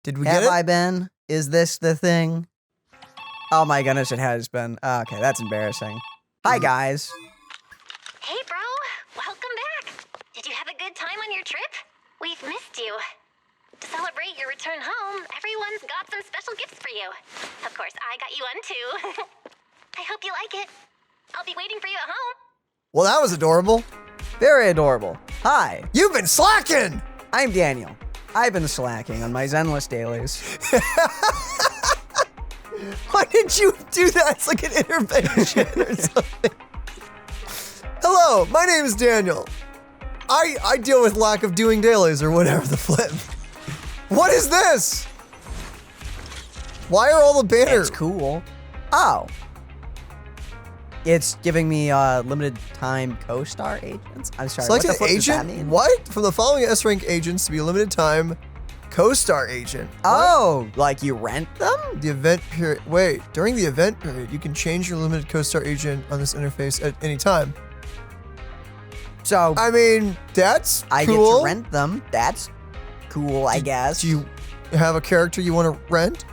Did we get it? Have I been? Is this the thing? Oh my goodness, it has been. Okay, that's embarrassing. Hi, guys. Hey, bro. Welcome back. Did you have a good time on your trip? We've missed you. To celebrate your return home, everyone's got some special gifts for you. Of course, I got you one, too. I hope you like it. I'll be waiting for you at home. Well, that was adorable. Very adorable. Hi, You've been slacking! I'm Daniel. I've been slacking on my Zenless dailies. Why did you do that? It's like an intervention or something. Hello, my name is Daniel. I deal with lack of doing dailies or whatever the flip. What is this? Why are all the banners? It's cool. Oh. It's giving me limited time co-star agents. I'm sorry, Select what the an fuck does that agent? mean? What? From the following S-rank agents to be a limited time co-star agent. Oh, like you rent them? The event period. Wait, during the event period, you can change your limited co-star agent on this interface at any time. So I mean, that's I cool. get to rent them. That's cool, I guess. Do you have a character you want to rent?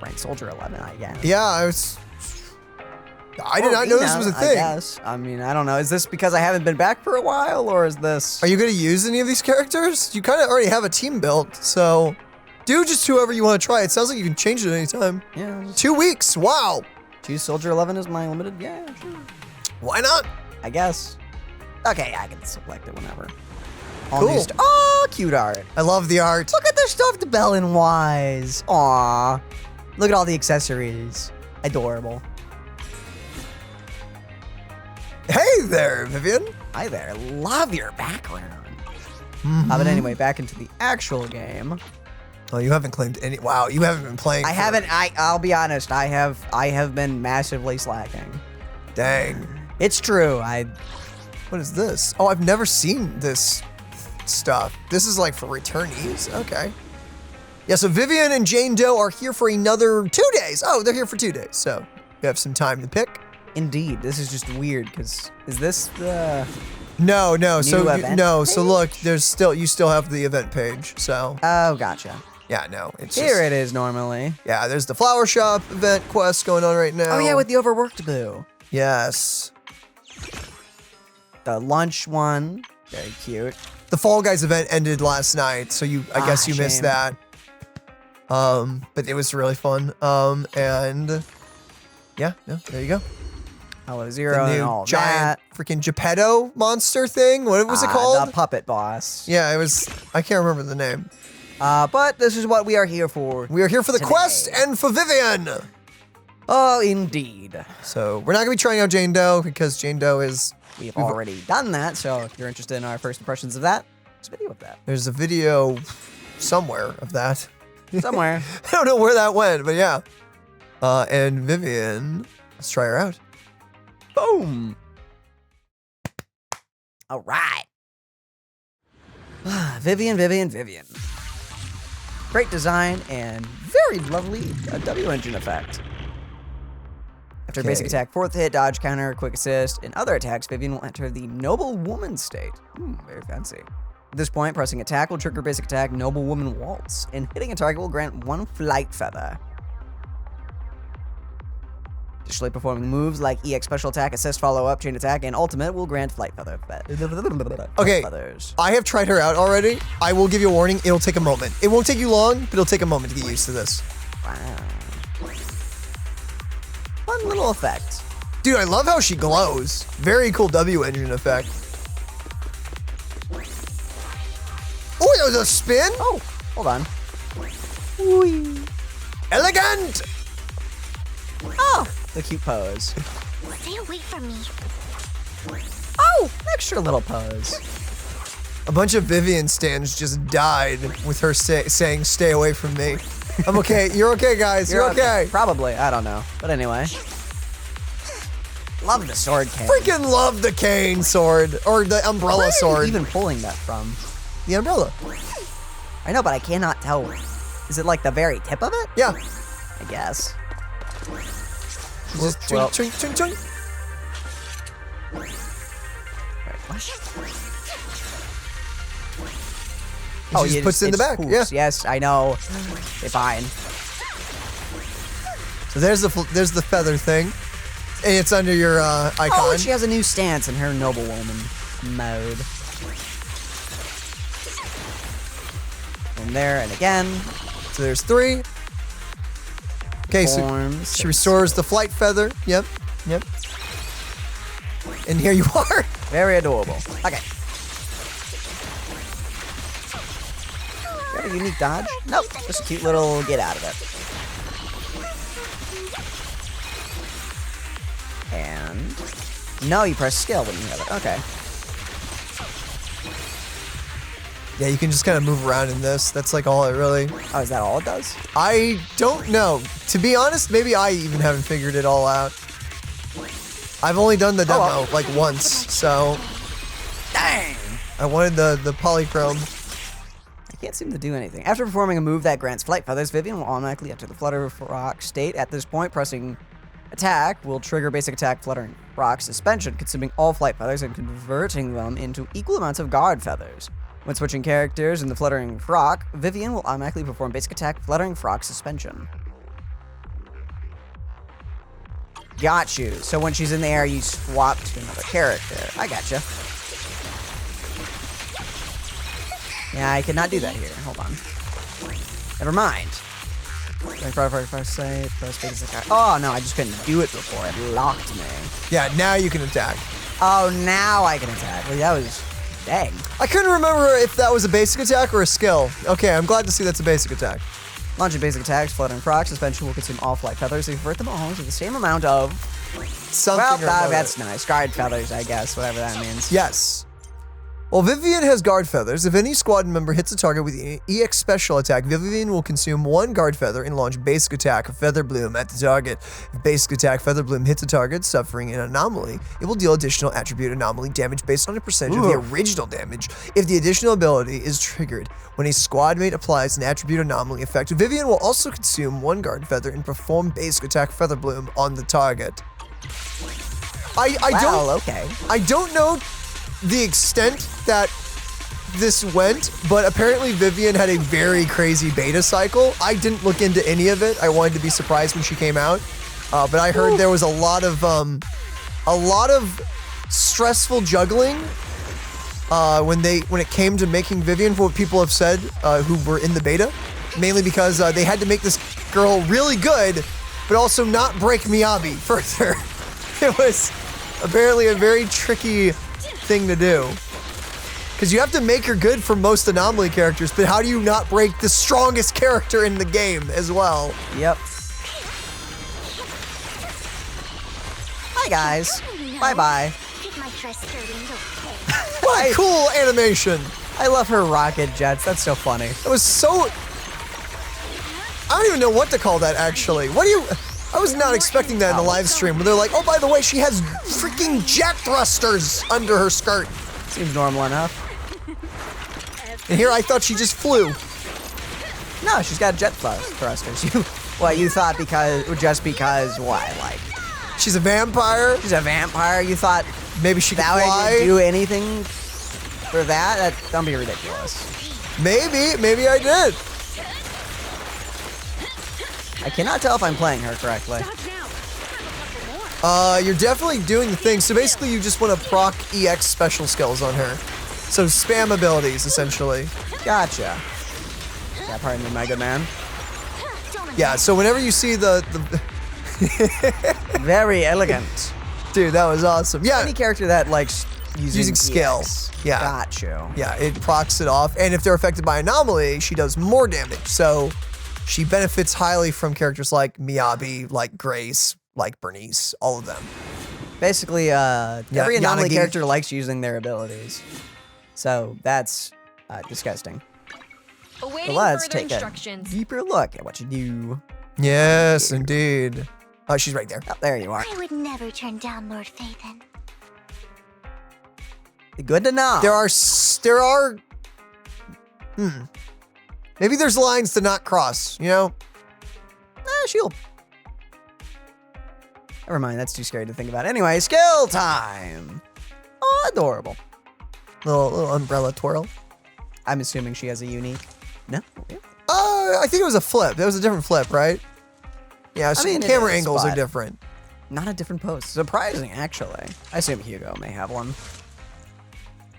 Rent Soldier 11, I guess. Yeah, I did not know this was a I thing. guess. I mean, I don't know. Is this because I haven't been back for a while, or is this? Are you going to use any of these characters? You kind of already have a team built, so do just whoever you want to try. It sounds like you can change it at any time. Yeah. Just 2 weeks. Wow. choose Soldier 11 as my limited. Yeah, sure. Why not? I guess. Okay, I can select it whenever. All Cool. new oh, cute art. I love the art. Look at the stuffed Bell and Wise. Aw. Look at all the accessories. Adorable. Hey there, Vivian. Hi there. Love your background. But anyway, back into the actual game. Oh, you haven't claimed any. Wow, you haven't been playing. I haven't. I'll be honest. I have been massively slacking. Dang. It's true. What is this? Oh, I've never seen this stuff. This is like for returnees. Okay. Yeah, so Vivian and Jane Doe are here for another 2 days. Oh, they're here for 2 days. So you have some time to pick. Indeed. This is just weird because is this the No. New So event no. So page? look, you still have the event page. So Oh, gotcha. yeah, no. It's Here just, it is normally. Yeah, there's the flower shop event quest going on right now. Oh yeah, with the overworked boo. yes. The lunch one. Very cute. The Fall Guys event ended last night, so I guess you missed shame. that. But it was really fun. And yeah, no, there you go. Hello Zero The and new all giant freaking Geppetto monster thing. What was it that. called? The puppet boss. Yeah, it was. I can't remember the name. But this is what we are here for. We are here for the Today. quest and for Vivian. Oh, indeed. So we're not gonna be trying out Jane Doe because Jane Doe is. We've already done that, so if you're interested in our first impressions of that, there's a video of that. There's a video somewhere of that. Somewhere. I don't know where that went, but yeah. And Vivian, let's try her out. Boom. All right. Vivian. Great design and very lovely W engine effect. After basic Okay. attack, 4th hit, dodge, counter, quick assist, and other attacks, Vivian will enter the Noble Woman state. Very fancy. At this point, pressing attack will trigger basic attack, Noble Woman Waltz, and hitting a target will grant 1 flight feather. Additionally, performing moves like EX special attack, assist, follow up, chain attack, and ultimate will grant flight feather. Okay. Feathers. I have tried her out already. I will give you a warning. It'll take a moment. It won't take you long, but it'll take a moment to get used to this. Wow. Fun little effect. Dude, I love how she glows. Very cool W engine effect. Oh, there was a spin? Oh, hold on. Elegant! Oh, the cute pose. Stay away from me. Oh, extra little pose. A bunch of Vivian stands just died with her saying, stay away from me. I'm okay. You're okay, guys. You're okay. Probably. I don't know. But anyway. Love the sword cane. Freaking love the cane sword. Or the umbrella Where are you sword. even pulling that from? The umbrella. I know, but I cannot tell. Is it like the very tip of it? Yeah. I guess. Just Well- ching, ching, ching, ching. Wait, what? She just puts it in the back. Poops. Yeah. Yes, I know. Okay, fine. So there's the feather thing. And it's under your icon. Oh, and she has a new stance in her noblewoman mode. And there, and again. So there's 3. Okay, so she restores the flight feather. Yep. And here you are. Very adorable. Okay. You have a unique dodge? Nope. Just a cute little get out of it. And no, you press skill when you have it. Okay. Yeah, you can just kind of move around in this. That's like all it really. Oh, is that all it does? I don't know. To be honest, maybe I even haven't figured it all out. I've only done the demo like once, so. Dang! I wanted the polychrome. I can't seem to do anything. After performing a move that grants flight feathers, Vivian will automatically enter the flutter rock state. At this point, pressing attack will trigger basic attack fluttering rock suspension, consuming all flight feathers and converting them into equal amounts of guard feathers. When switching characters in the fluttering rock, Vivian will automatically perform basic attack fluttering rock suspension. Got you. So when she's in the air, you swap to another character. I gotcha. Yeah, I cannot do that here. Hold on. Never mind. Oh, no, I just couldn't do it before. It locked me. Yeah, now you can attack. Oh, now I can attack. Well, that was... Dang. I couldn't remember if that was a basic attack or a skill. Okay, I'm glad to see that's a basic attack. Launching basic attacks, fluttering frog suspension will consume all flight feathers and convert them all into the same amount of... Something that's nice. Guard feathers, I guess, whatever that means. Yes. Well, Vivian has guard feathers. If any squad member hits a target with the EX special attack, Vivian will consume 1 guard feather and launch basic attack Feather Bloom at the target. If basic attack Feather Bloom hits a target suffering an anomaly, it will deal additional attribute anomaly damage based on a percentage of the original damage. If the additional ability is triggered when a squad mate applies an attribute anomaly effect, Vivian will also consume 1 guard feather and perform basic attack Feather Bloom on the target. I don't know the extent that this went, but apparently Vivian had a very crazy beta cycle. I didn't look into any of it. I wanted to be surprised when she came out, but I heard there was a lot of stressful juggling when it came to making Vivian, for what people have said who were in the beta, mainly because they had to make this girl really good, but also not break Miyabi further. It was apparently a very tricky thing to do. Because you have to make her good for most Anomaly characters, but how do you not break the strongest character in the game as well? Yep. Hi, guys. Bye-bye. What a cool animation. I love her rocket jets. That's so funny. It was so... I don't even know what to call that, actually. What do you... I was not expecting that in the live stream, where they're like, oh, by the way, she has freaking jet thrusters under her skirt. Seems normal enough. And here I thought she just flew. No, she's got jet thrusters. You thought just because what? Like, she's a vampire? She's a vampire? You thought maybe she could that fly? would do anything for that? Don't be ridiculous. Maybe I did. I cannot tell if I'm playing her correctly. You're definitely doing the thing. So basically you just want to proc EX special skills on her. So spam abilities, essentially. Gotcha. Yeah, pardon me, my good man. Yeah, so whenever you see the Very elegant. Dude, that was awesome. Yeah. Any character that likes using skill. EX. Yeah. Got you. Yeah, it procs it off. And if they're affected by Anomaly, she does more damage. So she benefits highly from characters like Miyabi, like Grace, like Bernice, all of them. Basically, every Anomaly Yanagi. character likes using their abilities. So that's disgusting. Awaiting But let's further take a instructions. deeper look at what you do. Yes, indeed. Oh, she's right there. Oh, there you are. I would never turn down Lord Phaethon. Good to know. Maybe there's lines to not cross, you know? She'll. Never mind, that's too scary to think about. Anyway, skill time. Oh, adorable. Little umbrella twirl. I'm assuming she has a unique. No. I think it was a flip. That was a different flip, right? Yeah, so mean, it camera is, angles are but- different. Not a different pose. Surprising, actually. I assume Hugo may have one.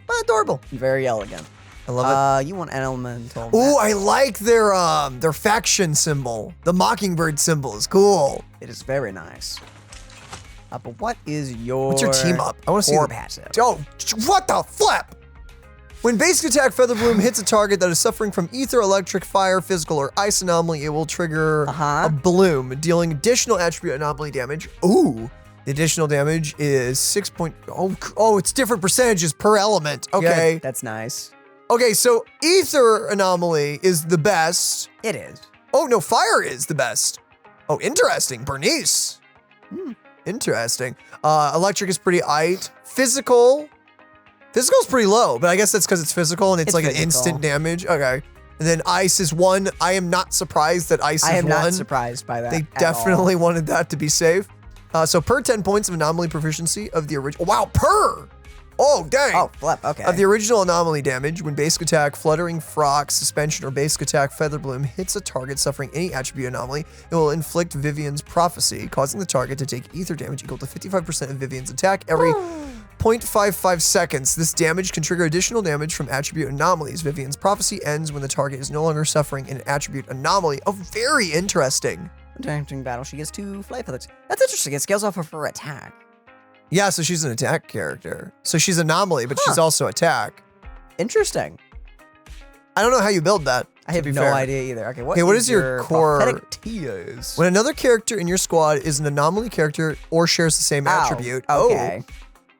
But adorable. Very elegant. I love it. You want elemental. Ooh, I like their faction symbol. The mockingbird symbol is cool. It is very nice. But what is your... What's your team up? I want to see core the passive. Oh, what the flip? When basic attack Feather Bloom hits a target that is suffering from ether, electric, fire, physical, or ice anomaly, it will trigger a bloom, dealing additional attribute anomaly damage. Ooh, the additional damage is 6 point. Oh, it's different percentages per element. Okay. Good. That's nice. Okay, so ether anomaly is the best. It is. Oh no, fire is the best. Oh, interesting. Bernice. Interesting. Electric is pretty aight. Physical is pretty low, but I guess that's because it's physical and it's like physical. an instant damage. Okay. And then ice is 1. I am not surprised that ice is 1. I am not surprised by that. They at definitely all. wanted that to be safe. So per 10 points of anomaly proficiency of the original. Wow, per. Oh, dang. Oh, flip. Okay. Of the original anomaly damage, when basic attack, Fluttering Frock, Suspension, or basic attack, Feather Bloom hits a target suffering any attribute anomaly, it will inflict Vivian's Prophecy, causing the target to take ether damage equal to 55% of Vivian's attack every 0.55 seconds. This damage can trigger additional damage from attribute anomalies. Vivian's Prophecy ends when the target is no longer suffering an attribute anomaly. Oh, very interesting. During battle, she gets 2 flight feathers. That's interesting. It scales off of her attack. Yeah, so she's an attack character. So she's anomaly, but she's also attack. Interesting. I don't know how you build that. I have no idea either. Okay, what is your core? prophetic tears? When another character in your squad is an anomaly character or shares the same attribute, Okay.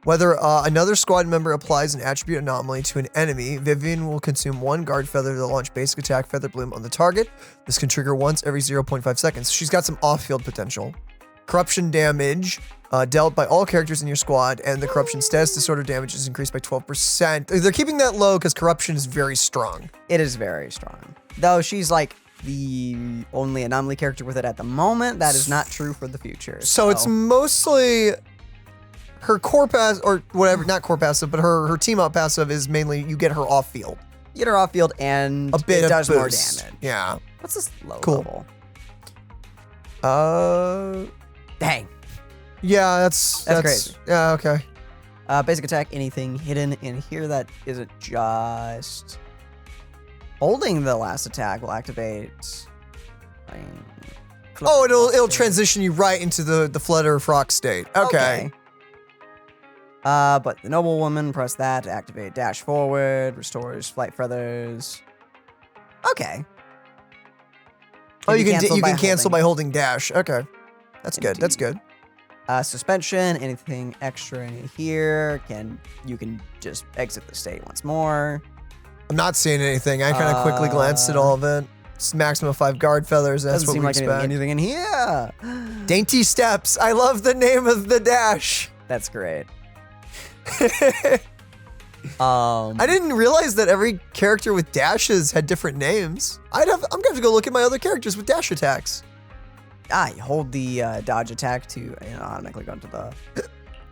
whether another squad member applies an attribute anomaly to an enemy, Vivian will consume 1 guard feather to launch basic attack Feather Bloom on the target. This can trigger once every 0.5 seconds. She's got some off-field potential. Corruption damage dealt by all characters in your squad, and the corruption status disorder damage is increased by 12%. They're keeping that low because corruption is very strong. It is very strong. Though she's like the only anomaly character with it at the moment. That is not true for the future. So it's mostly her core pass, or whatever, not core passive, but her team up passive is mainly you get her off field. You get her off field and A bit it of does more boost. damage. Yeah. What's this low Cool. level? Dang. Yeah, that's crazy. Yeah, okay. Basic attack, anything hidden in here that isn't just holding the last attack will activate. Oh, it'll transition you right into the Flutter Frock state. Okay. But the noble woman, press that to activate dash forward, restores flight feathers. Okay. Oh, you can by cancel by holding. holding dash. Okay. That's good. That's good. Suspension, anything extra in here, you can just exit the state once more. I'm not seeing anything. I kind of quickly glanced at all of it. It's maximum of 5 guard feathers. That's Doesn't what seem we like expect. anything in here. Dainty Steps. I love the name of the dash. That's great. I didn't realize that every character with dashes had different names. I'm gonna have to go look at my other characters with dash attacks. You hold the dodge attack to automatically go into the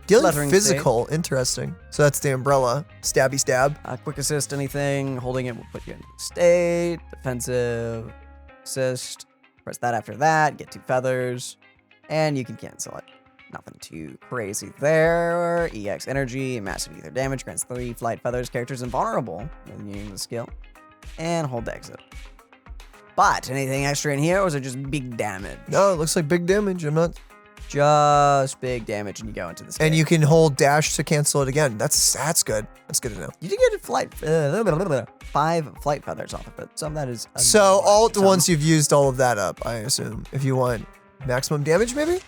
Dealing Fluttering physical, interesting. So that's the umbrella. Stabby stab. quick assist, anything. Holding it will put you into the state. Defensive assist. Press that after that. Get 2 feathers. And you can cancel it. Nothing too crazy there. EX energy, massive ether damage, grants 3 flight feathers. Characters invulnerable when using the skill. And hold to exit. But anything extra in here, or is it just big damage? No, it looks like big damage. I'm not. Just big damage, and you go into the state. And you can hold dash to cancel it again. That's good. That's good to know. You did get a flight, 5 flight feathers off of it. Some of that is. So all at once you've used all of that up, I assume. If you want maximum damage, maybe?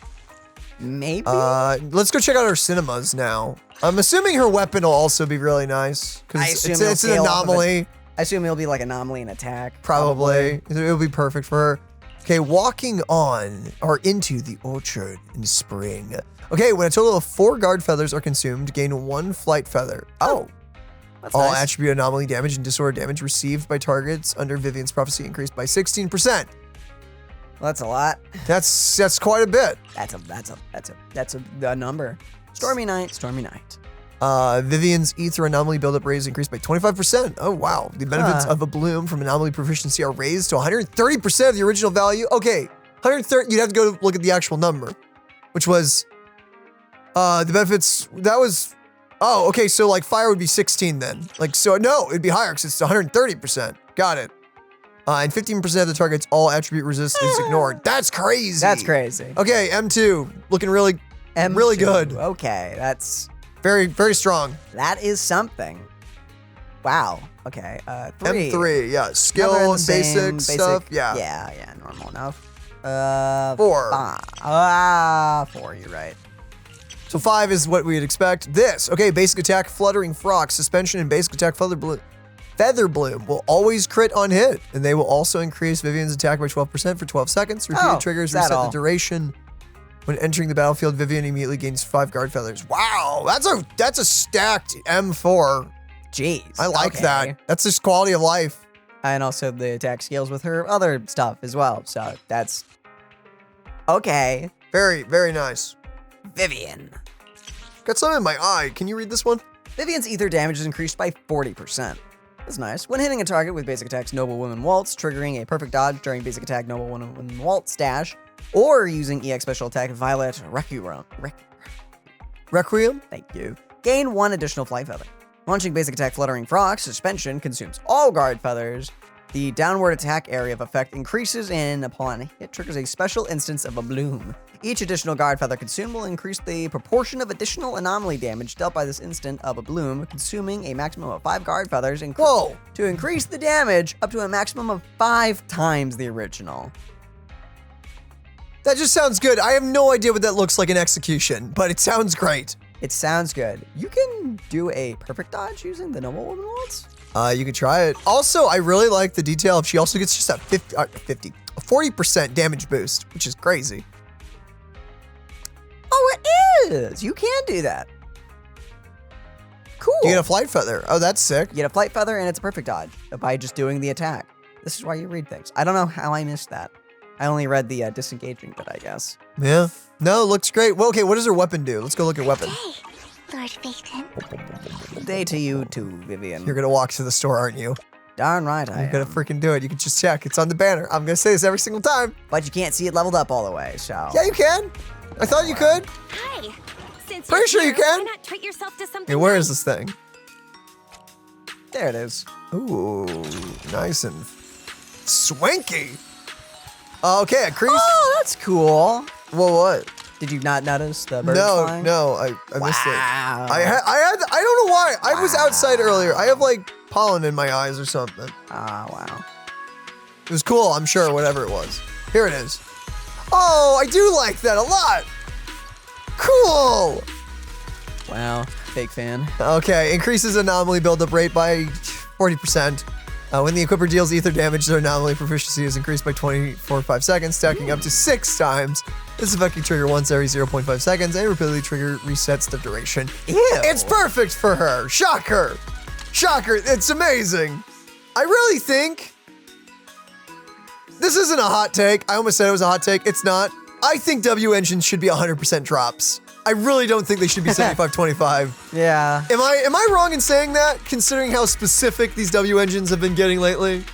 Maybe. Let's go check out her cinemas now. I'm assuming her weapon will also be really nice. I Because assume it's it'll an scale off of it. anomaly. I assume it'll be like anomaly and attack. Probably. It'll be perfect for her. Okay, walking on or into the orchard in spring. Okay, when a total of 4 guard feathers are consumed, gain 1 flight feather. Oh. That's All nice. attribute anomaly damage and disorder damage received by targets under Vivian's prophecy increased by 16%. Well, that's a lot. That's quite a bit. That's a number. Stormy night. Vivian's Ether Anomaly buildup rate is increased by 25%. Oh, wow. The benefits of a bloom from Anomaly proficiency are raised to 130% of the original value. Okay, 130, you'd have to go look at the actual number, which was, the benefits, that was, oh, okay, so like fire would be 16 then. Like, so no, it'd be higher because it's 130%. Got it. And 15% of the target's all attribute resist is ignored. That's crazy. That's crazy. Okay, M2, looking really good. Okay, that's... Very, very strong. That is something. Wow. Okay. 3. M3, yeah. Skill Another and basic stuff. Yeah. Yeah, normal enough. 4. 4, you're right. So 5 is what we'd expect. This, okay, basic attack, Fluttering Frock, suspension, and basic attack, Feather Bloom will always crit on hit, and they will also increase Vivian's attack by 12% for 12 seconds. Repeated triggers reset the duration. When entering the battlefield, Vivian immediately gains 5 guard feathers. Wow, that's a stacked M4. Jeez. I like that. That's just quality of life. And also the attack scales with her other stuff as well. So that's okay. Very, very nice. Vivian. Got some in my eye. Can you read this one? Vivian's ether damage is increased by 40%. That's nice. When hitting a target with basic attacks Noble Woman Waltz, triggering a perfect dodge during basic attack Noble Woman Waltz dash, or using EX special attack Violet Requiem? Thank you. Gain 1 additional flight feather. Launching basic attack Fluttering Frock, suspension consumes all guard feathers. The downward attack area of effect increases, and upon hit triggers a special instance of a bloom. Each additional guard feather consumed will increase the proportion of additional anomaly damage dealt by this instant of a bloom, consuming a maximum of 5 guard feathers. Whoa! To increase the damage up to a maximum of 5 times the original. That just sounds good. I have no idea what that looks like in execution, but it sounds great. It sounds good. You can do a perfect dodge using the Noble Woman Waltz? You could try it. Also, I really like the detail if she also gets just a 40% damage boost, which is crazy. Oh, it is! You can do that. Cool. You get a flight feather. Oh, that's sick. You get a flight feather and it's a perfect dodge by just doing the attack. This is why you read things. I don't know how I missed that. I only read the disengaging bit, I guess. Yeah. No, looks great. Well, okay, what does her weapon do? Let's go look at weapon. Hey, Lord Phaeton. Good day to you too, Vivian. You're gonna walk to the store, aren't you? Darn right I am. You're gonna freaking do it. You can just check. It's on the banner. I'm gonna say this every single time. But you can't see it leveled up all the way, so. Yeah, you can. I thought you could. Hi. Since Pretty sure you can. Why not treat yourself to something Hey, where is this thing? There it is. Ooh, nice and swanky. Okay, increase. Oh, that's cool. Well, what? Did you not notice the birds flying? No, I missed it. Wow. I don't know why. I was outside earlier. I have like pollen in my eyes or something. Oh, wow. It was cool, I'm sure, whatever it was. Here it is. Oh, I do like that a lot. Cool. Wow, fake fan. Okay, increases anomaly buildup rate by 40%. When the equipper deals ether damage, their anomaly proficiency is increased by 24.5 seconds, stacking up to 6 times. This effect can trigger once every 0.5 seconds, and repeatedly trigger resets the duration. Ew. It's perfect for her. Shocker. Shocker. It's amazing. I really think this isn't a hot take. I almost said it was a hot take. It's not. I think W engines should be 100% drops. I really don't think they should be 75-25. Yeah. Am I wrong in saying that, considering how specific these W engines have been getting lately?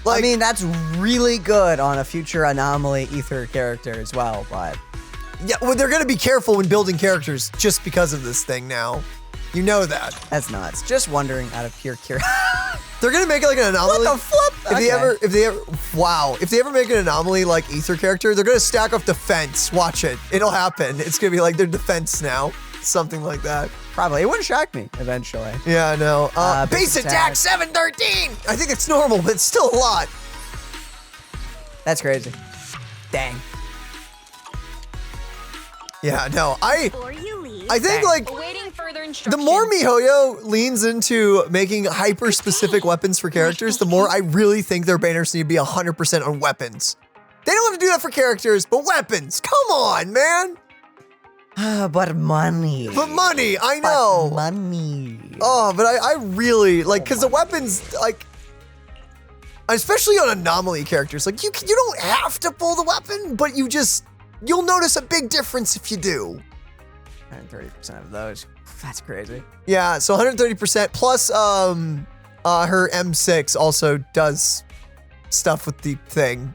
I mean, that's really good on a future Anomaly Ether character as well, but... Yeah, well, they're gonna be careful when building characters just because of this thing now. You know that. That's nuts. Just wondering out of pure curiosity. They're gonna make it like an anomaly. What the flip? If they ever, wow. If they ever make an anomaly like Ether character, they're gonna stack up defense. Watch it. It'll happen. It's gonna be like their defense now. Something like that. Probably. It wouldn't shock me eventually. Yeah, I know. Base basic attack attack. 713. I think it's normal, but it's still a lot. That's crazy. Dang. Yeah, no. Before you leave, I think like awaiting further the instructions. more MiHoYo leans into making hyper-specific weapons for characters, the more I really think their banners need to be 100% on weapons. They don't have to do that for characters, but weapons. Come on, man. But money. But money, I know. But money. Oh, but I really, like, because the weapons, like, especially on anomaly characters, like, you don't have to pull the weapon, but you'll notice a big difference if you do. 130% of those. That's crazy. Yeah, so 130% plus her M6 also does stuff with the thing.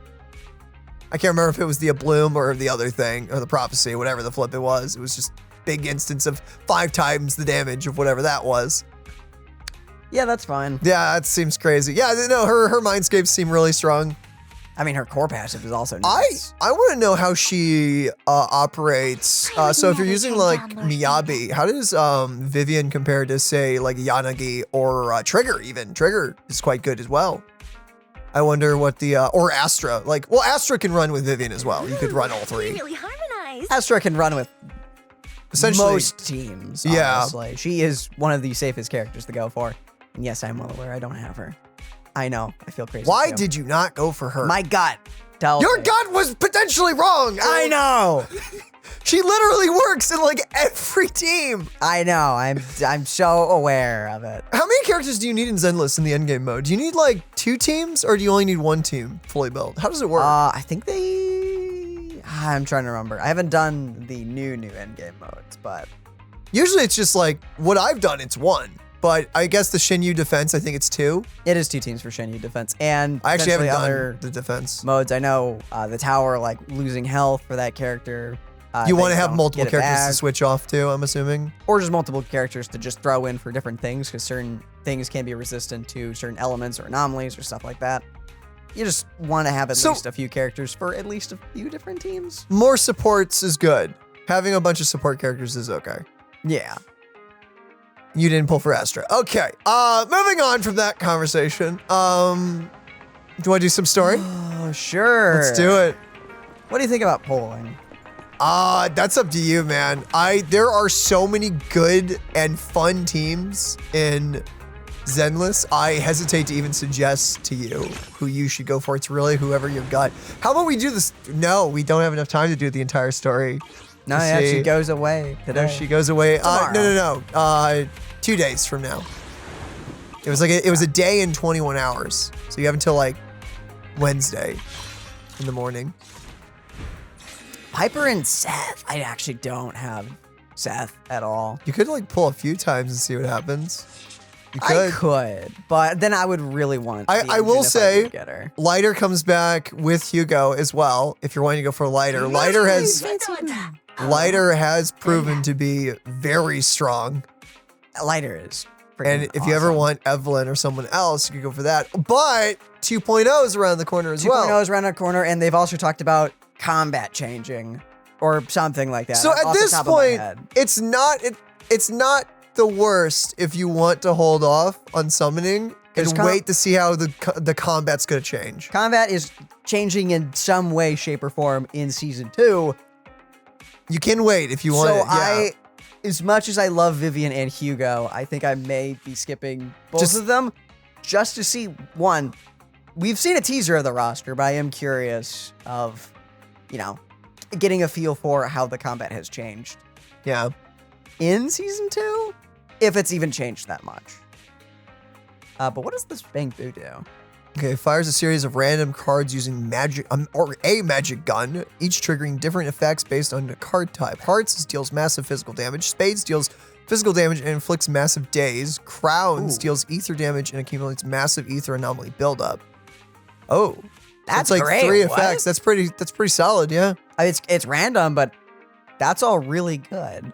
I can't remember if it was the Abloom or the other thing, or the prophecy, whatever the flip it was. It was just big instance of 5 times the damage of whatever that was. Yeah, that's fine. Yeah, that seems crazy. Yeah, no, her mindscapes seem really strong. I mean, her core passive is also nice. I want to know how she operates. So if you're using like Miyabi, how does Vivian compare to say like Yanagi or Trigger even? Trigger is quite good as well. I wonder what the, or Astra. Like, well, Astra can run with Vivian as well. You could run all 3. Really harmonized. Astra can run with Essentially, most teams, yeah. honestly. She is one of the safest characters to go for. And yes, I'm well aware I don't have her. I know. I feel crazy. Why too. did you not go for her? My gut tells Your me. gut was potentially wrong. I know. She literally works in like every team. I know. I'm so aware of it. How many characters do you need in Zenless in the endgame mode? Do you need like 2 teams or do you only need 1 team fully built? How does it work? I think I'm trying to remember. I haven't done the new endgame modes, but Usually it's just like what I've done, it's 1. But I guess the Shinyu defense, I think it's 2. it is 2 teams for Shenyu defense. And I actually haven't potentially done other the defense. modes. I know the tower, like losing health for that character. You that want to have don't multiple get it characters to back. switch off to, I'm assuming. Or just multiple characters to just throw in for different things, because certain things can be resistant to certain elements or anomalies or stuff like that. You just want to have at least a few characters for at least a few different teams. More supports is good. Having a bunch of support characters is okay. Yeah. You didn't pull for Astra. Okay. Moving on from that conversation. Do you want to do some story? Oh, sure. Let's do it. What do you think about polling? That's up to you, man. There are so many good and fun teams in Zenless. I hesitate to even suggest to you who you should go for. It's really whoever your gut. How about we do this? No, we don't have enough time to do the entire story. No, Let's yeah, see. she goes away today. No, she goes away. Tomorrow. No. 2 days from now. It was like it was a day and 21 hours. So you have until like Wednesday in the morning. Piper and Seth. I actually don't have Seth at all. You could like pull a few times and see what happens. You I could. could, but then I would really want. the I will engine if I say, did get her. Lighter comes back with Hugo as well. If you're wanting to go for Lighter, Lighter has proven to be very strong. Lighter is. And if you ever want Evelyn or someone else, you could go for that. But 2.0 is around the corner as well. 2.0 is around the corner, and they've also talked about combat changing or something like that. So at off the this top of my point, head. it's not the worst if you want to hold off on summoning and wait to see how the combat's gonna change. Combat is changing in some way, shape, or form in season 2. You can wait if you want. So as much as I love Vivian and Hugo, I think I may be skipping both of them just to see one. We've seen a teaser of the roster, but I am curious of, getting a feel for how the combat has changed Yeah. in season 2, if it's even changed that much. But what does this Bangbu do? Okay, fires a series of random cards using magic or a magic gun, each triggering different effects based on the card type. Hearts deals massive physical damage. Spades deals physical damage and inflicts massive daze. Crowns deals ether damage and accumulates massive ether anomaly buildup. Oh, That's like great. 3 What? effects. That's pretty solid. Yeah. It's random, but that's all really good.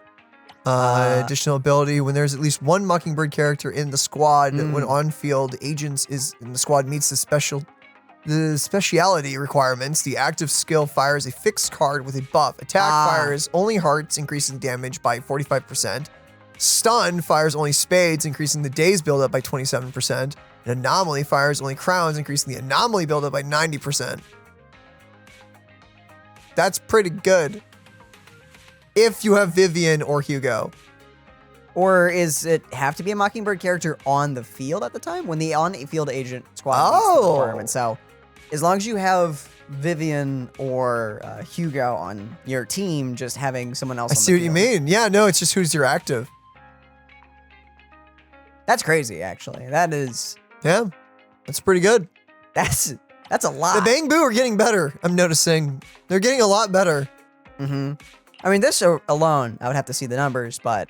Additional ability: when there's at least one Mockingbird character in the squad, when on field, agents in the squad meets the speciality requirements. The active skill fires a fixed card with a buff. Attack fires only hearts, increasing damage by 45%. Stun fires only spades, increasing the daze buildup by 27%. And anomaly fires only crowns, increasing the anomaly buildup by 90%. That's pretty good. If you have Vivian or Hugo. Or is it have to be a Mockingbird character on the field at the time when the on-field agent squad meets the requirement? So as long as you have Vivian or Hugo on your team, just having someone else I on see the what you field. mean. Yeah, no, it's just who's your active. That's crazy, actually. That is... Yeah, that's pretty good. That's a lot. The Bangbu are getting better, I'm noticing. They're getting a lot better. Mm-hmm. I mean, this alone, I would have to see the numbers, but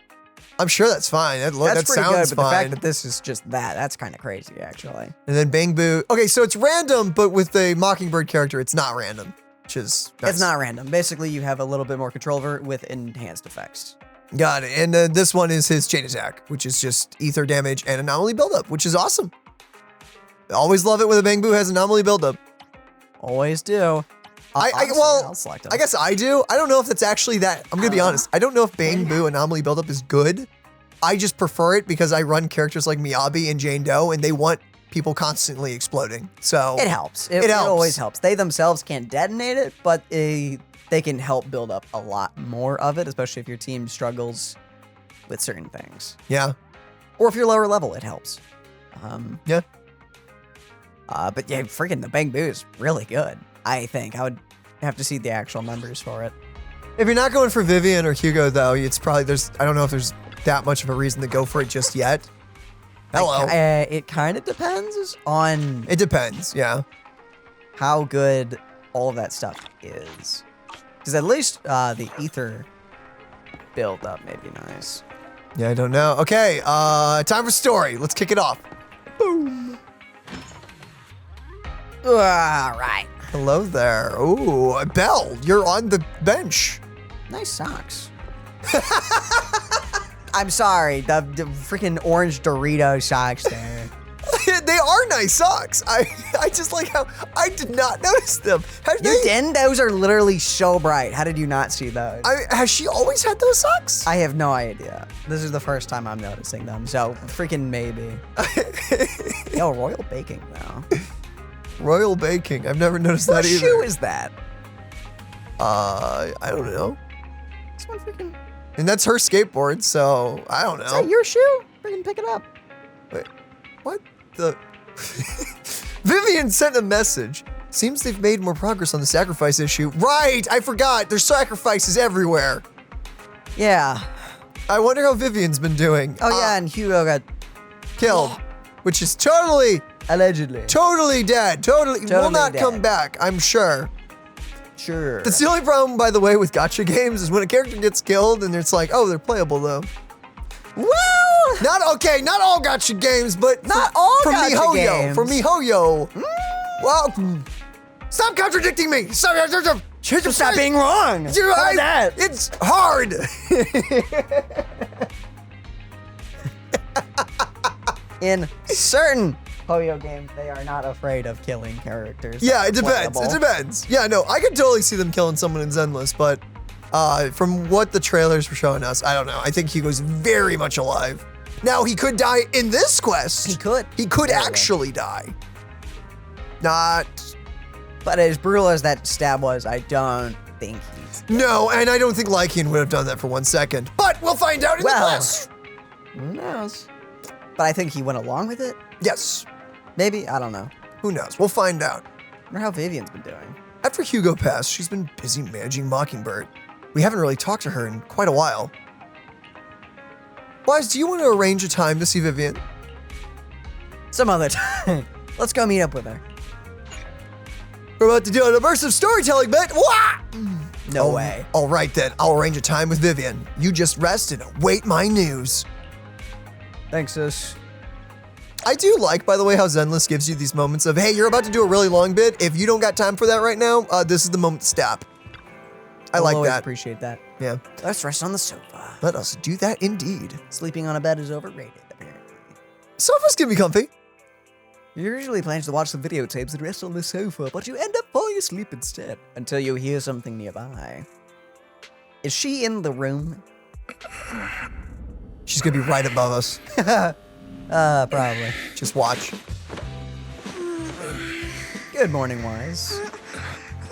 I'm sure that's fine. That that's pretty sounds good. But the fine. fact that this is just that's kind of crazy, actually. And then Bang Boo. Okay, so it's random, but with the Mockingbird character, it's not random, which is nice. It's not random. Basically, you have a little bit more control over it with enhanced effects. Got it. And this one is his chain attack, which is just ether damage and anomaly buildup, which is awesome. I always love it when a Bang Boo has anomaly buildup. Always do. I'll select I guess I do. I don't know if that's actually that. I'm gonna be honest. I don't know if Bang Boo anomaly buildup is good. I just prefer it because I run characters like Miyabi and Jane Doe, and they want people constantly exploding. So it helps. It always helps. They themselves can't detonate it, but they can help build up a lot more of it, especially if your team struggles with certain things. Yeah. Or if you're lower level, it helps. Yeah. But yeah, freaking the Bang Boo is really good. I think I would have to see the actual numbers for it. If you're not going for Vivian or Hugo, though, it's probably I don't know if there's that much of a reason to go for it just yet. Hello. It kind of depends on. It depends, yeah. How good all of that stuff is. Because at least the ether build up may be nice. Yeah, I don't know. Okay, time for story. Let's kick it off. Boom. All right. Hello there. Ooh, Belle, you're on the bench. Nice socks. I'm sorry, the freaking orange Dorito socks there. They are nice socks. I just like how I did not notice them. You didn't? Those are literally so bright. How did you not see those? Has she always had those socks? I have no idea. This is the first time I'm noticing them, so freaking maybe. Yo, royal baking though. Royal baking. I've never noticed that either. What shoe is that? I don't know. This one freaking. And that's her skateboard, so I don't know. Is that your shoe? Freaking pick it up. Wait, what the? Vivian sent a message. Seems they've made more progress on the sacrifice issue. Right, I forgot. There's sacrifices everywhere. Yeah. I wonder how Vivian's been doing. Oh yeah, and Hugo got killed, which is totally. Allegedly. Totally dead. Totally will not come back, I'm sure. Sure. That's the only problem, by the way, with gacha games is when a character gets killed and it's like, oh, they're playable though. Well, not all gacha games, but not all from gacha games. From MiHoYo. Well, stop contradicting me. Stop being wrong. That? It's hard. In certain HoYo games, they are not afraid of killing characters. Yeah, it depends. It depends. Yeah, no, I could totally see them killing someone in Zenless, but from what the trailers were showing us, I don't know. I think Hugo's very much alive. Now, he could die in this quest. He could. He could actually die. Not. But as brutal as that stab was, I don't think he's dead. No, and I don't think Lycan would have done that for 1 second. But we'll find out in the quest. Who knows? But I think he went along with it. Yes. Maybe? I don't know. Who knows? We'll find out. I wonder how Vivian's been doing. After Hugo passed, she's been busy managing Mockingbird. We haven't really talked to her in quite a while. Wise, do you want to arrange a time to see Vivian? Some other time. Let's go meet up with her. We're about to do an immersive storytelling bit. Wah! No way. All right then, I'll arrange a time with Vivian. You just rest and await my news. Thanks, sis. I do like, by the way, how Zenless gives you these moments of, hey, you're about to do a really long bit. If you don't got time for that right now, this is the moment to stop. I like always that. Appreciate that. Yeah. Let's rest on the sofa. Let us do that indeed. Sleeping on a bed is overrated, apparently. Sofas can be comfy. You usually plan to watch some videotapes and rest on the sofa, but you end up falling asleep instead until you hear something nearby. Is she in the room? She's gonna be right above us. Probably. Just watch. Good morning, Wise.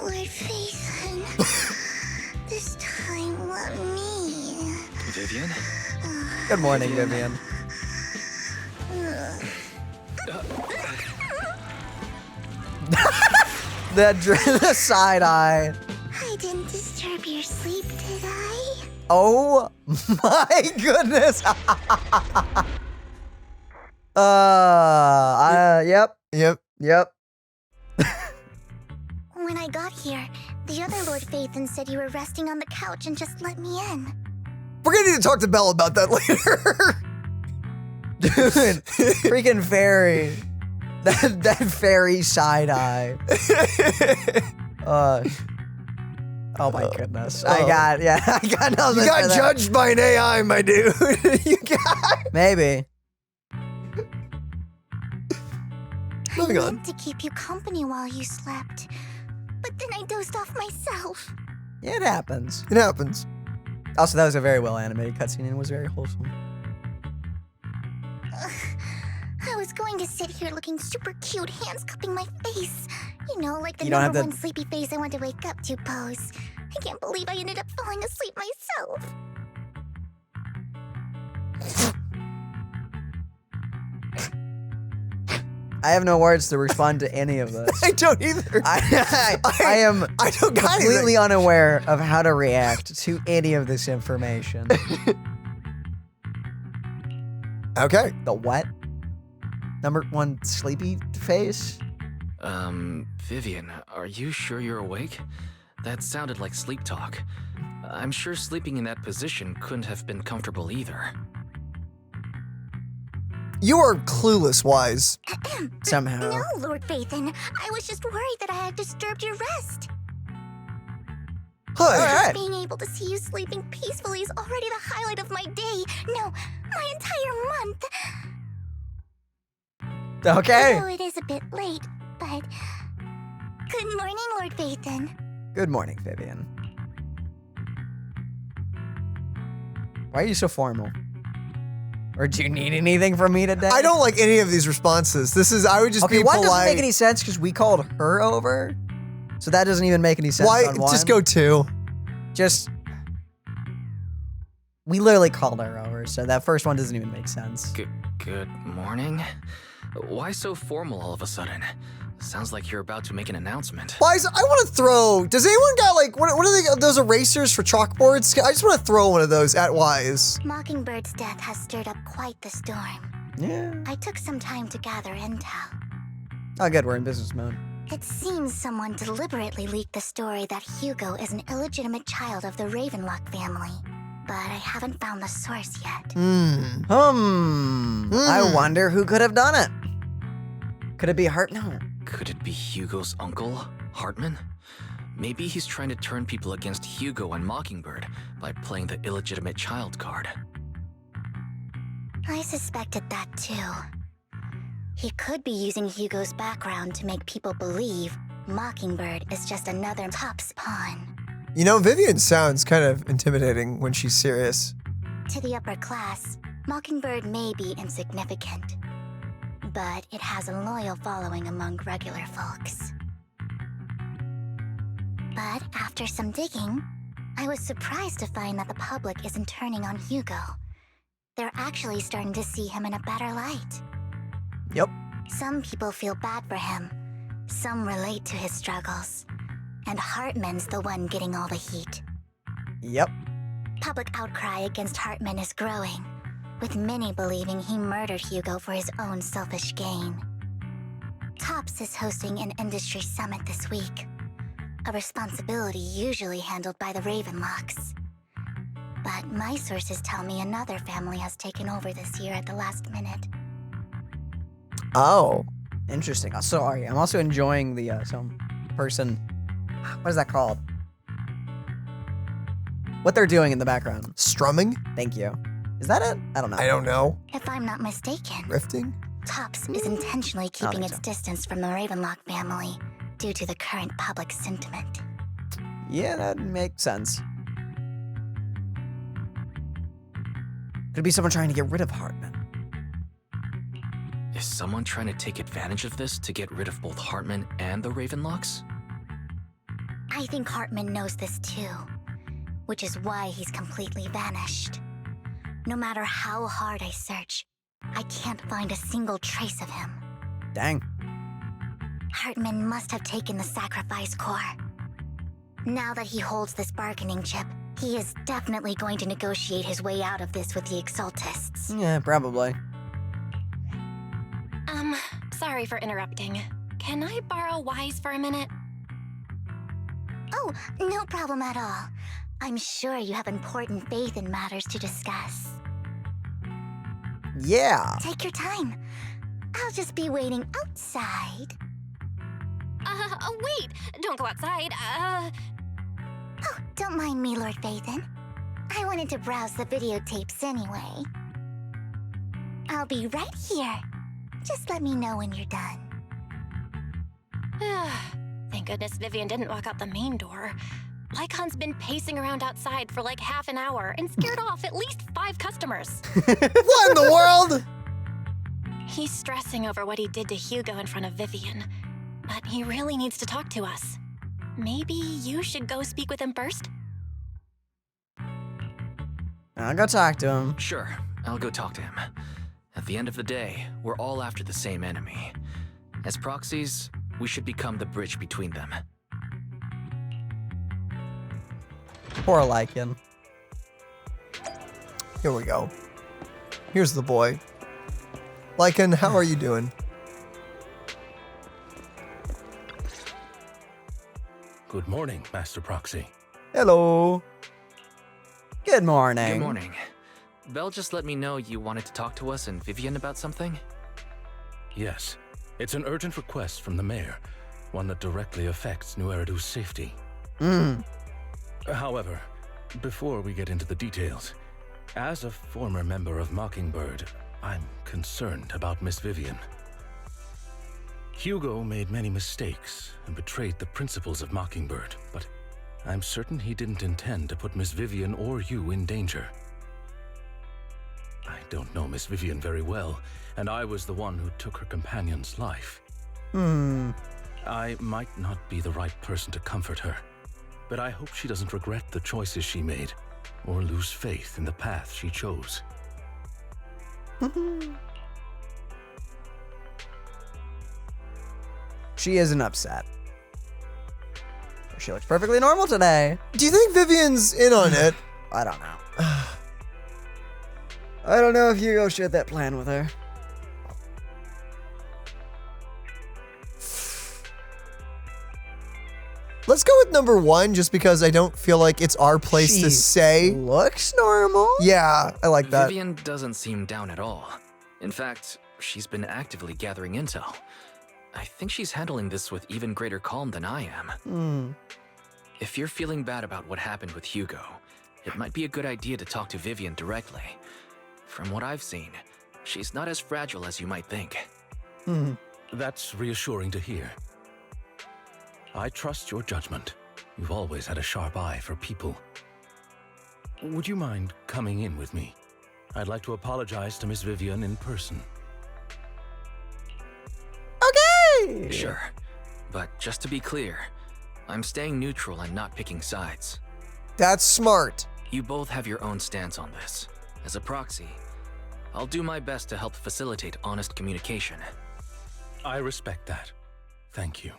Lord Faison. This time, let me. Vivian? Good morning, Vivian. The side eye. I didn't disturb your sleep, did I? Oh my goodness. Yep. Yep. Yep. When I got here, The other Lord Phaethon said you were resting on the couch and just let me in. We're gonna need to talk to Belle about that later. Dude, freaking fairy. That fairy side eye. Oh my goodness. I got nothing. You got judged by an AI, my dude. You got. Maybe. Moving I on. meant to keep you company while you slept, but then I dozed off myself. It happens. It happens. Also, that was a very well animated cutscene and it was very wholesome. I was going to sit here looking super cute, hands cupping my face. You know, like the You don't have number to- one sleepy face I want to wake up to pose. I can't believe I ended up falling asleep myself. I have no words to respond to any of this. I don't either. I am I don't got completely anything. unaware of how to react to any of this information. Okay. The what? Number one sleepy face? Vivian, are you sure you're awake? That sounded like sleep talk. I'm sure sleeping in that position couldn't have been comfortable either. You are clueless, Wise. Somehow. No, Lord Phaethon. I was just worried that I had disturbed your rest. Hi. Alright. Being able to see you sleeping peacefully is already the highlight of my day. No, my entire month. Okay. Though it is a bit late, but... Good morning, Lord Phaethon. Good morning, Vivian. Why are you so formal? Or do you need anything from me today? I don't like any of these responses. I would just Okay, be one polite. doesn't make any sense because we called her over. So that doesn't even make any sense. Why? on one. Just go two. Just. We literally called her over, so that first one doesn't even make sense. Good morning? Why so formal all of a sudden? Sounds like you're about to make an announcement. Wise, I want to throw. Does anyone got like what are they? Those erasers for chalkboards? I just want to throw one of those at Wise. Mockingbird's death has stirred up quite the storm. Yeah. I took some time to gather intel. Oh, good. We're in business mode. It seems someone deliberately leaked the story that Hugo is an illegitimate child of the Ravenlock family. But I haven't found the source yet. I wonder who could have done it. Could it be Hart? No. Could it be Hugo's uncle, Hartman? Maybe he's trying to turn people against Hugo and Mockingbird by playing the illegitimate child card. I suspected that too. He could be using Hugo's background to make people believe Mockingbird is just another Top's pawn. You know, Vivian sounds kind of intimidating when she's serious. To the upper class, Mockingbird may be insignificant, but it has a loyal following among regular folks. But after some digging, I was surprised to find that the public isn't turning on Hugo. They're actually starting to see him in a better light. Yep. Some people feel bad for him. Some relate to his struggles. And Hartman's the one getting all the heat. Yep. Public outcry against Hartman is growing, with many believing he murdered Hugo for his own selfish gain. Tops is hosting an industry summit this week, a responsibility usually handled by the Ravenlocks. But my sources tell me another family has taken over this year at the last minute. Oh, interesting. Sorry, I'm also enjoying the some person. What is that called? What they're doing in the background. Strumming? Thank you. Is that it? I don't know. I don't know. If I'm not mistaken, Rifting? Tops is intentionally keeping think its so. distance from the Ravenlock family due to the current public sentiment. Yeah, that makes sense. Could it be someone trying to get rid of Hartman? Is someone trying to take advantage of this to get rid of both Hartman and the Ravenlocks? I think Hartman knows this too, which is why he's completely vanished. No matter how hard I search, I can't find a single trace of him. Dang. Hartman must have taken the sacrifice core. Now that he holds this bargaining chip, he is definitely going to negotiate his way out of this with the Exaltists. Yeah, probably. Sorry for interrupting. Can I borrow Wise for a minute? Oh, Oh, no problem at all. I'm sure you have important faith in matters to discuss. Yeah. Take your time. I'll just be waiting outside. Wait! Don't go outside. Oh, don't mind me, Lord Phaethon. I wanted to browse the videotapes anyway. I'll be right here. Just let me know when you're done. Thank goodness Vivian didn't walk out the main door. Lycon's been pacing around outside for like half an hour and scared off at least 5 customers. What in the world? He's stressing over what he did to Hugo in front of Vivian, but he really needs to talk to us. Maybe you should go speak with him first? I'll go talk to him. Sure, I'll go talk to him. At the end of the day, we're all after the same enemy. As proxies, we should become the bridge between them. Poor Lycan. Here we go. Here's the boy. Lycan, how are you doing? Good morning, Master Proxy. Hello. Good morning. Good morning. Belle just let me know you wanted to talk to us and Vivian about something? Yes, it's an urgent request from the mayor, one that directly affects New Eridu's safety. However, before we get into the details, as a former member of Mockingbird, I'm concerned about Miss Vivian. Hugo made many mistakes and betrayed the principles of Mockingbird, but I'm certain he didn't intend to put Miss Vivian or you in danger. I don't know Miss Vivian very well, and I was the one who took her companion's life. I might not be the right person to comfort her, but I hope she doesn't regret the choices she made or lose faith in the path she chose. She isn't upset. She looks perfectly normal today. Do you think Vivian's in on it? I don't know. I don't know if Hugo shared that plan with her. Let's go with number 1, just because I don't feel like it's our place to She say. looks normal. Yeah, I like that. Vivian doesn't seem down at all. In fact, she's been actively gathering intel. I think she's handling this with even greater calm than I am. If you're feeling bad about what happened with Hugo, it might be a good idea to talk to Vivian directly. From what I've seen, she's not as fragile as you might think. That's reassuring to hear. I trust your judgment. You've always had a sharp eye for people. Would you mind coming in with me? I'd like to apologize to Miss Vivian in person. Okay. Sure, but just to be clear, I'm staying neutral and not picking sides. That's smart. You both have your own stance on this. As a proxy, I'll do my best to help facilitate honest communication. I respect that. Thank you.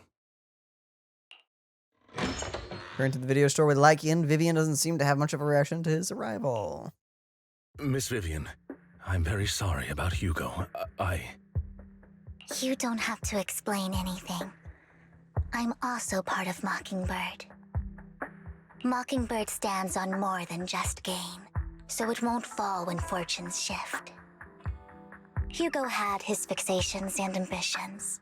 We're into the video store with Lycan. Vivian doesn't seem to have much of a reaction to his arrival. Miss Vivian, I'm very sorry about Hugo. You don't have to explain anything. I'm also part of Mockingbird. Mockingbird stands on more than just gain, so it won't fall when fortunes shift. Hugo had his fixations and ambitions.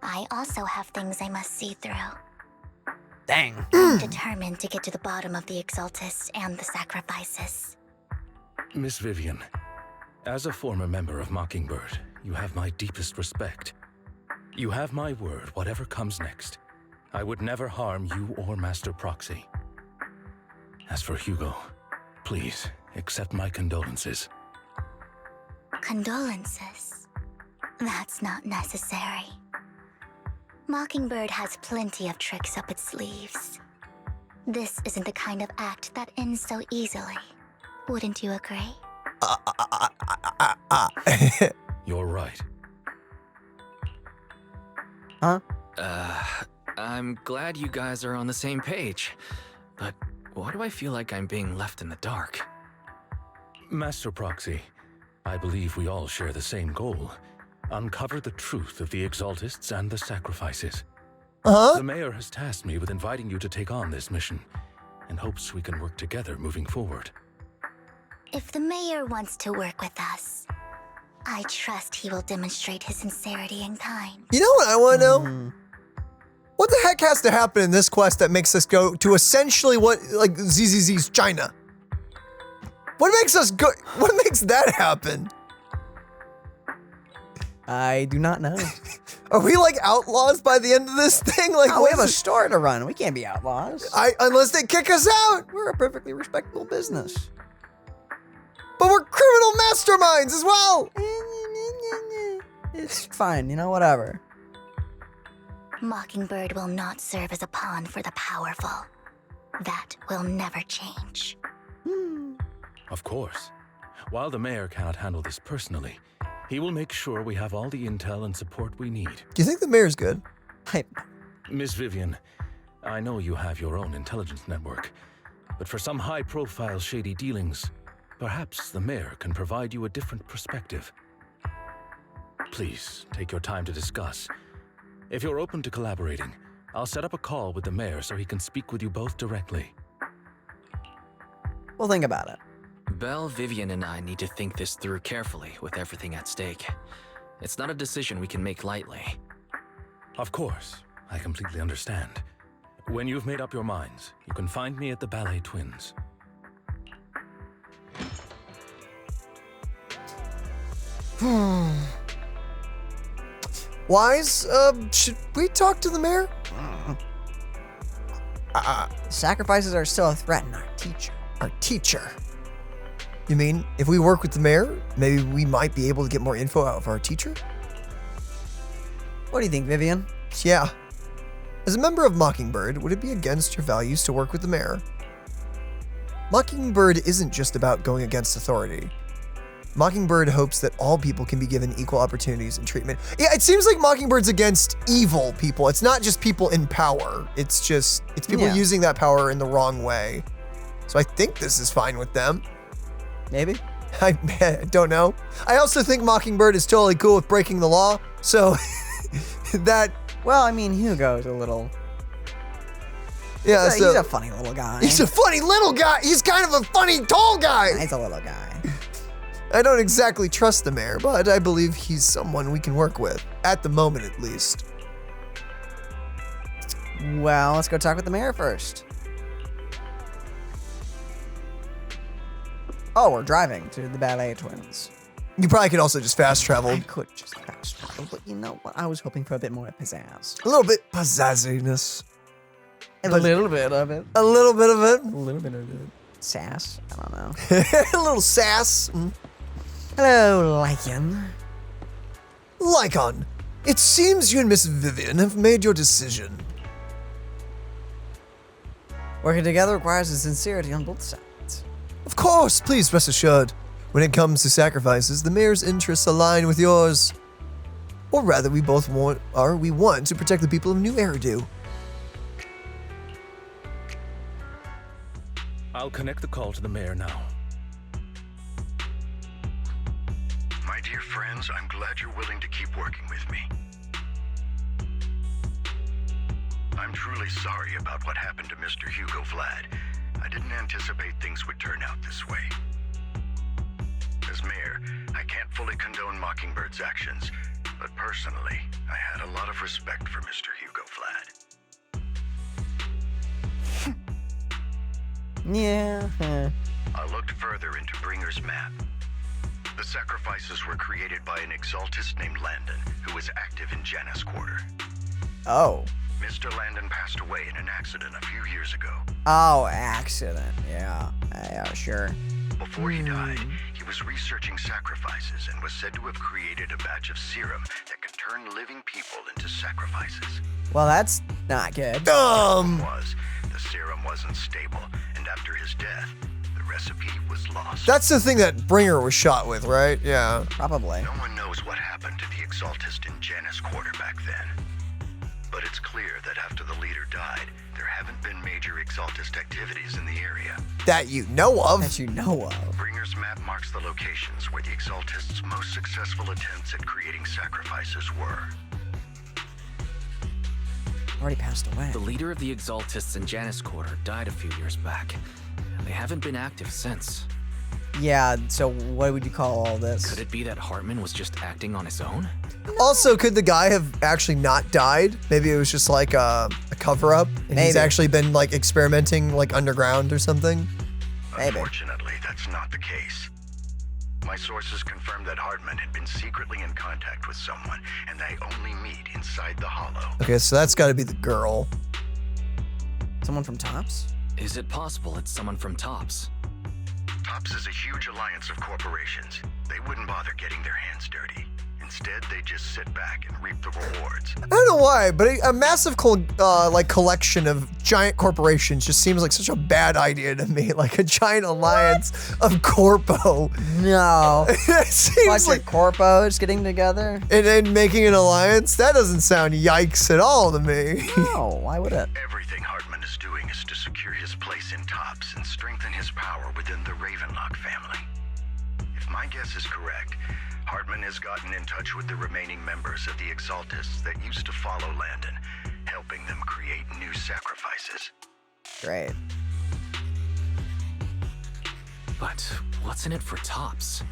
I also have things I must see through. Dang. I'm determined to get to the bottom of the Exaltists and the sacrifices. Miss Vivian, as a former member of Mockingbird, you have my deepest respect. You have my word, whatever comes next. I would never harm you or Master Proxy. As for Hugo, please accept my condolences. Condolences? That's not necessary. Mockingbird has plenty of tricks up its sleeves. This isn't the kind of act that ends so easily. Wouldn't you agree? You're right. Huh? I'm glad you guys are on the same page, but why do I feel like I'm being left in the dark? Master Proxy, I believe we all share the same goal. Uncover the truth of the Exaltists and the sacrifices. The mayor has tasked me with inviting you to take on this mission and hopes we can work together moving forward. If the mayor wants to work with us, I trust he will demonstrate his sincerity and kind. You know what I want to know? What the heck has to happen in this quest that makes us go to essentially what, like, ZZZ's China? What makes us go? What makes that happen? I do not know. Are we like outlaws by the end of this thing? Like, Oh, we what have a is it? store to run. We can't be outlaws. Unless they kick us out. We're a perfectly respectable business. But we're criminal masterminds as well. It's fine, you know, whatever. Mockingbird will not serve as a pawn for the powerful. That will never change. Of course. While the mayor cannot handle this personally, he will make sure we have all the intel and support we need. Do you think the mayor's good? Miss Vivian, I know you have your own intelligence network, but for some high-profile shady dealings, perhaps the mayor can provide you a different perspective. Please, take your time to discuss. If you're open to collaborating, I'll set up a call with the mayor so he can speak with you both directly. We'll think about it. Belle, Vivian, and I need to think this through carefully with everything at stake. It's not a decision we can make lightly. Of course, I completely understand. When you've made up your minds, you can find me at the Ballet Twins. Wise, should we talk to the mayor? Sacrifices are still a threat in our teacher. Our teacher. You mean, if we work with the mayor, maybe we might be able to get more info out of our teacher? What do you think, Vivian? Yeah. As a member of Mockingbird, would it be against your values to work with the mayor? Mockingbird isn't just about going against authority. Mockingbird hopes that all people can be given equal opportunities and treatment. Yeah, it seems like Mockingbird's against evil people. It's not just people in power. It's people using that power in the wrong way. So I think this is fine with them. Maybe? I don't know. I also think Mockingbird is totally cool with breaking the law. So that... Well, I mean, Hugo's a little... Yeah, he's a funny little guy. He's a funny little guy. He's kind of a funny tall guy. He's a little guy. I don't exactly trust the mayor, but I believe he's someone we can work with. At the moment, at least. Well, let's go talk with the mayor first. Oh, we're driving to the Ballet Twins. You probably could also just fast travel. I could just fast travel, but you know what? I was hoping for a bit more pizzazz. A little bit pizzazziness. A little bit of it. A little bit of it. A little bit of it. Sass? I don't know. A little sass. Hello, Lycan. Lycon, it seems you and Miss Vivian have made your decision. Working together requires a sincerity on both sides. Of course, please rest assured. When it comes to sacrifices, the mayor's interests align with yours. Or rather, we want to protect the people of New Eridu. I'll connect the call to the mayor now. My dear friends, I'm glad you're willing to keep working with me. I'm truly sorry about what happened to Mr. Hugo Vlad. I didn't anticipate things would turn out this way. As mayor, I can't fully condone Mockingbird's actions, but personally, I had a lot of respect for Mr. Hugo Vlad. Yeah. I looked further into Bringer's map. The sacrifices were created by an exaltist named Landon, who was active in Janus Quarter. Oh. Mr. Landon passed away in an accident a few years ago. Oh, accident. Yeah. Yeah, sure. Before he died, he was researching sacrifices and was said to have created a batch of serum that could turn living people into sacrifices. Well, that's not good. The serum wasn't stable, and after his death, the recipe was lost. That's the thing that Bringer was shot with, right? Yeah. Probably. No one knows what happened to the exaltist in Janus Quarter back then. But it's clear that after the leader died, there haven't been major exaltist activities in the area. That you know of. That you know of. Bringer's map marks the locations where the exaltists' most successful attempts at creating sacrifices were. already passed away. The leader of the Exaltists in Janus Quarter died a few years back, and they haven't been active since. Yeah, so what would you call all this? Could it be that Hartman was just acting on his own? Also, could the guy have actually not died? Maybe it was just like a cover-up, and he's Maybe. actually been like experimenting like underground or something. Maybe. Unfortunately, that's not the case. My sources confirmed that Hartman had been secretly in contact with someone, and they only meet inside the hollow. Okay, so that's got to be the girl. Someone from Tops? Is it possible it's someone from Tops? TOPS is a huge alliance of corporations. They wouldn't bother getting their hands dirty. Instead, they just sit back and reap the rewards. I don't know why, but a massive like collection of giant corporations just seems like such a bad idea to me. Like a giant alliance of corpo. No. It seems Bunch like of corpos getting together? and making an alliance. That doesn't sound yikes at all to me. No, why would it? Everything Hartman is doing is to secure his place in TOPS and strengthen his power within the Ravenlock family. If my guess is correct, Hartman has gotten in touch with the remaining members of the Exaltists that used to follow Landon, helping them create new sacrifices. Great. But what's in it for Tops?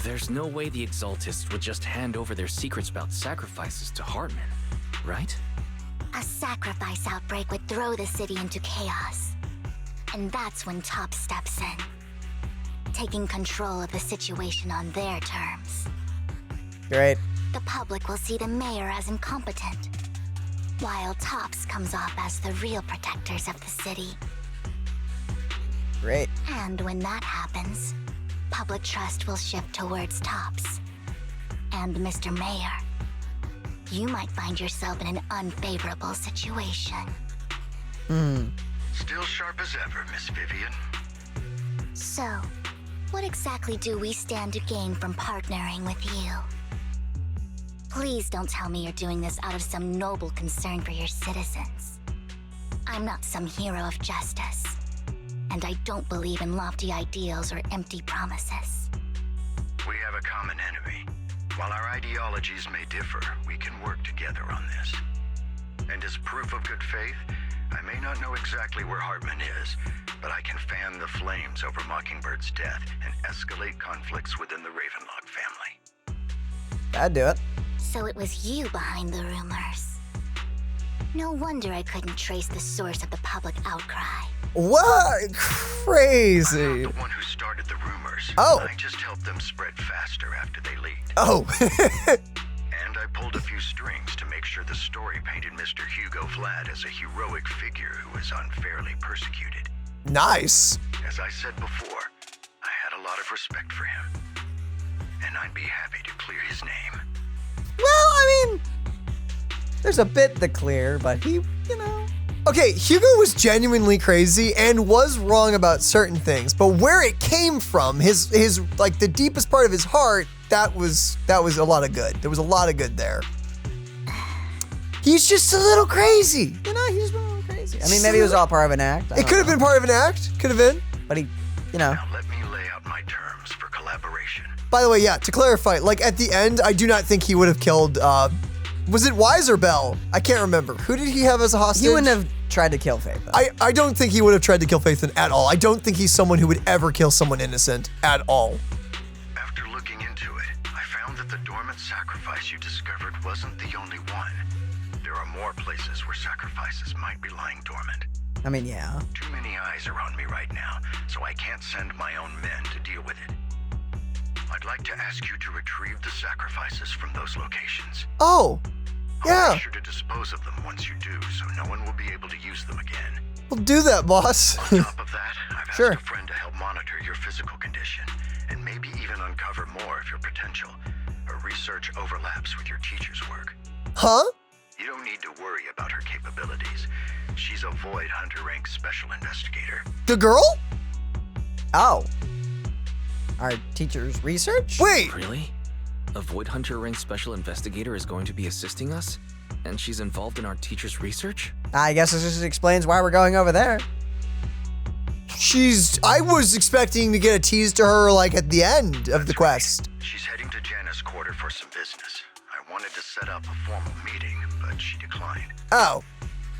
There's no way the Exaltists would just hand over their secrets about sacrifices to Hartman, right? A sacrifice outbreak would throw the city into chaos. And that's when Top steps in, taking control of the situation on their terms. Great. The public will see the mayor as incompetent, while Tops comes off as the real protectors of the city. Great. And when that happens, public trust will shift towards Tops. And Mr. Mayor, you might find yourself in an unfavorable situation. Still sharp as ever, Miss Vivian. So, what exactly do we stand to gain from partnering with you? Please don't tell me you're doing this out of some noble concern for your citizens. I'm not some hero of justice, and I don't believe in lofty ideals or empty promises. We have a common enemy. While our ideologies may differ, we can work together on this. And as proof of good faith, I may not know exactly where Hartman is, but I can fan the flames over Mockingbird's death and escalate conflicts within the Ravenlock family. That'd do it. So it was you behind the rumors. No wonder I couldn't trace the source of the public outcry. What? I'm Crazy. not the one who started the rumors. Oh. I just helped them spread faster after they leaked. Oh. And I pulled a few strings to make sure the story painted Mr. Hugo Vlad as a heroic figure who was unfairly persecuted. Nice. As I said before, I had a lot of respect for him. And I'd be happy to clear his name. Well, I mean, there's a bit to clear, but he, you know. Okay, Hugo was genuinely crazy and was wrong about certain things, but where it came from, his like the deepest part of his heart, that was a lot of good. There was a lot of good there. He's just a little crazy. You know, he's a little crazy. I mean, maybe it was all part of an act. It could have been part of an act. Could have been. But he, you know. Now let me lay out my terms for collaboration. By the way, yeah, to clarify, like at the end, I do not think he would have killed, was it Wise or Bell? I can't remember. Who did he have as a hostage? He wouldn't have tried to kill Faith, though. I don't think he would have tried to kill Faithin at all. I don't think he's someone who would ever kill someone innocent at all. After looking into it, I found that the dormant sacrifice you discovered wasn't the only one. There are more places where sacrifices might be lying dormant. I mean, yeah. Too many eyes are on me right now, so I can't send my own men to deal with it. I'd like to ask you to retrieve the sacrifices from those locations. Oh, I'll yeah. make sure to dispose of them once you do, so no one will be able to use them again. We'll do that, boss. On top of that, I've asked Sure. a friend to help monitor your physical condition, and maybe even uncover more of your potential. Her research overlaps with your teacher's work. Huh? You don't need to worry about her capabilities. She's a Void Hunter rank special investigator. The girl? Oh. Our teacher's research? Wait. Really? A Void Hunter rank special investigator is going to be assisting us? And she's involved in our teacher's research? I guess this just explains why we're going over there. I was expecting to get a tease to her like at the end of the quest. She's heading to Janus Quarter for some business. I wanted to set up a formal meeting, but she declined. Oh.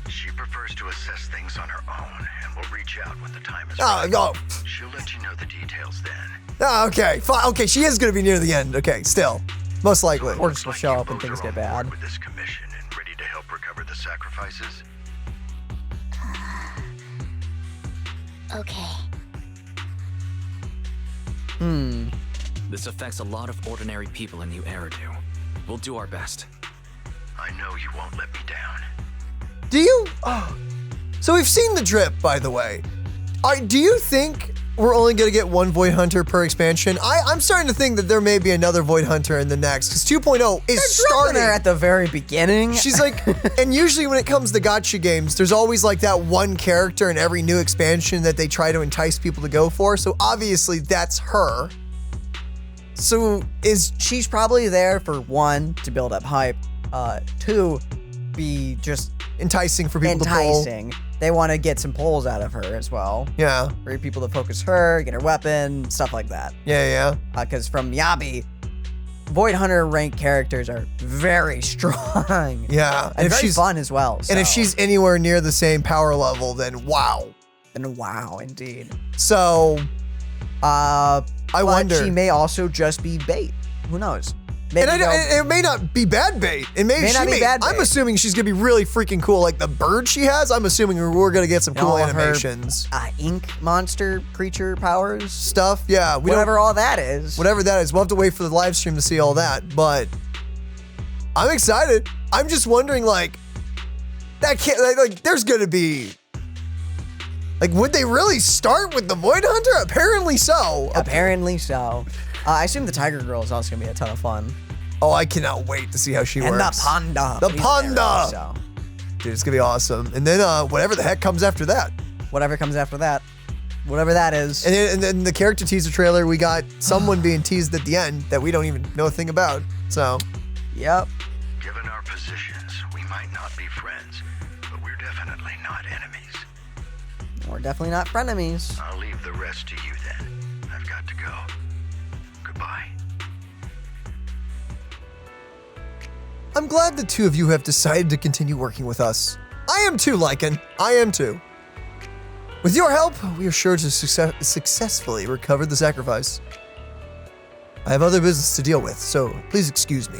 She prefers to assess things on her own, and will reach out when the time is Oh, right. oh. She'll let you know the details then. Oh, okay. Fine. Okay, she is gonna be near the end. Okay, still. Most likely. Or just will show up when Both things are get on bad. board with this commission and ready to help recover the sacrifices. Okay. This affects a lot of ordinary people in New Eridu. We'll do our best. I know you won't let me down. Do you? Oh. So we've seen the drip, by the way. Do you think we're only gonna get one Void Hunter per expansion? I'm starting to think that there may be another Void Hunter in the next, because 2.0 is starting. Her at the very beginning. She's like, and usually when it comes to gacha games, there's always like that one character in every new expansion that they try to entice people to go for. So obviously that's her. So she's probably there for 1, to build up hype, 2, be just enticing for people to pull. enticing. They want to get some pulls out of her as well. Yeah. For people to focus her, get her weapon, stuff like that. Yeah. Because from Miyabi, Void Hunter ranked characters are very strong. Yeah. And very fun as well. And if so. she's anywhere near the same power level, then wow. Then wow, indeed. So, I wonder. She may also just be bait. Who knows? Maybe And it may not be bad bait. It may not be bad bait. I'm assuming she's gonna be really freaking cool. Like the bird she has, I'm assuming we're gonna get some cool animations. Ink monster creature powers. Stuff, yeah. Whatever all that is. Whatever that is. We'll have to wait for the live stream to see all that. But I'm excited. I'm just wondering, like, that can't, like there's gonna be, like, would they really start with the Void Hunter? Apparently so. Apparently so. I assume the Tiger Girl is also gonna be a ton of fun. Oh, I cannot wait to see how she and works. The Panda. The Panda. So. Dude, it's gonna be awesome. And then whatever the heck comes after that. Whatever comes after that. Whatever that is. And then the character teaser trailer, we got someone being teased at the end that we don't even know a thing about. So. Yep. Given our positions, we might not be friends, but we're definitely not enemies. We're definitely not frenemies. I'll leave the rest to you then. I've got to go. Goodbye. I'm glad the two of you have decided to continue working with us. I am too, Lycan. I am too. With your help, we are sure to successfully recover the sacrifice. I have other business to deal with, so please excuse me.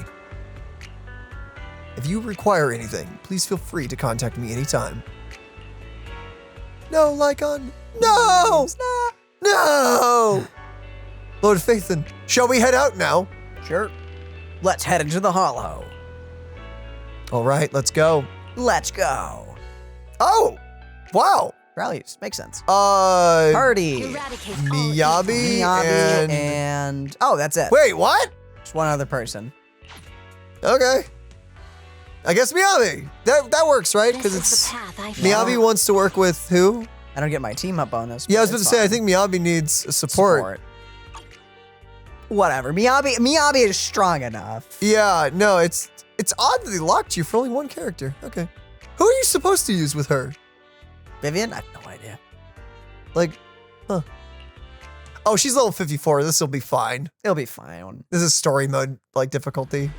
If you require anything, please feel free to contact me anytime. No, Lycan. No! No! Lord Phaethon, shall we head out now? Sure. Let's head into the hollow. All right, let's go. Let's go. Oh, wow. Rallies, makes sense. Party. Miyabi and oh, that's it. Wait, what? Just one other person. Okay. I guess Miyabi. That works, right? Because it's Miyabi wants to work with who? I don't get my team up bonus. Yeah, I was about to say I think Miyabi needs support. Whatever. Miyabi is strong enough. Yeah, no, it's odd that they locked you for only one character. Okay. Who are you supposed to use with her? Vivian? I have no idea. Like, huh. Oh, she's level 54. This will be fine. It'll be fine. This is story mode, like, difficulty.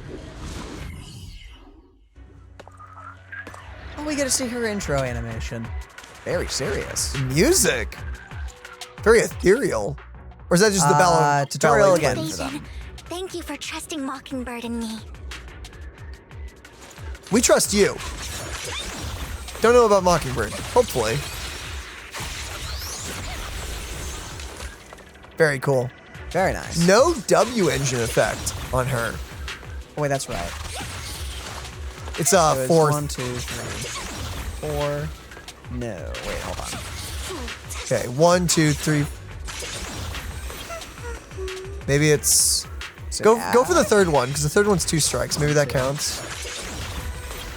Oh, we get to see her intro animation. Very serious. Music. Very ethereal. Or is that just the ballet? Tutorial again. Thank you for trusting Mockingbird and me. We trust you. Don't know about Mockingbird. Hopefully. Very cool. Very nice. No W engine effect on her. Oh, wait, that's right. It's so 4. 1, 2, 3, 4. No, wait, hold on. Okay, 1, 2, 3. Maybe it's go for the third one because the third one's 2 strikes. Maybe that counts.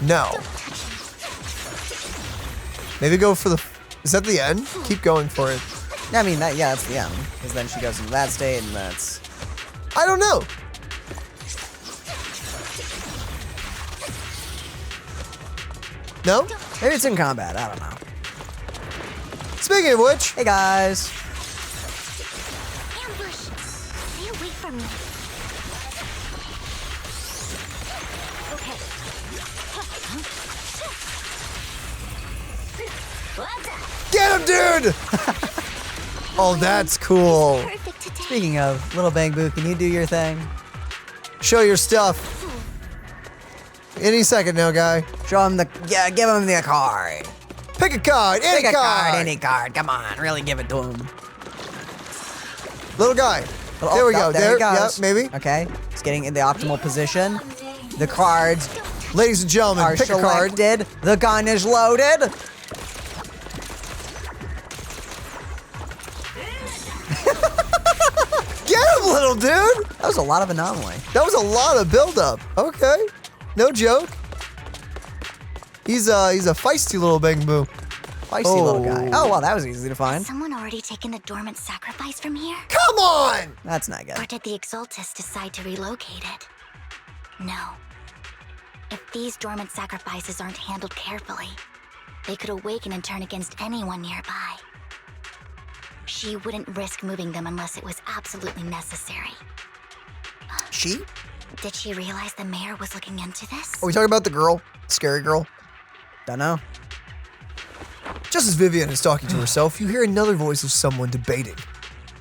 No. Maybe go for the. Is that the end? Keep going for it. I mean, yeah, that's the end. Because then she goes into that state, and that's. I don't know. No? Maybe it's in combat. I don't know. Speaking of which, hey guys. Ambush! Stay away from me. Get him, dude! Oh, that's cool. Perfect today. Speaking of, Little Bang Boo, can you do your thing? Show your stuff. Any second now, guy. Show him give him the card. Pick a card. Any Pick a card. card, any card. Come on, really give it to him. Little guy. Oh, There we go. There he Yep, goes. maybe. Okay, he's getting in the optimal position. The cards Ladies and gentlemen, are pick a card. selected. The gun is loaded. Get him, little dude. That was a lot of Anomaly. That was a lot of buildup. Okay. No joke. He's a feisty little Bang Boo. Feisty little guy. Oh, well, that was easy to Has find. someone already taken the dormant sacrifice from here? Come on! That's not Or good. did the Exaltus decide to relocate it? No. If these dormant sacrifices aren't handled carefully, they could awaken and turn against anyone nearby. She wouldn't risk moving them unless it was absolutely necessary. She? Did she realize the mayor was looking into this? Are we talking about the girl? Scary girl? Don't know. Just as Vivian is talking to herself, you hear another voice of someone debating.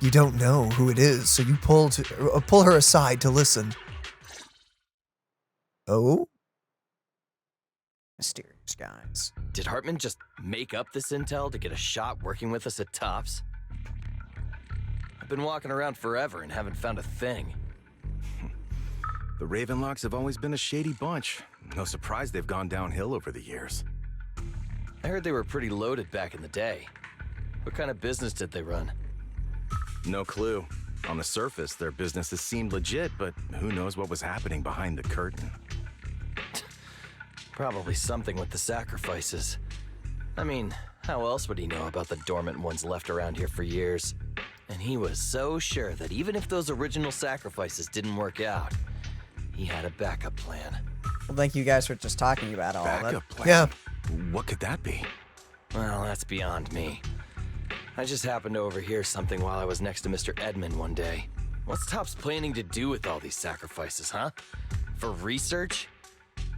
You don't know who it is, so you pull her aside to listen. Oh? Mysterious guys. Did Hartman just make up this intel to get a shot working with us at Tops? I've been walking around forever and haven't found a thing. The Ravenlocks have always been a shady bunch. No surprise they've gone downhill over the years. I heard they were pretty loaded back in the day. What kind of business did they run? No clue. On the surface, their businesses seemed legit, but who knows what was happening behind the curtain. Probably something with the sacrifices. I mean, how else would he know about the dormant ones left around here for years? And he was so sure that even if those original sacrifices didn't work out, he had a backup plan. Well, thank you guys for just talking about all of it. Backup plan? Yeah. What could that be? Well, that's beyond me. I just happened to overhear something while I was next to Mr. Edmund one day. What's Tops planning to do with all these sacrifices, huh? For research?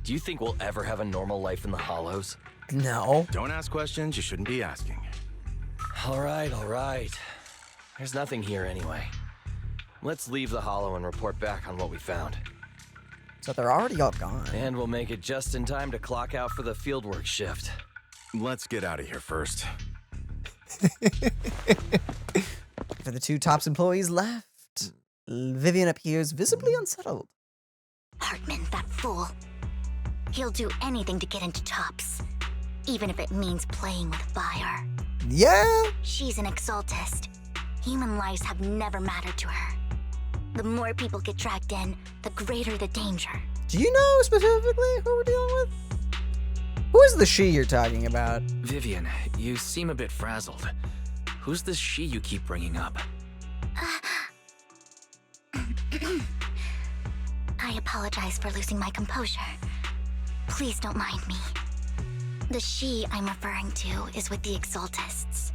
Do you think we'll ever have a normal life in the Hollows? No. Don't ask questions you shouldn't be asking. All right, all right. There's nothing here anyway. Let's leave the Hollow and report back on what we found. So they're already all gone. And we'll make it just in time to clock out for the fieldwork shift. Let's get out of here first. For the two Tops employees left, Vivian appears visibly unsettled. Hartman, that fool. He'll do anything to get into Tops, even if it means playing with fire. Yeah? She's an Exaltist. Human lives have never mattered to her. The more people get dragged in, the greater the danger. Do you know specifically who we're dealing with? Who is the she you're talking about? Vivian, you seem a bit frazzled. Who's this she you keep bringing up? I apologize for losing my composure. Please don't mind me. The she I'm referring to is with the Exaltists.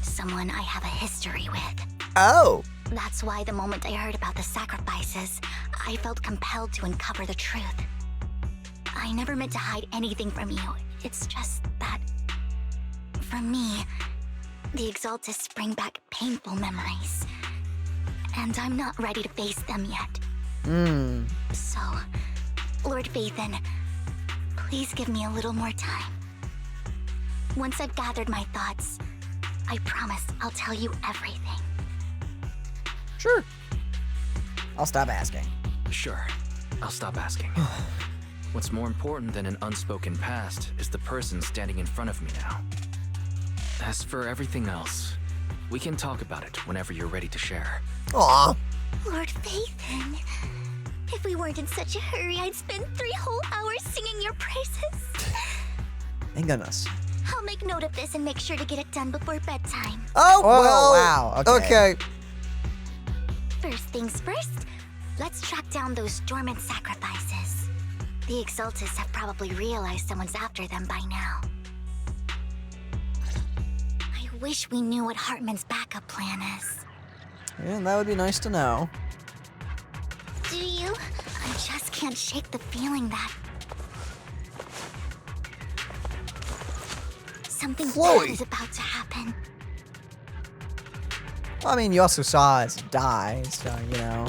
Someone I have a history with. Oh. That's why the moment I heard about the sacrifices, I felt compelled to uncover the truth. I never meant to hide anything from you. It's just that, for me, the Exaltists bring back painful memories. And I'm not ready to face them yet. So, Lord Vathan, please give me a little more time. Once I've gathered my thoughts, I promise I'll tell you everything. Sure. I'll stop asking. Sure, I'll stop asking. What's more important than an unspoken past is the person standing in front of me now. As for everything else, we can talk about it whenever you're ready to share. Aw. Lord Vathan, if we weren't in such a hurry, I'd spend 3 whole hours singing your praises. Thank goodness. I'll make note of this and make sure to get it done before bedtime. Oh, Oh, well. wow, okay. First things first, let's track down those dormant sacrifices. The Exaltists have probably realized someone's after them by now. I wish we knew what Hartman's backup plan is. Yeah, that would be nice to know. Do you? I just can't shake the feeling that Something Flowy. bad is about to happen. Well, I mean, you also saw us die, so, you know,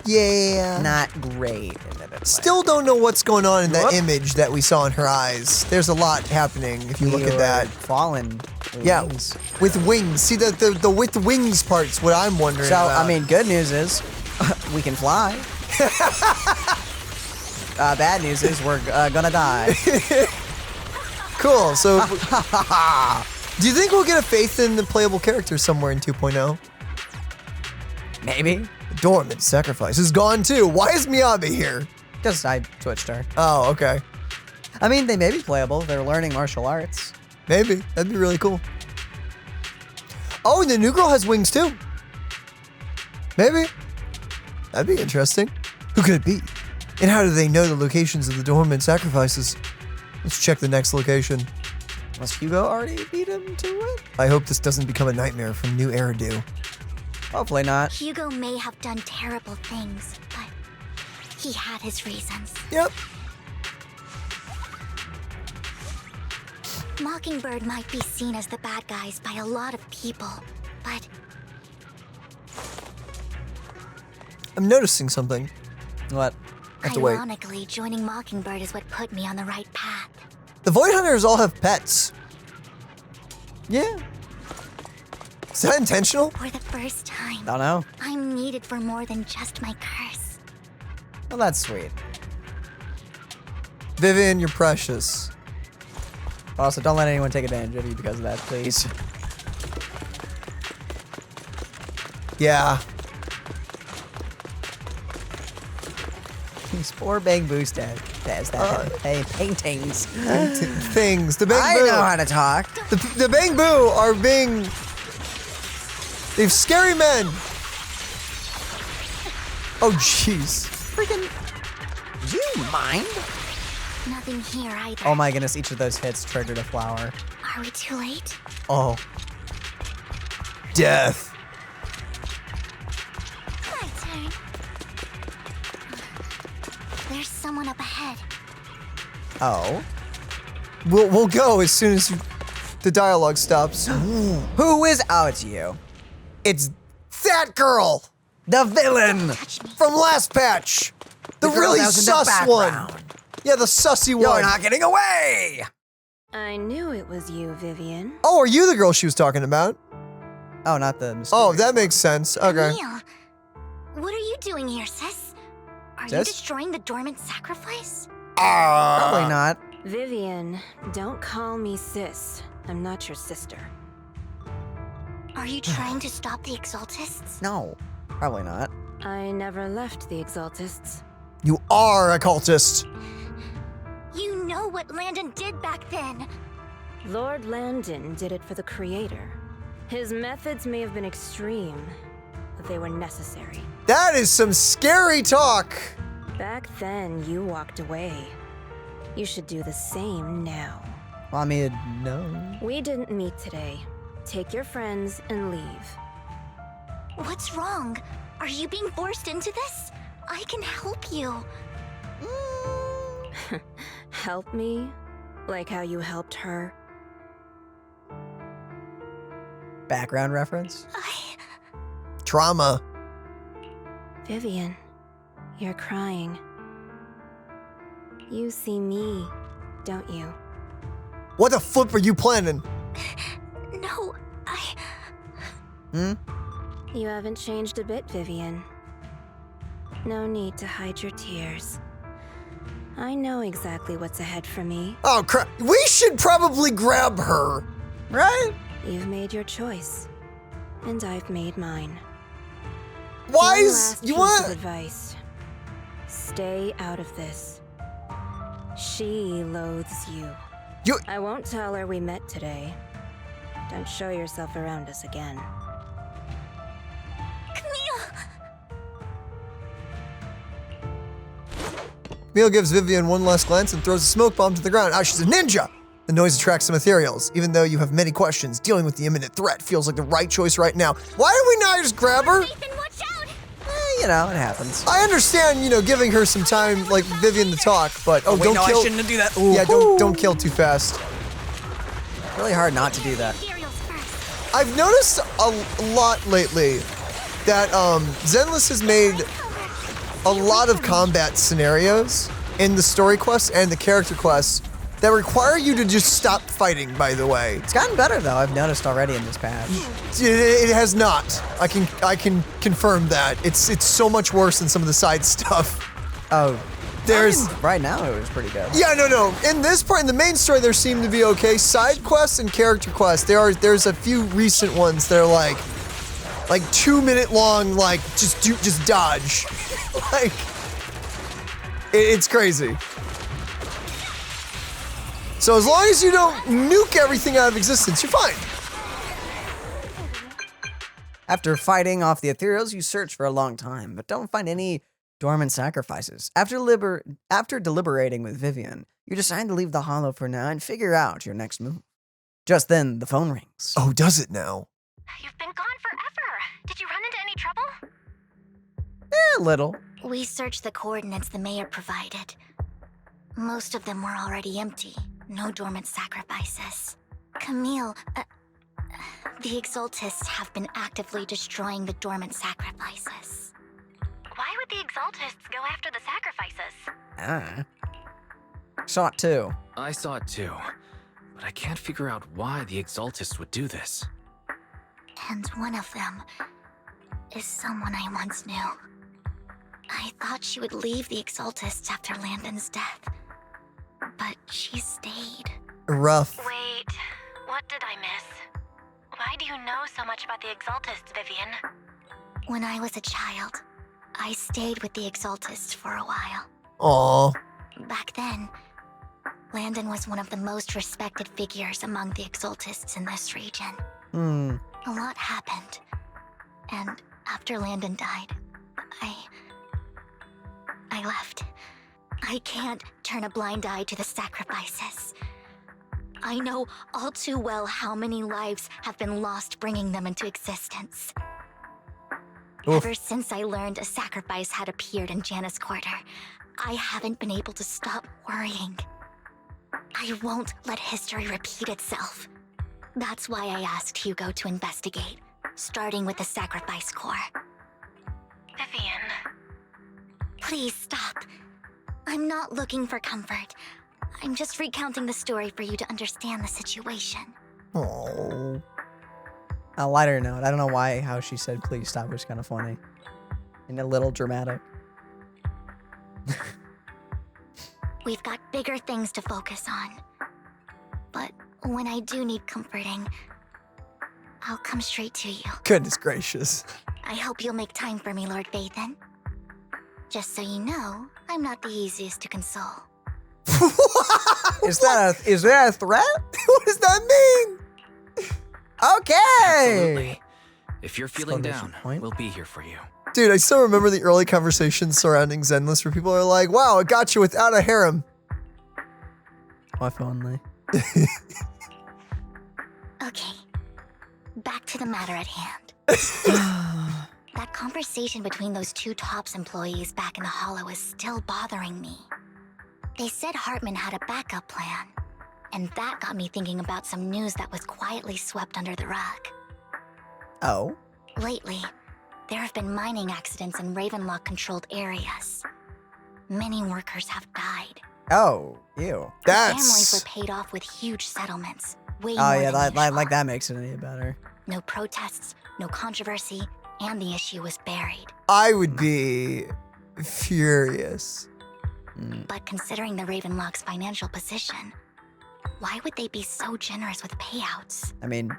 Yeah. not great, admittedly. Still don't know what's going on in that image that we saw in her eyes. There's a lot happening if you look at that. Fallen. Yeah, wings. with wings. See, the with wings part's what I'm wondering So, about. I mean, good news is we can fly. Bad news is we're gonna die. Cool, so... do you think we'll get a faith in the playable character somewhere in 2.0? Maybe. Dormant Sacrifice is gone too. Why is Miyabi here? Because I switched her. Oh, okay. I mean, they may be playable. They're learning martial arts. Maybe. That'd be really cool. Oh, and the new girl has wings too. Maybe. That'd be interesting. Who could it be? And how do they know the locations of the dormant sacrifices? Let's check the next location. Must Hugo already beat him to it? I hope this doesn't become a nightmare from New Eridu. Hopefully not. Hugo may have done terrible things, but he had his reasons. Yep. Mockingbird might be seen as the bad guys by a lot of people, but I'm noticing something. What? I have to wait. ironically, joining Mockingbird is what put me on the right path. The Void Hunters all have pets. Yeah. Is that intentional? For the first time, Don't know. I'm needed for more than just my curse. Well, that's sweet. Vivian, you're precious. But also, don't let anyone take advantage of you because of that, please. Yeah. These poor Bamboo paintings. Things. The Bang I Boo. know how to talk. The Bang Boo are being... They've scary men. Oh, jeez. Freaking... Do you mind? Nothing here either. Oh my goodness, each of those hits triggered a flower. Are we too late? Oh. Death. My turn. There's someone up ahead. Oh. We'll go as soon as the dialogue stops. Who is... Oh, it's you. It's that girl The villain! Touch me. from last patch. The girl really that was in the sus one. background. Yeah, the sussy You're one. not getting away! I knew it was you, Vivian. Oh, are you the girl she was talking about? Oh, not the mysterious Oh, that one. makes sense. Okay. Neil, what are you doing here, sis? Are you Sis? destroying the dormant sacrifice? Probably not. Vivian, don't call me sis. I'm not your sister. Are you trying to stop the Exaltists? No. Probably not. I never left the Exaltists. You are a cultist. You know what Landon did back then. Lord Landon did it for the Creator. His methods may have been extreme, but they were necessary. That is some scary talk. Back then, you walked away. You should do the same now. Well, I mean, no. We didn't meet today. Take your friends and leave. What's wrong? Are you being forced into this? I can help you. Help me? Like how you helped her? Background reference? Trauma. Vivian, you're crying. You see me, don't you? What the flip are you planning? No, Hmm? You haven't changed a bit, Vivian. No need to hide your tears. I know exactly what's ahead for me. Oh crap! We should probably grab her, right? You've made your choice, and I've made mine. Why One is last you piece want? of advice. Stay out of this. She loathes you. You- I won't tell her we met today. Don't show yourself around us again. Camille gives Vivian one last glance and throws a smoke bomb to the ground. Ah, she's a ninja! The noise attracts some ethereals. Even though you have many questions, dealing with the imminent threat feels like the right choice right now. Why do we not just grab her? Nathan, watch out! You know, it happens. I understand, you know, giving her some time, like Vivian, to talk, but Wait, don't no, kill. I shouldn't do that. Ooh, Yeah, don't kill too fast. really hard not to do that. I've noticed a lot lately that Zenless has made a lot of combat scenarios in the story quests and the character quests that require you to just stop fighting, by the way. It's gotten better though, I've noticed already in this patch. It has not. I can confirm that. It's so much worse than some of the side stuff. Oh. There's right now it was pretty good. Yeah, no. In this part, in the main story, there seem to be okay. Side quests and character quests, there's a few recent ones that are like 2-minute long, like just dodge. Like it's crazy. So as long as you don't nuke everything out of existence, you're fine. After fighting off the ethereals, you search for a long time, but don't find any dormant sacrifices. After deliberating with Vivian, you decide to leave the hollow for now and figure out your next move. Just then, the phone rings. Oh, does it now? You've been gone forever. Did you run into any trouble? A little. We searched the coordinates the mayor provided. Most of them were already empty. No dormant sacrifices. Camille, the Exaltists have been actively destroying the dormant sacrifices. Why would the Exaltists go after the sacrifices? Saw it too. I saw it too, but I can't figure out why the Exaltists would do this. And one of them is someone I once knew. I thought she would leave the Exaltists after Landon's death, but she stayed. Rough. Wait, what did I miss? Why do you know so much about the Exaltists, Vivian? When I was a child, I stayed with the Exaltists for a while. Aww. Back then, Landon was one of the most respected figures among the Exaltists in this region. A lot happened, and after Landon died, I left. I can't turn a blind eye to the sacrifices. I know all too well how many lives have been lost bringing them into existence. Ever since I learned a sacrifice had appeared in Janna's quarter, I haven't been able to stop worrying. I won't let history repeat itself. That's why I asked Hugo to investigate, starting with the sacrifice core. Vivian. Please stop. I'm not looking for comfort. I'm just recounting the story for you to understand the situation. Oh. A lighter note. I don't know how she said please stop was kind of funny. And a little dramatic. We've got bigger things to focus on. But when I do need comforting, I'll come straight to you. Goodness gracious. I hope you'll make time for me, Lord Vathan. Just so you know, I'm not the easiest to console. Is that a threat? What does that mean? Okay. Absolutely. If you're feeling down, point. we'll be here for you. Dude, I still remember the early conversations surrounding Zenless where people are like, wow, it got you without a harem. If only. Okay, back to the matter at hand. That conversation between those two TOPS employees back in the Hollow is still bothering me. They said Hartman had a backup plan, and that got me thinking about some news that was quietly swept under the rug. Oh? Lately, there have been mining accidents in Ravenlock-controlled areas. Many workers have died. Oh, ew. Families were paid off with huge settlements. Way Oh more yeah, than usual. that makes it any better. No protests, no controversy, and the issue was buried. I would be furious. But considering the Ravenlock's financial position, why would they be so generous with payouts? I mean,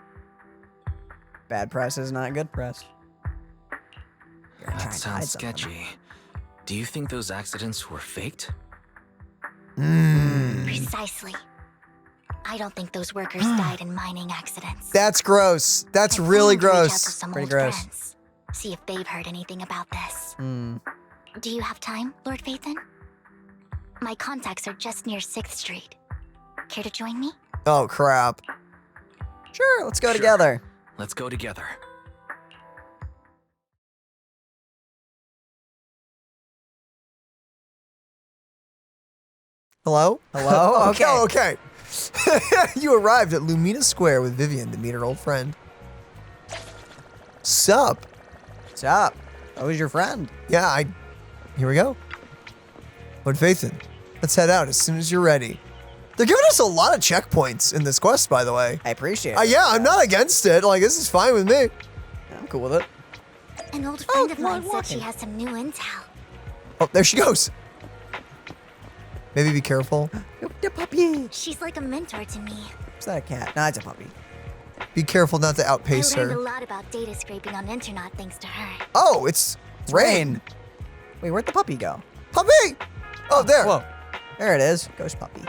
bad press is not good press. That sounds sketchy. Do you think those accidents were faked? Precisely. I don't think those workers died in mining accidents. That's gross. That's really Reach out to gross. some Pretty old gross. friends. See if they've heard anything about this. Do you have time, Lord Vathan? My contacts are just near 6th Street. Care to join me? Oh, crap. Sure, let's go together. Let's go together. Hello? Hello? Okay. You arrived at Lumina Square with Vivian to meet her old friend. Sup? What's up? Who's your friend? Yeah, here we go. Put faith in. Let's head out as soon as you're ready. They're giving us a lot of checkpoints in this quest, by the way. I appreciate it. Yeah, I'm not against it. Like, this is fine with me. I'm cool with it. An old friend of come on, mine said walking. she has some new intel. Oh, there she goes. Maybe be careful. The puppy. She's like a mentor to me. Is that a cat? No, it's a puppy. Be careful not to outpace I learned a her. lot about data scraping on internet thanks to her. Oh, it's Rain. Wait, where'd the puppy go? Puppy! Oh, there. Whoa. There it is. Ghost puppy.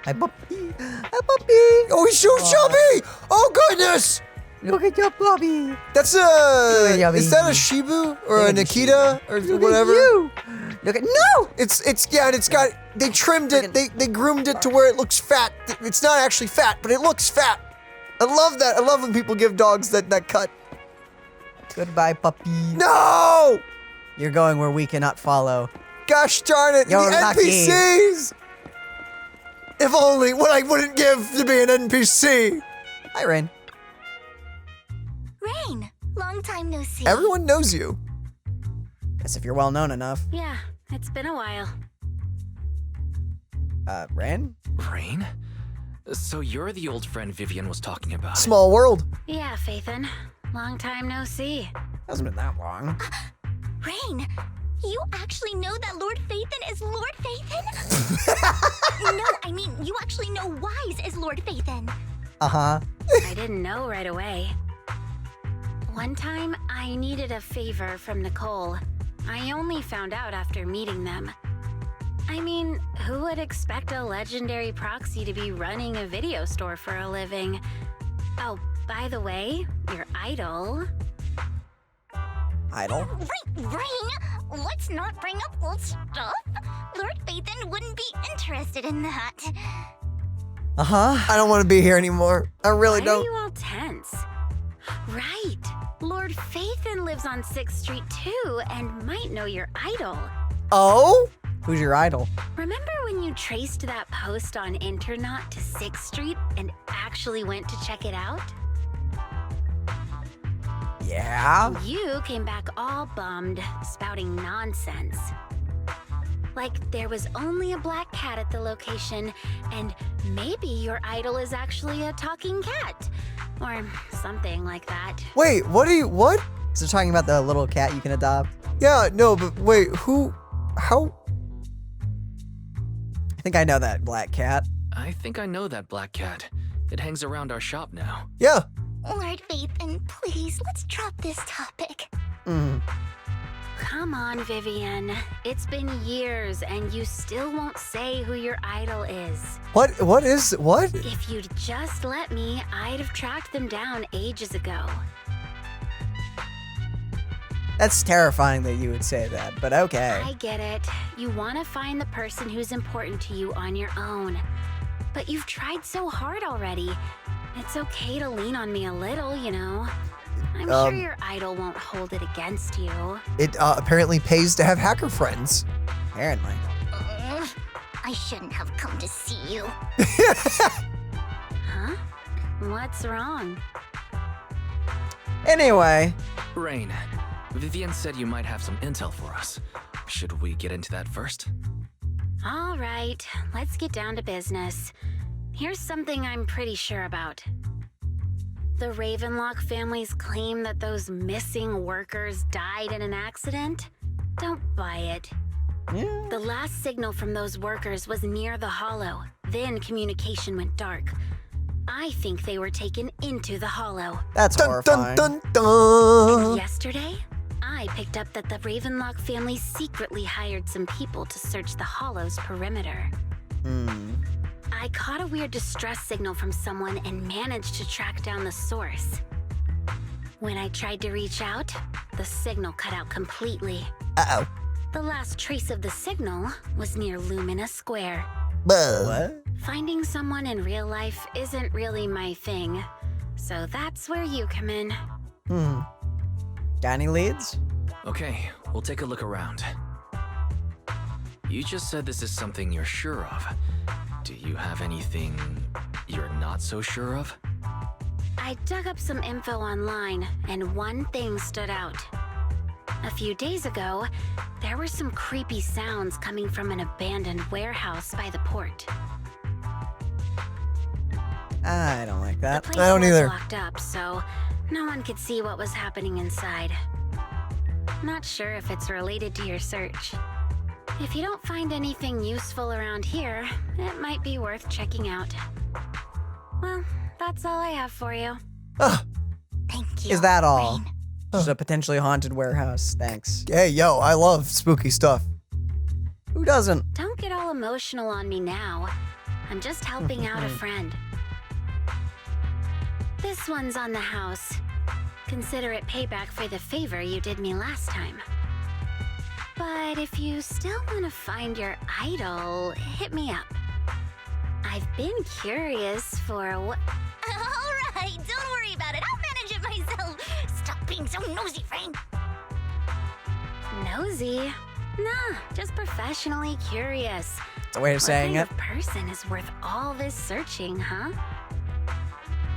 Hi, puppy. Hi, puppy. Oh, he's so chubby! Oh, goodness! Look at your puppy. That's at your is that a baby. Shibu or Look a at the Nikita or Look whatever? At you. Look at no. It's yeah, and it's got they trimmed it, they groomed it to where it looks fat. It's not actually fat, but it looks fat. I love that. I love when people give dogs that cut. Goodbye, puppy. No! You're going where we cannot follow. Gosh darn it, You're the lucky. NPCs! If only what I wouldn't give to be an NPC. Hi, Rain. Rain, long time no see. Everyone knows you. Guess if you're well known enough. Yeah, it's been a while. Rain? Rain? So you're the old friend Vivian was talking about. Small world. Yeah, Faithin. Long time no see. Hasn't been that long. Rain, you actually know that Lord Phaethon is Lord Phaethon? No, I mean, you actually know Wise is Lord Phaethon. Uh-huh. I didn't know right away. One time, I needed a favor from Nicole. I only found out after meeting them. I mean, who would expect a legendary proxy to be running a video store for a living? Oh, by the way, your idol. Idol? Rain, let's not bring up old stuff. Lord Phaethon wouldn't be interested in that. Uh-huh. I don't want to be here anymore. I really Why don't. are you all tense? Right. Lord Phaethon lives on 6th Street too, and might know your idol. Oh? Who's your idol? Remember when you traced that post on Internet to 6th Street and actually went to check it out? Yeah? You came back all bummed, spouting nonsense. Like there was only a black cat at the location, and maybe your idol is actually a talking cat. Or something like that. Wait, what? So talking about the little cat you can adopt? Yeah, no, but wait, how? I think I know that black cat. I think I know that black cat. It hangs around our shop now. Yeah. Lord Phaethon, please, let's drop this topic. Come on, Vivian. It's been years and you still won't say who your idol is. What is, what? If you'd just let me, I'd have tracked them down ages ago. That's terrifying that you would say that, but okay. I get it. You want to find the person who's important to you on your own. But you've tried so hard already. It's okay to lean on me a little, you know. I'm sure your idol won't hold it against you. It apparently pays to have hacker friends. Apparently. I shouldn't have come to see you. Huh? What's wrong? Anyway. Rain, Vivian said you might have some intel for us. Should we get into that first? All right, let's get down to business. Here's something I'm pretty sure about. The Ravenlock family's claim that those missing workers died in an accident? Don't buy it. Yeah. The last signal from those workers was near the hollow. Then communication went dark. I think they were taken into the hollow. That's Dun horrifying. dun dun dun. Yesterday, I picked up that the Ravenlock family secretly hired some people to search the hollow's perimeter. I caught a weird distress signal from someone and managed to track down the source. When I tried to reach out, the signal cut out completely. Uh-oh. The last trace of the signal was near Lumina Square. What? Finding someone in real life isn't really my thing, so that's where you come in. Got any leads? Okay, we'll take a look around. You just said this is something you're sure of. Do you have anything you're not so sure of? I dug up some info online, and one thing stood out. A few days ago, there were some creepy sounds coming from an abandoned warehouse by the port. I don't like that. The place I don't was either. locked up, so no one could see what was happening inside. Not sure if it's related to your search. If you don't find anything useful around here, it might be worth checking out. Well, that's all I have for you. Thank you. Is that all? Rain. Just a potentially haunted warehouse. Thanks. Hey, yo, I love spooky stuff. Who doesn't? Don't get all emotional on me now. I'm just helping out a friend. This one's on the house. Consider it payback for the favor you did me last time. But if you still want to find your idol, hit me up. I've been curious for what... All right, don't worry about it. I'll manage it myself. Stop being so nosy, Rain. Nosy? Nah, just professionally curious. It's a way of saying What it. kind of person is worth all this searching, huh?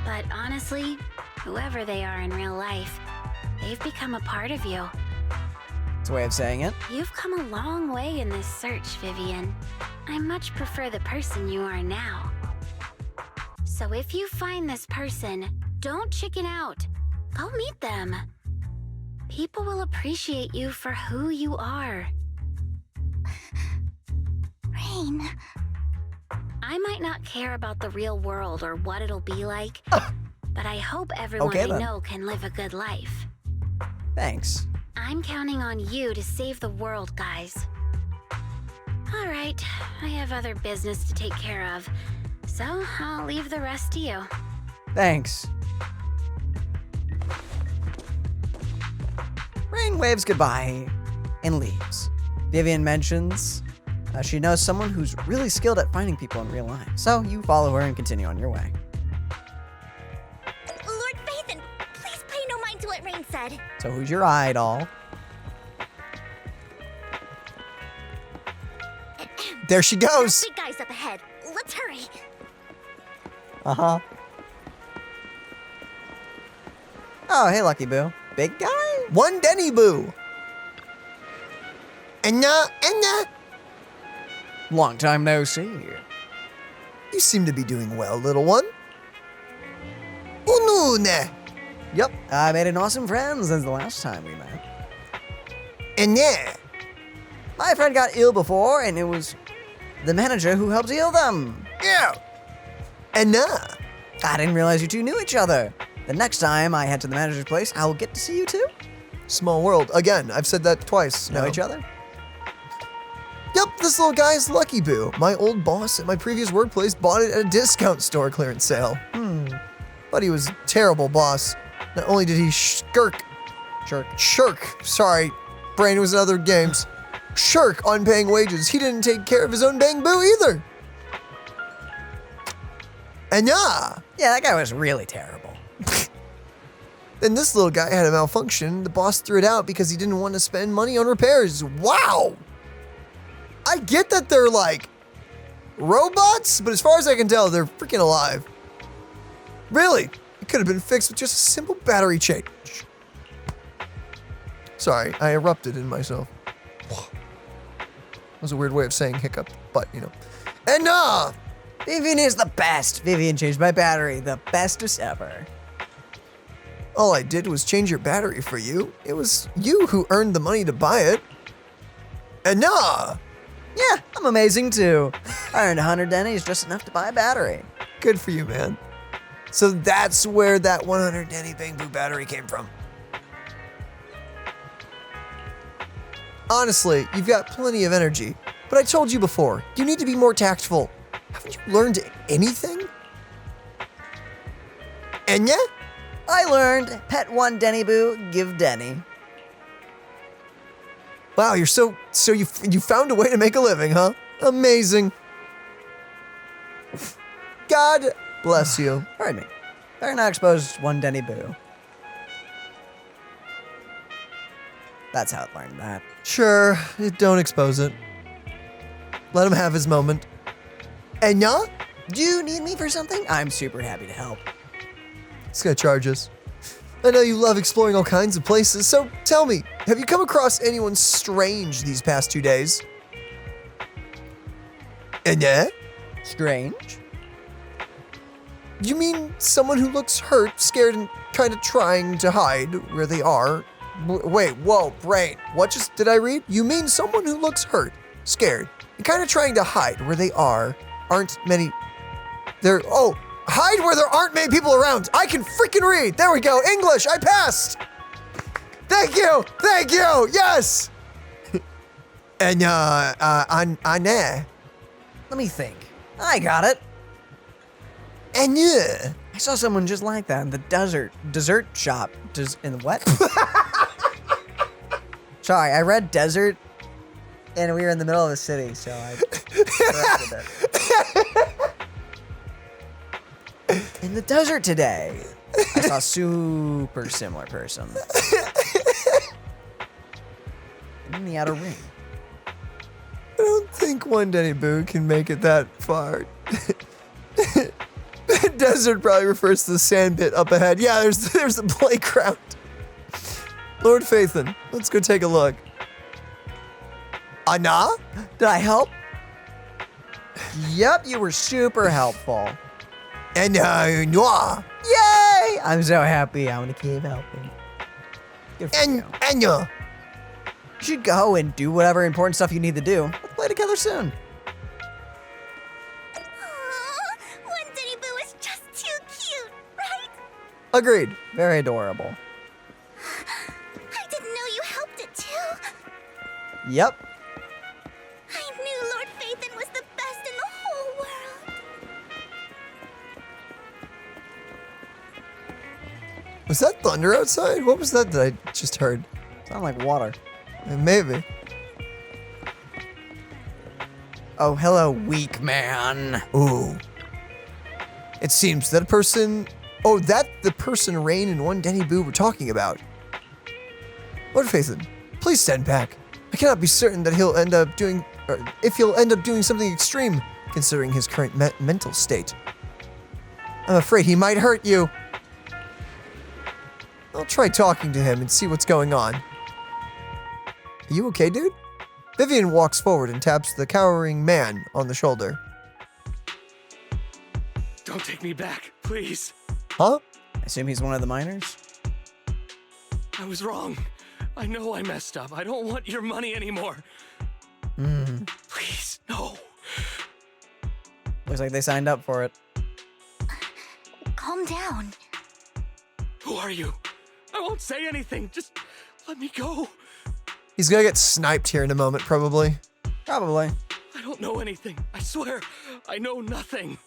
But honestly, whoever they are in real life, they've become a part of you. It's a way of saying it. You've come a long way in this search, Vivian. I much prefer the person you are now. So if you find this person, don't chicken out. Go meet them. People will appreciate you for who you are. Rain. I might not care about the real world or what it'll be like, but I hope everyone Okay, I then. know can live a good life. Thanks. I'm counting on you to save the world, guys. All right, I have other business to take care of, so I'll leave the rest to you. Thanks. Rain waves goodbye and leaves. Vivian mentions she knows someone who's really skilled at finding people in real life. So you follow her and continue on your way. Lord Phaethon, please pay no mind to what Rain said. So who's your idol? There she goes. Big guy's up ahead. Let's hurry. Uh-huh. Oh, hey, Lucky Boo. Big guy? One Denny Boo. Anna. Long time no see. You seem to be doing well, little one. Unune. Yep, I made an awesome friend since the last time we met. Anna. My friend got ill before, and it was the manager who helped heal them. Yeah. Anna. I didn't realize you two knew each other. The next time I head to the manager's place, I'll get to see you two. Small world. Again, I've said that twice. Know now. each other? Yep, this little guy is Lucky Boo. My old boss at my previous workplace bought it at a discount store clearance sale. But he was a terrible boss. Not only did he shirk, sorry, brain was in other games, shirk on paying wages, he didn't take care of his own dang boo either. And yeah, that guy was really terrible. then this little guy had a malfunction. The boss threw it out because he didn't want to spend money on repairs. Wow. I get that they're like robots, but as far as I can tell, they're freaking alive. Really, it could have been fixed with just a simple battery change. Sorry, I erupted in myself. That was a weird way of saying hiccup, but you know. And Vivian is the best. Vivian changed my battery. The bestest ever. all I did was change your battery for you. It was you who earned the money to buy it. And Yeah, I'm amazing too. I earned 100 dennies just enough to buy a battery. good for you, man. So that's where that 100 Denny Bang Boo battery came from. Honestly, you've got plenty of energy, but I told you before, you need to be more tactful. Haven't you learned anything? Enya? I learned pet one Denny Boo, give Denny. Wow, you're so you found a way to make a living, huh? Amazing. God bless you. Pardon me. Better not expose one Denny Boo. That's how I learned that. Sure, don't expose it. Let him have his moment. Enya? Do you need me for something? I'm super happy to help. It's gonna charge us. I know you love exploring all kinds of places, so tell me, have you come across anyone strange these past 2 days? Enya? Strange? You mean someone who looks hurt, scared, and kind of trying to hide where they are? Wait, whoa, brain. What just did I read? You mean someone who looks hurt, scared, and kind of trying to hide where they are? Aren't many... hide where there aren't many people around. I can freaking read. There we go. English, I passed. Thank you. Yes. And, Anna. Let me think. I got it. And yeah. I saw someone just like that in the dessert shop. In the what? Sorry, I read desert, and we were in the middle of the city, so I corrected it. In the desert today, I saw a super similar person. In the outer ring. I don't think one Denny Boo can make it that far. Desert probably refers to the sand pit up ahead. Yeah, there's the playground. Lord Phaethon, let's go take a look. Anna? Did I help? Yep, you were super helpful. And Noir. Yay! I'm so happy. I'm gonna keep helping. Good for you. Enya. You should go and do whatever important stuff you need to do. We'll play together soon. One Denny Boo is just too cute, right? Agreed. Very adorable. I didn't know you helped it too. Yep. I knew Lord Phaethon was the best in the whole world. Was that thunder outside? What was that I just heard? Sound like water. Maybe. Oh, hello, weak man. Ooh. It seems that the person Rain and one Denny Boo were talking about. Lord Phaethon, please stand back. I cannot be certain that if he'll end up doing something extreme, considering his current mental state. I'm afraid he might hurt you. I'll try talking to him and see what's going on. Are you okay, dude? Vivian walks forward and taps the cowering man on the shoulder. Don't take me back, please. Huh? I assume he's one of the miners? I was wrong. I know I messed up. I don't want your money anymore. Please, no. Looks like they signed up for it. Calm down. Who are you? I won't say anything. Just let me go. He's gonna get sniped here in a moment, probably. Probably. I don't know anything. I swear, I know nothing.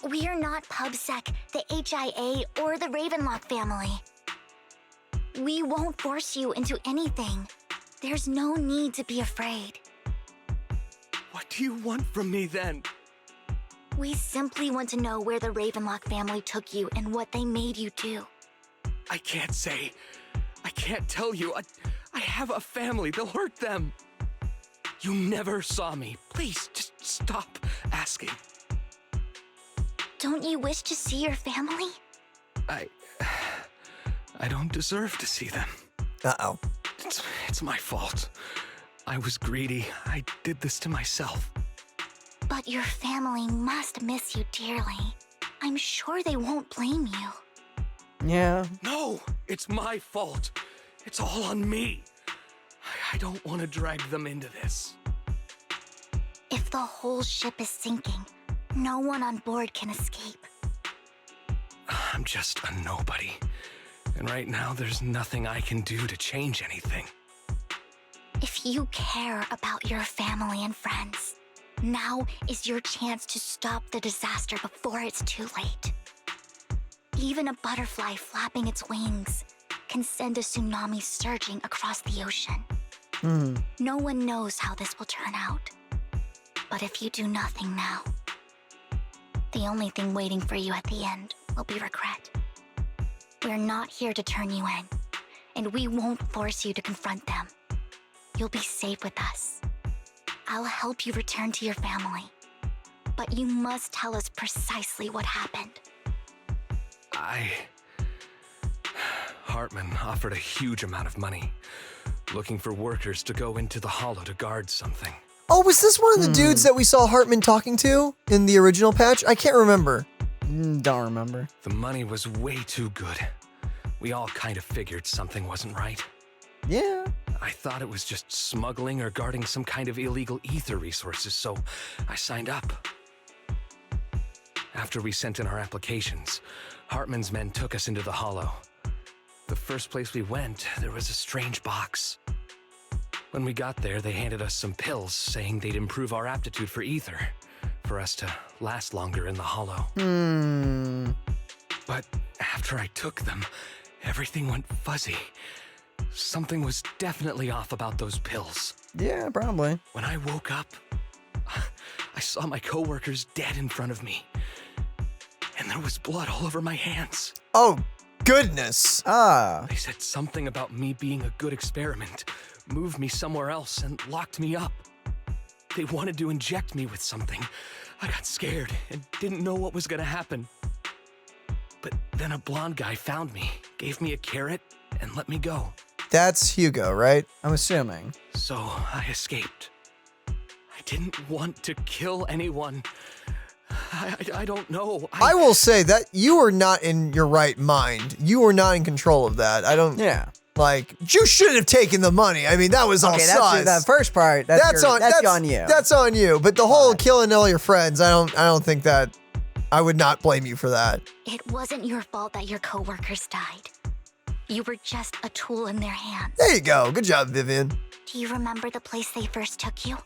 We're not PubSec, the HIA, or the Ravenlock family. We won't force you into anything. There's no need to be afraid. What do you want from me then? We simply want to know where the Ravenlock family took you and what they made you do. I can't say. I can't tell you. I have a family. They'll hurt them. You never saw me. Please, just stop asking. Don't you wish to see your family? I don't deserve to see them. Uh-oh. It's my fault. I was greedy. I did this to myself. But your family must miss you dearly. I'm sure they won't blame you. Yeah. No, it's my fault. It's all on me. I don't want to drag them into this. If the whole ship is sinking, no one on board can escape. I'm just a nobody. And right now, there's nothing I can do to change anything. If you care about your family and friends, now is your chance to stop the disaster before it's too late. Even a butterfly flapping its wings can send a tsunami surging across the ocean. No one knows how this will turn out. But if you do nothing now, the only thing waiting for you at the end will be regret. We're not here to turn you in, and we won't force you to confront them. You'll be safe with us. I'll help you return to your family. but you must tell us precisely what happened. Hartman offered a huge amount of money, looking for workers to go into the hollow to guard something. Oh, was this one of the dudes that we saw Hartman talking to in the original patch? I can't remember. Don't remember. The money was way too good. We all kind of figured something wasn't right. Yeah. I thought it was just smuggling or guarding some kind of illegal ether resources, so I signed up. After we sent in our applications, Hartman's men took us into the hollow. The first place we went, there was a strange box. When we got there, they handed us some pills, saying they'd improve our aptitude for ether, for us to last longer in the hollow. But after I took them, everything went fuzzy. Something was definitely off about those pills. Yeah, probably. When I woke up, I saw my coworkers dead in front of me. And there was blood all over my hands. Oh, goodness. They said something about me being a good experiment, moved me somewhere else, and locked me up. They wanted to inject me with something. I got scared and didn't know what was gonna happen. But then a blonde guy found me, gave me a carrot, and let me go. That's Hugo, right? I'm assuming. So I escaped. I didn't want to kill anyone. I don't know. I will say that you are not in your right mind. You are not in control of that. I don't. Yeah. Like, you shouldn't have taken the money. I mean, that was all sus. That first part. That's on you. That's on you. But the whole killing all your friends, I don't think that. I would not blame you for that. It wasn't your fault that your coworkers died. You were just a tool in their hands. There you go. Good job, Vivian. Do you remember the place they first took you?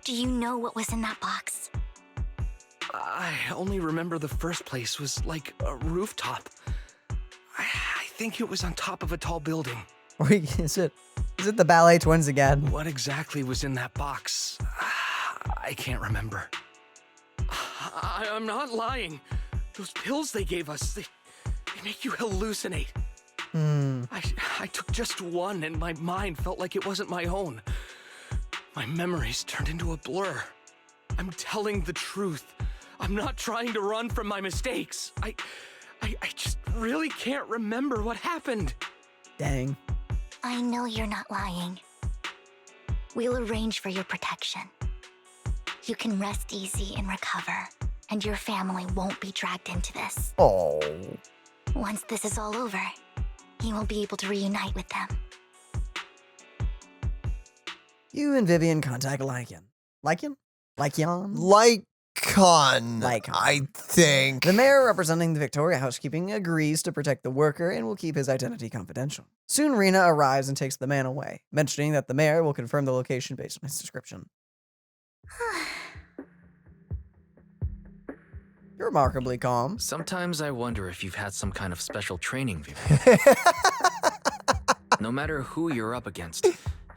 Do you know what was in that box? I only remember the first place was like a rooftop. I think it was on top of a tall building. Or is it the ballet twins again? What exactly was in that box? I can't remember. I'm not lying. Those pills they gave us, they make you hallucinate. I took just one and my mind felt like it wasn't my own. My memories turned into a blur. I'm telling the truth. I'm not trying to run from my mistakes. I just really can't remember what happened. Dang. I know you're not lying. We'll arrange for your protection. You can rest easy and recover, and your family won't be dragged into this. Oh. Once this is all over, you will be able to reunite with them. You and Vivian contact Lycan. Lycan? Lycon, Lycon. I think. The mayor representing the Victoria housekeeping agrees to protect the worker and will keep his identity confidential. Soon Rena arrives and takes the man away, mentioning that the mayor will confirm the location based on his description. You're remarkably calm. Sometimes I wonder if you've had some kind of special training, Vivian. No matter who you're up against,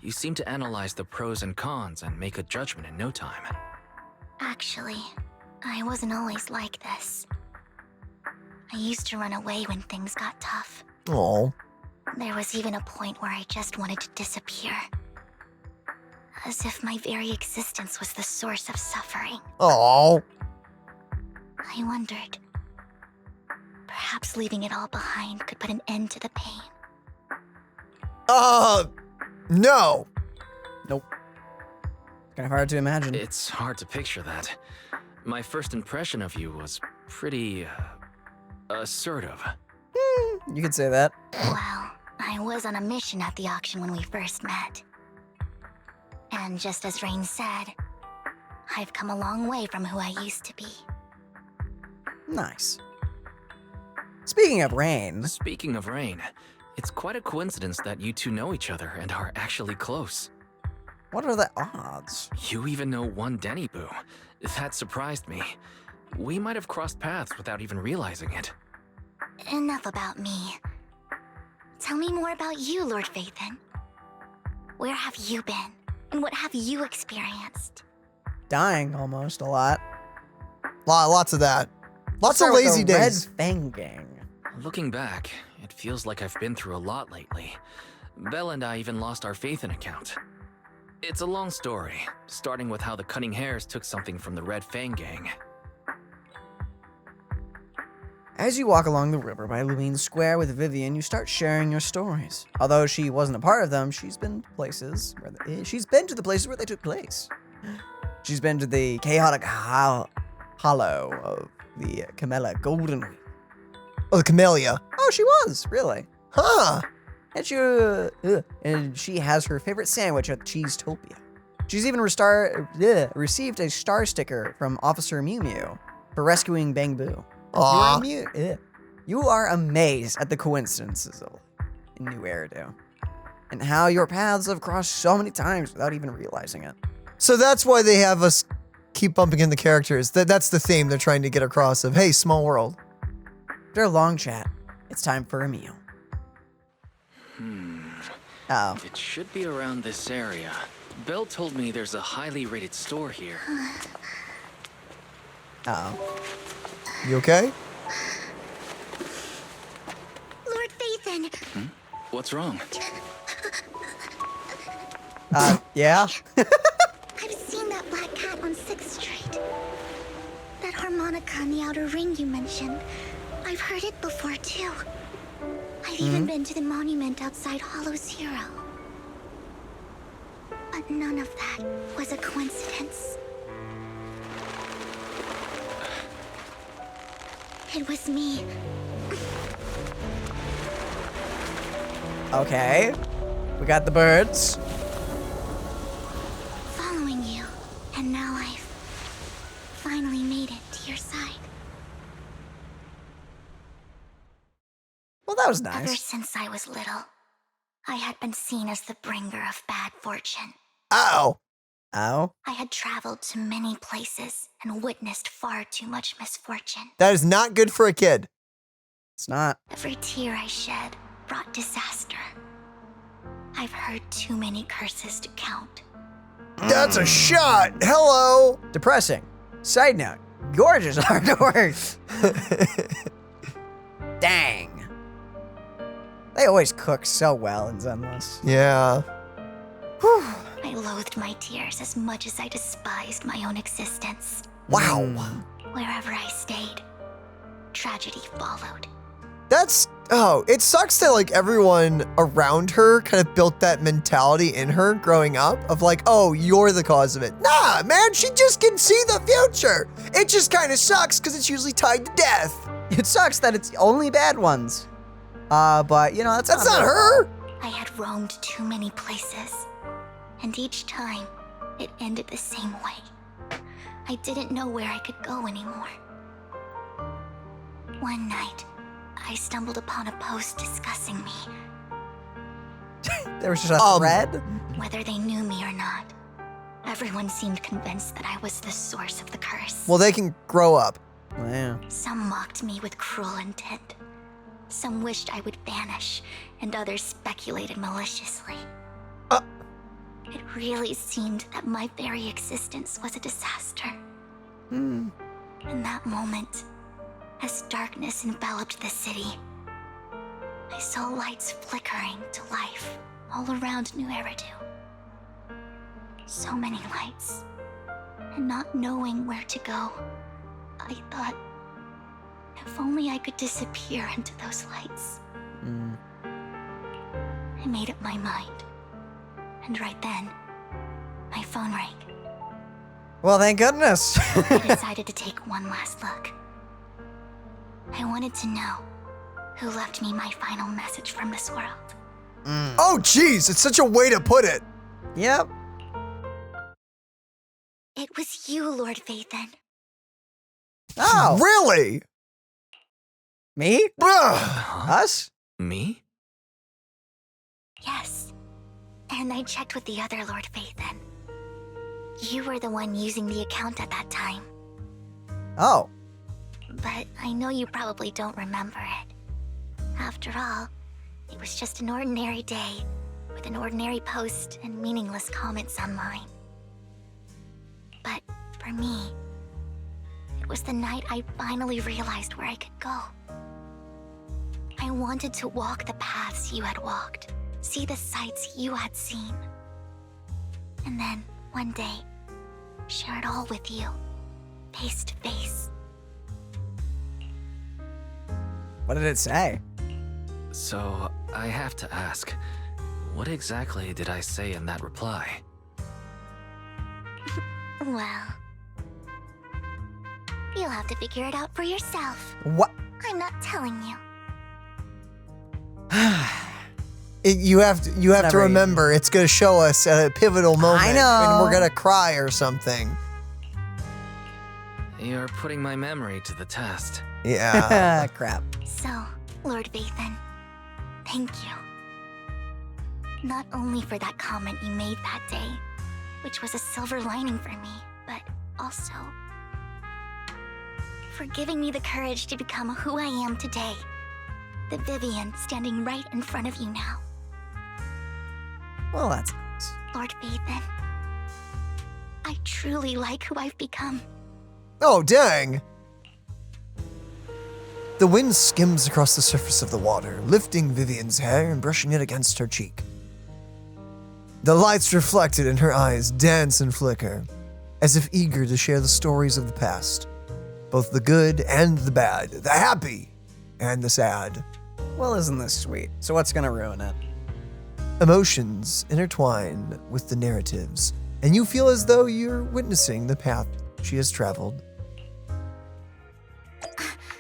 you seem to analyze the pros and cons and make a judgment in no time. Actually, I wasn't always like this. I used to run away when things got tough. Oh. There was even a point where I just wanted to disappear. As if my very existence was the source of suffering. Oh. I wondered. Perhaps leaving it all behind could put an end to the pain. No. Nope. Kind of hard to imagine. It's hard to picture that. My first impression of you was pretty, assertive. You could say that. Well, I was on a mission at the auction when we first met. And just as Rain said, I've come a long way from who I used to be. Nice. Speaking of Rain. Speaking of Rain, it's quite a coincidence that you two know each other and are actually close. What are the odds? You even know one Denny Boo. That surprised me. We might have crossed paths without even realizing it. Enough about me. Tell me more about you, Lord Phaethon. Where have you been? And what have you experienced? Dying almost a lot. Lots of that. Lots of Start with lazy the days. Red Fang Gang. Looking back, it feels like I've been through a lot lately. Belle and I even lost our Phaethon account. It's a long story, starting with how the Cunning Hares took something from the Red Fang gang. As you walk along the river by Luine Square with Vivian, you start sharing your stories. Although she wasn't a part of them, she's been to the places where they took place. She's been to the chaotic hollow of the Camellia Golden Week. Oh, the Camellia. Oh, she was, really. Huh. And she has her favorite sandwich at Cheesetopia. She's even received a star sticker from Officer Mew Mew for rescuing Bang Boo. Aw. You are amazed at the coincidences of in New Eridu, and how your paths have crossed so many times without even realizing it. So that's why they have us keep bumping in the characters. That's the theme they're trying to get across of, hey, small world. After a long chat, it's time for a meal. Oh. It should be around this area. Belle told me there's a highly rated store here. Oh. You okay? Lord Phaethon! What's wrong? Yeah? I've seen that black cat on 6th Street. That harmonica in the outer ring you mentioned. I've heard it before, too. I've even been to the monument outside Hollow Zero. But none of that was a coincidence. It was me. Okay. We got the birds. Following you. And now I've finally made it to your side. Well, that was Ever nice. since I was little, I had been seen as the bringer of bad fortune. Oh. Oh? I had traveled to many places and witnessed far too much misfortune. That is not good for a kid. It's not. Every tear I shed brought disaster. I've heard too many curses to count. That's a shot. Hello. Depressing. Side note, gorgeous artwork. Dang. They always cook so well in Zenless. Yeah. Whew. I loathed my tears as much as I despised my own existence. Wow. Wherever I stayed, tragedy followed. It sucks that like everyone around her kind of built that mentality in her growing up of like, oh, you're the cause of it. Nah, man, she just can see the future. It just kind of sucks because it's usually tied to death. It sucks that it's only bad ones. But you know, that's not her. I had roamed too many places, and each time, it ended the same way. I didn't know where I could go anymore. One night, I stumbled upon a post discussing me. There was just a thread? Whether they knew me or not, everyone seemed convinced that I was the source of the curse. Well, they can grow up. Yeah. Some mocked me with cruel intent. Some wished I would vanish, and others speculated maliciously. It really seemed that my very existence was a disaster. In that moment, as darkness enveloped the city, I saw lights flickering to life all around New Eridu. So many lights, and not knowing where to go, I thought, if only I could disappear into those lights. I made up my mind. And right then, my phone rang. Well, thank goodness. I decided to take one last look. I wanted to know who left me my final message from this world. Oh, geez, it's such a way to put it. Yep. It was you, Lord Phaethon. Oh. Really? Me? Ugh. Us? Me? Yes. And I checked with the other Lord Phaethon. You were the one using the account at that time. Oh. But I know you probably don't remember it. After all, it was just an ordinary day with an ordinary post and meaningless comments online. But for me, it was the night I finally realized where I could go. I wanted to walk the paths you had walked, see the sights you had seen. And then, one day, share it all with you, face to face. What did it say? So, I have to ask, what exactly did I say in that reply? Well, you'll have to figure it out for yourself. What? I'm not telling you. You have to Whatever. remember, it's going to show us at a pivotal moment. I know. And we're going to cry or something. You're putting my memory to the test. Yeah. Crap. So, Lord Vathan, thank you. Not only for that comment you made that day, which was a silver lining for me, but also for giving me the courage to become who I am today. The Vivian standing right in front of you now. Well, that's nice. Lord Vathan, I truly like who I've become. Oh, dang. The wind skims across the surface of the water, lifting Vivian's hair and brushing it against her cheek. The lights reflected in her eyes dance and flicker, as if eager to share the stories of the past, both the good and the bad, the happy and the sad. Well, isn't this sweet? So what's gonna ruin it? Emotions intertwine with the narratives, and you feel as though you're witnessing the path she has traveled.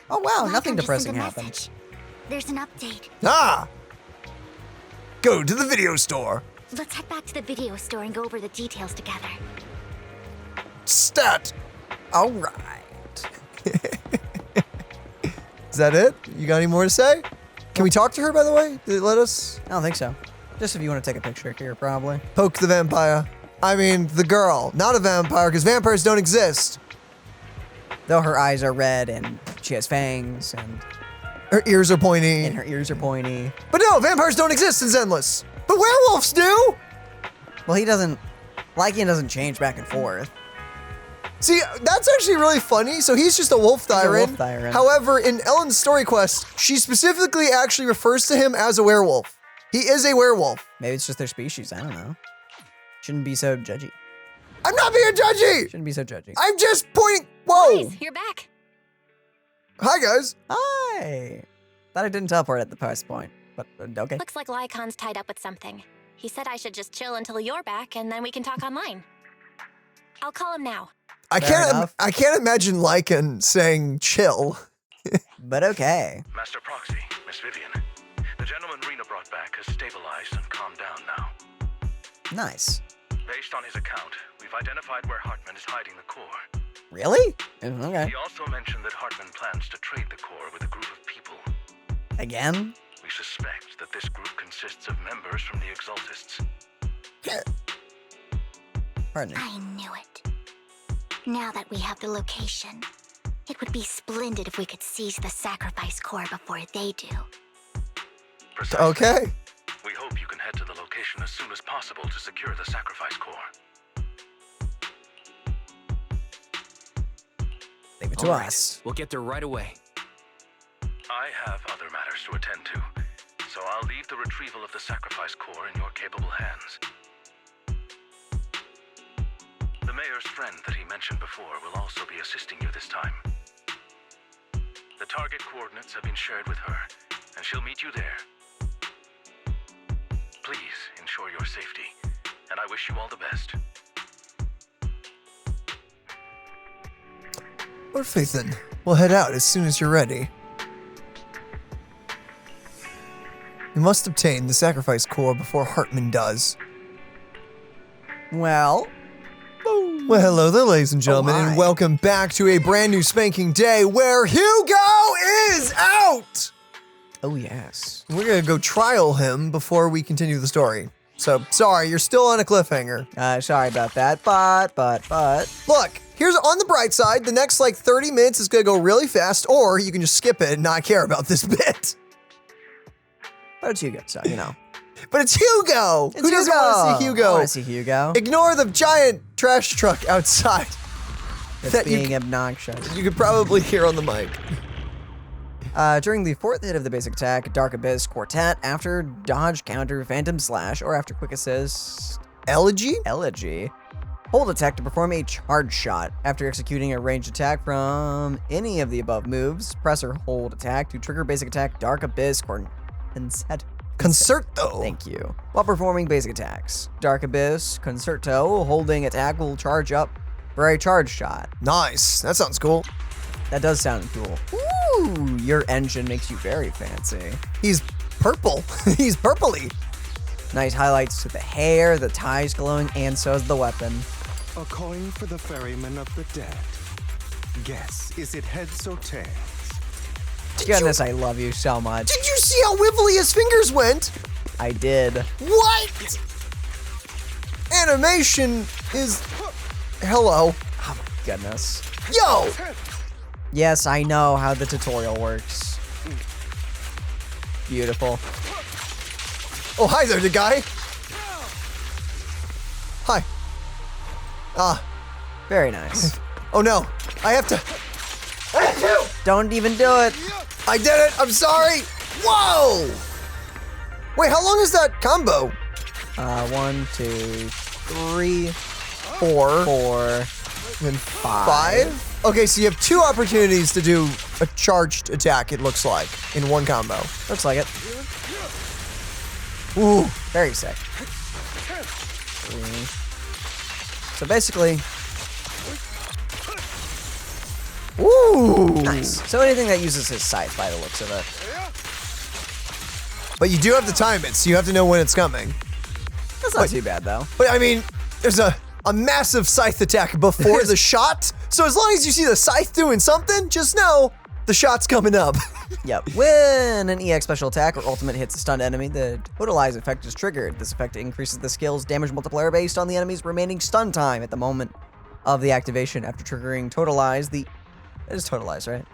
Oh wow, Why nothing don't you depressing send a happened. message? There's an update. Ah! Go to the video store. Let's head back to the video store and go over the details together. Stat! All right. Is that it? You got any more to say? Can we talk to her, by the way? Did it let us I don't think so. Just if you want to take a picture here, probably. poke the vampire? I mean, the girl, not a vampire, because vampires don't exist. Though her eyes are red and she has fangs and Her ears are pointy. her ears are pointy. But no, vampires don't exist in Zenless. But werewolves do! Well, he doesn't. Lycan doesn't change back and forth. See, that's actually really funny. So he's just a wolf tyrant. tyrant. However, in Ellen's story quest, she specifically actually refers to him as a werewolf. He is a werewolf. Maybe it's just their species. I don't know. Shouldn't be so judgy. I'm not being judgy! Shouldn't be so judgy. I'm just pointing. Whoa! Guys, you're back. Hi, guys. Hi. Thought I didn't teleport at the first point, but okay. Looks like Lycon's tied up with something. He said I should just chill until you're back, and then we can talk online. I'll call him now. I Fair enough. can't imagine Lycan saying chill. But okay. Master Proxy, Miss Vivian. The gentleman Rena brought back has stabilized and calmed down now. Nice. Based on his account, we've identified where Hartman is hiding the core. Really? Okay. He also mentioned that Hartman plans to trade the core with a group of people. Again? We suspect that this group consists of members from the Exaltists. Pardon me. I knew it. Now that we have the location, it would be splendid if we could seize the sacrifice core before they do. Precisely. Okay. We hope you can head to the location as soon as possible to secure the sacrifice core. Leave it to All right, us. We'll get there right away. I have other matters to attend to, so I'll leave the retrieval of the sacrifice core in your capable hands. The mayor's friend that he mentioned before will also be assisting you this time. The target coordinates have been shared with her, and she'll meet you there. Please ensure your safety, and I wish you all the best. Lord Vathan, we'll head out as soon as you're ready. We must obtain the sacrifice core before Hartman does. Well, Well, hello there, ladies and gentlemen, hi. and welcome back to a brand new spanking day where Hugo is out! oh yes. We're gonna go trial him before we continue the story. So, sorry, you're still on a cliffhanger. Sorry about that, but. Look, here's on the bright side, the next like 30 minutes is gonna go really fast, or you can just skip it and not care about this bit. But it's Hugo, so you know. But it's Hugo! It's Who doesn't want to see I Hugo? want to see Hugo. Ignore the giant trash truck outside It's that being obnoxious. you could probably hear on the mic. During the fourth hit of the basic attack, Dark Abyss Quartet, after dodge, counter, phantom slash, or after quick assist, Elegy? Elegy. Hold attack to perform a charge shot. After executing a ranged attack from any of the above moves, press or hold attack to trigger basic attack Dark Abyss or Concerto. Thank you. While performing basic attacks, Dark Abyss, Concerto, holding attack will charge up for a charge shot. Nice. That sounds cool. That does sound cool. Ooh, your engine makes you very fancy. He's purple. He's purpley. Nice highlights to the hair, the tie's glowing, and so is the weapon. A coin for the ferryman of the dead. Guess, is it heads or tails? Goodness, I love you so much. Did you see how wibbly his fingers went? I did. What? Animation is... Hello. Oh my goodness. Yo! Yes, I know how the tutorial works. Beautiful. Oh, hi there, the guy. Hi. Very nice. Oh no. I have to... Don't even do it. I did it. I'm sorry. Whoa! Wait, how long is that combo? 1, 2, 3, 4. 4, Then 5. 5? Okay, so you have 2 opportunities to do a charged attack, it looks like, in one combo. Looks like it. Ooh. Very sick. So basically, Ooh. nice. So anything that uses his scythe by the looks of it. But you do have to time it, so you have to know when it's coming. That's not too bad though. But I mean, there's a massive scythe attack before the shot. So as long as you see the scythe doing something, just know the shot's coming up. Yep. When an EX special attack or ultimate hits a stunned enemy, the totalize effect is triggered. This effect increases the skill's damage multiplier based on the enemy's remaining stun time at the moment of the activation. After triggering totalize, it is totalize, right?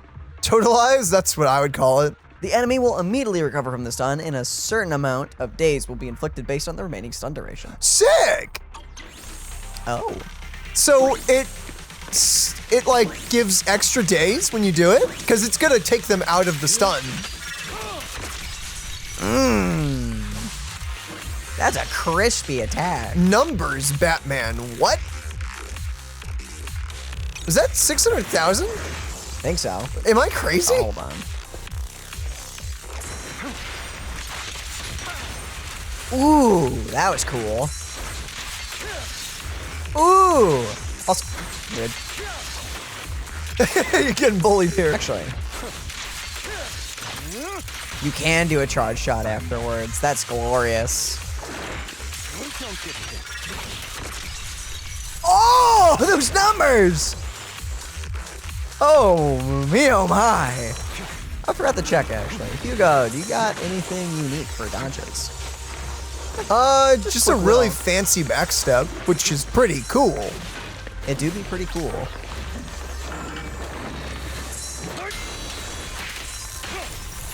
Totalize? That's what I would call it. The enemy will immediately recover from the stun, and a certain amount of days will be inflicted based on the remaining stun duration. Sick! Oh. So it like gives extra days when you do it? Because it's gonna take them out of the stun. That's a crispy attack. Numbers, Batman. What? Was that 600,000? Think so. Am I crazy? Oh, hold on. Ooh, that was cool. Ooh. Also, good. You're getting bullied here. Actually, you can do a charge shot afterwards. That's glorious. Oh, those numbers! Oh, me oh my. I forgot to check, actually. Hugo, do you got anything unique for dodges? Just a really fancy backstep, which is pretty cool. It do be pretty cool.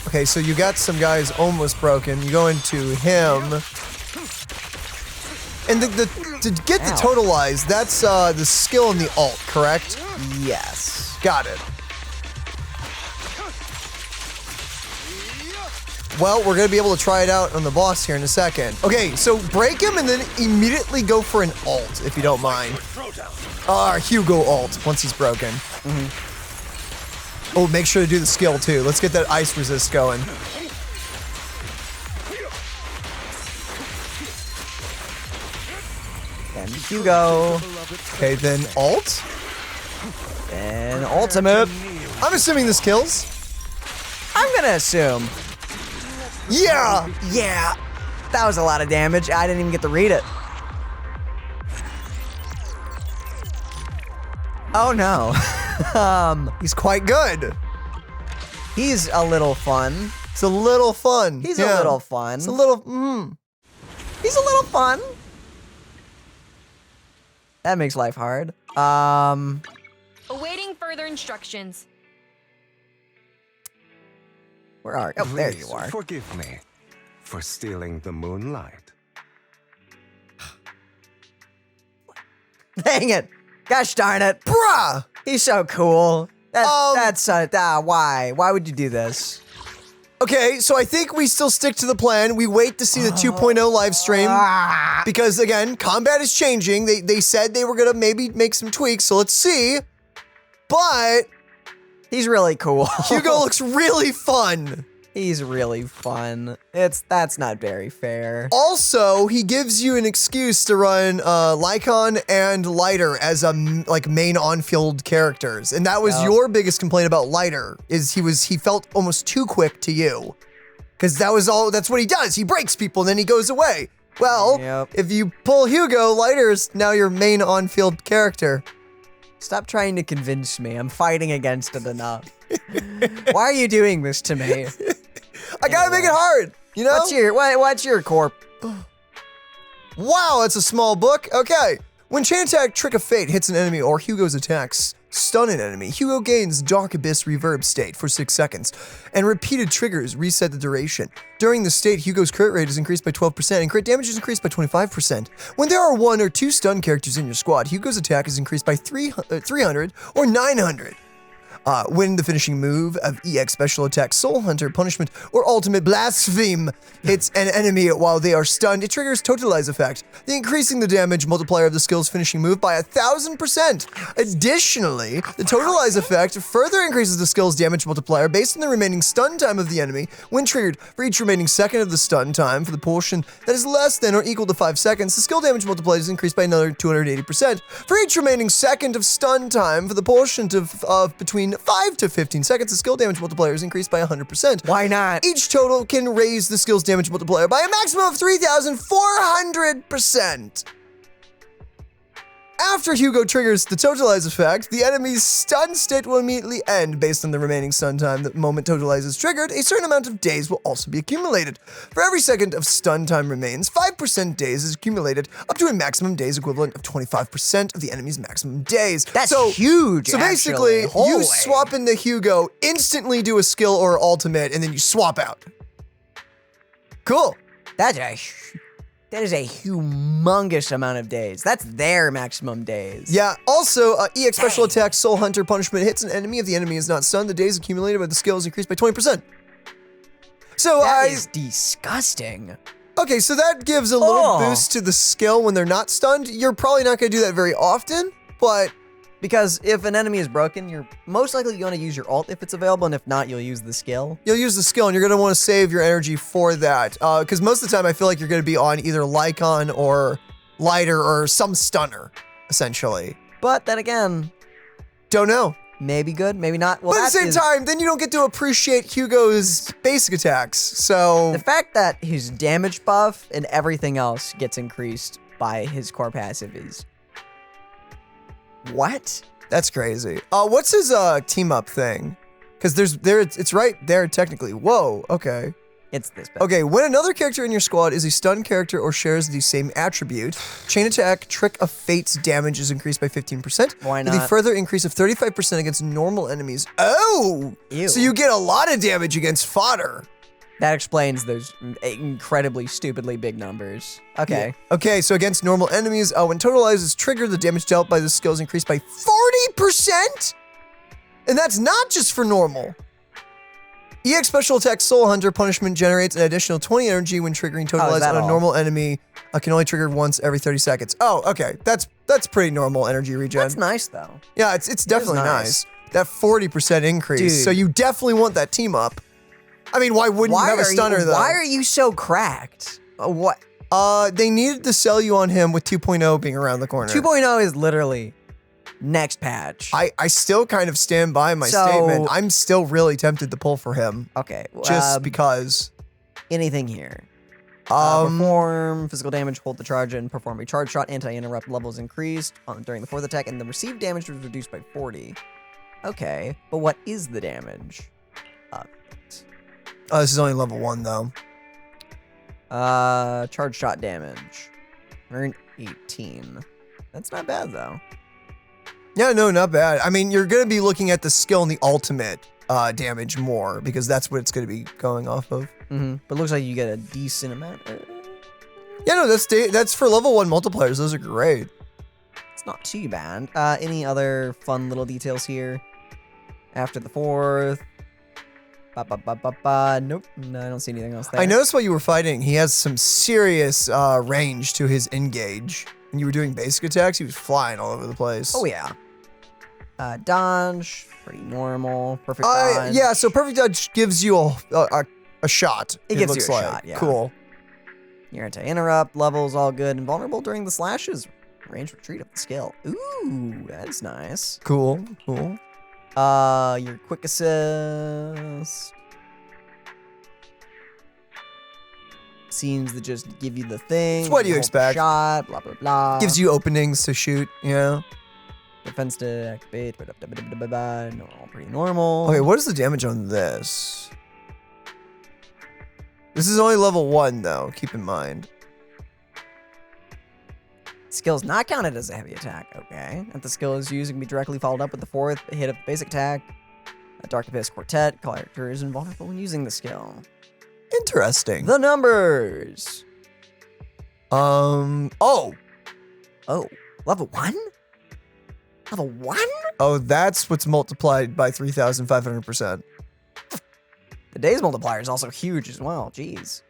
Okay, so you got some guys almost broken. You go into him. And to get the totalize, that's the skill and the alt, correct? Yes. Got it. Well, we're gonna be able to try it out on the boss here in a second. Okay, so break him and then immediately go for an alt, if you don't mind. Hugo alt, once he's broken. Oh, make sure to do the skill too. Let's get that ice resist going. And Hugo. Okay, then alt. And ultimate. I'm assuming this kills. I'm gonna assume. Yeah! Yeah. That was a lot of damage. I didn't even get to read it. Oh no. He's quite good. He's a little fun. It's a little fun. He's a little fun. It's a little, He's a little fun. That makes life hard. Awaiting further instructions. Where are you? Oh, there you Please are. Forgive me for stealing the moonlight. Dang it. Gosh darn it. bruh! He's so cool. Why? Why would you do this? Okay, so I think we still stick to the plan. We wait to see the 2.0 live stream because again, combat is changing. They said they were gonna maybe make some tweaks, so let's see. But He's really cool. Hugo looks really fun. He's really fun. That's not very fair. Also, he gives you an excuse to run Lycon and Lighter as main on-field characters, and that was your biggest complaint about Lighter. Is he felt almost too quick to you, because that's what he does. He breaks people and then he goes away. Well, if you pull Hugo, Lighter's now your main on-field character. Stop trying to convince me. I'm fighting against it enough. Why are you doing this to me? I gotta make it hard, you know? What's your corp? Wow, that's a small book. Okay. When Chain Attack Trick of Fate hits an enemy or Hugo's attacks stun an enemy, Hugo gains Dark Abyss Reverb state for 6 seconds, and repeated triggers reset the duration. During the state, Hugo's crit rate is increased by 12% and crit damage is increased by 25%. When there are 1 or 2 stun characters in your squad, Hugo's attack is increased by 300 or 900. When the finishing move of EX Special Attack Soul Hunter Punishment or Ultimate Blaspheme hits an enemy while they are stunned, it triggers Totalize effect, increasing the damage multiplier of the skill's finishing move by 1,000%. Additionally, the Totalize effect further increases the skill's damage multiplier based on the remaining stun time of the enemy when triggered. For each remaining second of the stun time for the portion that is less than or equal to 5 seconds, the skill damage multiplier is increased by another 280%. For each remaining second of stun time for the portion of between 5 to 15 seconds, the skill damage multiplier is increased by 100%. Why not? Each total can raise the skill's damage multiplier by a maximum of 3,400%. After Hugo triggers the Totalize effect, the enemy's stun state will immediately end based on the remaining stun time. The moment Totalize is triggered, a certain amount of days will also be accumulated. For every second of stun time remains, 5% days is accumulated, up to a maximum days equivalent of 25% of the enemy's maximum days. That's huge, So basically, actually. you swap into Hugo, instantly do a skill or ultimate, and then you swap out. Cool. That is a humongous amount of days. That's their maximum days. Yeah, also, EX Special Attack Soul Hunter Punishment hits an enemy. If the enemy is not stunned, the days accumulated by the skill is increased by 20%. So that is disgusting. Okay, so that gives a little boost to the skill when they're not stunned. You're probably not going to do that very often, but... Because if an enemy is broken, you're most likely going to use your ult if it's available, and if not, you'll use the skill. You'll use the skill, and you're going to want to save your energy for that. Because most of the time, I feel like you're going to be on either Lycon or Lighter or some stunner, essentially. But then again... Don't know. Maybe good, maybe not. Well, but at the same time, then you don't get to appreciate Hugo's basic attacks, so... The fact that his damage buff and everything else gets increased by his core passive is... What? That's crazy. What's his team up thing? Because it's right there technically. Whoa, okay. It's this bad. Okay, when another character in your squad is a stun character or shares the same attribute, Chain Attack Trick of Fate's damage is increased by 15%. Why not? With a further increase of 35% against normal enemies. Oh! Ew. So you get a lot of damage against fodder. That explains those incredibly stupidly big numbers. Okay. Yeah. Okay, so against normal enemies, when Totalize is triggered, the damage dealt by the skill is increased by 40%? And that's not just for normal. EX Special Attack Soul Hunter Punishment generates an additional 20 energy when triggering Totalize on a normal enemy. Can only trigger once every 30 seconds. Oh, okay. That's pretty normal energy regen. That's nice, though. Yeah, it's definitely nice. That 40% increase. Dude. So you definitely want that team up. I mean, why wouldn't you have a stunner, though? Why are you so cracked? What? They needed to sell you on him with 2.0 being around the corner. 2.0 is literally next patch. I still kind of stand by my statement. I'm still really tempted to pull for him. Okay. Just because. Anything here. Perform physical damage, hold the charge, and perform a charge shot. Anti-interrupt levels increased during the fourth attack, and the received damage was reduced by 40. Okay, but what is the damage? This is only level 1, though. Charge shot damage. 118. That's not bad, though. Yeah, no, not bad. I mean, you're going to be looking at the skill and the ultimate damage more, because that's what it's going to be going off of. Mm-hmm. But it looks like you get a decent amount. Yeah, no, that's for level 1 multipliers. Those are great. It's not too bad. Any other fun little details here? After the fourth... Nope. No, I don't see anything else there. I noticed while you were fighting, he has some serious range to his engage. When you were doing basic attacks, he was flying all over the place. Oh, yeah. Dodge, pretty normal. Perfect dodge. Yeah, so perfect dodge gives you a shot. It gives looks you a like. shot, yeah. Cool. Your anti-interrupt levels all good. Invulnerable during the slashes. Range retreat of the skill. Ooh, that's nice. Cool. Your quick assist seems to just give you the thing. It's what you hold expect. Shot, blah blah blah. Gives you openings to shoot. Yeah. Defense to activate. No, all pretty normal. Okay, what is the damage on this? This is only level 1 though. Keep in mind. Skill's not counted as a heavy attack. Okay. If the skill is used, it can be directly followed up with the 4th hit of the basic attack. A Dark Abyss Quartet. Character is invulnerable when using the skill. Interesting. The numbers. Oh, Level 1? Level 1? Oh, that's what's multiplied by 3,500%. The days multiplier is also huge as well. Jeez.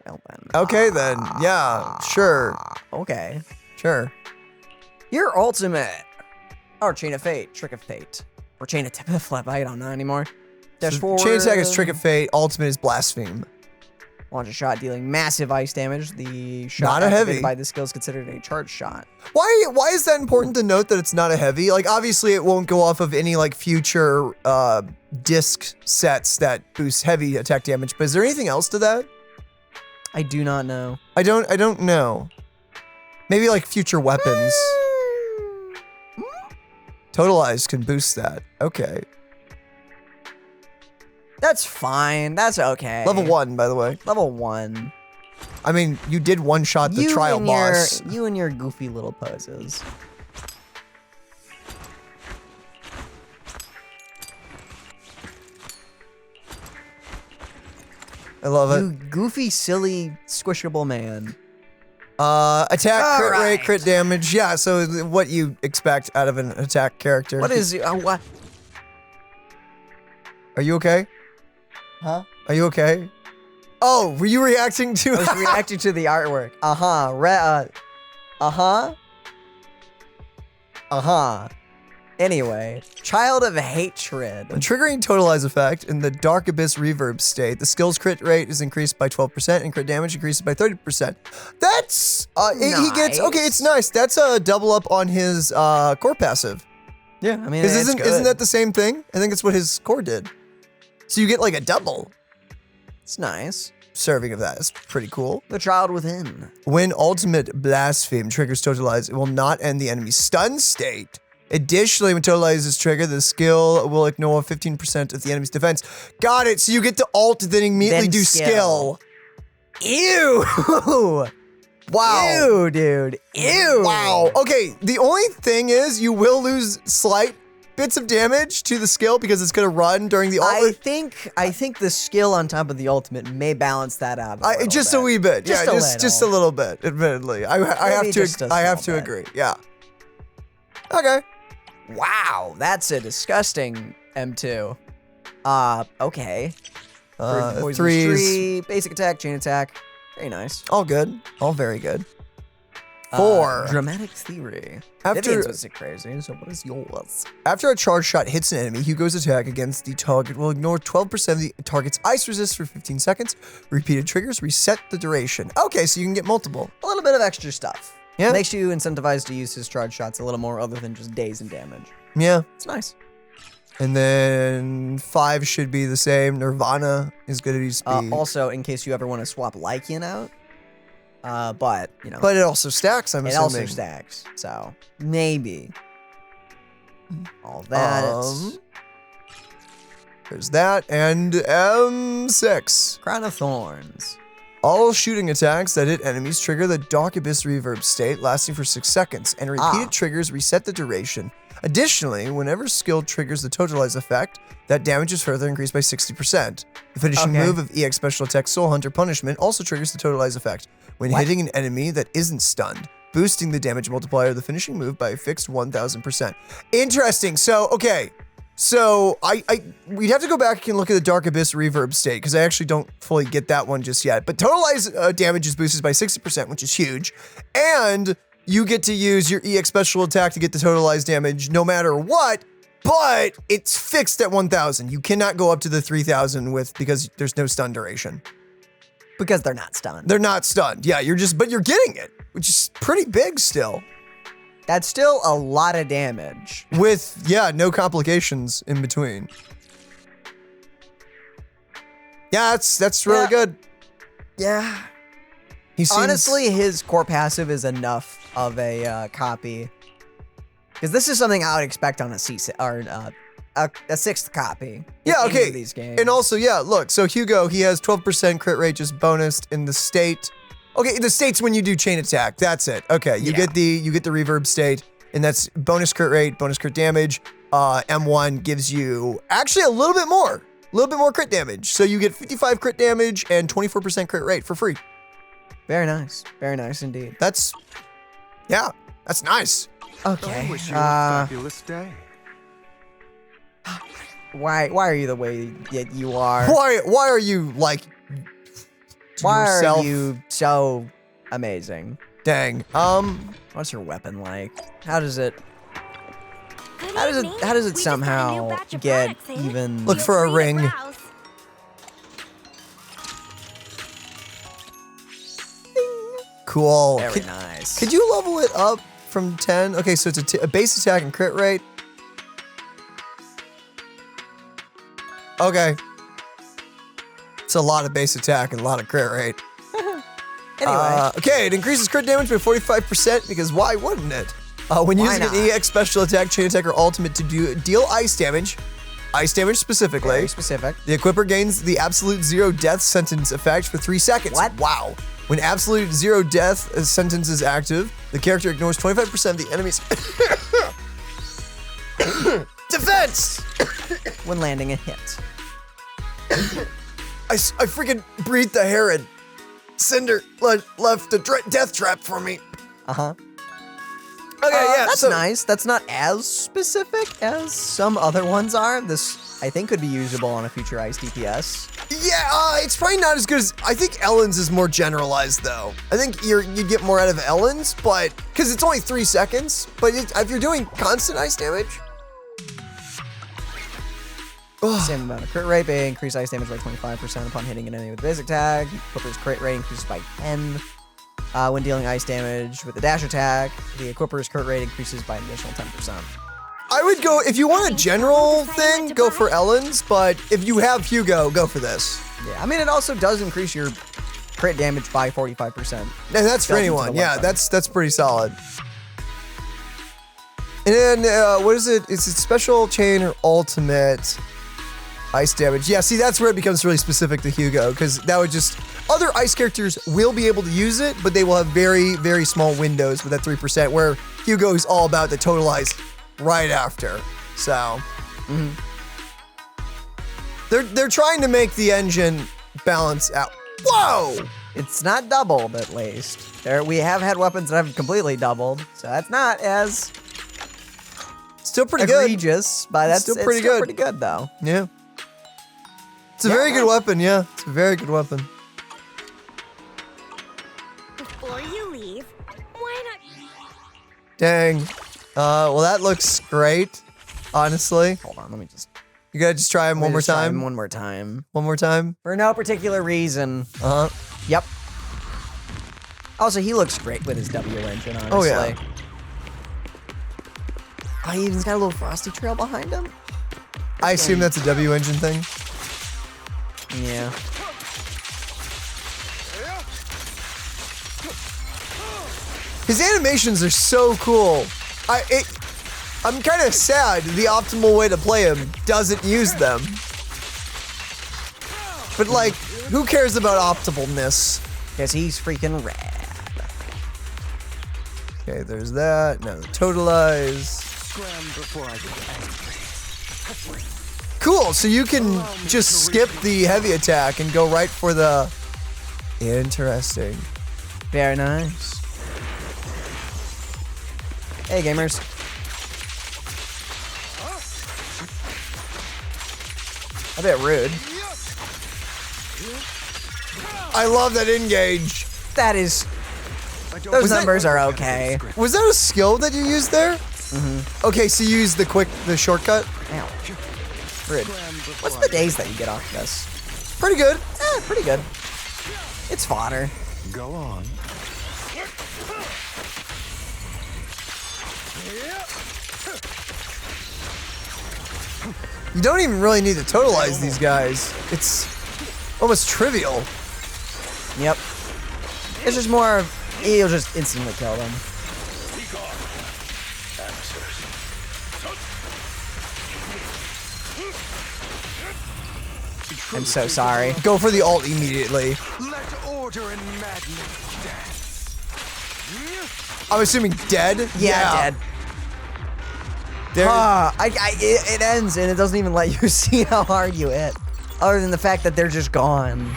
Well then. Okay then. Yeah, sure. Okay. Sure. Your ultimate. Or Chain of Fate. Trick of Fate. Or Chain of Flip. I don't know anymore. Dash So forward. chain attack is Trick of Fate. Ultimate is Blaspheme. Launch a shot dealing massive ice damage. The shot Not a activated heavy. by the skill is considered a charge shot. Why is that important to note that it's not a heavy? Like, obviously it won't go off of any like future disc sets that boost heavy attack damage, but is there anything else to that? I do not know. I don't know. Maybe like future weapons. Totalized can boost that. Okay. That's fine. That's okay. Level 1, by the way. Level 1. I mean, you did one shot the trial and boss. You and your goofy little poses. I love it. You goofy, silly, squishable man. Attack, crit rate, Alright. crit damage. Yeah, so what you expect out of an attack character. What is what? Are you okay? Huh? Are you okay? Oh, were you reacting to? I was reacting to the artwork. Anyway, Child of Hatred. When triggering Totalize effect in the Dark Abyss Reverb state, the skill's crit rate is increased by 12% and crit damage increases by 30%. That's he gets okay. It's nice. That's a double up on his core passive. Yeah, I mean, Isn't that the same thing? I think it's what his core did. So you get like a double It's nice. serving of that. It's pretty cool. The Child Within. When Ultimate Blaspheme triggers Totalize, it will not end the enemy's stun state. Additionally, when Totalize is triggered, the skill will ignore 15% of the enemy's defense. Got it. So you get to ult, then immediately Then do skill. Ew. Wow. Ew, dude. Ew. Wow. Okay, the only thing is you will lose slight bits of damage to the skill because it's going to run during the ult. I think the skill on top of the ultimate may balance that out. Just a wee bit. Just a little bit, admittedly. I have to agree. Yeah. Okay. Wow, that's a disgusting M2. Okay. Poison Threes. Tree, basic attack, chain attack. Very nice. All good. All very good. 4. Dramatic Theory. After- Vivian's was crazy, so what is yours? After a charge shot hits an enemy, Hugo's attack against the target will ignore 12% of the target's ice resist for 15 seconds. Repeated triggers reset the duration. Okay, so you can get multiple. A little bit of extra stuff. Yeah. Makes you incentivized to use his charge shots a little more other than just daze and damage. Yeah. It's nice. And then 5 should be the same. Nirvana is going to be speed. Also, in case you ever want to swap Lycan out, but, you know. But it also stacks, I'm it assuming. also stacks, so maybe. All that. There's that, and M6. Crown of Thorns. All shooting attacks that hit enemies trigger the Dark Abyss Reverb state, lasting for 6 seconds, and repeated triggers reset the duration. Additionally, whenever skill triggers the Totalize effect, that damage is further increased by 60%. The finishing move of EX Special Attack Soul Hunter Punishment also triggers the Totalize effect when hitting an enemy that isn't stunned, boosting the damage multiplier of the finishing move by a fixed 1000%. Interesting. So, okay. So we'd have to go back and look at the Dark Abyss reverb state because I actually don't fully get that one just yet. But totalized damage is boosted by 60%, which is huge. And you get to use your EX special attack to get the totalized damage no matter what, but it's fixed at 1,000. You cannot go up to the 3,000 because there's no stun duration. Because they're not stunned. They're not stunned. Yeah, but you're getting it, which is pretty big still. That's still a lot of damage. With, yeah, no complications in between. Yeah, that's really good. Yeah. He seems, honestly, his core passive is enough of a copy. Because this is something I would expect on a sixth copy. Yeah, okay. These games. And also, yeah, look, so Hugo, he has 12% crit rate just bonused in the state. Okay, the state's when you do chain attack. That's it. Okay, you get the reverb state, and that's bonus crit rate, bonus crit damage. M1 gives you actually a little bit more crit damage. So you get 55 crit damage and 24% crit rate for free. Very nice indeed. That's nice. Okay. I wish you a fabulous day. Why are you the way that you are? Why are you like? Why yourself? are you so amazing? Dang. What's your weapon like? How does it We somehow just got a new batch of get products in. even? Look for a Feel free to ring. browse. Cool. Very nice. Could you level it up from 10? Okay, so it's a base attack and crit rate. Okay. It's a lot of base attack and a lot of crit rate. Anyway. Okay, it increases crit damage by 45% because why wouldn't it? When using an not? EX special attack, chain attack, or ultimate to deal ice damage specifically. Very specific. The equipper gains the absolute zero death sentence effect for 3 seconds. What? Wow. When absolute zero death sentence is active, the character ignores 25% of the enemy's defense. When landing a hit. I freaking breathed the Herod. Cinder left a death trap for me. Uh-huh. Okay, yeah. That's so, nice. That's not as specific as some other ones are. This, I think, could be usable on a future ice DPS. Yeah, it's probably not as good as, I think Ellen's is more generalized though. I think you'd get more out of Ellen's, but, because it's only 3 seconds, but if you're doing constant ice damage. Same amount of crit rate, but increase ice damage by 25% upon hitting an enemy with a basic tag. Equipper's crit rate increases by 10. When dealing ice damage with a dash attack, the equipper's crit rate increases by an additional 10%. I would go, if you want a general thing, go for Ellen's, but if you have Hugo, go for this. Yeah, I mean, it also does increase your crit damage by 45%. And that's for Built into anyone. the Yeah, weapon. that's pretty solid. And then, what is it? Is it special, chain, or ultimate ice damage? Yeah, see, that's where it becomes really specific to Hugo, because that would just, other ice characters will be able to use it, but they will have very, very small windows with that 3%, where Hugo is all about the totalize right after. So, they're trying to make the engine balance out. Whoa! It's not doubled, at least. We have had weapons that have completely doubled, so that's not as Still pretty good. egregious, but that's Still pretty good. pretty good, though. Yeah. It's a very good weapon, yeah. It's a very good weapon. Before you leave, why not? Dang. Well, that looks great, honestly. Hold on, let me just... You gotta just try him one more time. One more time. One more time. For no particular reason. Uh-huh. Yep. Also, he looks great with his W engine, honestly. Oh, yeah. Oh, he even's got a little frosty trail behind him. I assume that's a W engine thing. Yeah. His animations are so cool. I'm kind of sad the optimal way to play him doesn't use them. But like, who cares about optimalness? Because he's freaking rad. Okay, there's that. Now the totalize. Cool, so you can just skip the heavy attack and go right for the... Interesting. Very nice. Hey, gamers. A bit rude. I love that engage. That is. Those numbers are okay. Was that a skill that you used there? Mm-hmm. Okay, so you used the shortcut? Ow. Rude. What's the days that you get off this? Pretty good. Pretty good. It's fodder. Go on. You don't even really need to totalize these guys. It's almost trivial. Yep. It's just more of, you'll just instantly kill them. I'm so sorry. Go for the ult immediately. Let order and madness dance. I'm assuming dead? Yeah, dead. It ends and it doesn't even let you see how hard you hit. Other than the fact that they're just gone.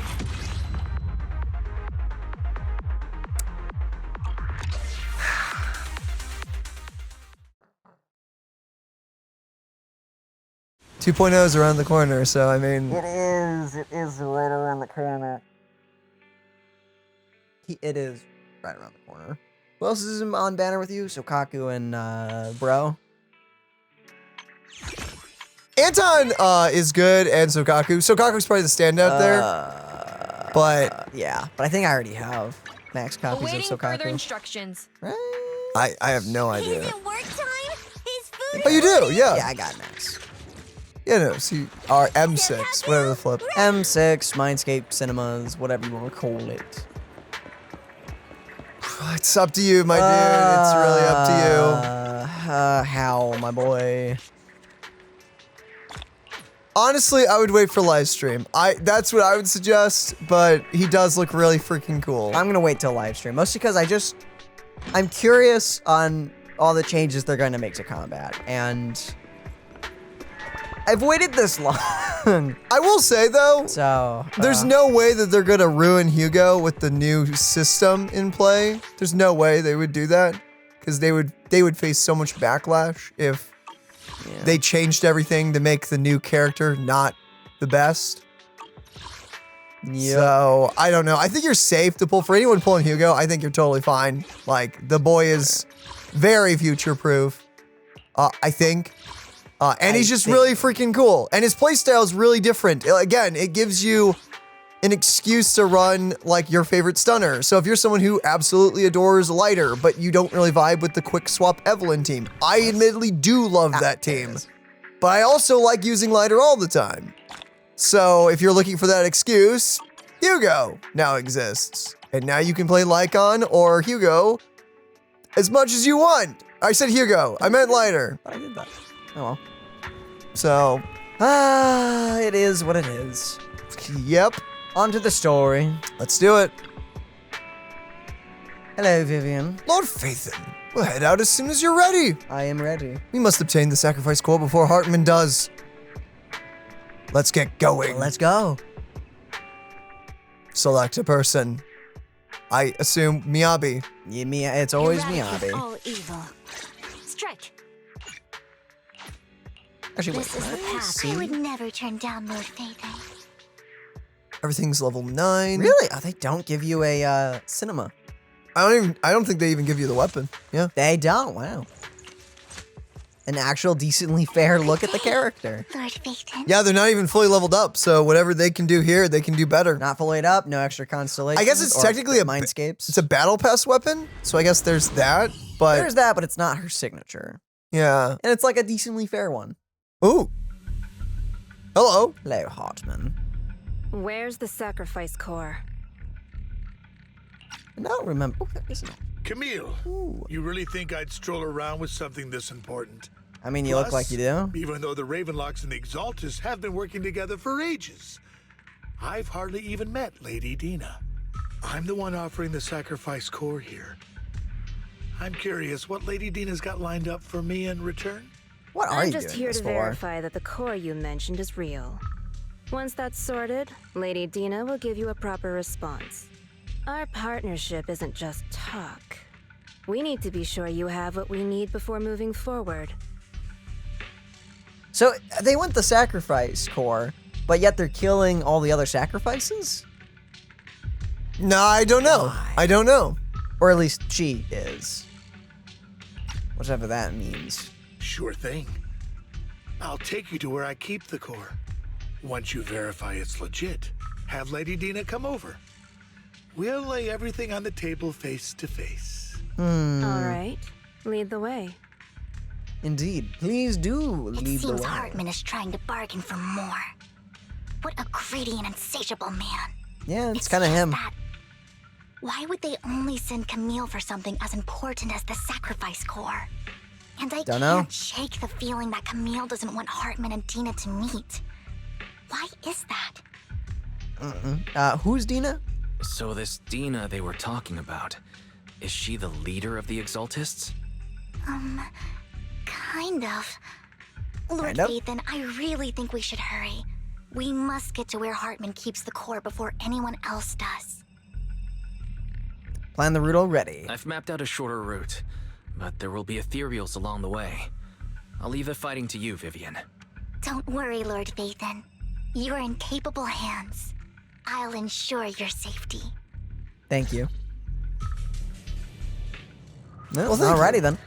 Two 2.0 is around the corner, so I mean... It is right around the corner. It is right around the corner. Who else is on banner with you? So Kaku and Bro. Anton is good, and Sokaku. Sokaku's probably the standout there. But yeah, but I think I already have max copies Awaiting of Sokaku. further instructions. I have no idea. Is it work time? Is food Oh, you do? Yeah. Yeah, I got max. Yeah, no, see, our M6, whatever the flip. M6, Mindscape Cinemas, whatever you want to call it. It's up to you, my dude. It's really up to How, my boy? Honestly, I would wait for Livestream. That's what I would suggest, but he does look really freaking cool. I'm gonna wait till Livestream, mostly because I'm curious on all the changes they're going to make to combat, and I've waited this long. I will say though, so there's no way that they're gonna ruin Hugo with the new system in play. There's no way they would do that, because they would face so much backlash if they changed everything to make the new character not the best. Yep. So I don't know. I think you're safe to pull. For anyone pulling Hugo, I think you're totally fine. Like, the boy is very future-proof, I think. And he's just really freaking cool. And his playstyle is really different. Again, it gives you an excuse to run like your favorite stunner. So if you're someone who absolutely adores Lighter, but you don't really vibe with the quick swap Evelyn team, I admittedly do love that team. But I also like using Lighter all the time. So if you're looking for that excuse, Hugo now exists. And now you can play Lycon or Hugo as much as you want. I said Hugo, I meant Lighter. I did that. Oh well. So, it is what it is. Yep. On to the story. Let's do it. Hello, Vivian. Lord Phaethon, we'll head out as soon as you're ready. I am ready. We must obtain the sacrifice core before Hartman does. Let's get going. Let's go. Select a person. I assume Miyabi. Yeah, it's always Eradicate Miyabi. all evil. Strike. Actually, wait, This is the path. I would never turn down Lord Phaethon. Everything's level 9. Really? Oh, they don't give you a cinema. I don't think they even give you the weapon. Yeah. They don't. Wow. An actual decently fair look at the character. Lord Phaethon. Yeah, they're not even fully leveled up, so whatever they can do here, they can do better. Not fully up, no extra constellations. I guess it's technically a mindscapes. It's a battle pass weapon, so I guess there's that, but there's that, but it's not her signature. Yeah. And it's like a decently fair one. Ooh. Hello. Hello, Hartman. Where's the sacrifice core? I don't remember. Oh, there isn't. Camille, you really think I'd stroll around with something this important? I mean, you look like you do. Even though the Ravenlocks and the Exaltus have been working together for ages, I've hardly even met Lady Dena. I'm the one offering the sacrifice core here. I'm curious what Lady Dena's got lined up for me in return. What are I'm you just doing here this to for? verify that the core you mentioned is real. Once that's sorted, Lady Dena will give you a proper response. Our partnership isn't just talk. We need to be sure you have what we need before moving forward. So they want the sacrifice core, but yet they're killing all the other sacrifices? No, I don't know. Why? I don't know. Or at least she is. Whatever that means. Sure thing. I'll take you to where I keep the core. Once you verify it's legit, have Lady Dena come over. We'll lay everything on the table face to face. All right. Lead the way. Indeed. Please do lead the It seems way. Hartman is trying to bargain for more. What a greedy and insatiable man. Yeah, it's kind of just him. that. Why would they only send Camille for something as important as the sacrifice core? And I Dunno. can't shake the feeling that Camille doesn't want Hartman and Dena to meet. Why is that? Who's Dena? So this Dena they were talking about, is she the leader of the Exaltists? Kind of. Lord Kind of? Ethan, I really think we should hurry. We must get to where Hartman keeps the core before anyone else does. Plan the route already. I've mapped out a shorter route, but there will be ethereals along the way. I'll leave the fighting to you, Vivian. Don't worry, Lord Ethan. You're in capable hands. I'll ensure your safety. Thank you. Well, thank alrighty you. then.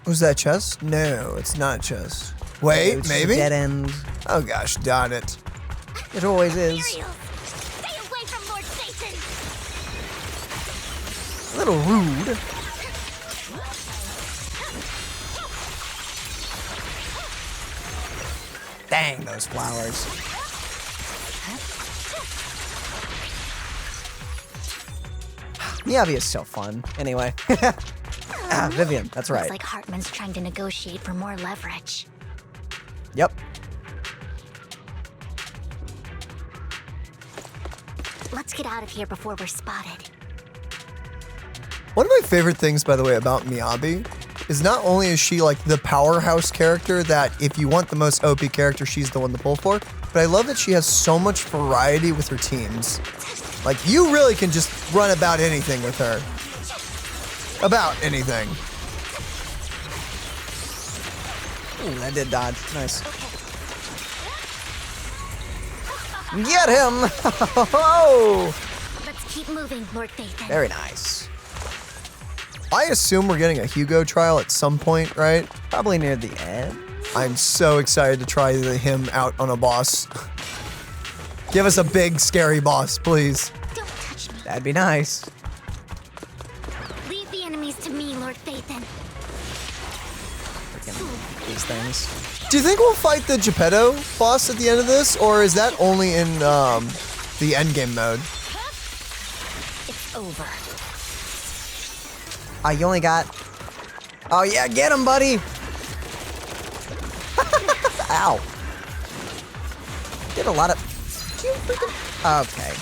Was that chest? No, it's not chest. Wait, It's maybe? a dead end. Oh gosh, darn it. It always is. Imperials, stay away from Lord Satan! A little rude. Dang, those flowers. Miyavi is so fun. Anyway. Vivian, that's right. Looks like Hartman's trying to negotiate for more leverage. Yep. Let's get out of here before we're spotted. One of my favorite things, by the way, about Miyabi is not only is she like the powerhouse character that if you want the most OP character, she's the one to pull for, but I love that she has so much variety with her teams. Like, you really can just run about anything with her. About anything. Ooh, that did dodge. Nice. Get him! Let's keep moving, Lord Nathan. Very nice. I assume we're getting a Hugo trial at some point, right? Probably near the end. I'm so excited to try him out on a boss. Give us a big, scary boss, please. Don't touch me. That'd be nice. Leave the enemies to me, Lord Nathan. Freaking these things. Do you think we'll fight the Geppetto boss at the end of this, or is that only in the endgame mode? It's over. You only got... Oh yeah, get him, buddy! Ow. Did a lot of... Okay.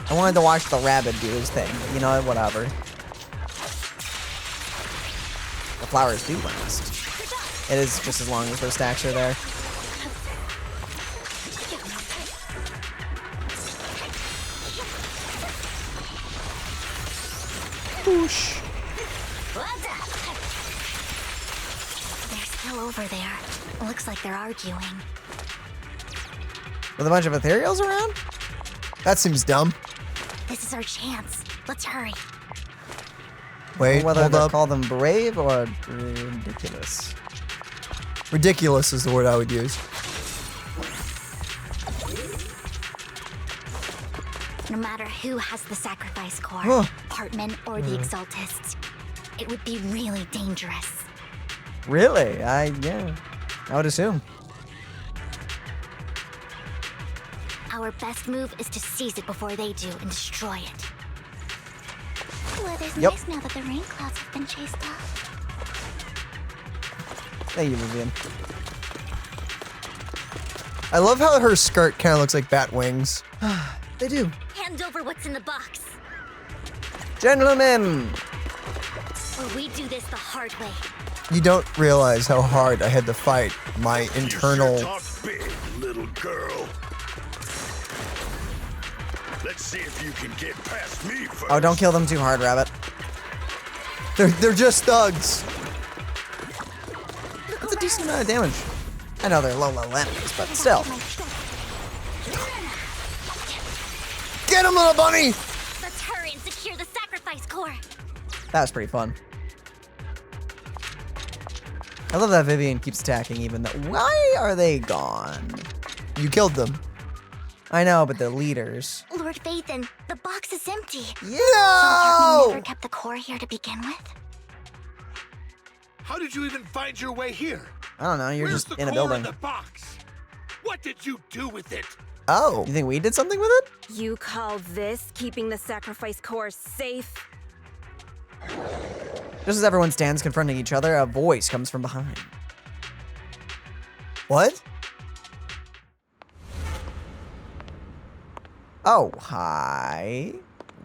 I wanted to watch the rabbit do his thing, but you know what, whatever. The flowers do last. It is just as long as those stacks are there. Whoosh. They're still over there. Looks like they're arguing. With a bunch of ethereals around? That seems dumb. This is our chance. Let's hurry. Wait, Whether hold they up. call them brave or ridiculous. Ridiculous is the word I would use. No matter who has the sacrifice core, Huh. Hartman or the Exaltists, it would be really dangerous. Really? Yeah. I would assume. Our best move is to seize it before they do and destroy it. Weather's Yep. nice now that the rain clouds have been chased off. Thank you, Vivian. I love how her skirt kind of looks like bat wings. They do. Hand over what's in the box, Gentlemen! or we do this the hard way. You don't realize how hard I had to fight my internal... You sure talk big, little girl. Let's see if you can get past me first. Oh, don't kill them too hard, Rabbit. They're just thugs. That's a decent amount of damage. I know they're low level enemies, but still. Get him, little bunny! Let's hurry and secure the sacrifice core. That was pretty fun. I love that Vivian keeps attacking even though. Why are they gone? You killed them. I know, but the leaders. Lord Vathan, the box is empty. No! Never kept the core here to begin with. How did you even find your way here? I don't know, you're Where's just the in a core building. in the box? What did you do with it? Oh. You think we did something with it? You call this keeping the sacrifice core safe? Just as everyone stands confronting each other, a voice comes from behind. What? Oh, hi.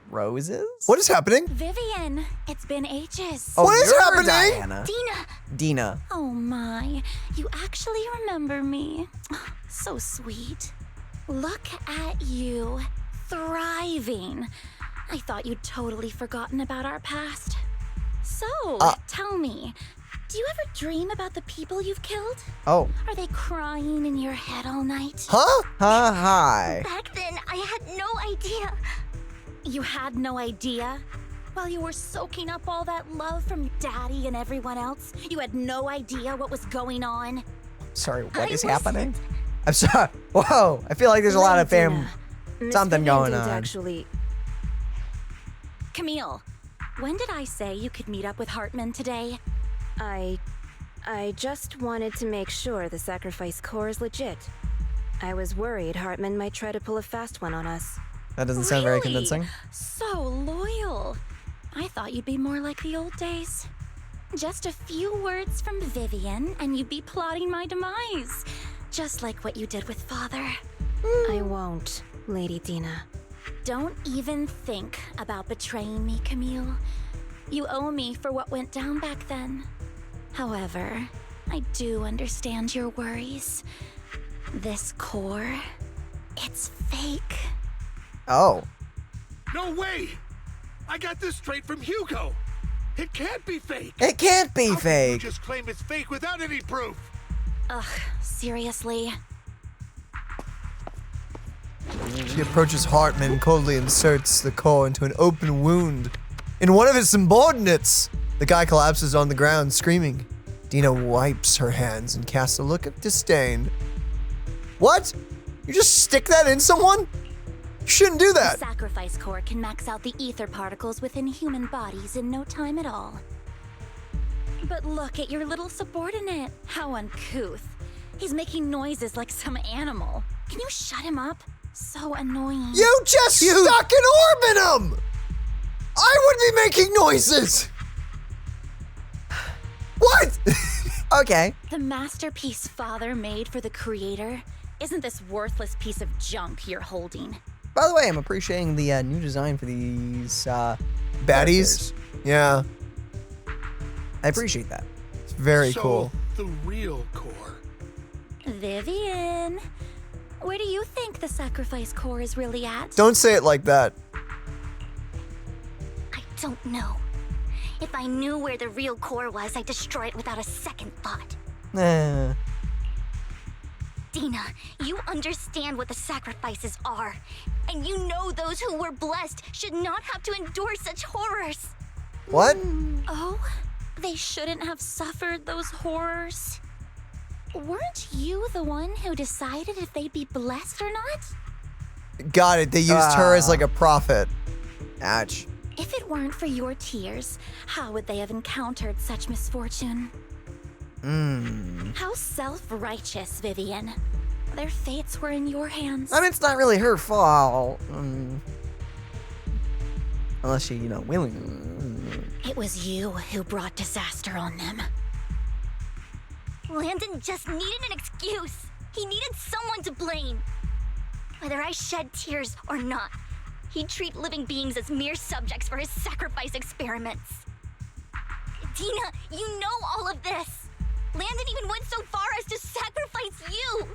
Roses? What is happening? Vivian, it's been ages. Oh, What is you're happening? Diana. Dena, Dena. Oh my, you actually remember me. So sweet. Look at you, thriving. I thought you'd totally forgotten about our past. So, tell me, do you ever dream about the people you've killed? Oh. Are they crying in your head all night? Huh? Hi. back then I had no idea. You had no idea? While you were soaking up all that love from Daddy and everyone else, you had no idea what was going on? Sorry, what is I happening? I'm sorry. Whoa, I feel like there's a lot of Dena, Miss something Vivian going didn't on. Actually, Camille, when did I say you could meet up with Hartman today? I just wanted to make sure the sacrifice core is legit. I was worried Hartman might try to pull a fast one on us. That doesn't sound very Really? convincing. So loyal. I thought you'd be more like the old days. Just a few words from Vivian and you'd be plotting my demise. Just like what you did with Father. I won't, Lady Dena. Don't even think about betraying me, Camille. You owe me for what went down back then. However, I do understand your worries. This core, it's fake. Oh. No way! I got this straight from Hugo. It can't be fake. It can't be How can you fake. just claim it's fake without any proof? Ugh, seriously? She approaches Hartman and coldly inserts the core into an open wound in one of his subordinates. The guy collapses on the ground, screaming. Dena wipes her hands and casts a look of disdain. What? You just stick that in someone? You shouldn't do The that. sacrifice core can max out the ether particles within human bodies in no time at all. But look at your little subordinate. How uncouth. He's making noises like some animal. Can you shut him up? So annoying. You just stuck an orb in him! I would be making noises! What? Okay. The masterpiece Father made for the creator isn't this worthless piece of junk you're holding. By the way, I'm appreciating the new design for these Baddies? characters. Yeah, I appreciate that. it's very So, cool. the real core. Vivian, where do you think the sacrifice core is really at? Don't say it like that. I don't know. If I knew where the real core was, I'd destroy it without a second thought. Dena, you understand what the sacrifices are. And you know those who were blessed should not have to endure such horrors. What? Oh, they shouldn't have suffered those horrors. Weren't you the one who decided if they'd be blessed or not? Got it. They used her as like a prophet. Ouch. If it weren't for your tears, how would they have encountered such misfortune? How self-righteous, Vivian. Their fates were in your hands. I mean, it's not really her fault. Unless she, willingly. It was you who brought disaster on them. Landon just needed an excuse. He needed someone to blame. Whether I shed tears or not, he'd treat living beings as mere subjects for his sacrifice experiments. Dena, you know all of this. Landon even went so far as to sacrifice you.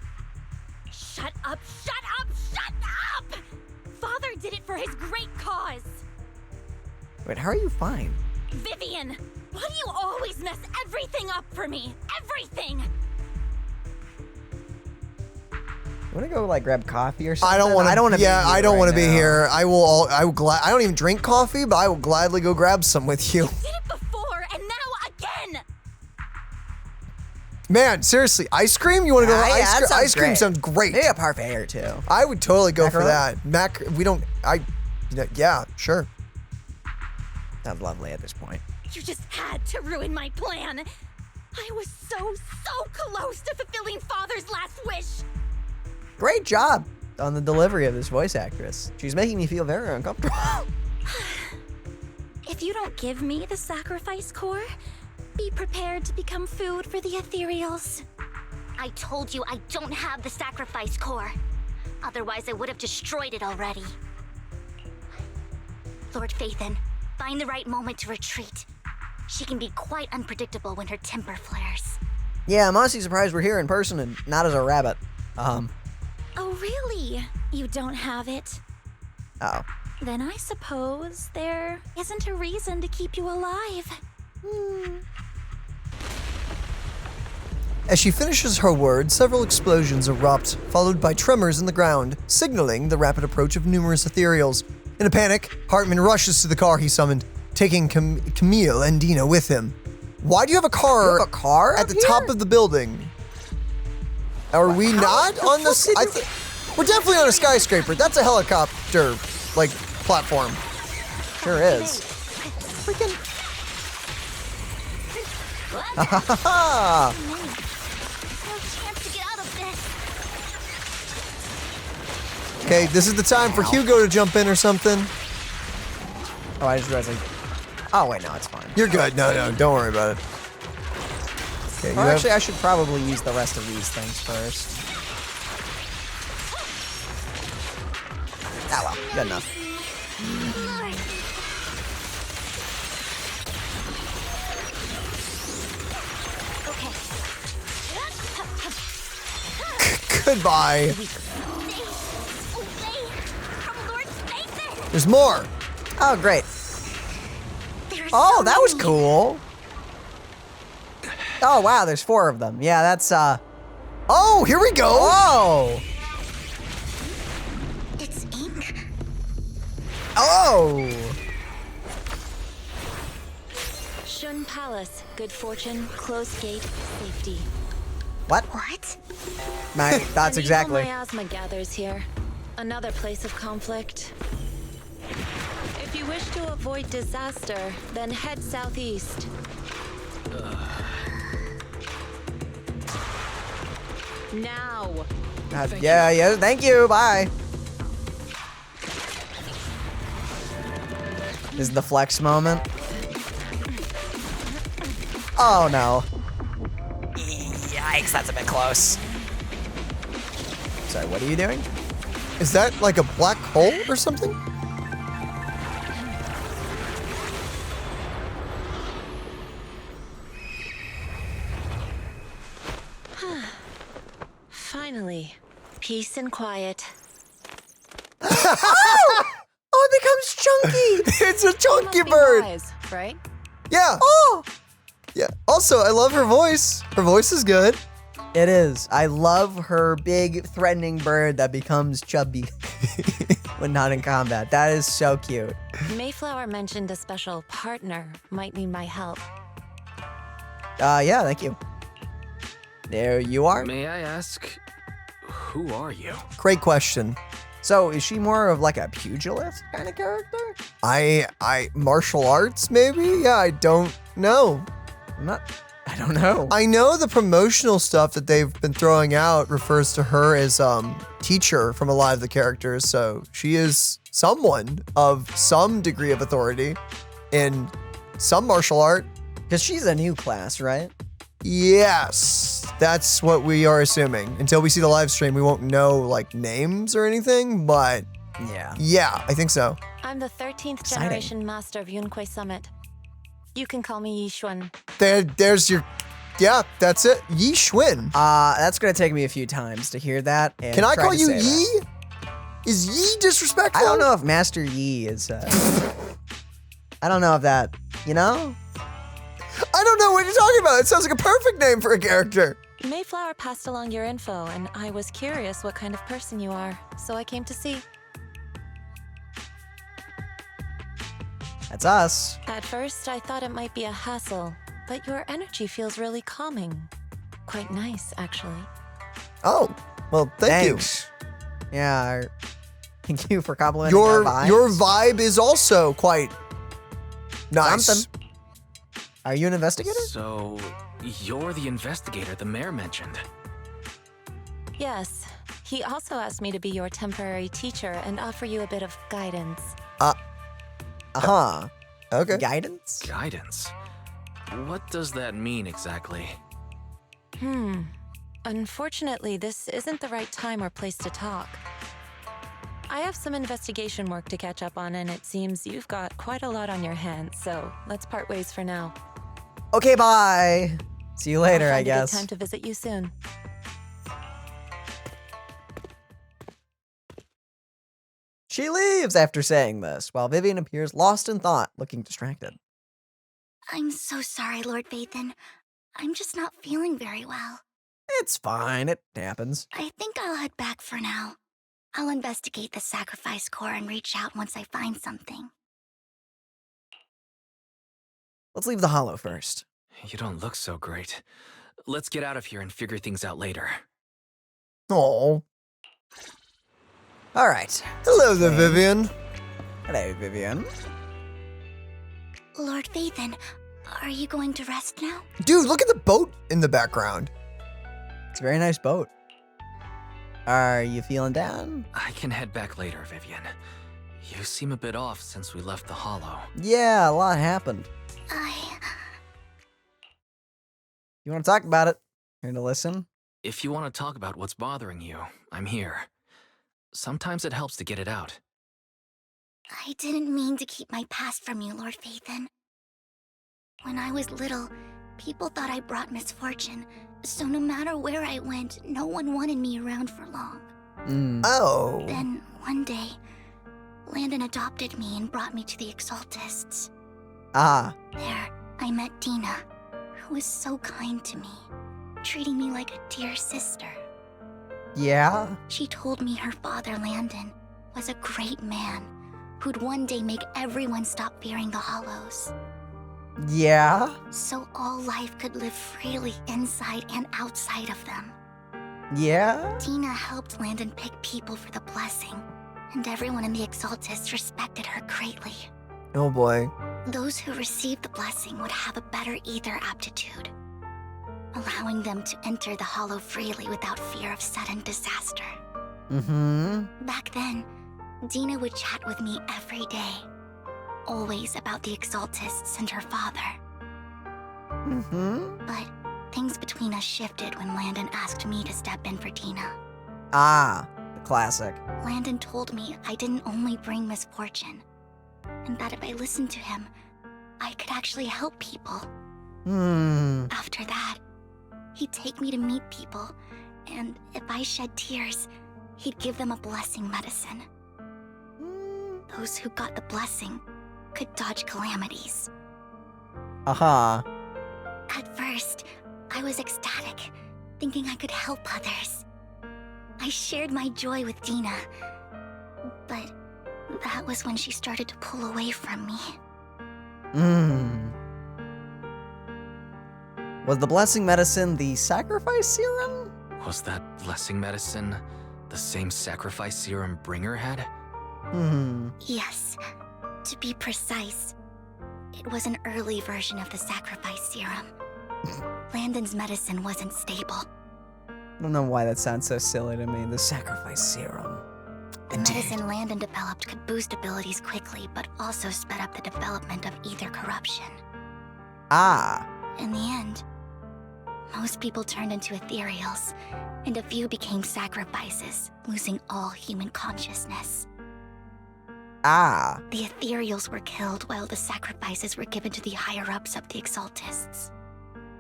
Shut up, shut up, shut up! Father did it for his great cause. Wait, how are you fine? Vivian, why do you always mess everything up for me? Everything! Want to go like grab coffee or something? I don't want to. I don't want to. Yeah, I don't want to be now. here. I will. I don't even drink coffee, but I will gladly go grab some with you. Did it before and now again. Man, seriously, ice cream? You want to go? Yeah, that sounds ice cream great. sounds great. Maybe a parfait or two. I would totally go for Macaroni? that. We don't. Yeah, sure. Sounds lovely at this point. You just had to ruin my plan. I was so close to fulfilling Father's last wish. Great job on the delivery of this voice actress. She's making me feel very uncomfortable. If you don't give me the sacrifice core, be prepared to become food for the ethereals. I told you I don't have the sacrifice core. Otherwise, I would have destroyed it already. Lord Phaethon, find the right moment to retreat. She can be quite unpredictable when her temper flares. Yeah, I'm honestly surprised we're here in person and not as a rabbit. Oh, really? You don't have it? Oh. Then I suppose there isn't a reason to keep you alive. As she finishes her words, several explosions erupt, followed by tremors in the ground, signaling the rapid approach of numerous ethereals. In a panic, Hartman rushes to the car he summoned, taking Camille and Dena with him. Why do you have a car? You have a car at up the here? top of the building? Are we not on this? We're definitely on a skyscraper. That's a helicopter, like, platform. Sure is. Freaking. No chance to get out of this. Okay, this is the time for Hugo to jump in or something. Oh, I just realized. Oh wait, no, it's fine. You're good. No, don't worry about it. Okay, Or actually, I should probably use the rest of these things first. Ah well, good enough. Goodbye. There's more. Oh, great. Oh, that was cool. Oh, wow, there's 4 of them. Yeah, that's, Oh, here we go. Whoa. It's ink. Oh. Shun Palace, good fortune, closed gate, safety. What? What? That's exactly. An evil miasma gathers here. Another place of conflict. If you wish to avoid disaster, then head southeast. Now. Yeah, thank you, bye. This is the flex moment. Oh no. Yikes, that's a bit close. Sorry, what are you doing? Is that like a black hole or something? Finally, peace and quiet. Oh, it becomes chunky. It's a chunky Must be bird. wise, right? Yeah. Oh. Yeah. Also, I love her voice. Her voice is good. It is. I love her big, threatening bird that becomes chubby when not in combat. That is so cute. Mayflower mentioned a special partner might need my help. Yeah, thank you. There you are. May I ask, who are you? Great question. So, is she more of like a pugilist kind of character? I martial arts maybe? Yeah, I don't know. I don't know. I know the promotional stuff that they've been throwing out refers to her as teacher from a lot of the characters, so she is someone of some degree of authority in some martial art. Because she's a new class, right? Yes, that's what we are assuming. Until we see the live stream, we won't know like names or anything, but yeah, I think so. I'm the 13th generation master of Yunquei Summit. You can call me Yishwan. There's your, yeah, that's it. Yishwan. That's gonna take me a few times to hear that. And Can I try call to you say Yi? that. Is Yi disrespectful? I don't know if Master Yi is. I don't know if that. You know. I don't know what you're talking about. It sounds like a perfect name for a character. Mayflower passed along your info, and I was curious what kind of person you are, so I came to see. That's us. At first, I thought it might be a hassle, but your energy feels really calming. Quite nice, actually. Oh, well, thank Thanks. Yeah, thank you for complimenting you. our vibes. Your vibe is also quite nice. Something. Are you an investigator? So, you're the investigator the mayor mentioned. Yes. He also asked me to be your temporary teacher and offer you a bit of guidance. Uh-huh. Okay. Guidance? Guidance? What does that mean exactly? Unfortunately, this isn't the right time or place to talk. I have some investigation work to catch up on, and it seems you've got quite a lot on your hands, so let's part ways for now. Okay, bye. See you later, I'll I find a guess. good time to visit you soon. She leaves after saying this, while Vivian appears lost in thought, looking distracted. I'm so sorry, Lord Vathan. I'm just not feeling very well. It's fine, it happens. I think I'll head back for now. I'll investigate the sacrifice core and reach out once I find something. Let's leave the hollow first. You don't look so great. Let's get out of here and figure things out later. Oh. All right. Hello there, Vivian. Hello, Vivian. Lord Vathan, are you going to rest now? Dude, look at the boat in the background. It's a very nice boat. Are you feeling down? I can head back later, Vivian. You seem a bit off since we left the hollow. Yeah, a lot happened. You want to talk about it? Here to listen? If you want to talk about what's bothering you, I'm here. Sometimes it helps to get it out. I didn't mean to keep my past from you, Lord Vathan. When I was little, people thought I brought misfortune, so no matter where I went, no one wanted me around for long. Oh. Then, one day, Landon adopted me and brought me to the Exaltists. Ah. There, I met Dena, who was so kind to me, treating me like a dear sister. Yeah? She told me her father, Landon, was a great man who'd one day make everyone stop fearing the Hollows. Yeah? So all life could live freely inside and outside of them. Yeah? Dena helped Landon pick people for the blessing, and everyone in the Exaltists respected her greatly. Oh boy. Those who received the blessing would have a better ether aptitude, allowing them to enter the hollow freely without fear of sudden disaster. Back then, Dena would chat with me every day, always about the Exaltists and her father. But things between us shifted when Landon asked me to step in for Dena. Ah, the classic. Landon told me I didn't only bring misfortune, and that if I listened to him, I could actually help people. After that, he'd take me to meet people, and if I shed tears, he'd give them a blessing medicine. Those who got the blessing could dodge calamities. Aha. At first, I was ecstatic, thinking I could help others. I shared my joy with Dena, but that was when she started to pull away from me. Was the blessing medicine the sacrifice serum? Was that blessing medicine the same sacrifice serum Bringer had? Yes. To be precise, it was an early version of the sacrifice serum. Landon's medicine wasn't stable. I don't know why that sounds so silly to me, the sacrifice serum. The medicine Landon developed could boost abilities quickly, but also sped up the development of ether corruption. Ah. In the end, most people turned into ethereals, and a few became sacrifices, losing all human consciousness. Ah. The ethereals were killed while the sacrifices were given to the higher-ups of the Exaltists.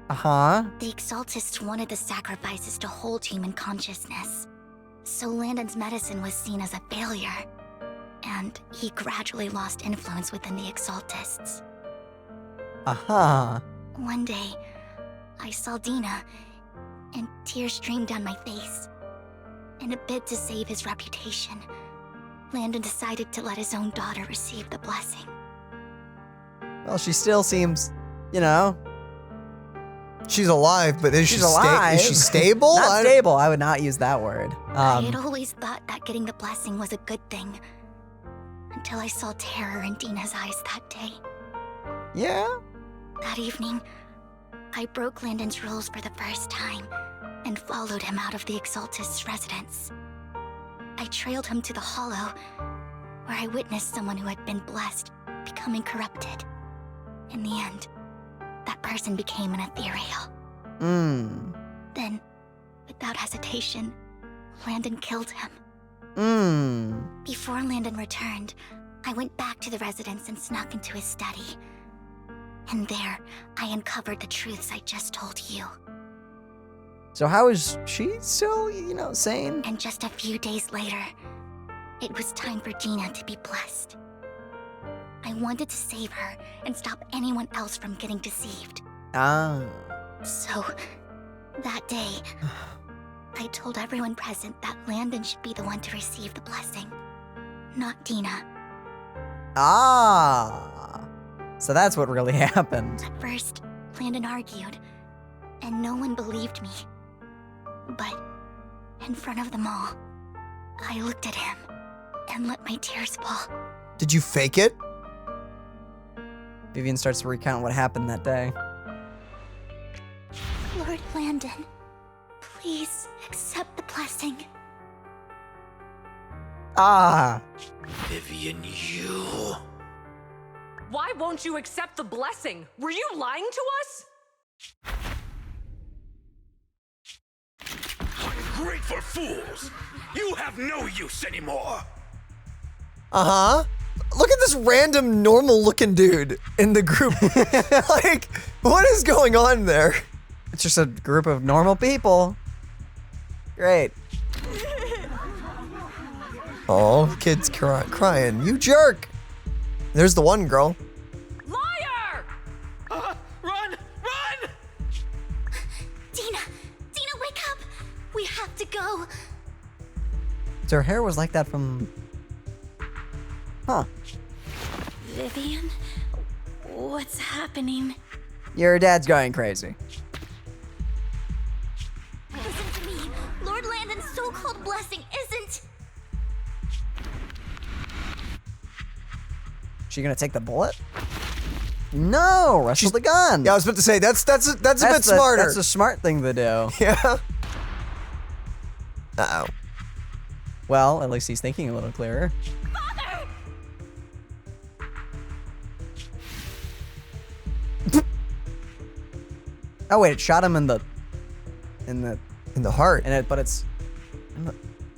The Exaltists wanted the sacrifices to hold human consciousness, so Landon's medicine was seen as a failure, and he gradually lost influence within the Exaltists. One day, I saw Dena, and tears streamed down my face. In a bid to save his reputation, Landon decided to let his own daughter receive the blessing. Well, she still seems, you know. She's alive, but is She's she alive. Is she stable? Not stable. I would not use that word. I had always thought that getting the blessing was a good thing, until I saw terror in Dena's eyes that day. Yeah? That evening, I broke Landon's rules for the first time and followed him out of the Exaltist's residence. I trailed him to the Hollow, where I witnessed someone who had been blessed becoming corrupted. In the end, that person became an ethereal. Then, without hesitation, Landon killed him. Before Landon returned, I went back to the residence and snuck into his study. And there, I uncovered the truths I just told you. So how is she still, you know, sane? And just a few days later, it was time for Dena to be blessed. I wanted to save her and stop anyone else from getting deceived. So, that day, I told everyone present that Landon should be the one to receive the blessing, not Dena. So that's what really happened. At first, Landon argued, and no one believed me. But, in front of them all, I looked at him and let my tears fall. Did you fake it? Vivian starts to recount what happened that day. Lord Landon, please accept the blessing. Vivian, you... Why won't you accept the blessing? Were you lying to us? Ungrateful fools! You have no use anymore! Look at this random normal-looking dude in the group. Like, what is going on there? It's just a group of normal people. Great. Oh, kid's crying. You jerk! There's the one girl. Liar! Run! Run! Dena, wake up! We have to go. So her hair was like that from... Huh. Vivian, what's happening? Your dad's going crazy. Listen to me. Lord Landon's so-called blessing isn't... She gonna take the bullet? No, wrestle the gun. Yeah, I was about to say, that's a bit smarter. That's a smart thing to do. Yeah. Uh-oh. Well, at least he's thinking a little clearer. Father! Oh wait, it shot him in the heart. But it's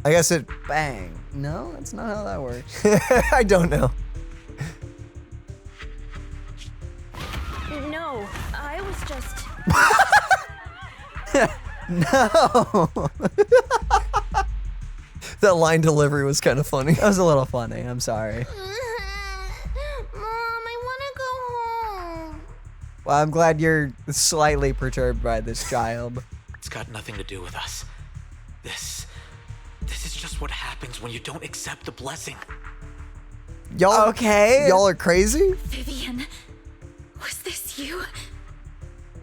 I guess it bang. No, that's not how that works. I don't know. No, I was just... No. That line delivery was kind of funny. That was a little funny. I'm sorry. Mom, I want to go home. Well, I'm glad you're slightly perturbed by this child. It's got nothing to do with us. This is just what happens when you don't accept the blessing. Y'all okay? Y'all are crazy? Vivian, was this you?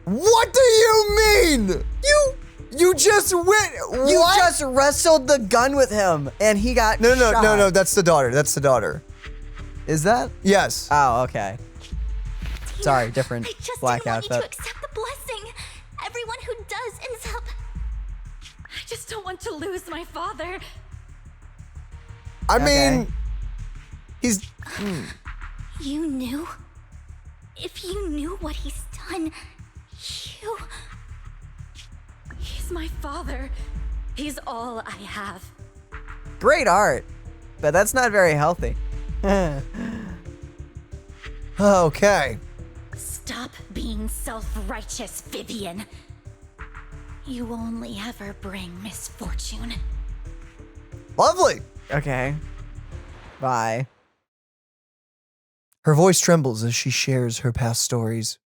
What do you mean? You just went. You just wrestled the gun with him, and he got shot. No. That's the daughter. That's the daughter. Is that? Yes. Oh, okay. Sorry, different I just black didn't want you to outfit. accept the blessing. Everyone who does ends up... I just don't want to lose my father. I mean, he's... You knew? If you knew what he's done, you... He's my father. He's all I have. Great art, but that's not very healthy. Okay. Stop being self-righteous, Vivian. You only ever bring misfortune. Lovely. Okay. Bye. Her voice trembles as she shares her past stories.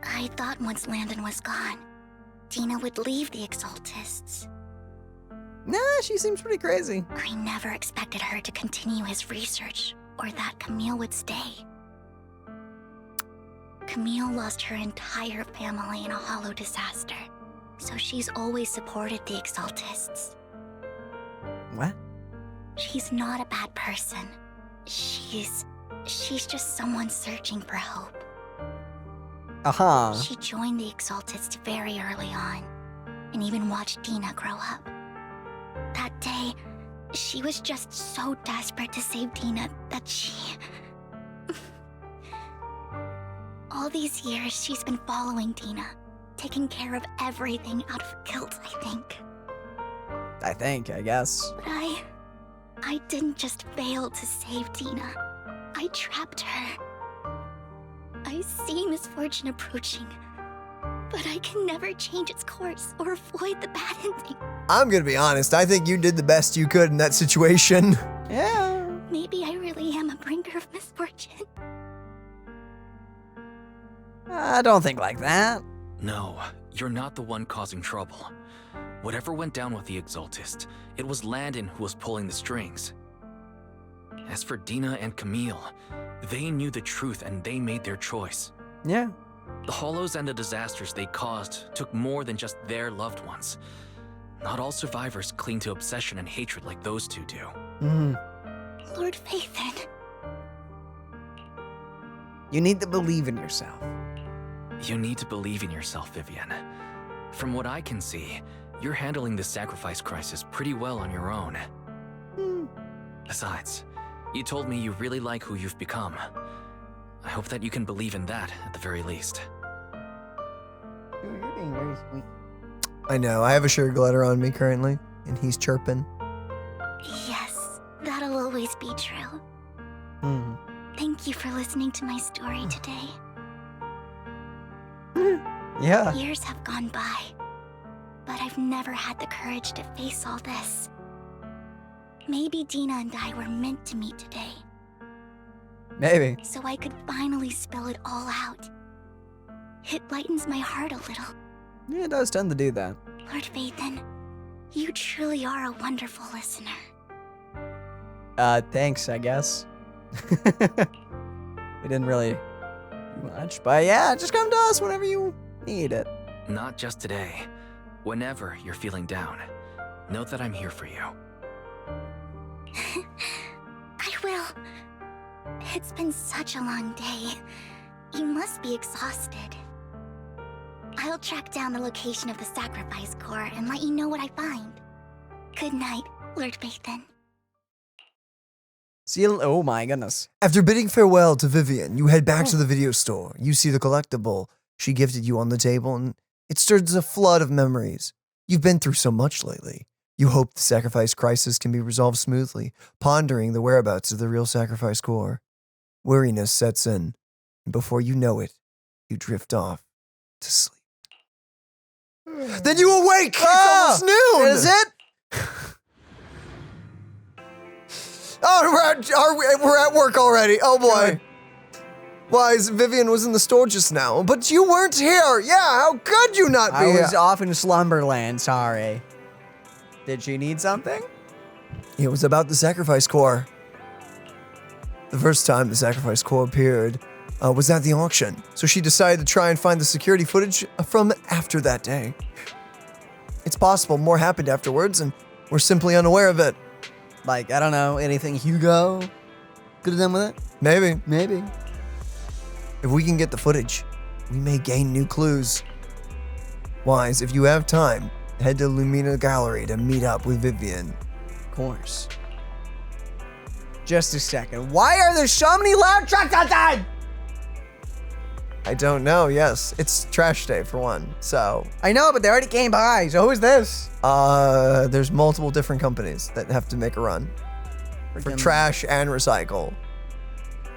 I thought once Landon was gone, Dena would leave the Exaltists. Nah, she seems pretty crazy. I never expected her to continue his research, or that Camille would stay. Camille lost her entire family in a hollow disaster, so she's always supported the Exaltists. What? She's not a bad person. She's just someone searching for hope. Uh-huh. She joined the Exaltists very early on, and even watched Dena grow up. That day, she was just so desperate to save Dena that she... All these years, she's been following Dena, taking care of everything out of guilt, I think. I guess. But I didn't just fail to save Dena. I trapped her. I see misfortune approaching, but I can never change its course or avoid the bad ending. I'm gonna be honest, I think you did the best you could in that situation. Yeah. Maybe I really am a bringer of misfortune. I don't think like that. No, you're not the one causing trouble. Whatever went down with the Exaltist, it was Landon who was pulling the strings. As for Dena and Camille, they knew the truth and they made their choice. Yeah. The hollows and the disasters they caused took more than just their loved ones. Not all survivors cling to obsession and hatred like those two do. Lord Phaethon. You need to believe in yourself. You need to believe in yourself, Vivian. From what I can see, you're handling this sacrifice crisis pretty well on your own. Besides, you told me you really like who you've become. I hope that you can believe in that at the very least. You're being very sweet. I know, I have a sugar glider on me currently, and he's chirping. Yes, that'll always be true. Thank you for listening to my story today. Yeah. Years have gone by, but I've never had the courage to face all this. Maybe Dena and I were meant to meet today. Maybe. So I could finally spill it all out. It lightens my heart a little. Yeah, it does tend to do that. Lord Phaethon, you truly are a wonderful listener. Thanks, I guess. We didn't really do much, but yeah, just come to us whenever you need it. Not just today. Whenever you're feeling down, know that I'm here for you. I will. It's been such a long day. You must be exhausted. I'll track down the location of the sacrifice core and let you know what I find. Good night, Lord Phaethon. See you. Oh my goodness. After bidding farewell to Vivian, you head back to the video store. You see the collectible she gifted you on the table, and it stirs a flood of memories. You've been through so much lately. You hope the sacrifice crisis can be resolved smoothly, pondering the whereabouts of the real sacrifice core. Weariness sets in, and before you know it, you drift off to sleep. Then you awake! It's almost noon! Is it? Oh, we're at work already. Oh boy. Why, Vivian was in the store just now, but you weren't here. Yeah, how could you not be I here? was off in Slumberland, sorry. Did she need something? It was about the sacrifice core. The first time the sacrifice core appeared was at the auction, so she decided to try and find the security footage from after that day. It's possible more happened afterwards, and we're simply unaware of it. Like, I don't know, anything Hugo could have done with it? Maybe. Maybe. If we can get the footage, we may gain new clues. Wise, if you have time, head to Lumina Gallery to meet up with Vivian. Of course. Just a second. Why are there so many loud trucks outside? I don't know, yes. It's trash day for one, so. I know, but they already came by, so who is this? There's multiple different companies that have to make a run. For trash and recycle.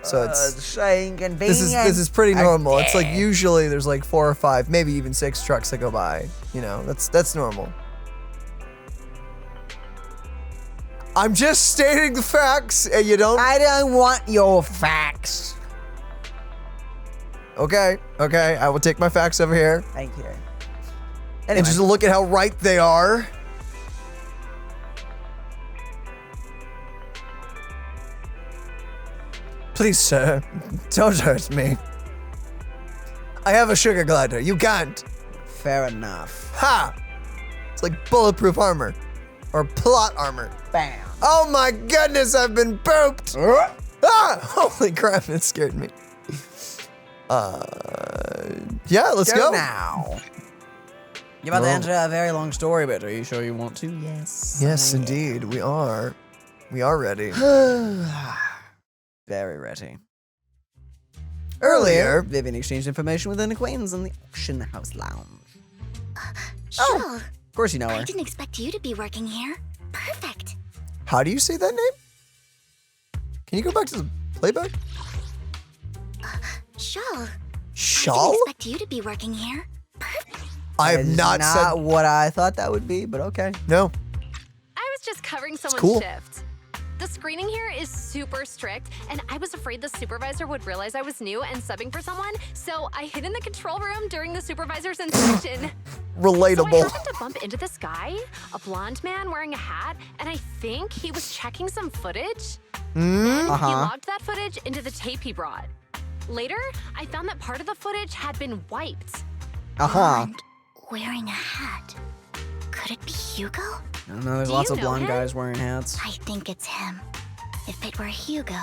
So it's so inconvenient. This is pretty normal. It's like usually there's like 4 or 5, maybe even 6 trucks that go by. You know, that's normal. I'm just stating the facts, and you don't. I don't want your facts. Okay, I will take my facts over here. Thank you. And just look at how right they are. Please, sir, don't hurt me. I have a sugar glider. You can't. Fair enough. Ha! It's like bulletproof armor. Or plot armor. Bam. Oh my goodness, I've been pooped! Ah! Holy crap, it scared me. Yeah, let's go. Now. You're about to enter a very long story, but are you sure you want to? Yes. Yes, indeed, we are. We are ready. Very ready. Earlier, Vivian exchanged information with an acquaintance in the auction house lounge. Sure. Of course you know I her. didn't expect you to be working here. Perfect. How do you say that name? Can you go back to the playback? Shul. I Shul? didn't expect you to be working here. I have That is not said what I thought that would be, but okay. no. I was just covering someone's cool. shift. The screening here is super strict, and I was afraid the supervisor would realize I was new and subbing for someone, so I hid in the control room during the supervisor's inspection. Relatable. So I happened to bump into this guy, a blonde man wearing a hat, and I think he was checking some footage. Then he logged that footage into the tape he brought. Later, I found that part of the footage had been wiped. Blonde, wearing a hat. Could it be Hugo? I don't know, there's Do lots you of know blonde him? guys wearing hats. I think it's him. If it were Hugo,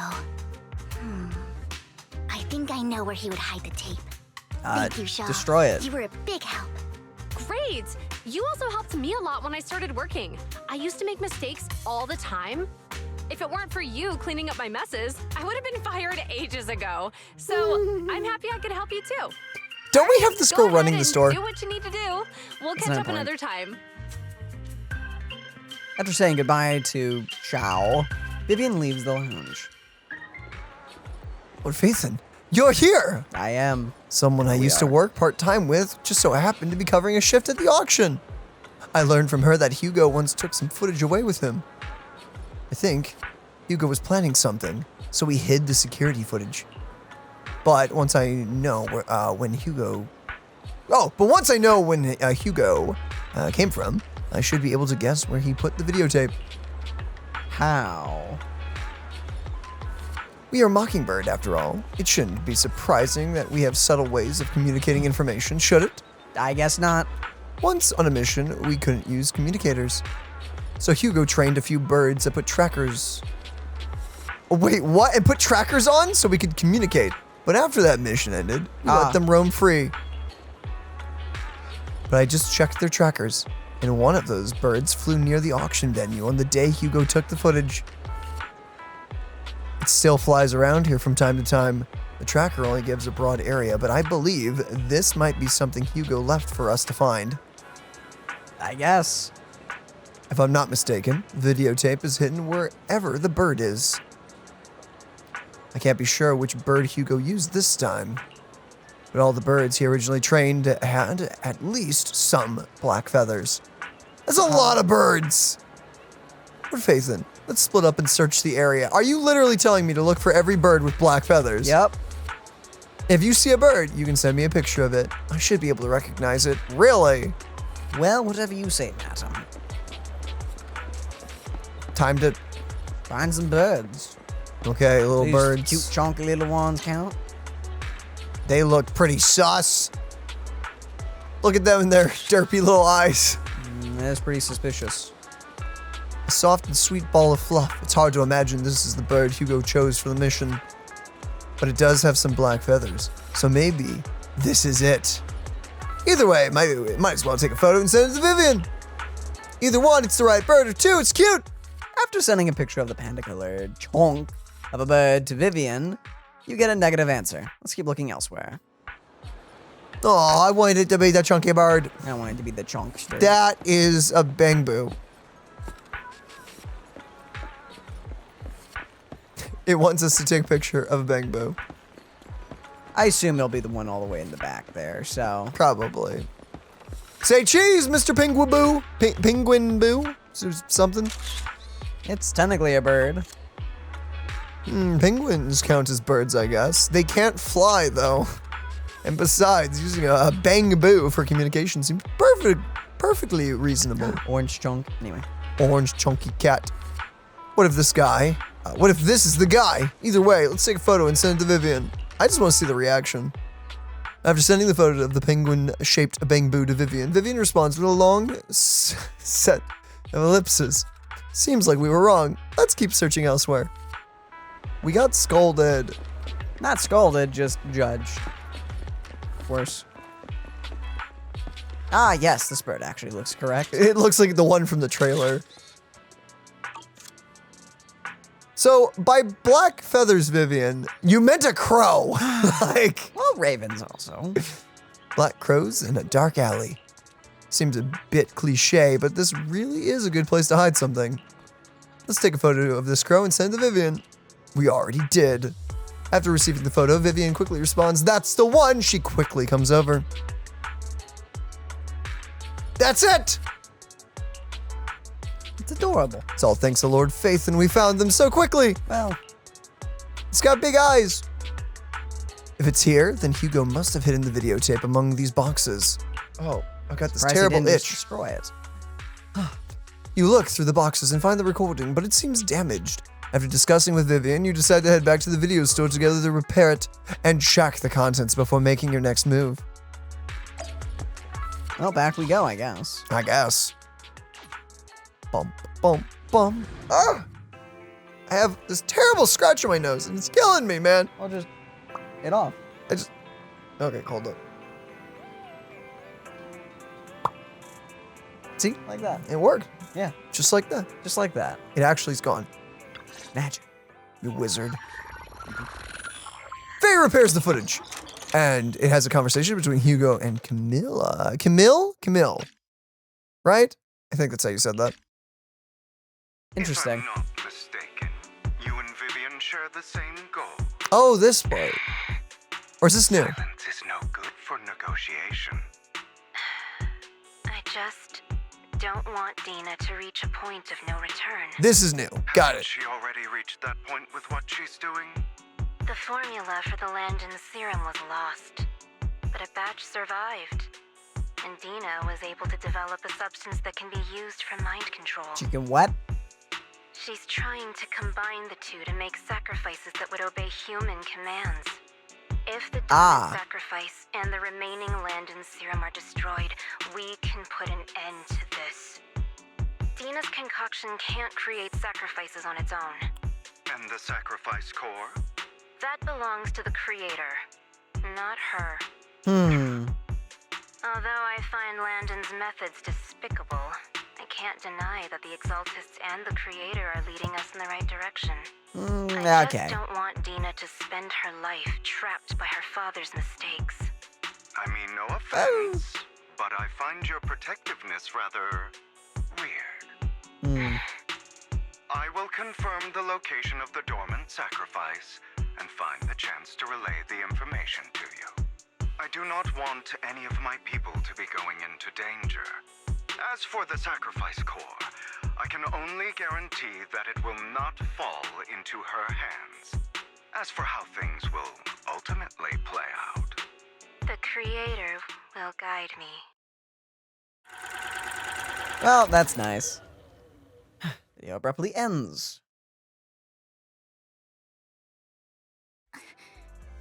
I think I know where he would hide the tape. Thank you, Shaw. Destroy it. You were a big help. Great! You also helped me a lot when I started working. I used to make mistakes all the time. If it weren't for you cleaning up my messes, I would have been fired ages ago. So I'm happy I could help you too. Don't we have this girl running the store? Do what you need to do. We'll That's catch not up a point. another time. After saying goodbye to Shao, Vivian leaves the lounge. Lord Phaethon, you're here! I am. Someone I used to work part-time with just so happened to be covering a shift at the auction. I learned from her that Hugo once took some footage away with him. I think Hugo was planning something, so he hid the security footage. But once I know when Hugo came from, I should be able to guess where he put the videotape. How? We are Mockingbird, after all. It shouldn't be surprising that we have subtle ways of communicating information, should it? I guess not. Once on a mission, we couldn't use communicators. So Hugo trained a few birds that put trackers... Oh, wait, what? And put trackers on so we could communicate. But after that mission ended, we let them roam free. But I just checked their trackers, and one of those birds flew near the auction venue on the day Hugo took the footage. It still flies around here from time to time. The tracker only gives a broad area, but I believe this might be something Hugo left for us to find. I guess. If I'm not mistaken, the videotape is hidden wherever the bird is. I can't be sure which bird Hugo used this time, but all the birds he originally trained had at least some black feathers. That's a lot of birds! Lord Phaethon, let's split up and search the area. Are you literally telling me to look for every bird with black feathers? Yep. If you see a bird, you can send me a picture of it. I should be able to recognize it. Really? Well, whatever you say, madam. Time to find some birds. Okay, little These birds. cute, chunky little ones count. They look pretty sus. Look at them in their derpy little eyes. That's pretty suspicious. A soft and sweet ball of fluff. It's hard to imagine this is the bird Hugo chose for the mission. But it does have some black feathers. So maybe this is it. Either way, might as well take a photo and send it to Vivian. Either one, it's the right bird, or two, it's cute. After sending a picture of the panda-colored chunk of a bird to Vivian, you get a negative answer. Let's keep looking elsewhere. Oh, I wanted it to be the chunky bird. I wanted it to be the chunkster. That is a bamboo. It wants us to take a picture of a bamboo. I assume it'll be the one all the way in the back there, so... Probably. Say cheese, Mr. Penguin Boo. Penguin Boo? Something? It's technically a bird. Penguins count as birds, I guess. They can't fly, though. And besides, using a bang-boo for communication seems perfectly reasonable. Orange chunk. Anyway. Orange chunky cat. What if this guy? What if this is the guy? Either way, let's take a photo and send it to Vivian. I just want to see the reaction. After sending the photo of the penguin-shaped bang-boo to Vivian, Vivian responds with a long set of ellipses. Seems like we were wrong. Let's keep searching elsewhere. We got scolded. Not scolded, just judged. Of course. Ah, yes, this bird actually looks correct. It looks like the one from the trailer. So, by black feathers, Vivian, you meant a crow. Like, well, ravens also. Black crows in a dark alley. Seems a bit cliche, but this really is a good place to hide something. Let's take a photo of this crow and send it to Vivian. We already did. After receiving the photo, Vivian quickly responds, "That's the one!" She quickly comes over. That's it! It's adorable. It's all thanks to Lord Faith, and we found them so quickly. Well, it's got big eyes. If it's here, then Hugo must have hidden the videotape among these boxes. Oh, I got this terrible itch. Destroy it. You look through the boxes and find the recording, but it seems damaged. After discussing with Vivian, you decide to head back to the video store together to repair it and check the contents before making your next move. Well, back we go, I guess. I guess. Bum, bum, bum. Ah! I have this terrible scratch on my nose, and it's killing me, man. I'll just get off. Okay, hold up. See? Like that. It worked. Yeah. Just like that. Just like that. It actually is gone. Magic. You wizard. Faye repairs the footage. And it has a conversation between Hugo and Camilla. Camille. Right? I think that's how you said that. Interesting. If I'm not mistaken, you and Vivian share the same goal. Oh, this part. Or is this new? Silence is no good for negotiation. I just don't want Dena to reach a point of no return. This is new. Got it. She already reached that point with what she's doing? The formula for the Landon serum was lost, but a batch survived. And Dena was able to develop a substance that can be used for mind control. She can what? She's trying to combine the two to make sacrifices that would obey human commands. If the Dormant sacrifice and the remaining Landon serum are destroyed, we can put an end to this. Dena's concoction can't create sacrifices on its own. And the sacrifice core? That belongs to the creator, not her. Although I find Landon's methods despicable, I can't deny that the Exaltists and the Creator are leading us in the right direction. I just don't want Dena to spend her life trapped by her father's mistakes. I mean, no offense, but I find your protectiveness rather weird. I will confirm the location of the dormant sacrifice and find the chance to relay the information to you. I do not want any of my people to be going into danger. As for the sacrifice core, I can only guarantee that it will not fall into her hands. As for how things will ultimately play out, the Creator will guide me. Well, that's nice. Video abruptly ends.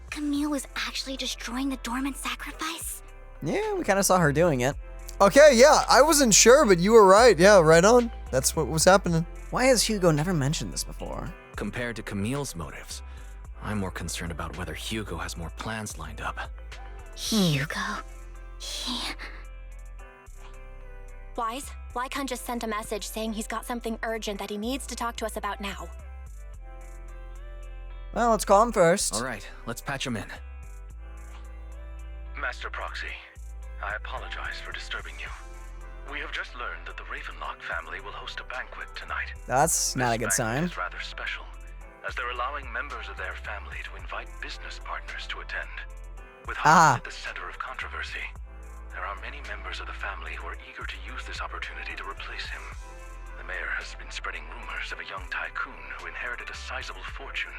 Camille was actually destroying the dormant sacrifice? Yeah, we kind of saw her doing it. Okay, yeah, I wasn't sure, but you were right. Yeah, right on. That's what was happening. Why has Hugo never mentioned this before? Compared to Camille's motives, I'm more concerned about whether Hugo has more plans lined up. Hugo? Wise, Lycon just sent a message saying he's got something urgent that he needs to talk to us about now. Well, let's call him first. All right, let's patch him in. Master Proxy, I apologize for disturbing you. We have just learned that the Ravenlock family will host a banquet tonight. That's not a good sign. It's rather special, as they're allowing members of their family to invite business partners to attend. With Hans at the center of controversy, there are many members of the family who are eager to use this opportunity to replace him. The mayor has been spreading rumors of a young tycoon who inherited a sizable fortune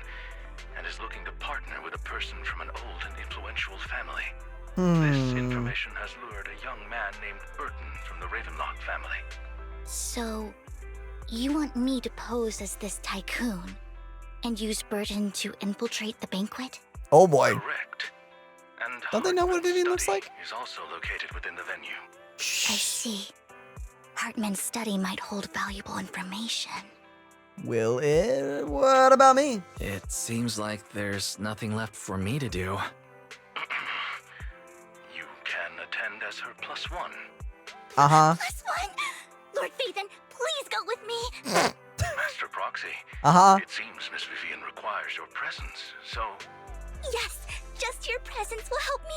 and is looking to partner with a person from an old and influential family. This information has lured a young man named Burton from the Ravenlock family. So, you want me to pose as this tycoon and use Burton to infiltrate the banquet? Oh boy. Correct. And Don't they know what Vivian looks like? is also located within the venue. I see. Hartman's study might hold valuable information. Will it? What about me? It seems like there's nothing left for me to do. You can attend as her +1. Uh-huh. +1! Lord Phaethon, please go with me! Master Proxy. Uh-huh. It seems Miss Vivian requires your presence, so... Yes, just your presence will help me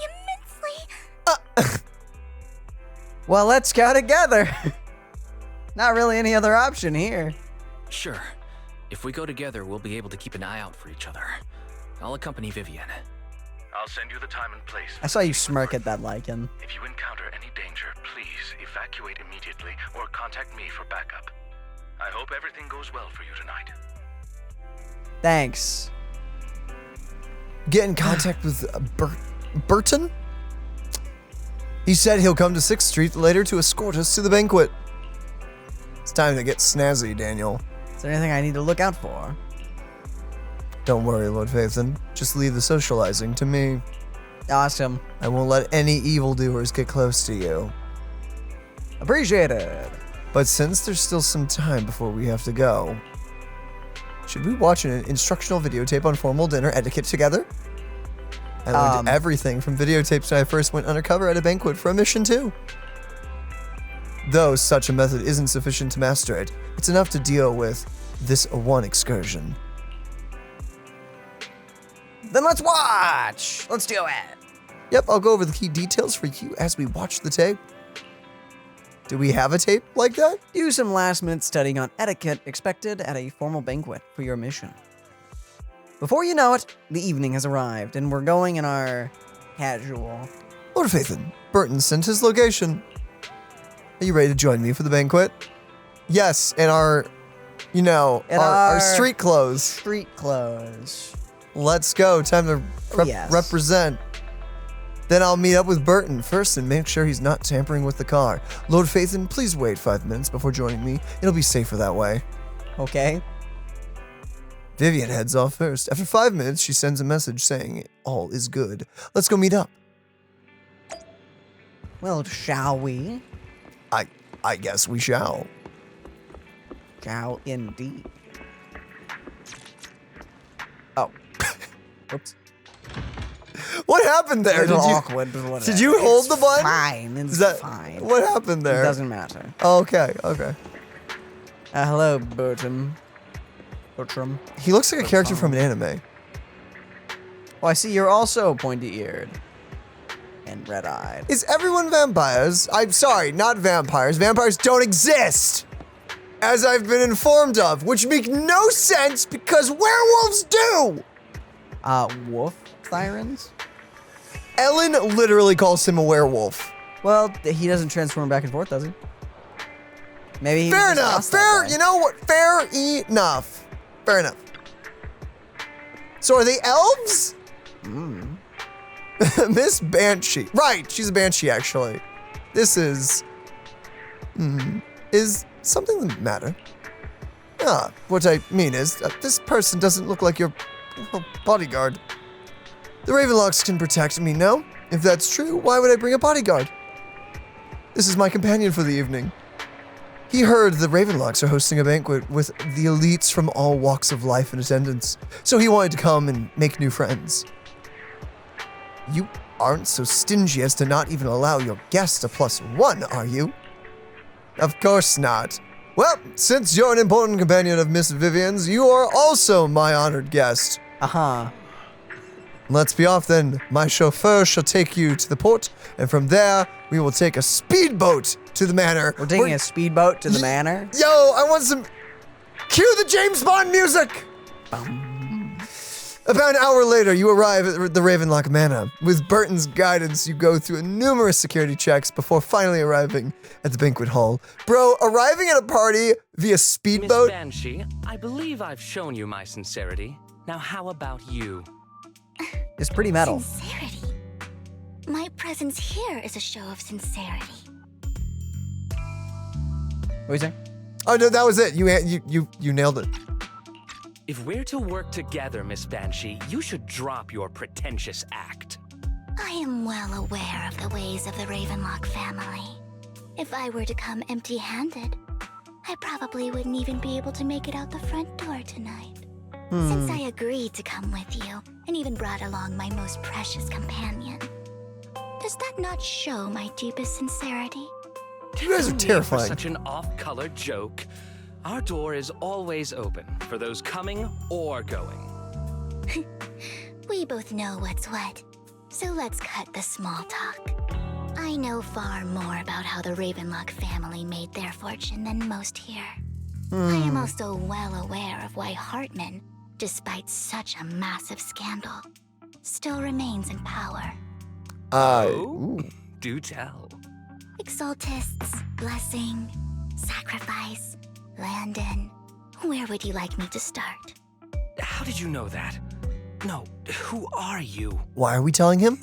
immensely! Well, let's go together. Not really any other option here. Sure. If we go together, we'll be able to keep an eye out for each other. I'll accompany Vivian. I'll send you the time and place. I saw you smirk at that, Lycan. If you encounter any danger, please evacuate immediately or contact me for backup. I hope everything goes well for you tonight. Thanks. Get in contact with Burton? He said he'll come to 6th Street later to escort us to the banquet. It's time to get snazzy, Daniel. Is there anything I need to look out for? Don't worry, Lord Phaethon. Just leave the socializing to me. Awesome. I won't let any evildoers get close to you. Appreciated. But since there's still some time before we have to go, should we watch an instructional videotape on formal dinner etiquette together? I learned everything from videotapes when I first went undercover at a banquet for a mission too. Though such a method isn't sufficient to master it, it's enough to deal with this one excursion. Then let's watch. Let's do it. Yep, I'll go over the key details for you as we watch the tape. Do we have a tape like that? Do some last-minute studying on etiquette expected at a formal banquet for your mission. Before you know it, the evening has arrived, and we're going in our casual. Lord Phaethon, Burton sent his location. Are you ready to join me for the banquet? Yes, in our, our street clothes. Street clothes. Let's go. Time to represent. Then I'll meet up with Burton first and make sure he's not tampering with the car. Lord Phaethon, please wait 5 minutes before joining me. It'll be safer that way. Okay. Vivian heads off first. After 5 minutes, she sends a message saying all is good. Let's go meet up. Well, shall we? I guess we shall. Shall indeed. Oh. Oops. What happened there? It's awkward, but whatever. Did you hold the button? Fine. It's fine. What happened there? It doesn't matter. Okay. Hello, Bertram. He looks like a character from an anime. Oh, I see you're also pointy-eared. And red-eyed. Is everyone vampires? I'm sorry, not vampires. Vampires don't exist! As I've been informed of, which make no sense because werewolves do! Wolf sirens? Ellen literally calls him a werewolf. Well, he doesn't transform back and forth, does he? Maybe he Fair enough. You know what? Fair enough. So are they elves? Miss Banshee. Right, she's a Banshee, actually. This is something the matter? What I mean is, this person doesn't look like your bodyguard. The Ravenlocks can protect me, no? If that's true, why would I bring a bodyguard? This is my companion for the evening. He heard the Ravenlocks are hosting a banquet with the elites from all walks of life in attendance, so he wanted to come and make new friends. You aren't so stingy as to not even allow your guest a +1, are you? Of course not. Well, since you're an important companion of Miss Vivian's, you are also my honored guest. Let's be off then. My chauffeur shall take you to the port, and from there, we will take a speedboat to the manor. We're taking a speedboat to the manor? Yo, I want some... Cue the James Bond music! About an hour later, you arrive at the Ravenlock Manor. With Burton's guidance, you go through numerous security checks before finally arriving at the banquet hall. Bro, arriving at a party via speedboat? Miss Banshee, I believe I've shown you my sincerity. Now how about you? It's pretty metal. Sincerity? my presence here is a show of sincerity. What are you saying? Oh no, that was it. You nailed it. If we're to work together, Miss Banshee, you should drop your pretentious act. I am well aware of the ways of the Ravenlock family. If I were to come empty-handed, I probably wouldn't even be able to make it out the front door tonight. Since I agreed to come with you, and even brought along my most precious companion, does that not show my deepest sincerity? You guys are For terrifying. such an off-color joke, our door is always open for those coming or going. We both know what's what, so let's cut the small talk. I know far more about how the Ravenlock family made their fortune than most here. I am also well aware of why Hartman, despite such a massive scandal, still remains in power. Do tell. Exaltists, blessing, sacrifice, Landon. Where would you like me to start? How did you know that? No, who are you? Why are we telling him?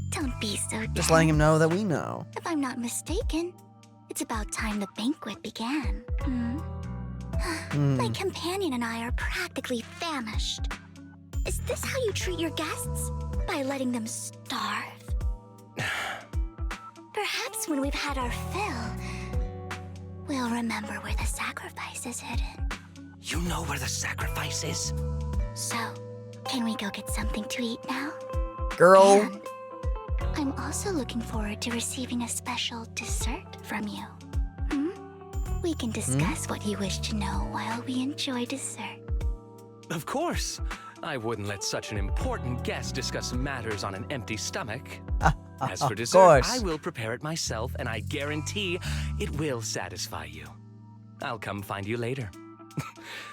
Don't be so Just dense. letting him know that we know. If I'm not mistaken, it's about time the banquet began. My companion and I are practically famished. Is this how you treat your guests? By letting them starve? Perhaps when we've had our fill, we'll remember where the sacrifice is hidden. You know where the sacrifice is? So, can we go get something to eat now? Girl. And I'm also looking forward to receiving a special dessert from you. We can discuss what you wish to know while we enjoy dessert. Of course. I wouldn't let such an important guest discuss matters on an empty stomach. As for dessert, course. I will prepare it myself, and I guarantee it will satisfy you. I'll come find you later.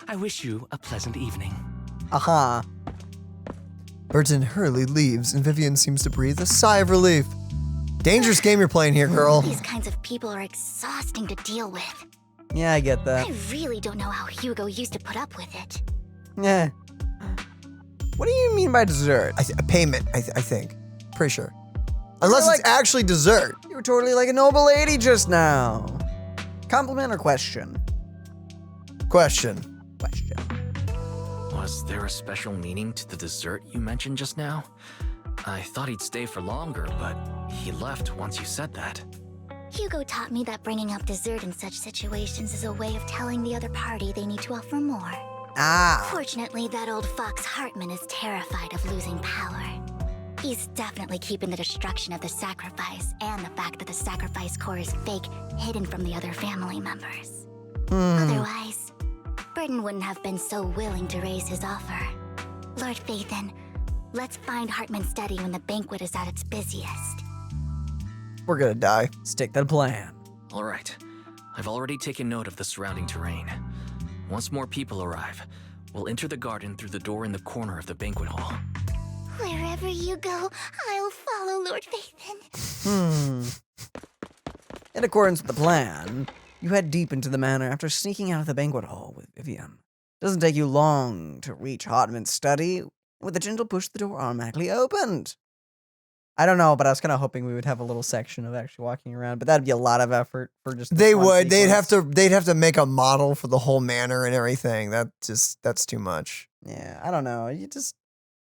I wish you a pleasant evening. Burton hurriedly leaves, and Vivian seems to breathe a sigh of relief. Dangerous game you're playing here, girl. These kinds of people are exhausting to deal with. Yeah, I get that. I really don't know how Hugo used to put up with it. Yeah. What do you mean by dessert? A payment, I think. Pretty sure. Unless it's actually dessert. You were totally like a noble lady just now. Compliment or question? Question. Was there a special meaning to the dessert you mentioned just now? I thought he'd stay for longer, but he left once you said that. Hugo taught me that bringing up dessert in such situations is a way of telling the other party they need to offer more. Fortunately, that old fox Hartman is terrified of losing power. He's definitely keeping the destruction of the sacrifice and the fact that the sacrifice core is fake hidden from the other family members. Otherwise, Burton wouldn't have been so willing to raise his offer. Lord Phaethon, let's find Hartman's study when the banquet is at its busiest. We're gonna die. Stick to the plan. All right. I've already taken note of the surrounding terrain. Once more people arrive, we'll enter the garden through the door in the corner of the banquet hall. Wherever you go, I'll follow, Lord Phaethon. In accordance with the plan, you head deep into the manor after sneaking out of the banquet hall with Vivian. Doesn't take you long to reach Hartman's study. With a gentle push, the door automatically opened. I don't know, but I was kind of hoping we would have a little section of actually walking around, but that'd be a lot of effort for just. They would. They'd have to make a model for the whole manor and everything. That's too much. Yeah, I don't know. It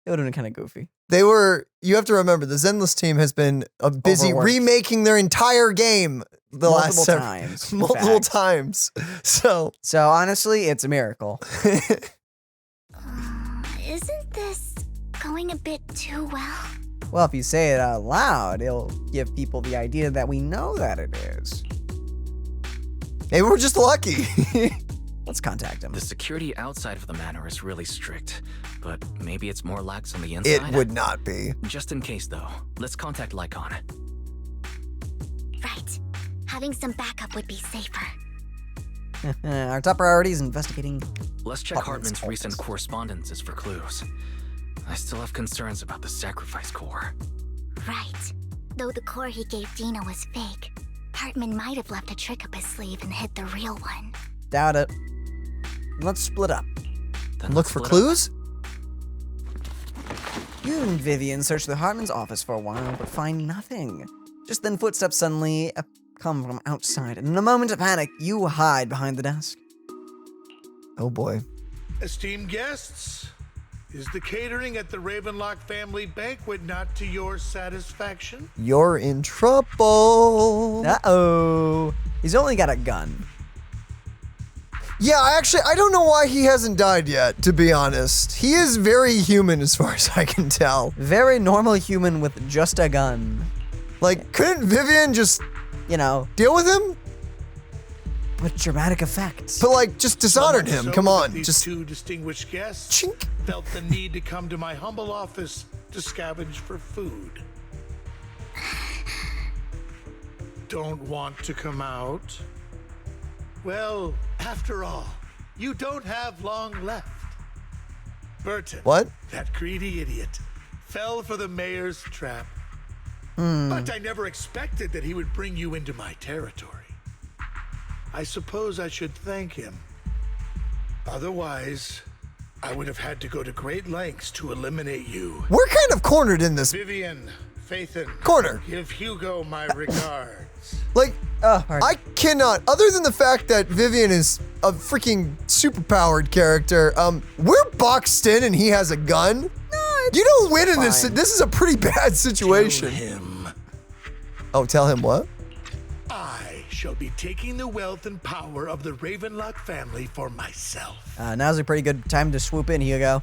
would have been kind of goofy. You have to remember, the Zenless team has been busy Overworked. remaking their entire game Multiple times. multiple times. So honestly, it's a miracle. Isn't this going a bit too well? Well, if you say it out loud, it'll give people the idea that we know that it is. Maybe we're just lucky. Let's contact him. The security outside of the manor is really strict, but maybe it's more lax on the inside. It would not be. Just in case, though, let's contact Lycon. Right. Having some backup would be safer. Our top priority is investigating. Let's check Hartman's recent correspondences for clues. I still have concerns about the sacrifice core. Right. Though the core he gave Dena was fake, Hartman might have left a trick up his sleeve and hid the real one. Doubt it. Let's split up. Then Look for clues? You and Vivian search the Hartman's office for a while, but find nothing. Just then footsteps suddenly come from outside, and in a moment of panic, you hide behind the desk. Oh boy. Esteemed guests, is the catering at the Ravenlock family banquet not to your satisfaction? You're in trouble. Uh-oh. He's only got a gun. Yeah, I don't know why he hasn't died yet, to be honest. He is very human as far as I can tell. Very normal human with just a gun. Like, couldn't Vivian just, you know, deal with him? With dramatic effect. But like, just dishonored him, So come on. these Just two distinguished guests felt the need to come to my humble office to scavenge for food. Don't want to come out? Well, after all, you don't have long left. Burton, What? that greedy idiot, fell for the mayor's trap. Hmm. But I never expected that he would bring you into my territory. I suppose I should thank him. Otherwise, I would have had to go to great lengths to eliminate you. We're kind of cornered in this. Vivian, Faithin, Corner. give Hugo my regards. Like, I cannot, other than the fact that Vivian is a freaking superpowered character, we're boxed in and he has a gun. You don't win in this. This is a pretty bad situation. Tell him. Oh, tell him what? I shall be taking the wealth and power of the Ravenlock family for myself. Now's a pretty good time to swoop in, Hugo.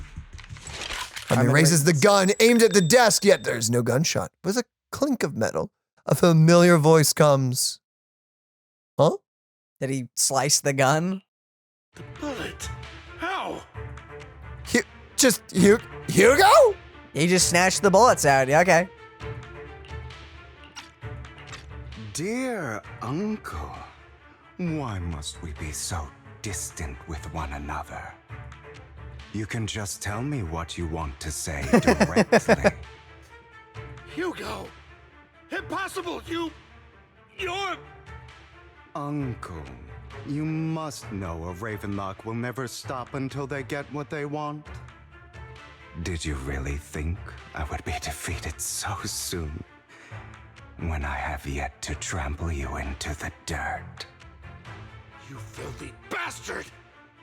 Hartman raises the gun, aimed at the desk, yet there's no gunshot. With a clink of metal, a familiar voice comes. Huh? Did he slice the gun? The bullet. How? Hugo? He just snatched the bullets out. Yeah, okay. Dear uncle, why must we be so distant with one another? You can just tell me what you want to say directly. Hugo! Impossible! You're... Uncle, you must know a Ravenlock will never stop until they get what they want. Did you really think I would be defeated so soon? When I have yet to trample you into the dirt. You filthy bastard!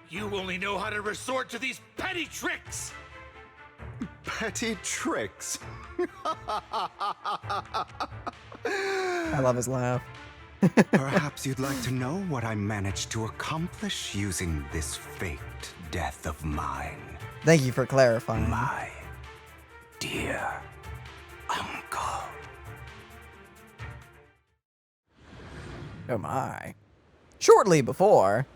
You only know how to resort to these petty tricks! Petty tricks? I love his laugh. Perhaps you'd like to know what I managed to accomplish using this faked death of mine. Thank you for clarifying. My dear uncle. Oh my. Shortly before.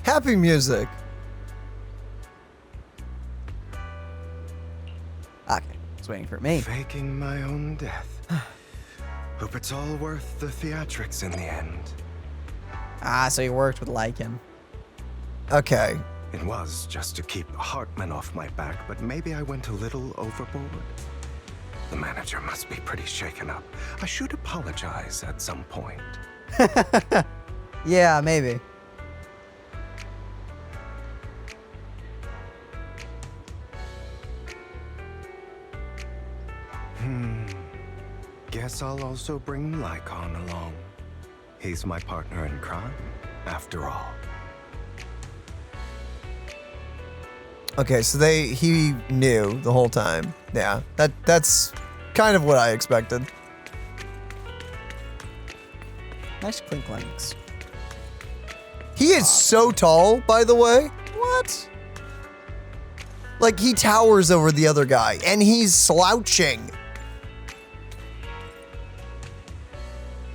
Happy music. Okay, it's waiting for me. Faking my own death. Hope it's all worth the theatrics in the end. Ah, so you worked with Lycan. Okay. It was just to keep Hartman off my back, but maybe I went a little overboard. The manager must be pretty shaken up. I should apologize at some point. Yeah, maybe. Guess I'll also bring Lycan along. He's my partner in crime, after all. Okay, so he knew the whole time. Yeah, that's kind of what I expected. Nice clink clanks. He is so tall, by the way. What? Like, he towers over the other guy, and he's slouching.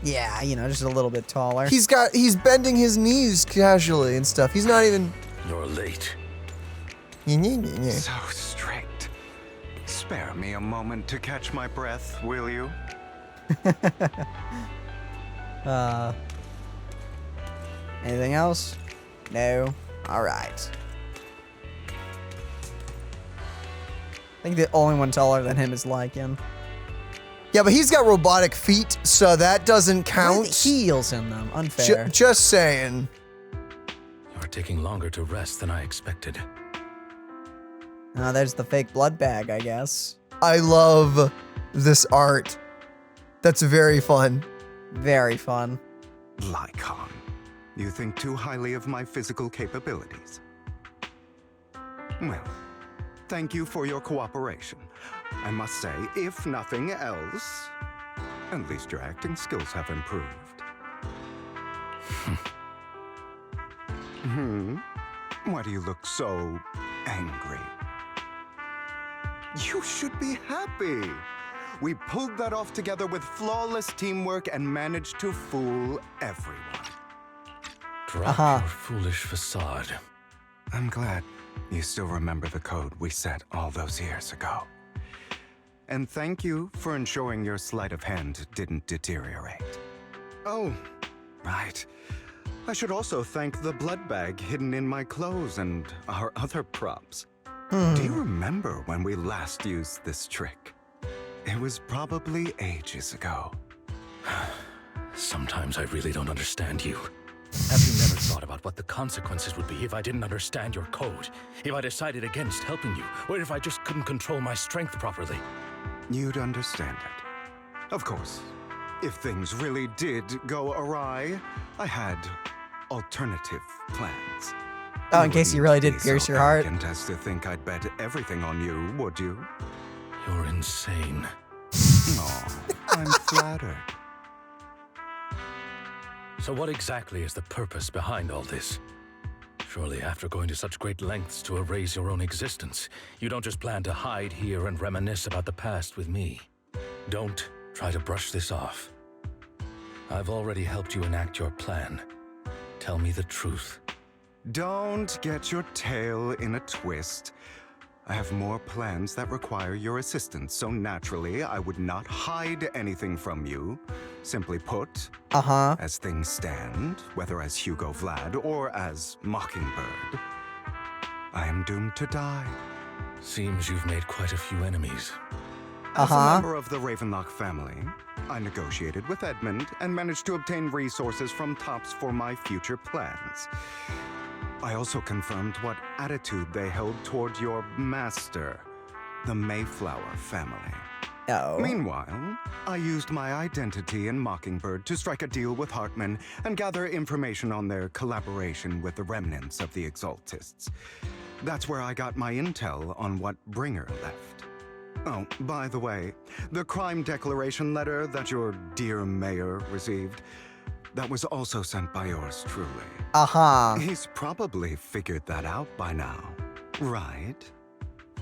Yeah, you know, just a little bit taller. He's bending his knees casually and stuff. He's not even... You're late. So strict. Spare me a moment to catch my breath, will you? Anything else? No. All right. I think the only one taller than him is Lycan. Yeah, but he's got robotic feet, so that doesn't count. With heels in them. Unfair. Just saying. You're taking longer to rest than I expected. There's the fake blood bag, I guess. I love this art. That's very fun. Very fun. Lycon, you think too highly of my physical capabilities. Well, thank you for your cooperation. I must say, if nothing else, at least your acting skills have improved. Why do you look so angry? You should be happy. We pulled that off together with flawless teamwork and managed to fool everyone. Drop your foolish facade. I'm glad you still remember the code we set all those years ago. And thank you for ensuring your sleight of hand didn't deteriorate. Oh, right. I should also thank the blood bag hidden in my clothes and our other props. Do you remember when we last used this trick? It was probably ages ago. Sometimes I really don't understand you. Have you never thought about what the consequences would be if I didn't understand your code? If I decided against helping you? Or if I just couldn't control my strength properly? You'd understand it. Of course, if things really did go awry, I had alternative plans. Oh, in case you really did pierce your heart. And as to think I'd bet everything on you, would you? You're insane. Aw, I'm flattered. So what exactly is the purpose behind all this? Surely after going to such great lengths to erase your own existence, you don't just plan to hide here and reminisce about the past with me. Don't try to brush this off. I've already helped you enact your plan. Tell me the truth. Don't get your tail in a twist. I have more plans that require your assistance, so naturally I would not hide anything from you. Simply put, as things stand, whether as Hugo Vlad or as Mockingbird, I am doomed to die. Seems you've made quite a few enemies. As a member of the Ravenlock family, I negotiated with Edmund and managed to obtain resources from Tops for my future plans. I also confirmed what attitude they held toward your master, the Mayflower family. Oh. Meanwhile, I used my identity in Mockingbird to strike a deal with Hartman and gather information on their collaboration with the remnants of the Exaltists. That's where I got my intel on what Bringer left. Oh, by the way, the crime declaration letter that your dear mayor received, that was also sent by yours truly. He's probably figured that out by now, right?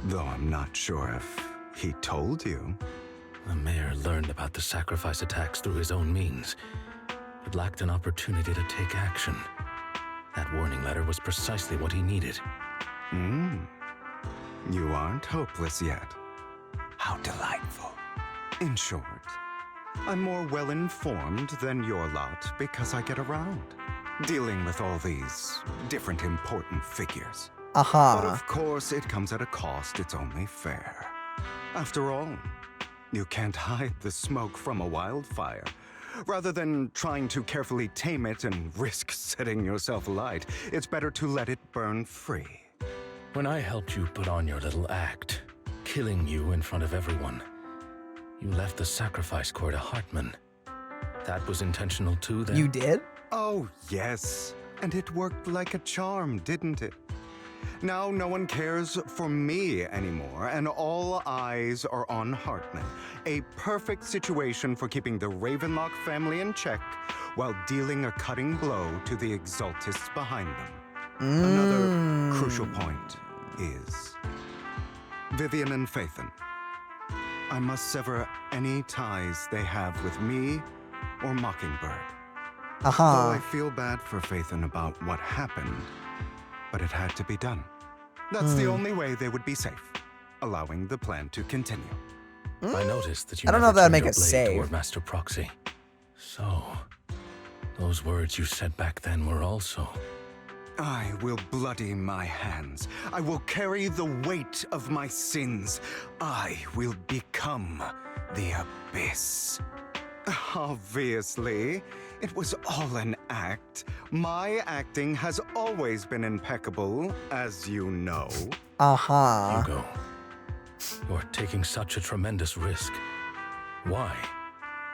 Though I'm not sure if he told you. The mayor learned about the sacrifice attacks through his own means, but lacked an opportunity to take action. That warning letter was precisely what he needed. You aren't hopeless yet. How delightful. In short, I'm more well-informed than your lot because I get around, dealing with all these different important figures. But of course, it comes at a cost. It's only fair. After all, you can't hide the smoke from a wildfire. Rather than trying to carefully tame it and risk setting yourself alight, it's better to let it burn free. When I helped you put on your little act, killing you in front of everyone, you left the sacrifice core to Hartman. That was intentional too, then? You did? Oh, yes. And it worked like a charm, didn't it? Now no one cares for me anymore, and all eyes are on Hartman. A perfect situation for keeping the Ravenlock family in check while dealing a cutting blow to the Exaltists behind them. Another crucial point is Vivian and Phaethon. I must sever any ties they have with me or Mockingbird. Though I feel bad for Phaethon about what happened, but it had to be done. That's the only way they would be safe, allowing the plan to continue. I noticed that you I don't know if that'd make it blade safe. toward Master Proxy. So, those words you said back then were also... I will bloody my hands. I will carry the weight of my sins. I will become the Abyss. Obviously, It was all an act. My acting has always been impeccable, as you know. Uh-huh. Hugo, you're taking such a tremendous risk. Why?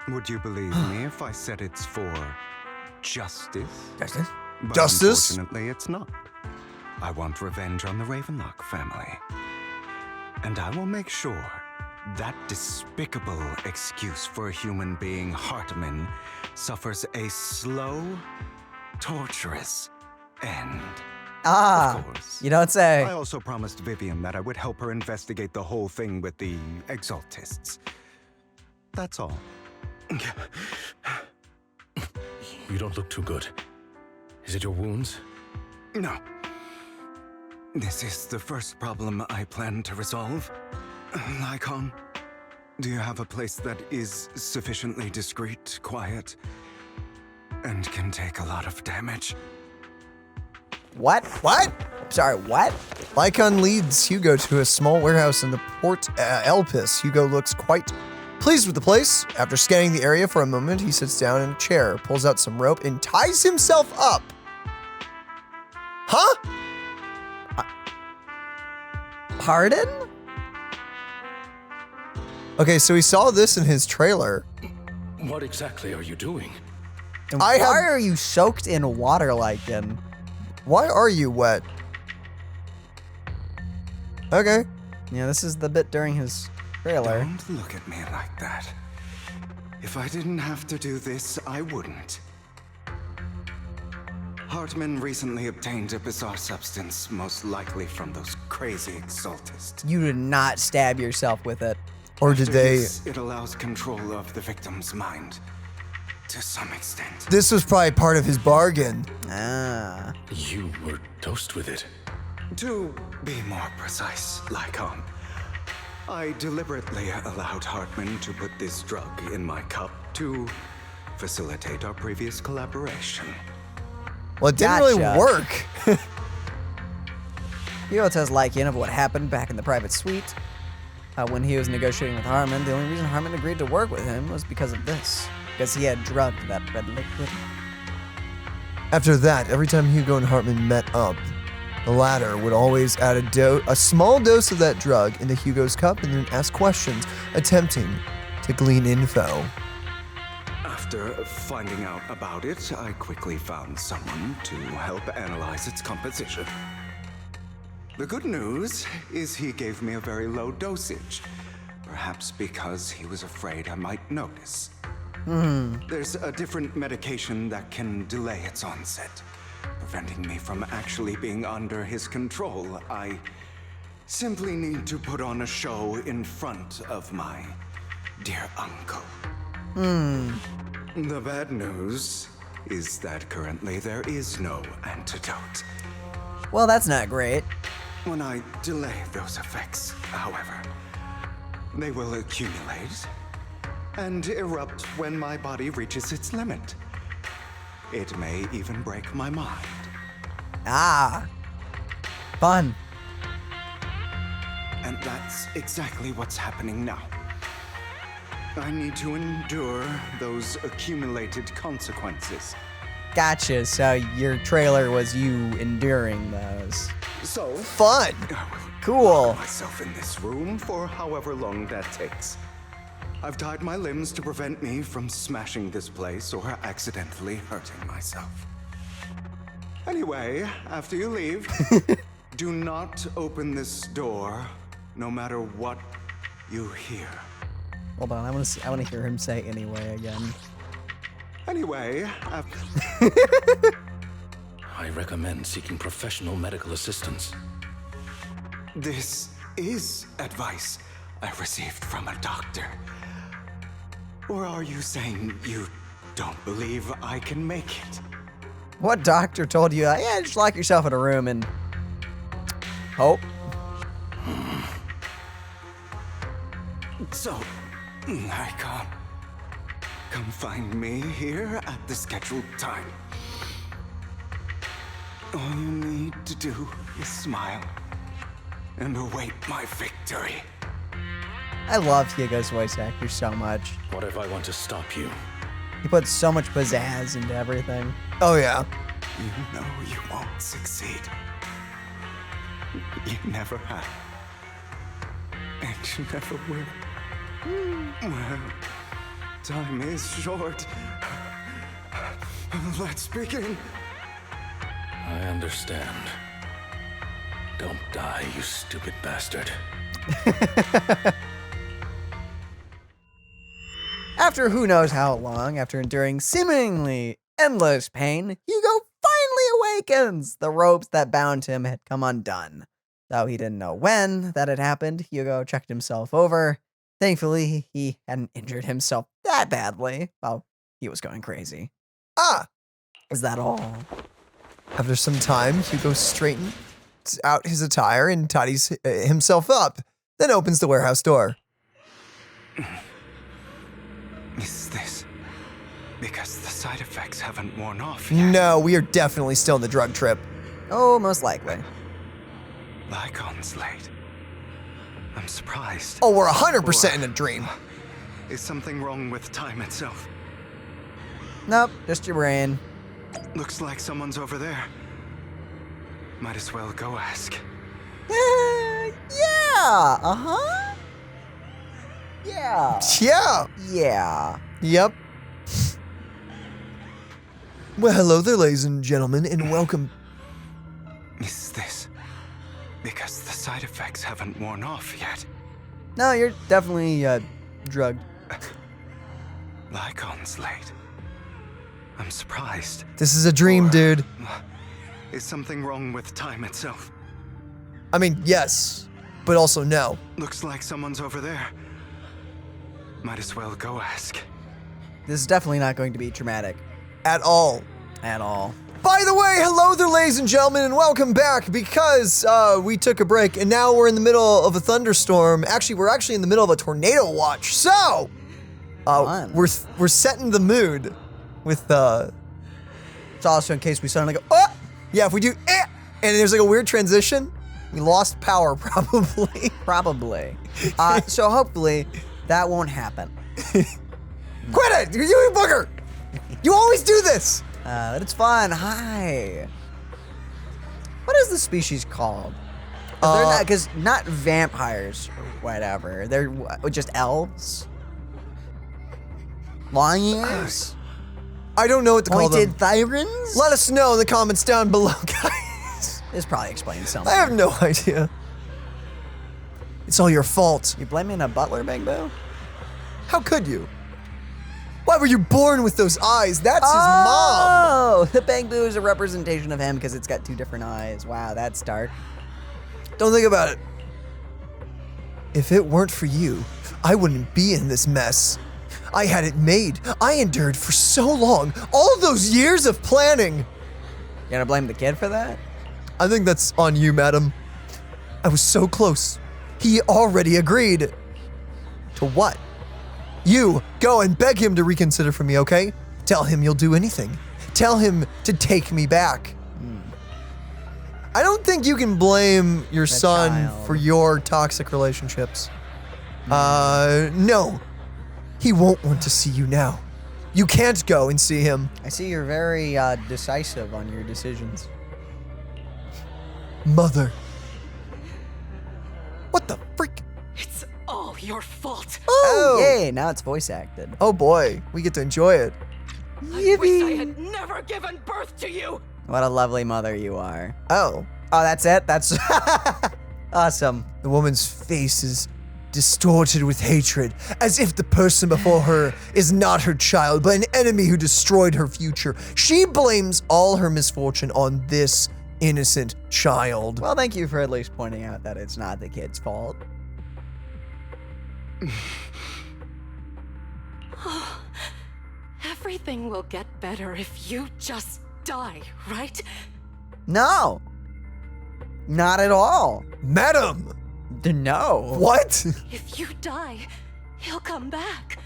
Would you believe me if I said it's for justice? Justice? But Justice? unfortunately, it's not. I want revenge on the Ravenlock family. And I will make sure that despicable excuse for a human being, Hartman, suffers a slow, torturous end. Ah, of course. You don't say. I also promised Vivian that I would help her investigate the whole thing with the Exaltists. That's all. You don't look too good. Is it your wounds? No. This is the first problem I plan to resolve. Lycon, do you have a place that is sufficiently discreet, quiet, and can take a lot of damage? What? What? Sorry, what? Lycon leads Hugo to a small warehouse in the Port Elpis. Hugo looks quite pleased with the place. After scanning the area for a moment, he sits down in a chair, pulls out some rope, and ties himself up. Huh? Pardon? Okay, so he saw this in his trailer. What exactly are you doing? And why are you soaked in water, Lycan? Why are you wet? Okay. Yeah, this is the bit during his trailer. Don't look at me like that. If I didn't have to do this, I wouldn't. Hartman recently obtained a bizarre substance, most likely from those crazy Exaltists. You did not stab yourself with it. Or did they... It allows control of the victim's mind. To some extent. This was probably part of his bargain. Ah. You were dosed with it. To be more precise, Lycon, I deliberately allowed Hartman to put this drug in my cup to facilitate our previous collaboration. Well, it didn't really work. Hugo tells Lycan of what happened back in the private suite. When he was negotiating with Hartman, the only reason Hartman agreed to work with him was because of this. Because he had drugged that red liquid. After that, every time Hugo and Hartman met up, the latter would always add a small dose of that drug into Hugo's cup and then ask questions, attempting to glean info. After finding out about it, I quickly found someone to help analyze its composition. The good news is he gave me a very low dosage, perhaps because he was afraid I might notice. There's a different medication that can delay its onset, preventing me from actually being under his control. I simply need to put on a show in front of my dear uncle. The bad news is that currently there is no antidote. Well, that's not great. When I delay those effects, however, they will accumulate and erupt when my body reaches its limit. It may even break my mind. Ah. Fun. And that's exactly what's happening now. I need to endure those accumulated consequences. Gotcha. So your trailer was you enduring those. So fun. Cool. Lock myself in this room for however long that takes. I've tied my limbs to prevent me from smashing this place or accidentally hurting myself. Anyway, after you leave, do not open this door, no matter what you hear. Hold on, I want to hear him say "anyway" again. Anyway, I recommend seeking professional medical assistance. This is advice I received from a doctor. Or are you saying you don't believe I can make it? What doctor told you, yeah, just lock yourself in a room and hope? So, Lycon, come find me here at the scheduled time. All you need to do is smile and await my victory. I love Hugo's voice actor so much. What if I want to stop you? He puts so much pizzazz into everything. Oh, yeah. You know you won't succeed. You never have. And you never will. Well, time is short. Let's begin. I understand. Don't die, you stupid bastard. After who knows how long, after enduring seemingly endless pain, Hugo finally awakens. The ropes that bound him had come undone. Though he didn't know when that had happened, Hugo checked himself over. Thankfully, he hadn't injured himself that badly. Well, he was going crazy. Ah! Is that all? After some time, Hugo straightens out his attire and tidies himself up, then opens the warehouse door. Is this because the side effects haven't worn off yet? No, we are definitely still in the drug trip. Oh, most likely. Lycon's late. I'm surprised. Oh, we're 100% in a dream. Is something wrong with time itself? Nope, just your brain. Looks like someone's over there. Might as well go ask. Yeah, uh-huh. Yeah. Yeah. Yeah. Yep. Well, hello there, ladies and gentlemen, and welcome. Is this because the side effects haven't worn off yet? No, you're definitely drugged. Lycon's late. I'm surprised. This is a dream, dude. Is something wrong with time itself? I mean, yes, but also no. Looks like someone's over there. Might as well go ask. This is definitely not going to be traumatic. At all. At all. By the way, hello there, ladies and gentlemen, and welcome back because we took a break and now we're in the middle of a thunderstorm. Actually, we're actually in the middle of a tornado watch. So, we're setting the mood with It's also in case we suddenly go, oh! Yeah, if we do and there's like a weird transition, we lost power probably. Probably. So hopefully that won't happen. Quit it! You booger! You always do this! But it's fun. Hi. What is the species called? They're not, because not vampires or whatever. They're just elves? Long ears? I don't know what to call them. Pointed thyrins? Let us know in the comments down below, guys. This probably explains something. I have no idea. It's all your fault. You blaming a butler, Big Boo? How could you? Why were you born with those eyes? That's his mom. Oh, the Bang Boo is a representation of him because it's got two different eyes. Wow, that's dark. Don't think about it. If it weren't for you, I wouldn't be in this mess. I had it made. I endured for so long. All of those years of planning. You gonna blame the kid for that? I think that's on you, madam. I was so close. He already agreed. To what? You, go and beg him to reconsider for me, okay? Tell him you'll do anything. Tell him to take me back. I don't think you can blame your son for your toxic relationships. No. He won't want to see you now. You can't go and see him. I see you're very decisive on your decisions. Mother. What the freak? It's all your fault. Oh, yay, now it's voice acted. Oh boy, we get to enjoy it. I wish I had never given birth to you. What a lovely mother you are. Oh. Oh, that's it? That's awesome. The woman's face is distorted with hatred, as if the person before her is not her child, but an enemy who destroyed her future. She blames all her misfortune on this innocent child. Well, thank you for at least pointing out that it's not the kid's fault. Everything will get better if you just die, right? No. Not at all. Madam! No. What? If you die, he'll come back.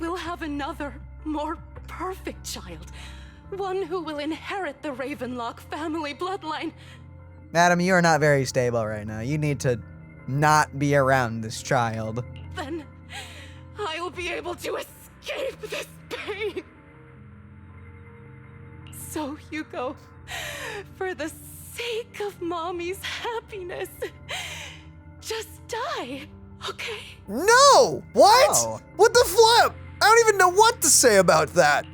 We'll have another, more perfect child. One who will inherit the Ravenlock family bloodline. Madam, you are not very stable right now. You need to not be around this child. Then I'll be able to escape this pain. So, Hugo, for the sake of Mommy's happiness, just die, okay? No! What? Oh. What the flip? I don't even know what to say about that.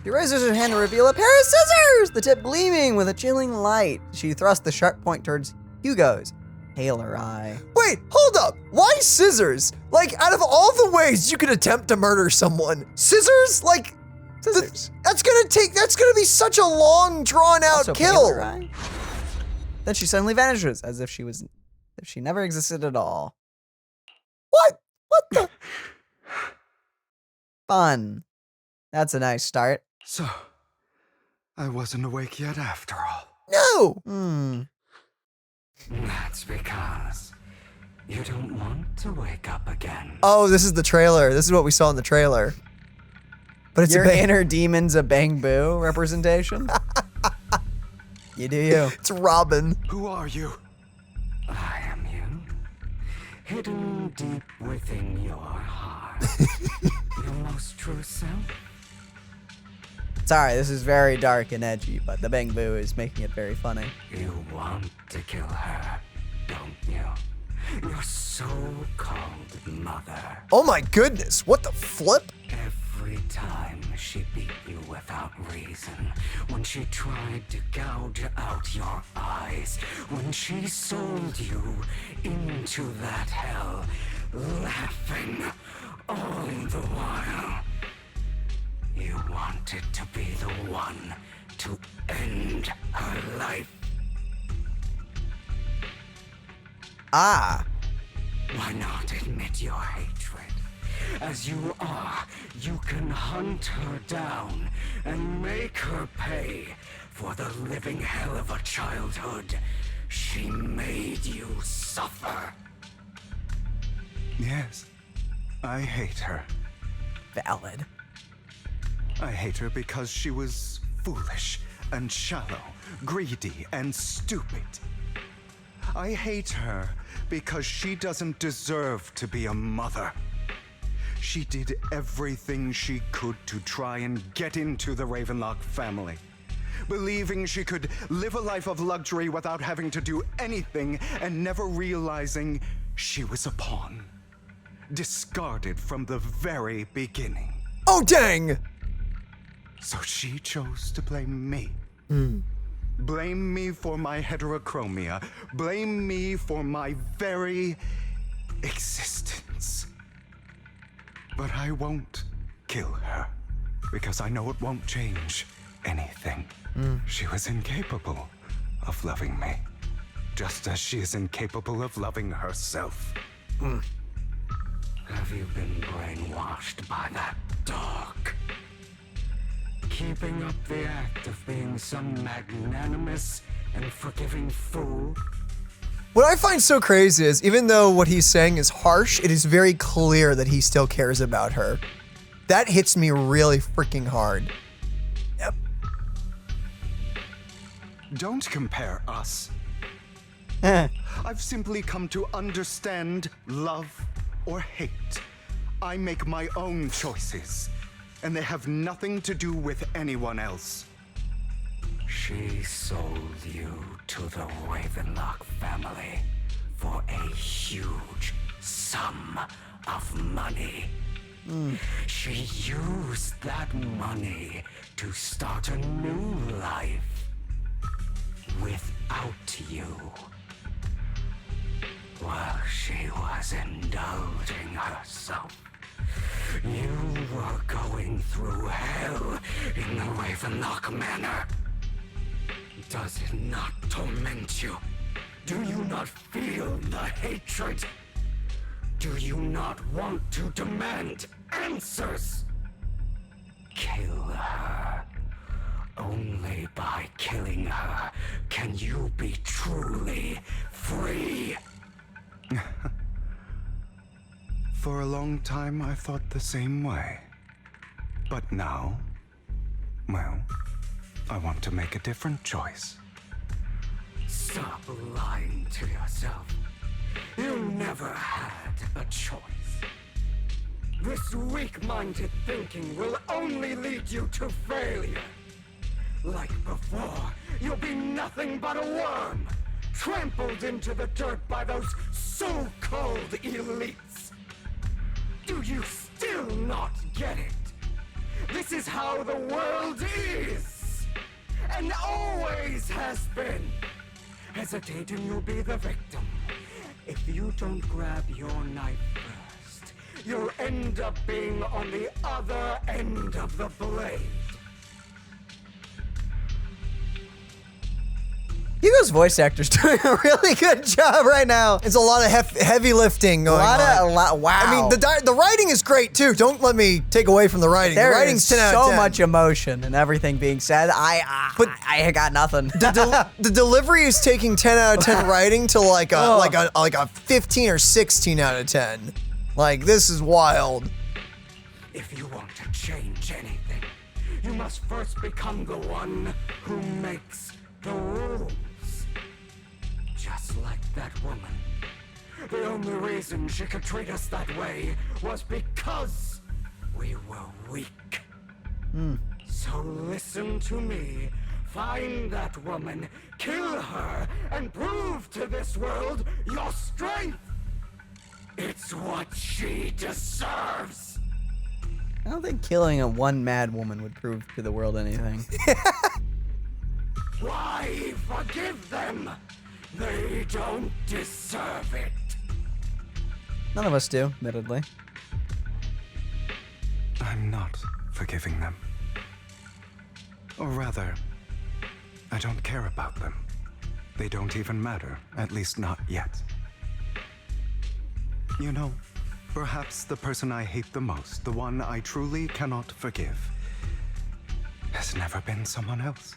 She raises her hand to reveal a pair of scissors, the tip gleaming with a chilling light. She thrusts the sharp point towards Hugo's paler eye. Wait, hold up. Why scissors? Like, out of all the ways you could attempt to murder someone, scissors? Like, Scissors. that's gonna be such a long, drawn-out Also kill. paler eye. Then she suddenly vanishes, as if she never existed at all. What? What the? Fun. That's a nice start. So, I wasn't awake yet after all. No! That's because you don't want to wake up again. Oh, this is the trailer. This is what we saw in the trailer. But it's Your a bang. inner demon's a bang boo representation. You do you. It's Robin. Who are you? I am you, hidden deep within your heart. Your most true self. Sorry, this is very dark and edgy, but the bang boo is making it very funny. You want to kill her, don't you? Your so-called mother. Oh my goodness, what the flip? Every time she beat you without reason, when she tried to gouge out your eyes, when she sold you into that hell, laughing all the while. You wanted to be the one to end her life. Ah. Why not admit your hatred? As you are, you can hunt her down and make her pay for the living hell of a childhood she made you suffer. Yes, I hate her. Valid. I hate her because she was foolish and shallow, greedy and stupid. I hate her because she doesn't deserve to be a mother. She did everything she could to try and get into the Ravenlock family, believing she could live a life of luxury without having to do anything and never realizing she was a pawn, discarded from the very beginning. Oh, dang! So she chose to blame me. Blame me for my heterochromia. Blame me for my very existence. But I won't kill her, because I know it won't change anything. She was incapable of loving me, just as she is incapable of loving herself. Have you been brainwashed by that dog? Keeping up the act of being some magnanimous and forgiving fool? What I find so crazy is, even though what he's saying is harsh, it is very clear that he still cares about her. That hits me really freaking hard. Yep. Don't compare us. I've simply come to understand love or hate. I make my own choices, and they have nothing to do with anyone else. She sold you to the Ravenlock family for a huge sum of money. She used that money to start a new life without you. While she was indulging herself, you were going through hell in the Ravenlock Manor. Does it not torment you? Do you not feel the hatred? Do you not want to demand answers? Kill her. Only by killing her can you be truly free. For a long time, I thought the same way. But now, well, I want to make a different choice. Stop lying to yourself. You never had a choice. This weak-minded thinking will only lead you to failure. Like before, you'll be nothing but a worm, trampled into the dirt by those so-called elites. Do you still not get it? This is how the world is, and always has been. Hesitate and you'll be the victim. If you don't grab your knife first, you'll end up being on the other end of the blade. Hugo's voice actor's doing a really good job right now. It's a lot of heavy lifting going on. Wow. I mean, the writing is great too. Don't let me take away from the writing. There the writing's is 10 out of so 10. much emotion and everything being said. I got nothing. The delivery is taking 10 out of 10 writing to like a 15 or 16 out of 10. Like, this is wild. If you want to change anything, you must first become the one who makes the rules. Just like that woman. The only reason she could treat us that way was because we were weak. So listen to me. Find that woman, kill her, and prove to this world your strength. It's what she deserves. I don't think killing one mad woman would prove to the world anything. Why forgive them? They don't deserve it. None of us do, admittedly. I'm not forgiving them. Or rather, I don't care about them. They don't even matter, at least not yet. You know, perhaps the person I hate the most, the one I truly cannot forgive, has never been someone else.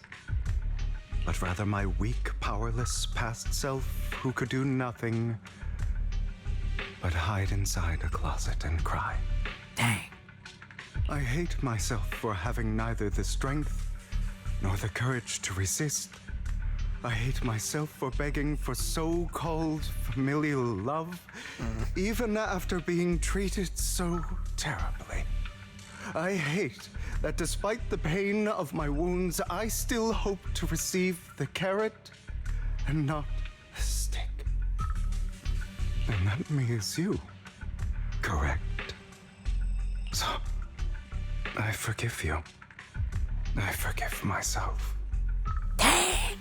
But rather my weak, powerless past self who could do nothing but hide inside a closet and cry. Dang. I hate myself for having neither the strength nor the courage to resist. I hate myself for begging for so-called familial love, even after being treated so terribly. I hate that despite the pain of my wounds, I still hope to receive the carrot and not the stick. And that means you, correct? So, I forgive you. I forgive myself. Dang!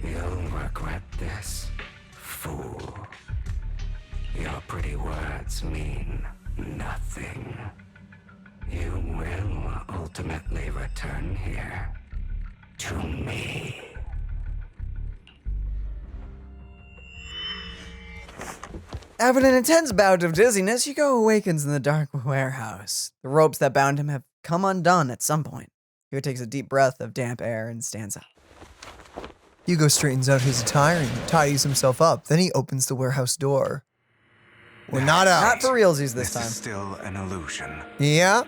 You'll regret this, fool. Your pretty words mean nothing. You will ultimately return here to me. After an intense bout of dizziness, Hugo awakens in the dark warehouse. The ropes that bound him have come undone at some point. Hugo takes a deep breath of damp air and stands up. Hugo straightens out his attire and tidies himself up. Then he opens the warehouse door. We're not out. Not for realsies this time. Is still an illusion. Yeah?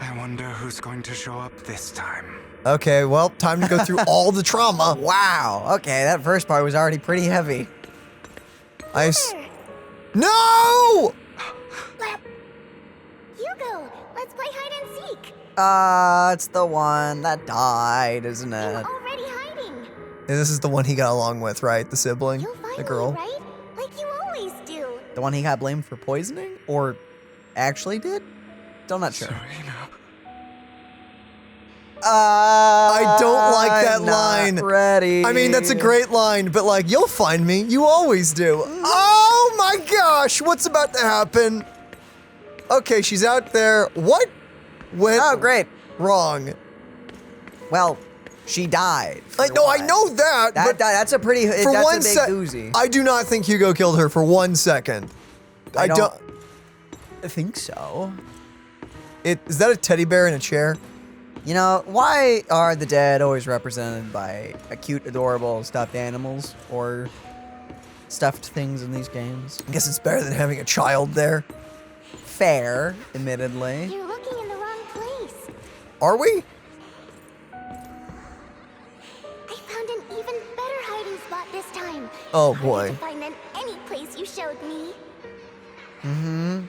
I wonder who's going to show up this time. Okay, well, time to go through all the trauma. Wow. Okay, that first part was already pretty heavy. No! Hugo, let's play hide and seek. It's the one that died, isn't it? You're already hiding. And this is the one he got along with, right? The sibling? You'll find the girl? me, right? Like you always do. The one he got blamed for poisoning? Or actually did? Still not sure. I don't like that I'm not line. Ready. I mean, that's a great line, but like, you'll find me. You always do. Oh my gosh, what's about to happen? Okay, she's out there. What went great. wrong? Well, she died. I know that. But that's a pretty. for That's one a big oozy. I do not think Hugo killed her for 1 second. I don't think so. Is that a teddy bear in a chair? You know, why are the dead always represented by a cute, adorable stuffed animals or stuffed things in these games? I guess it's better than having a child there. Fair, admittedly. You're looking in the wrong place. Are we? I found an even better hiding spot this time. Oh Harder boy. to find than any place you showed me. Mm-hmm.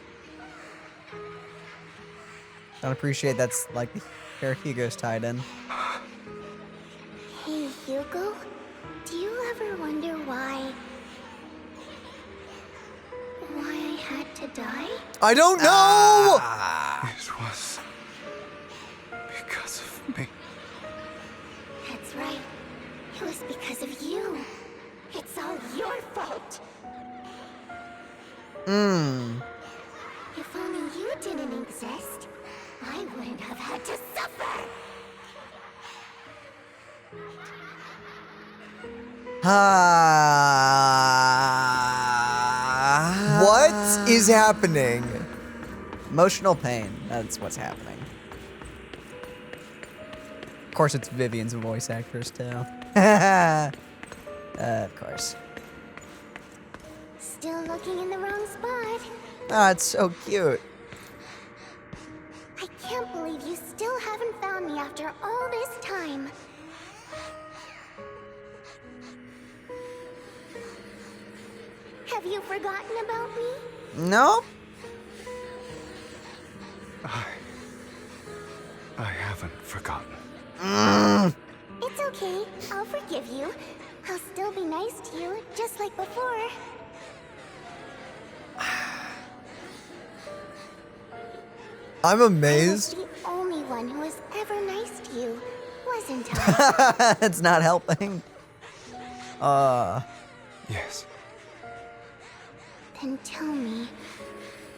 Don't appreciate that's like the hair Hugo's tied in. Hey, Hugo, do you ever wonder why I had to die? I don't know! It was because of me. That's right. It was because of you. It's all your fault. If only you didn't exist, I wouldn't have had to suffer. What is happening? Emotional pain. That's what's happening. Of course, it's Vivian's voice actress, too. Of course. Still looking in the wrong spot. Ah, it's so cute. I can't believe you still haven't found me after all this time. Have you forgotten about me? No? I haven't forgotten. It's okay. I'll forgive you. I'll still be nice to you, just like before. I'm amazed. I was the only one who was ever nice to you, wasn't I? It's not helping. Yes. Then tell me,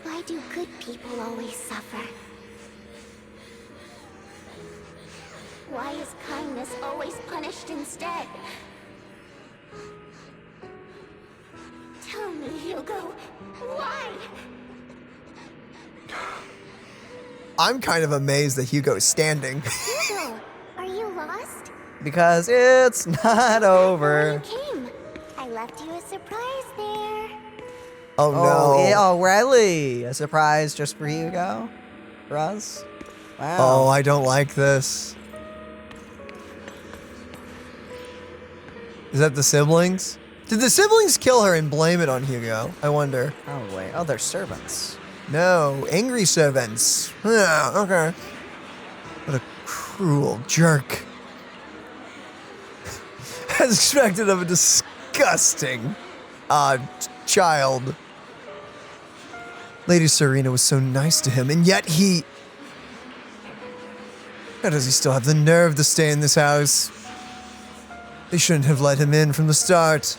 why do good people always suffer? Why is kindness always punished instead? Tell me, Hugo, why? I'm kind of amazed that Hugo's standing. Hugo, are you lost? Because it's not over. You came. I left you a surprise there. Oh no. Yeah, oh, really? A surprise just for Hugo? For us? Wow. Oh, I don't like this. Is that the siblings? Did the siblings kill her and blame it on Hugo? I wonder. Oh, wait. Oh, they're servants. No, angry servants. Yeah, okay. What a cruel jerk. As expected of a disgusting, child. Lady Serena was so nice to him, and yet he... How does he still have the nerve to stay in this house? They shouldn't have let him in from the start.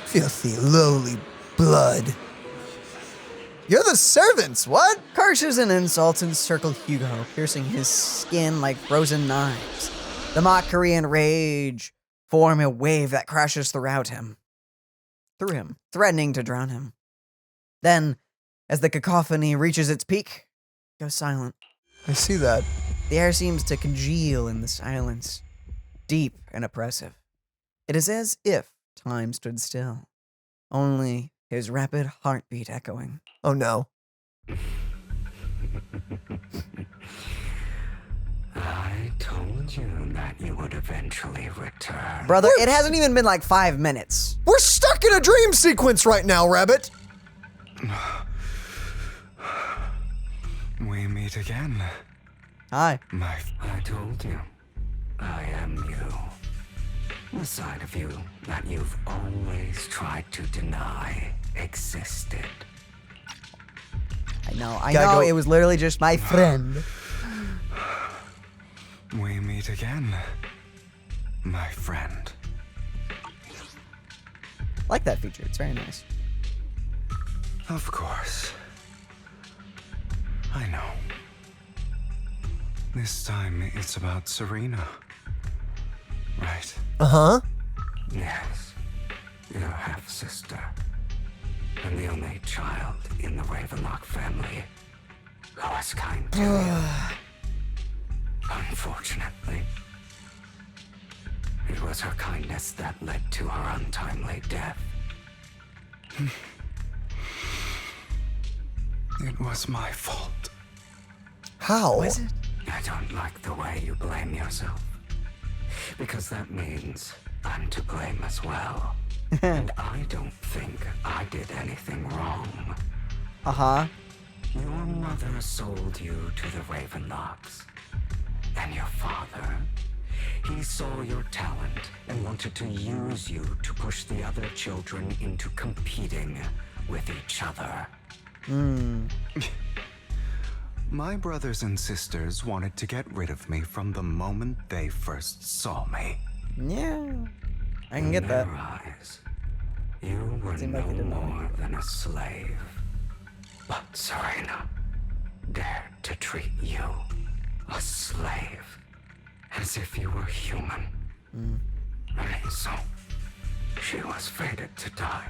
Filthy, lowly blood. You're the servants, what? Curses and insults encircled Hugo, piercing his skin like frozen knives. The mockery and rage form a wave that crashes through him, threatening to drown him. Then, as the cacophony reaches its peak, it goes silent. I see that. The air seems to congeal in the silence, deep and oppressive. It is as if time stood still, only his rapid heartbeat echoing. Oh no. I told you that you would eventually return. Brother, it hasn't even been like 5 minutes. We're stuck in a dream sequence right now, Rabbit. We meet again. Hi. I told you, I am you. The side of you that you've always tried to deny existed. I know, it was literally just my friend. We meet again, my friend. Like that feature, it's very nice. Of course. I know. This time it's about Serena. Right? Uh-huh. Yes. Your half-sister. And the only child in the Ravenlock family who was kind to you. Unfortunately, it was her kindness that led to her untimely death. It was my fault. How? Was it? I don't like the way you blame yourself. Because that means I'm to blame as well. And I don't think I did anything wrong. Uh-huh. Your mother sold you to the Ravenlocks. And your father, he saw your talent and wanted to use you to push the other children into competing with each other. My brothers and sisters wanted to get rid of me from the moment they first saw me. Yeah, I can get that. In their eyes, you were no more than a slave. But Serena dared to treat you, a slave, as if you were human. And so, she was fated to die.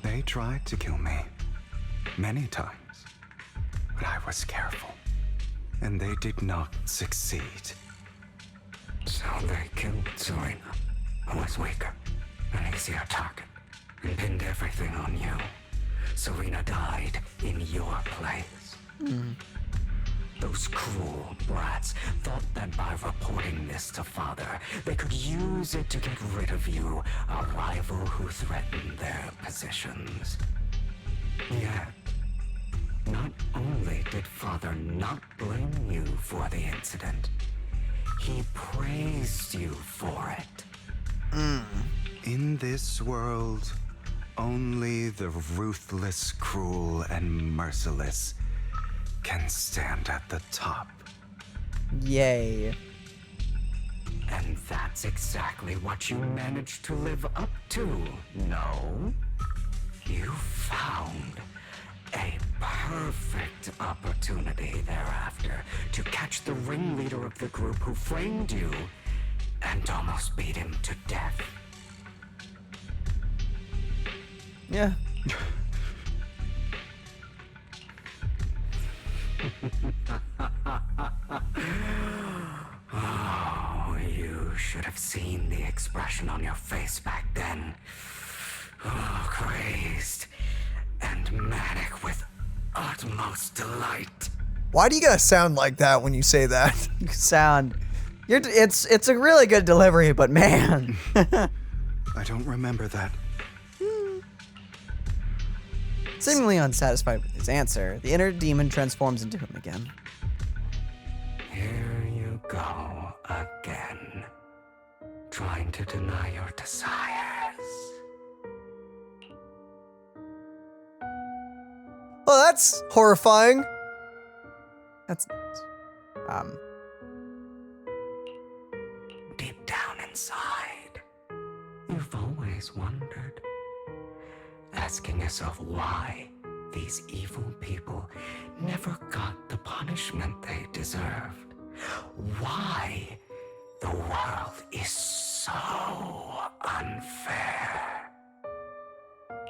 They tried to kill me many times, but I was careful, and they did not succeed. So they killed Serena, who was weaker, an easier target, and pinned everything on you. Serena died in your place. Those cruel brats thought that by reporting this to Father, they could use it to get rid of you, a rival who threatened their positions. Yet, not only did Father not blame you for the incident, he praised you for it. In this world, only the ruthless, cruel, and merciless can stand at the top. Yay. And that's exactly what you managed to live up to, no? You found a perfect opportunity thereafter to catch the ringleader of the group who framed you and almost beat him to death. Yeah. Oh, you should have seen the expression on your face back then. Oh, crazed and manic with utmost delight. Why do you gotta sound like that when you say that? You sound... It's a really good delivery, but man. I don't remember that. Seemingly unsatisfied with his answer, the inner demon transforms into him again. Here you go again, trying to deny your desires. Well, that's horrifying. That's nice. Deep down inside, you've always wondered, asking yourself why these evil people never got the punishment they deserved. Why the world is so unfair.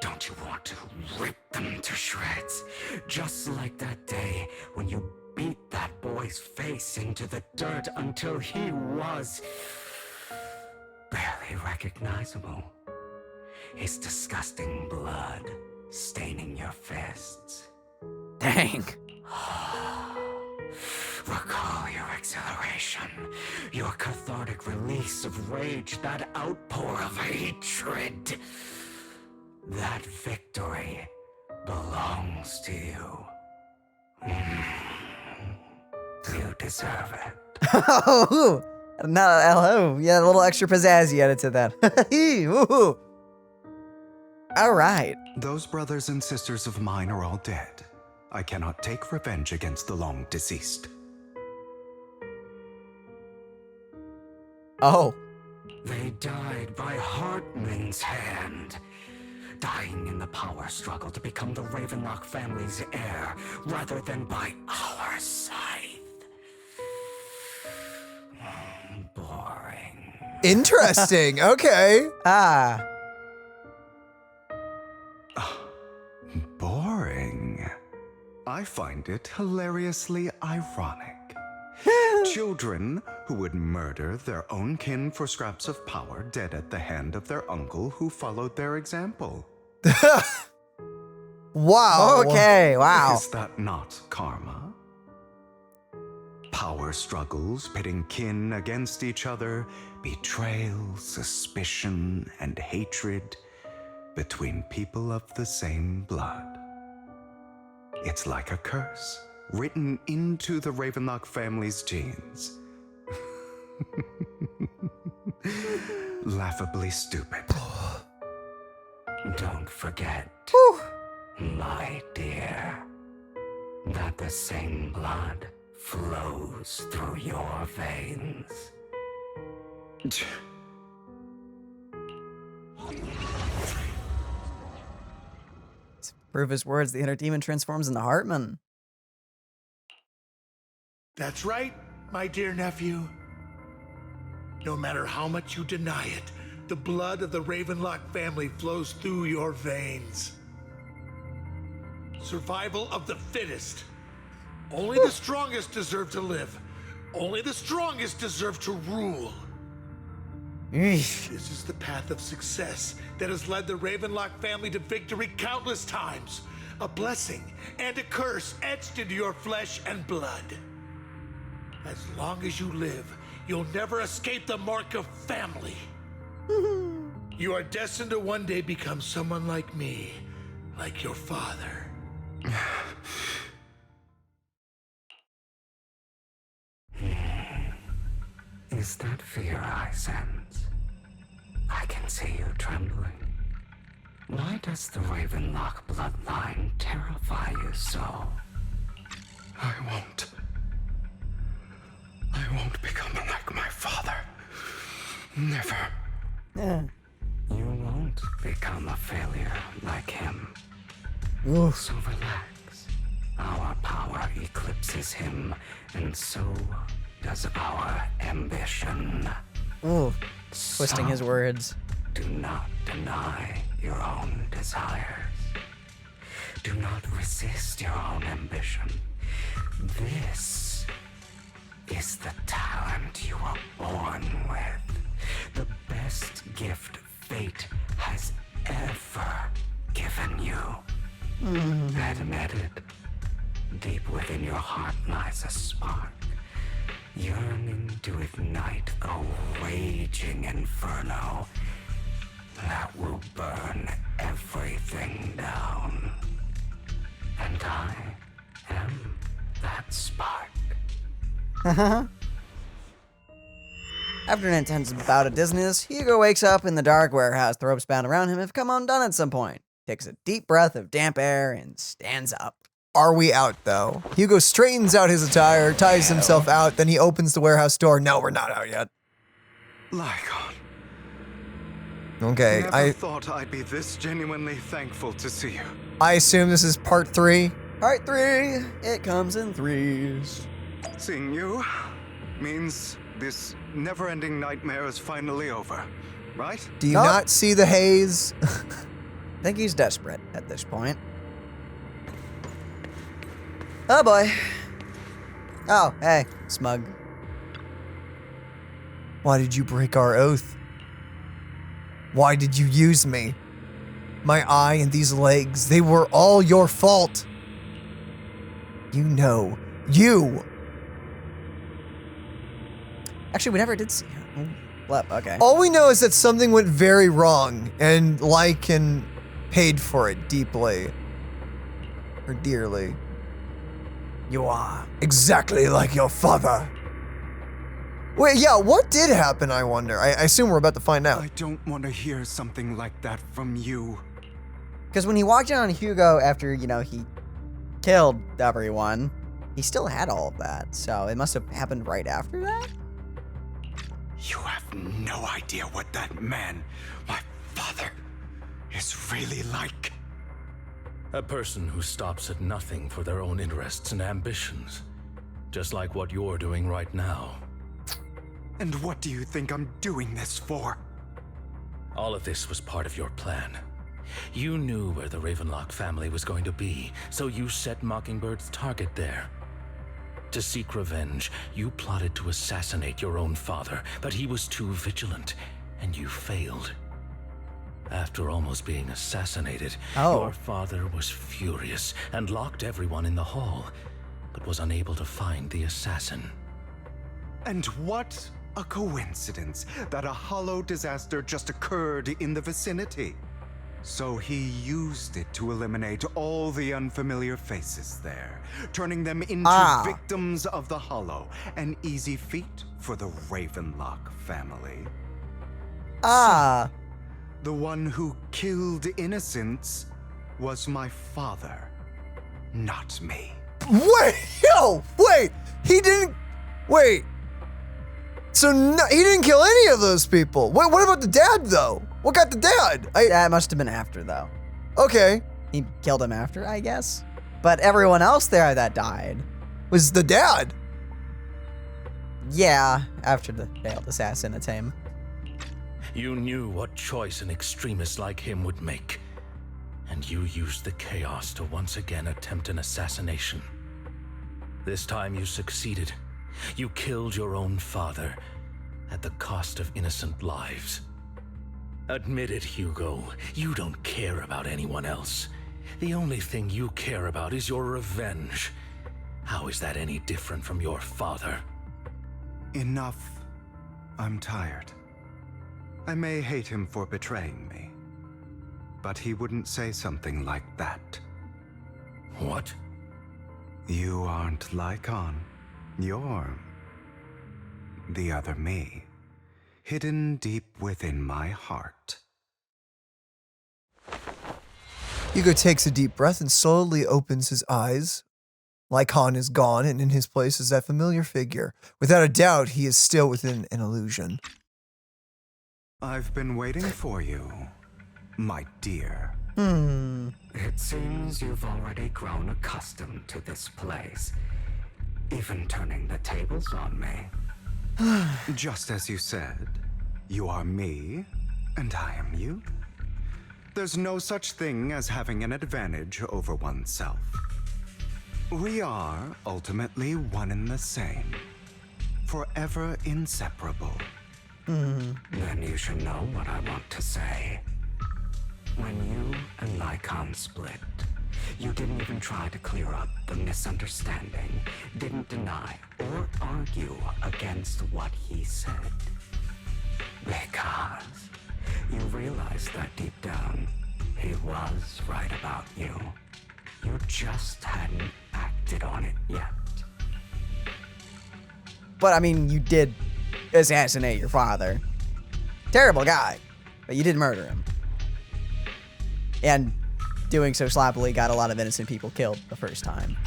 Don't you want to rip them to shreds? Just like that day when you beat that boy's face into the dirt until he was barely recognizable. His disgusting blood staining your fists. Dang. Recall your exhilaration, your cathartic release of rage, that outpour of hatred. That victory belongs to you. You deserve it. Oh, hello. Yeah, a little extra pizzazzy added to that. All right. Those brothers and sisters of mine are all dead. I cannot take revenge against the long deceased. Oh. They died by Hartman's hand, dying in the power struggle to become the Ravenlock family's heir, rather than by our scythe. Boring. Interesting. Okay. Boring. I find it hilariously ironic. Children who would murder their own kin for scraps of power dead at the hand of their uncle who followed their example. Wow. Okay, wow. Is that not karma? Power struggles pitting kin against each other, betrayal, suspicion, and hatred between people of the same blood. It's like a curse, written into the Ravenlock family's genes. Laughably stupid. Don't forget, my dear, that the same blood flows through your veins. To prove his words, the inner demon transforms into Hartman. That's right, my dear nephew. No matter how much you deny it, the blood of the Ravenlock family flows through your veins. Survival of the fittest. Only the strongest deserve to live. Only the strongest deserve to rule. This is the path of success that has led the Ravenlock family to victory countless times. A blessing and a curse etched into your flesh and blood. As long as you live, you'll never escape the mark of family. You are destined to one day become someone like me, like your father. Is that fear I sense? I can see you trembling. Why does the Ravenlock bloodline terrify you so? I won't become like my father. Never. You won't become a failure like him. So relax. Our power eclipses him, and so does our ambition. Ooh, twisting his words. Do not deny your own desires. Do not resist your own ambition. This is the talent you were born with. The best gift fate has ever given you. Admit it. Deep within your heart lies a spark, yearning to ignite a raging inferno that will burn everything down. And I am that spark. After an intense bout of dizziness, Hugo wakes up in the dark warehouse. The ropes bound around him have come undone at some point. Takes a deep breath of damp air and stands up. Are we out, though? Hugo straightens out his attire, ties himself out, then he opens the warehouse door. No, we're not out yet. Lygon. Okay, Never thought I'd be this genuinely thankful to see you. I assume this is part 3. Part 3. It comes in threes. Seeing you means this never-ending nightmare is finally over, right? Do you not see the haze? I think he's desperate at this point. Oh boy. Oh, hey, smug. Why did you break our oath? Why did you use me? My eye and these legs, they were all your fault. You know, you. Actually, we never did see him. Okay. All we know is that something went very wrong, and Lycan paid for it deeply. Or dearly. You are exactly like your father. Wait, yeah, what did happen, I wonder? I assume we're about to find out. I don't want to hear something like that from you. Because when he walked in on Hugo after, he killed everyone, he still had all of that. So it must have happened right after that? You have no idea what that man, my father, is really like. A person who stops at nothing for their own interests and ambitions. Just like what you're doing right now. And what do you think I'm doing this for? All of this was part of your plan. You knew where the Ravenlock family was going to be, so you set Mockingbird's target there. To seek revenge, you plotted to assassinate your own father, but he was too vigilant, and you failed. After almost being assassinated, your father was furious and locked everyone in the hall, but was unable to find the assassin. And what a coincidence that a hollow disaster just occurred in the vicinity. So he used it to eliminate all the unfamiliar faces there, turning them into victims of the Hollow, an easy feat for the Ravenlock family. So, the one who killed innocents was my father, not me. Wait, wait, he didn't, wait. So he didn't kill any of those people. Wait, what about the dad though? What got the dad? That must have been after though. Okay. He killed him after, I guess. But everyone else there that died was the dad. Yeah, after the failed assassin attempt. You knew what choice an extremist like him would make. And you used the chaos to once again attempt an assassination. This time you succeeded. You killed your own father at the cost of innocent lives. Admit it, Hugo. You don't care about anyone else. The only thing you care about is your revenge. How is that any different from your father? Enough. I'm tired. I may hate him for betraying me, but he wouldn't say something like that. What? You aren't Lycon. You're the other me, hidden deep within my heart. Hugo takes a deep breath and slowly opens his eyes. Lycon is gone, and in his place is that familiar figure. Without a doubt, he is still within an illusion. I've been waiting for you, my dear. It seems you've already grown accustomed to this place, even turning the tables on me. Just as you said, you are me, and I am you. There's no such thing as having an advantage over oneself. We are ultimately one and the same, forever inseparable. Then you should know what I want to say. When you and Lycon split, you didn't even try to clear up the misunderstanding, didn't deny or argue against what he said. Because you realized that deep down, he was right about you. You just hadn't acted on it yet. But I mean, you did assassinate your father. Terrible guy, but you did murder him. And doing so sloppily got a lot of innocent people killed the first time.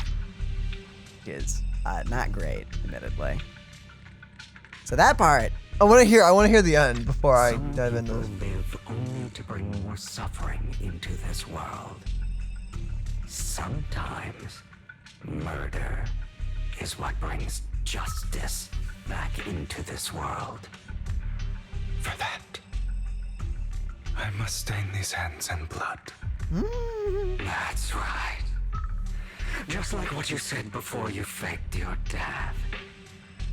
Which is not great, admittedly. So that part. I want to hear the end before I dive into this. Some people live only to bring more suffering into this world. Sometimes murder is what brings justice back into this world. For that, I must stain these hands in blood. That's right. Just like what you said before you faked your death.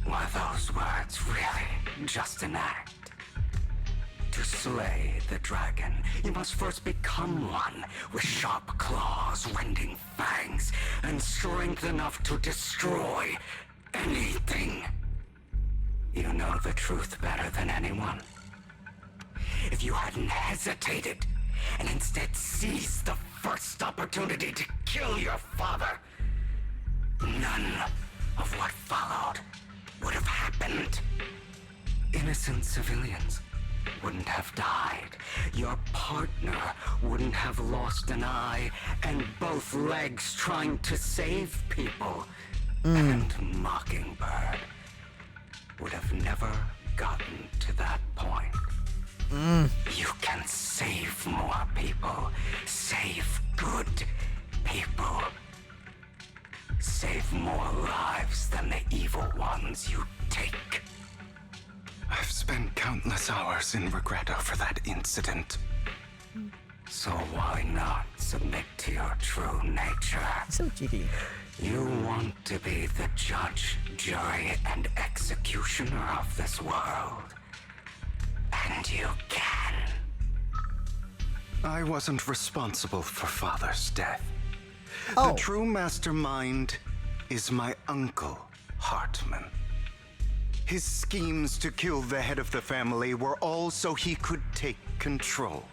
Were those words really just an act? To slay the dragon, you must first become one with sharp claws, winding fangs, and strength enough to destroy anything. You know the truth better than anyone. If you hadn't hesitated and instead seized the first opportunity to kill your father, none of what followed would have happened. Innocent civilians wouldn't have died. Your partner wouldn't have lost an eye and both legs trying to save people. And Mockingbird would have never gotten to that point. You can save more people. Save good people. Save more lives than the evil ones you take. I've spent countless hours in regret over that incident. So why not submit to your true nature? So cheeky. You want to be the judge, jury, and executioner of this world. And you can. I wasn't responsible for Father's death. Oh. The true mastermind is my uncle, Hartman. His schemes to kill the head of the family were all so he could take control.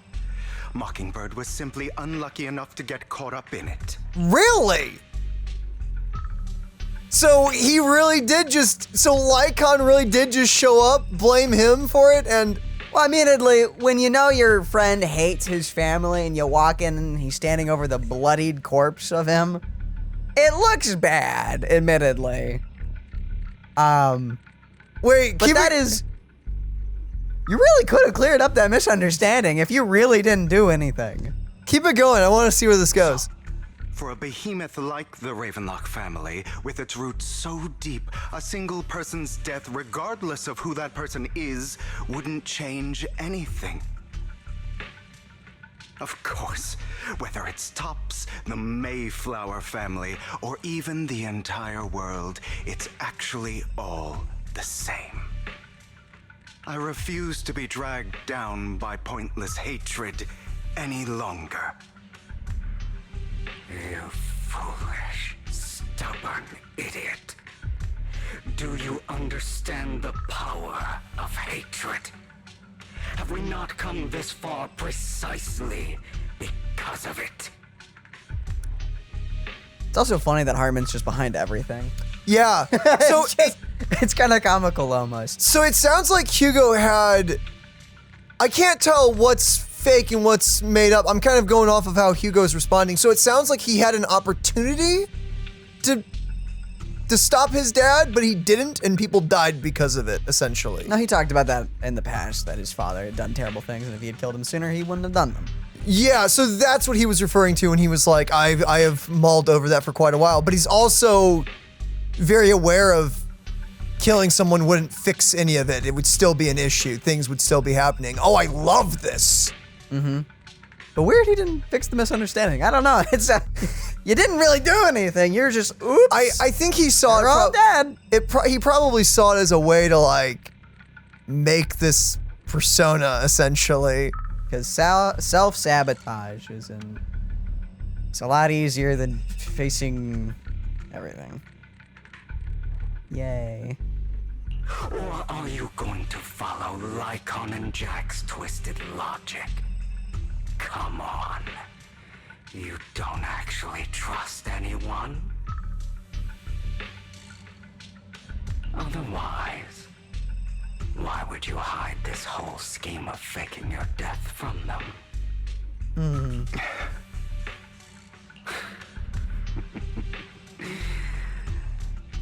Mockingbird was simply unlucky enough to get caught up in it. Really? So he really did so Lycon really did just show up, blame him for it, and... Well, admittedly, when you know your friend hates his family and you walk in and he's standing over the bloodied corpse of him, it looks bad, admittedly. Wait, but that is... You really could have cleared up that misunderstanding if you really didn't do anything. Keep it going, I want to see where this goes. For a behemoth like the Ravenlock family, with its roots so deep, a single person's death, regardless of who that person is, wouldn't change anything. Of course, whether it's Tops, the Mayflower family, or even the entire world, it's actually all the same. I refuse to be dragged down by pointless hatred any longer. You foolish, stubborn idiot. Do you understand the power of hatred? Have we not come this far precisely because of it? It's also funny that Harmon's just behind everything. Yeah. So it's kind of comical almost. So it sounds like Hugo had... I can't tell what's fake and what's made up. I'm kind of going off of how Hugo's responding. So it sounds like he had an opportunity to stop his dad, but he didn't, and people died because of it, essentially. No, he talked about that in the past, that his father had done terrible things, and if he had killed him sooner, he wouldn't have done them. Yeah, so that's what he was referring to when he was like, I have mulled over that for quite a while, but he's also very aware of killing someone wouldn't fix any of it. It would still be an issue. Things would still be happening. Oh, I love this. Mm-hmm. But weird he didn't fix the misunderstanding. I don't know. It's you didn't really do anything. You're just, oops. I think he saw They're all dead. He probably saw it as a way to like make this persona essentially. Because self-sabotage it's a lot easier than facing everything. Yay. Or are you going to follow Lycon and Jack's twisted logic? Come on. You don't actually trust anyone? Otherwise, why would you hide this whole scheme of faking your death from them?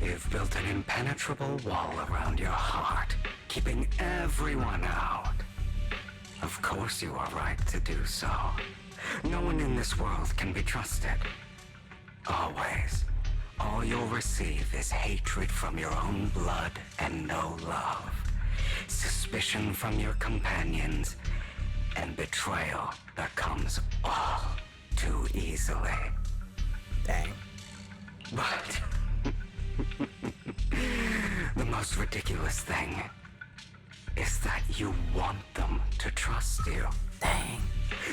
You've built an impenetrable wall around your heart, keeping everyone out. Of course you are right to do so. No one in this world can be trusted. Always. All you'll receive is hatred from your own blood and no love. Suspicion from your companions, and betrayal that comes all too easily. Dang. But the most ridiculous thing is that you want them to trust you. Dang.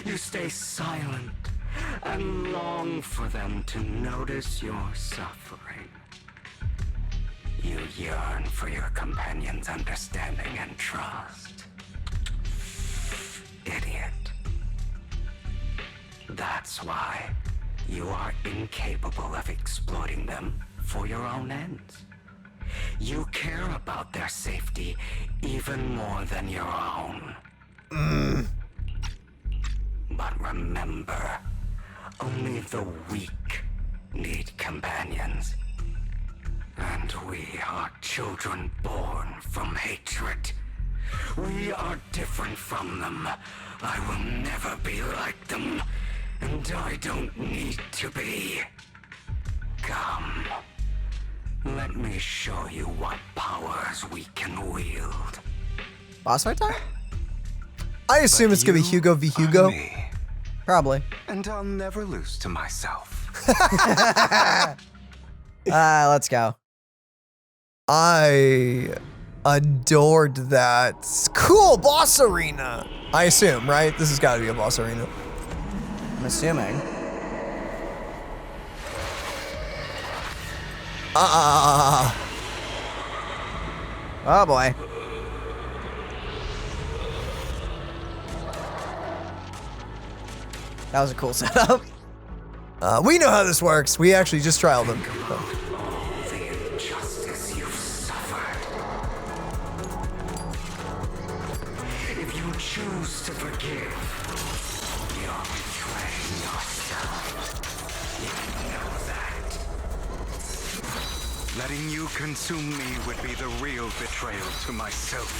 You stay silent and long for them to notice your suffering. You yearn for your companion's understanding and trust. Idiot. That's why you are incapable of exploiting them for your own ends. You care about their safety even more than your own. But remember, only the weak need companions. And we are children born from hatred. We are different from them. I will never be like them, and I don't need to be. Come. Let me show you what powers we can wield. Boss fight time? I assume it's gonna be Hugo v. Hugo. Probably. And I'll never lose to myself. Let's go. I adored that. Cool boss arena. I assume, right? This has got to be a boss arena. I'm assuming. Oh boy. That was a cool setup. We know how this works. We actually just trialed them. All the injustice you've suffered. If you choose to forgive, you're betraying yourself. You know that. Letting you consume me would be the real betrayal to myself.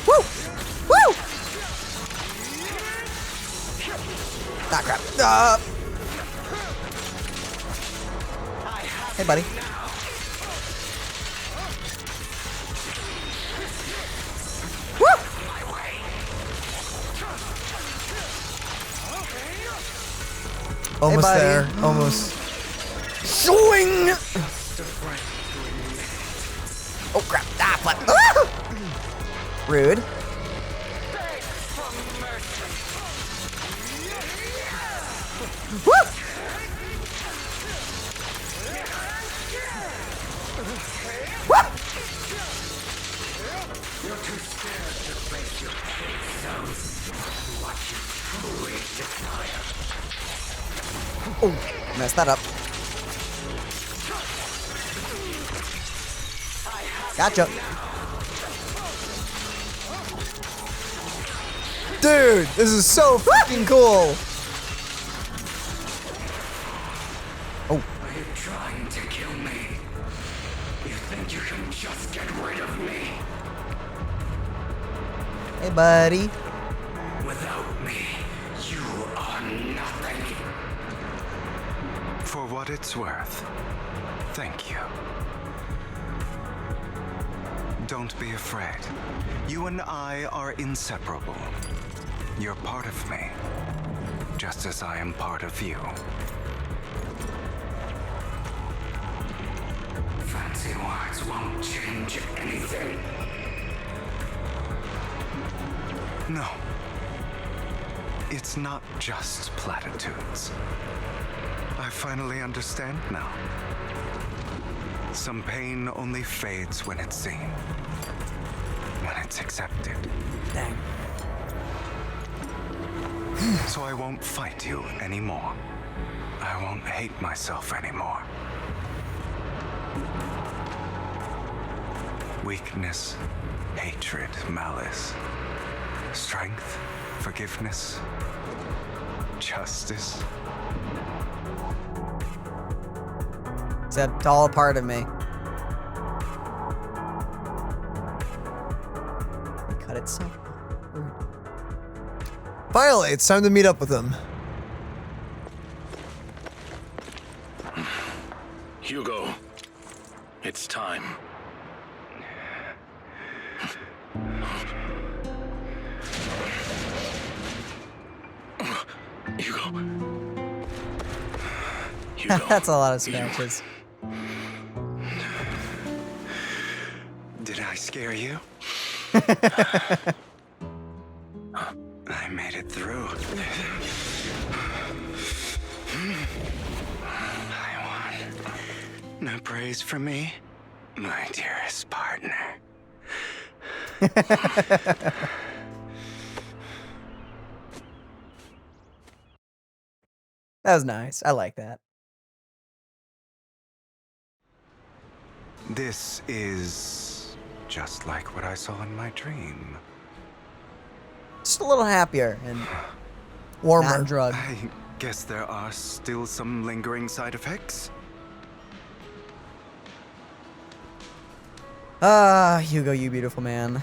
Woo! Woo! Ah, crap. Hey, buddy. Woo! Almost buddy. there. Almost. Swing! Oh, crap. Ah, flip. Ah! Rude. Woo! Woo! You're too scared to face your case of what you truly desire. Oh, messed that up. Gotcha. Dude, this is so fucking cool. Are you trying to kill me? You think you can just get rid of me? Hey, buddy. Without me, you are nothing. For what it's worth, thank you. Don't be afraid. You and I are inseparable. You're part of me, just as I am part of you. Fancy words won't change anything. No. It's not just platitudes. I finally understand now. Some pain only fades when it's seen. When it's accepted. Dang. So I won't fight you anymore. I won't hate myself anymore. Weakness, hatred, malice, strength, forgiveness, justice. Except all a part of me. Cut itself. Finally, it's time to meet up with them. Hugo, it's time. Hugo. That's a lot of scratches. Did I scare you? I made it through. I won. No praise from me, my dearest partner. That was nice. I like that. This is just like what I saw in my dream. Just a little happier and warmer. Not drugged. I guess there are still some lingering side effects. Ah, Hugo, you beautiful man.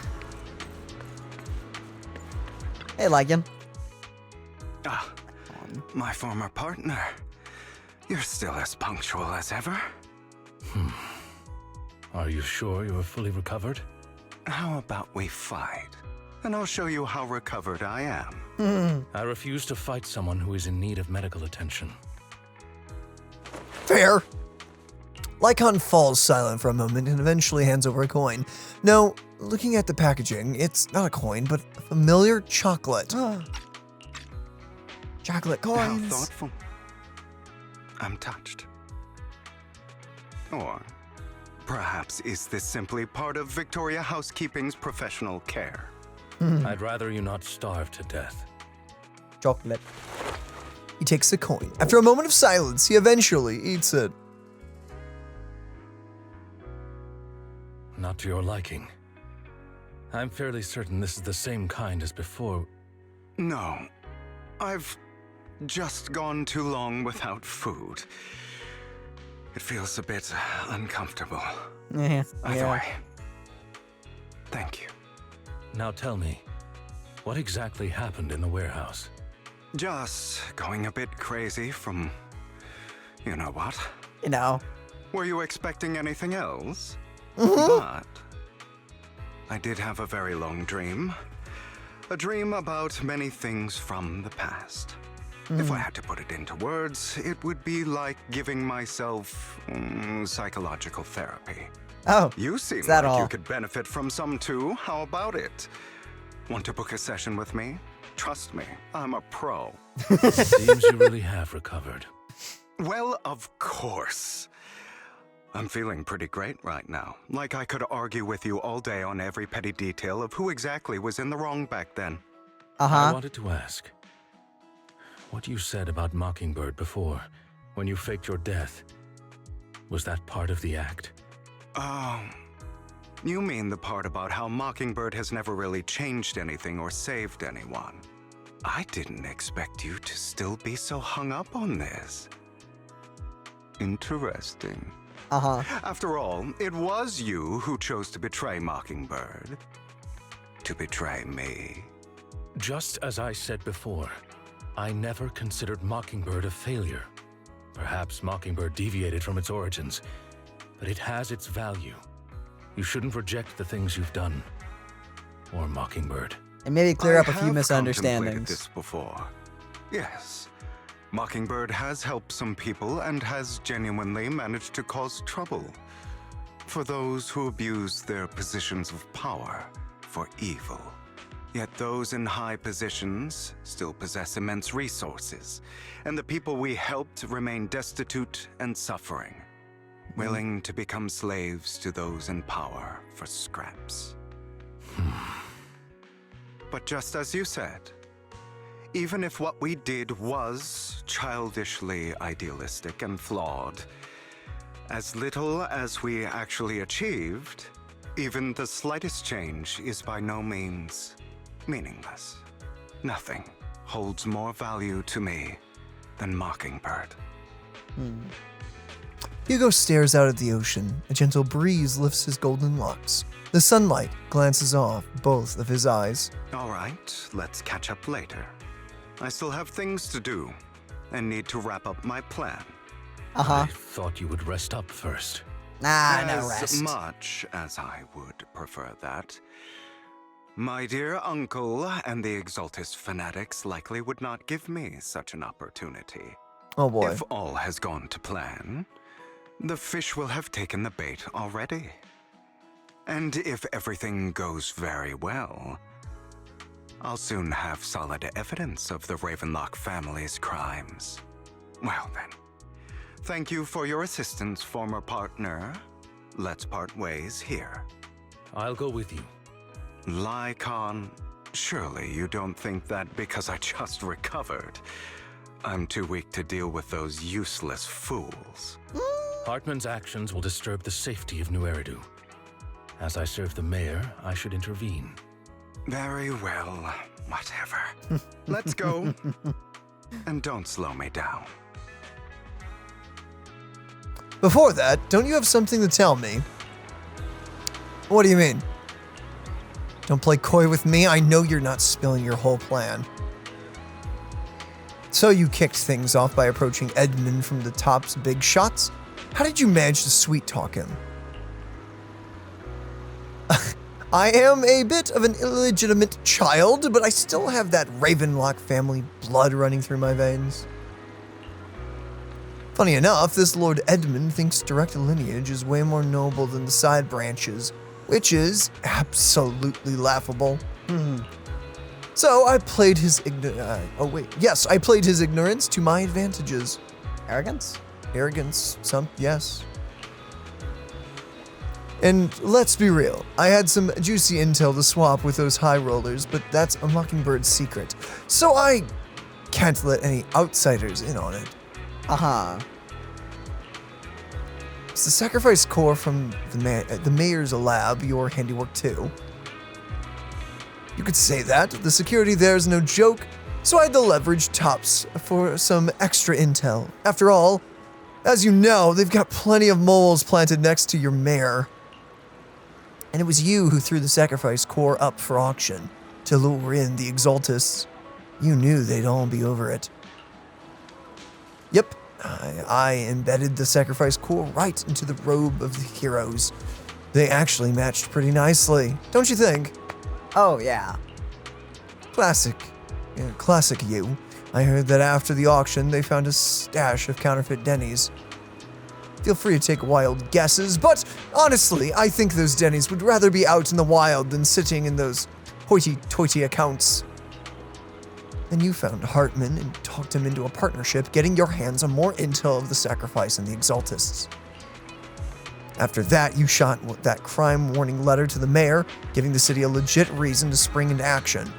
Hey, Lycan. Ah, my former partner. You're still as punctual as ever. Are you sure you're fully recovered? How about we fight? And I'll show you how recovered I am. I refuse to fight someone who is in need of medical attention. Fair. Lycan falls silent for a moment and eventually hands over a coin. Now, looking at the packaging, it's not a coin, but a familiar chocolate. Chocolate How coins. thoughtful. I'm touched. Or perhaps is this simply part of Victoria Housekeeping's professional care? I'd rather you not starve to death. chocolate. He takes the coin. After a moment of silence, he eventually eats it. Not to your liking. I'm fairly certain this is the same kind as before. No. I've just gone too long without food. It feels a bit uncomfortable. Yeah. Either way. Thank you. Now tell me, what exactly happened in the warehouse? Just going a bit crazy from... you know what? You know. Were you expecting anything else? Mm-hmm. But... I did have a very long dream. A dream about many things from the past. If I had to put it into words, it would be like giving myself psychological therapy. Oh, you seem is that like all? you could benefit from some too. How about it? Want to book a session with me? Trust me, I'm a pro. Seems you really have recovered. Well, of course. I'm feeling pretty great right now. Like I could argue with you all day on every petty detail of who exactly was in the wrong back then. I wanted to ask, what you said about Mockingbird before, when you faked your death, was that part of the act? Oh, you mean the part about how Mockingbird has never really changed anything or saved anyone. I didn't expect you to still be so hung up on this. Interesting. After all, it was you who chose to betray Mockingbird. To betray me. Just as I said before, I never considered Mockingbird a failure. Perhaps Mockingbird deviated from its origins, but it has its value. You shouldn't reject the things you've done. Or Mockingbird. And maybe clear up a I few have misunderstandings. contemplated this before. Yes. Mockingbird has helped some people and has genuinely managed to cause trouble for those who abuse their positions of power for evil. Yet those in high positions still possess immense resources, and the people we helped remain destitute and suffering, willing to become slaves to those in power for scraps. But just as you said, even if what we did was childishly idealistic and flawed, as little as we actually achieved, even the slightest change is by no means meaningless. Nothing holds more value to me than Mockingbird. Hugo stares out at the ocean. A gentle breeze lifts his golden locks. The sunlight glances off both of his eyes. All right, let's catch up later. I still have things to do and need to wrap up my plan. I thought you would rest up first. No rest. As much as I would prefer that. My dear uncle and the Exaltist fanatics likely would not give me such an opportunity. Oh boy. If all has gone to plan, the fish will have taken the bait already. And if everything goes very well, I'll soon have solid evidence of the Ravenlock family's crimes. Well then, thank you for your assistance, former partner. Let's part ways here. I'll go with you. Lycon, surely you don't think that because I just recovered, I'm too weak to deal with those useless fools. Hartman's actions will disturb the safety of New Eridu. As I serve the mayor, I should intervene. Very well, whatever. Let's go. And don't slow me down. Before that, don't you have something to tell me? What do you mean? Don't play coy with me. I know you're not spilling your whole plan. So you kicked things off by approaching Edmund from the top's big shots? How did you manage to sweet talk him? I am a bit of an illegitimate child, but I still have that Ravenlock family blood running through my veins. Funny enough, this Lord Edmund thinks direct lineage is way more noble than the side branches, which is absolutely laughable. So I played his I played his ignorance to my advantages. Arrogance? Arrogance, yes. And let's be real, I had some juicy intel to swap with those high rollers, but that's a Mockingbird's secret. So I can't let any outsiders in on it. Uh-huh. Is the sacrifice core from the mayor's lab your handiwork too? You could say that. The security there is no joke, so I had to leverage Tops for some extra intel. After all, as you know, they've got plenty of moles planted next to your mayor. And it was you who threw the sacrifice core up for auction to lure in the Exaltists. You knew they'd all be over it. Yep, I embedded the sacrifice core right into the robe of the heroes. They actually matched pretty nicely, don't you think? Oh, yeah. Classic. Yeah, classic you. I heard that after the auction, they found a stash of counterfeit Denny's. Feel free to take wild guesses, but honestly, I think those Denny's would rather be out in the wild than sitting in those hoity-toity accounts. Then you found Hartman and talked him into a partnership, getting your hands on more intel of the sacrifice and the Exaltists. After that, you shot that crime warning letter to the mayor, giving the city a legit reason to spring into action.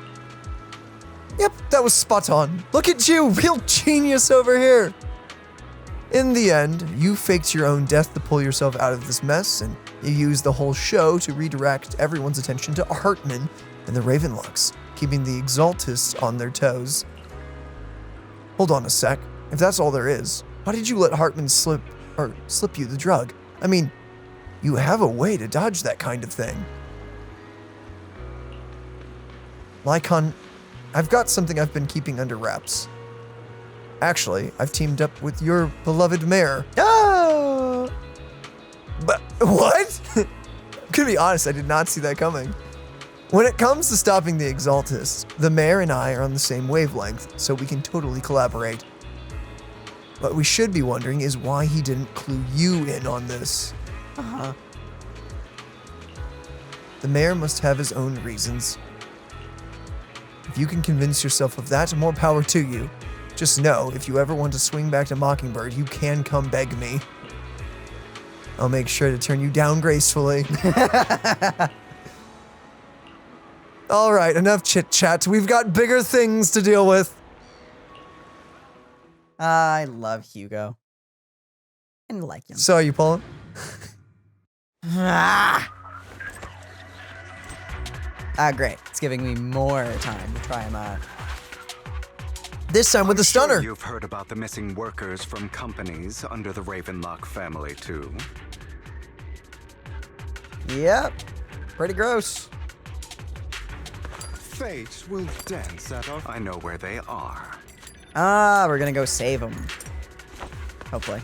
Yep, that was spot on. Look at you, real genius over here. In the end, you faked your own death to pull yourself out of this mess, and you used the whole show to redirect everyone's attention to Hartman and the Ravenlocks, keeping the Exaltists on their toes. Hold on a sec. If that's all there is, why did you let Hartman slip you the drug? I mean, you have a way to dodge that kind of thing. Lycon, I've got something I've been keeping under wraps. Actually, I've teamed up with your beloved mayor. Ah! But what? To be honest, I did not see that coming. When it comes to stopping the Exaltists, the mayor and I are on the same wavelength, so we can totally collaborate. What we should be wondering is why he didn't clue you in on this. Uh-huh. The mayor must have his own reasons. If you can convince yourself of that, more power to you. Just know, if you ever want to swing back to Mockingbird, you can come beg me. I'll make sure to turn you down gracefully. All right, enough chit-chat. We've got bigger things to deal with. I love Hugo. And like him. So, are you pulling? Great. It's giving me more time to try him out. This time with the stunner. Sure you've heard about the missing workers from companies under the Ravenlock family, too. Yep. Pretty gross. Fate will dance at our... I know where they are. We're gonna go save them. Hopefully.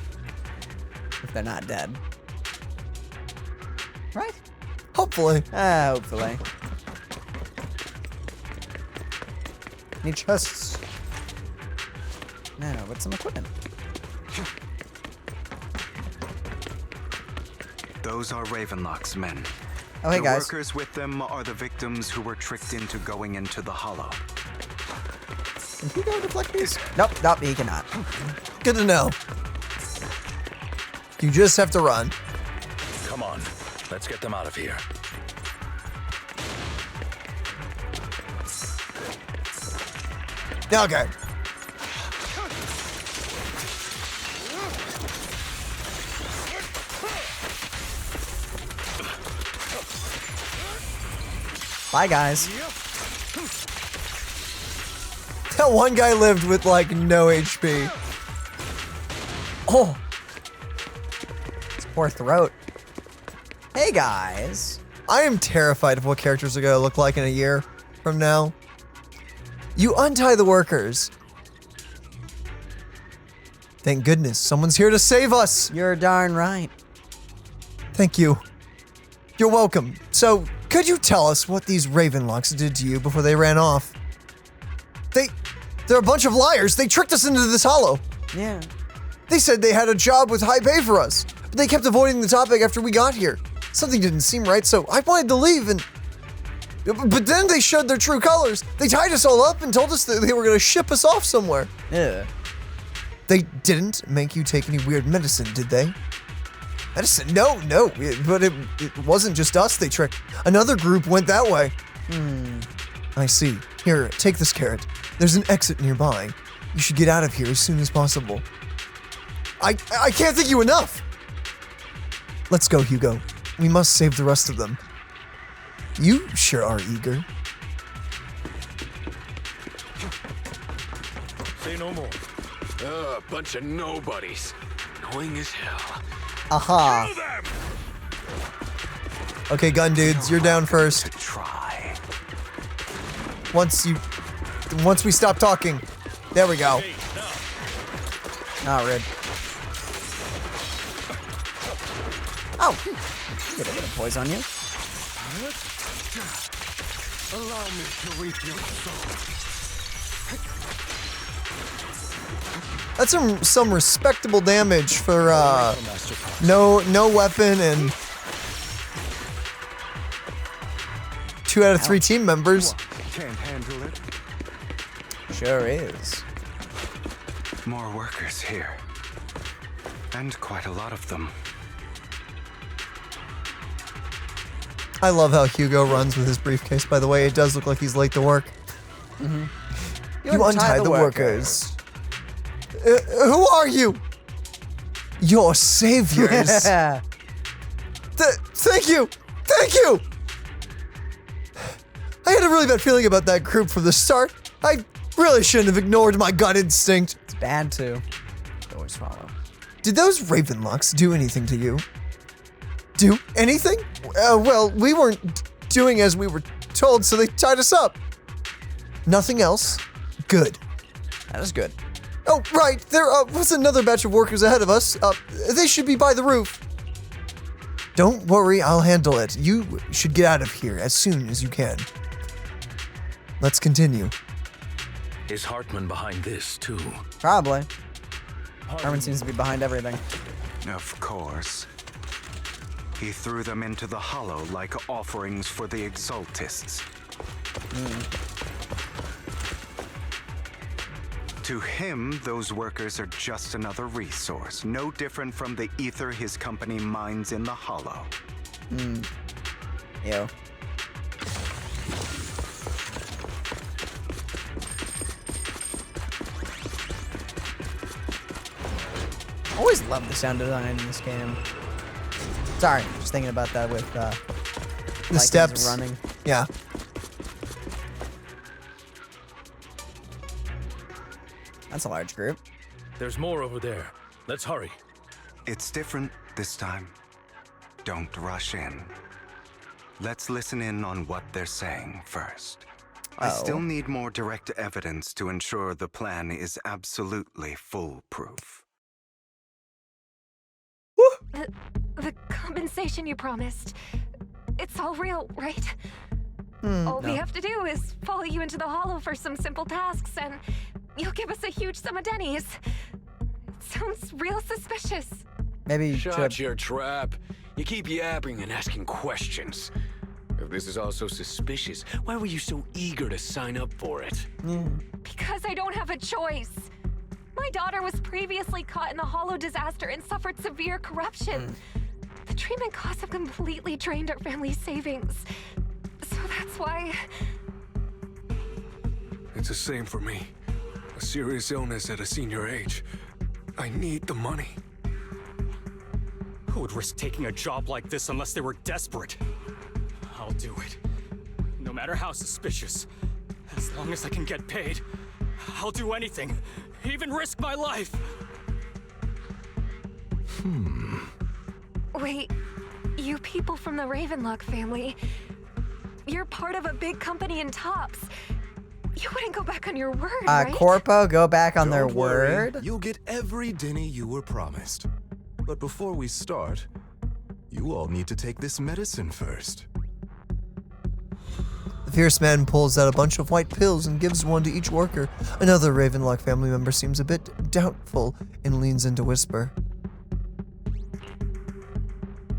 If they're not dead. Right? Hopefully. Hopefully. Need chests. No, what's some equipment? Those are Ravenlock's men. Oh, hey, the guys. workers with them are the victims who were tricked into going into the Hollow. Can he go deflect these? Nope, he cannot. Good to know. You just have to run. Come on, let's get them out of here. Okay. Bye, guys. That one guy lived with like no HP. Oh. His poor throat. Hey, guys. I am terrified of what characters are going to look like in a year from now. You untie the workers. Thank goodness, someone's here to save us. You're darn right. Thank you. You're welcome. So, could you tell us what these Ravenlocks did to you before they ran off? They're a bunch of liars. They tricked us into this hollow. Yeah. They said they had a job with high pay for us, but they kept avoiding the topic after we got here. Something didn't seem right, so I wanted to leave and... But then they showed their true colors. They tied us all up and told us that they were going to ship us off somewhere. Yeah. They didn't make you take any weird medicine, did they? Medicine? No. But it wasn't just us they tricked. Another group went that way. I see. Here, take this carrot. There's an exit nearby. You should get out of here as soon as possible. I can't thank you enough! Let's go, Hugo. We must save the rest of them. You sure are eager. Say no more. Bunch of nobodies. Annoying as hell. Aha. Okay, gun dudes, you're down first. Try. Once we stop talking. There we go. Not red. Oh, get a bit of poison on you. Allow me to reap your soul. That's some respectable damage for no weapon and 2 out of 3 team members. Can't handle it. Sure is. More workers here. And quite a lot of them. I love how Hugo runs with his briefcase, by the way. It does look like he's late to work. Mm-hmm. You untie the workers. Who are you? Your saviors. Thank you. Thank you. I had a really bad feeling about that group from the start. I really shouldn't have ignored my gut instinct. It's bad to always follow. Did those Ravenlocks do anything to you? Do anything? Well, we weren't doing as we were told, so they tied us up. Nothing else? Good. That is good. Oh, right. There was another batch of workers ahead of us. They should be by the roof. Don't worry, I'll handle it. You should get out of here as soon as you can. Let's continue. Is Hartman behind this, too? Probably. Hartman seems to be behind everything. Of course. He threw them into the hollow like offerings for the Exaltists. To him, those workers are just another resource, no different from the ether his company mines in the hollow. Yo. Always love the sound design in this game. Sorry, just thinking about that with the steps running. Yeah. That's a large group. There's more over there. Let's hurry. It's different this time. Don't rush in. Let's listen in on what they're saying first. I still need more direct evidence to ensure the plan is absolutely foolproof. The compensation you promised, it's all real, right? All we have to do is follow you into the hollow for some simple tasks, and you'll give us a huge sum of dennies. It sounds real suspicious. Maybe you Shut your trap. You keep yapping and asking questions. If this is all so suspicious, why were you so eager to sign up for it? Because I don't have a choice. My daughter was previously caught in the hollow disaster and suffered severe corruption. The treatment costs have completely drained our family's savings. So that's why... It's the same for me. A serious illness at a senior age. I need the money. Who would risk taking a job like this unless they were desperate? I'll do it. No matter how suspicious. As long as I can get paid, I'll do anything. Even risk my life. Wait, you people from the Ravenlock family, you're part of a big company in Tops. You wouldn't go back on your word, right? Corpo, go back on their Don't worry, word? You'll get every denny you were promised. But before we start, you all need to take this medicine first. The fierce man pulls out a bunch of white pills and gives one to each worker. Another Ravenlock family member seems a bit doubtful and leans in to whisper.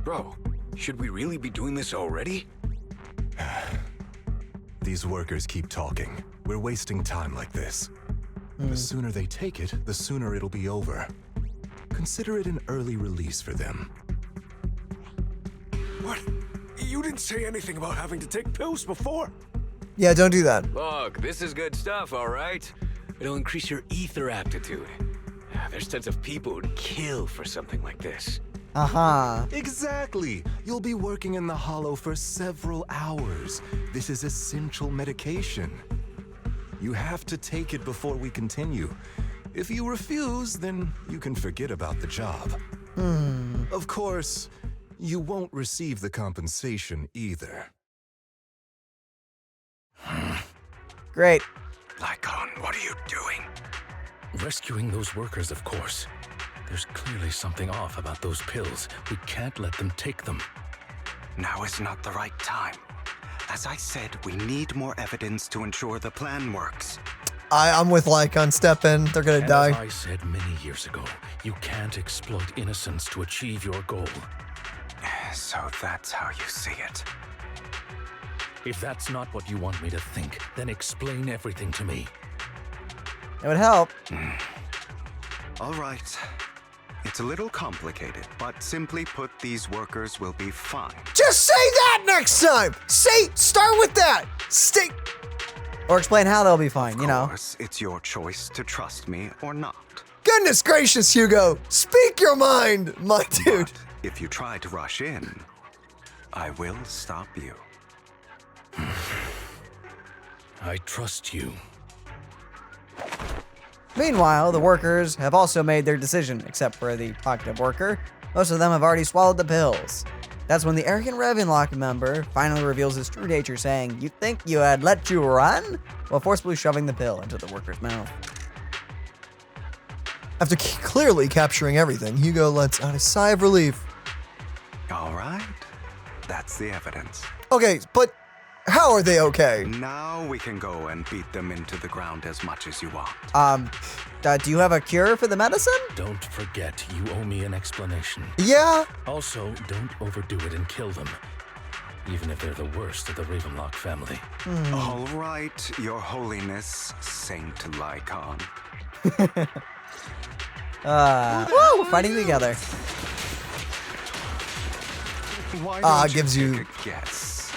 Bro, should we really be doing this already? These workers keep talking. We're wasting time like this. The sooner they take it, the sooner it'll be over. Consider it an early release for them. What? You didn't say anything about having to take pills before. Yeah, don't do that. Look, this is good stuff, all right? It'll increase your ether aptitude. There's tons of people who'd kill for something like this. Uh-huh. Exactly. You'll be working in the hollow for several hours. This is essential medication. You have to take it before we continue. If you refuse, then you can forget about the job. Of course, you won't receive the compensation either. Great. Lycon, what are you doing? Rescuing those workers, of course. There's clearly something off about those pills. We can't let them take them. Now is not the right time. As I said, we need more evidence to ensure the plan works. I'm with Lycon. Step in. They're gonna die. As I said many years ago, you can't exploit innocence to achieve your goal. So that's how you see it. If that's not what you want me to think, then explain everything to me. It would help. All right. It's a little complicated, but simply put, these workers will be fine. Just say that next time. Start with that. Or explain how they'll be fine, you know. Of course, it's your choice to trust me or not. Goodness gracious, Hugo. Speak your mind, my dude. But if you try to rush in, I will stop you. I trust you. Meanwhile, the workers have also made their decision, except for the talkative worker. Most of them have already swallowed the pills. That's when the arrogant Ravenlock member finally reveals his true nature, saying, "You think you had let you run?" while forcibly shoving the pill into the worker's mouth. After clearly capturing everything, Hugo lets out a sigh of relief. All right. That's the evidence. Okay, but how are they okay? Now we can go and beat them into the ground as much as you want. Do you have a cure for the medicine? Don't forget, you owe me an explanation. Yeah? Also, don't overdo it and kill them. Even if they're the worst of the Ravenlock family. All right, Your Holiness, Saint Lycon. Woo! Fighting together. Why don't gives you take a guess?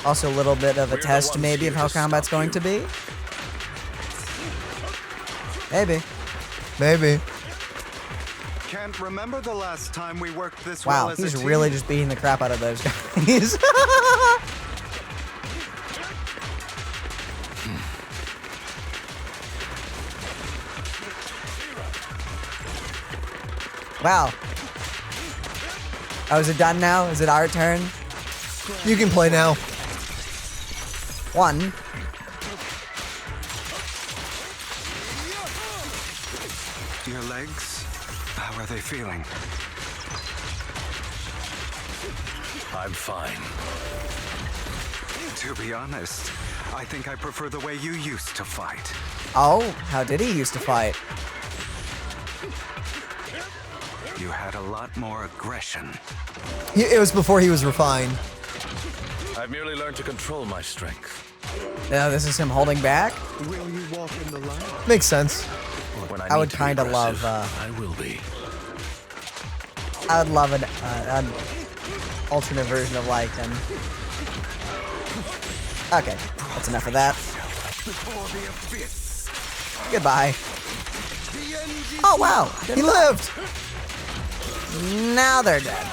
Also a little bit of a test, maybe, of how combat's going to be. Maybe. Can't remember the last time we worked this Wow, well as a he's team. really just beating the crap out of those guys. Wow. Oh, is it done now? Is it our turn? You can play now. One. Your legs, how are they feeling? I'm fine. To be honest, I think I prefer the way you used to fight. Oh, how did he used to fight? You had a lot more aggression. It was before he was refined. I've merely learned to control my strength. Now this is him holding back? Will you walk in the line? Makes sense. When I would kind of love. I will be. I would love an alternate version of Lycan. Okay, that's enough of that. Goodbye. Oh wow, He lived. Now they're dead.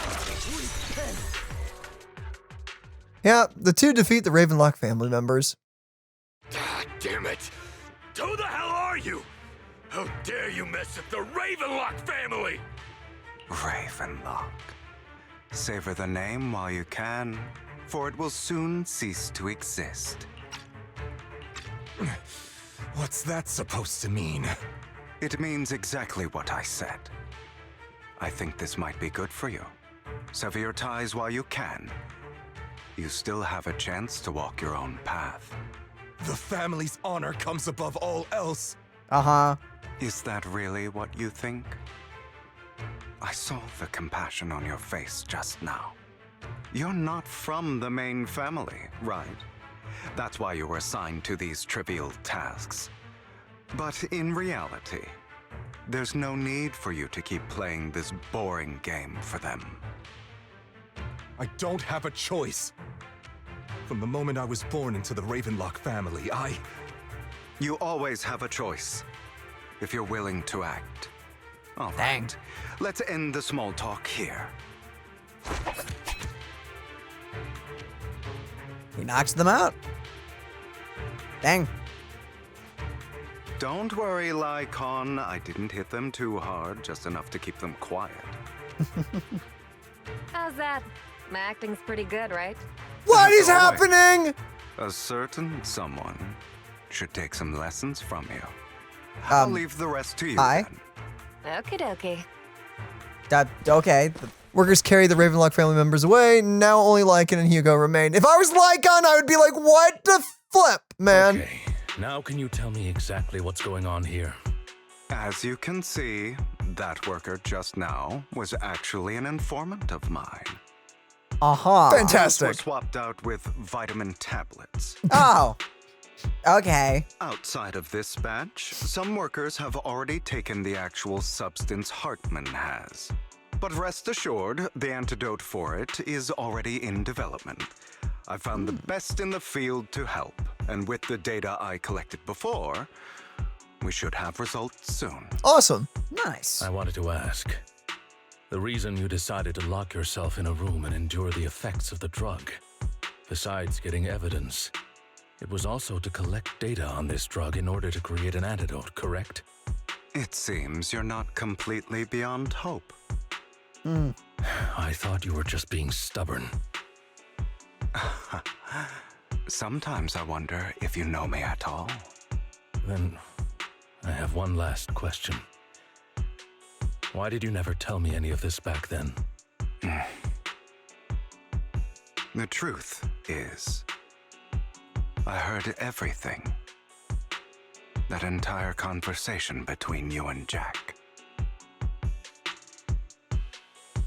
Yeah, the two defeat the Ravenlock family members. God damn it! Who the hell are you? How dare you mess with the Ravenlock family? Ravenlock. Savor the name while you can, for it will soon cease to exist. What's that supposed to mean? It means exactly what I said. I think this might be good for you. Sever your ties while you can. You still have a chance to walk your own path. The family's honor comes above all else. Uh-huh. Is that really what you think? I saw the compassion on your face just now. You're not from the main family, right? That's why you were assigned to these trivial tasks. But in reality, there's no need for you to keep playing this boring game for them. I don't have a choice. From the moment I was born into the Ravenlock family, You always have a choice, if you're willing to act. All right. Dang. Let's end the small talk here. He knocks them out. Dang. Don't worry, Lycon. I didn't hit them too hard, just enough to keep them quiet. How's that? My acting's pretty good, right? What is happening? A certain someone should take some lessons from you. I'll leave the rest to you. Hi. Okie dokie. Okay. Workers carry the Ravenlock family members away. Now only Lycan and Hugo remain. If I was Lycan, I would be like, what the flip, man? Okay, now can you tell me exactly what's going on here? As you can see, that worker just now was actually an informant of mine. Fantastic. Were swapped out with vitamin tablets. Oh. Okay. Outside of this batch, some workers have already taken the actual substance Hartman has. But rest assured, the antidote for it is already in development. I found the best in the field to help, and with the data I collected before, we should have results soon. Awesome. Nice. I wanted to ask, the reason you decided to lock yourself in a room and endure the effects of the drug, besides getting evidence, it was also to collect data on this drug in order to create an antidote, correct? It seems you're not completely beyond hope. I thought you were just being stubborn. Sometimes I wonder if you know me at all. Then I have one last question. Why did you never tell me any of this back then? The truth is, I heard everything. That entire conversation between you and Jack.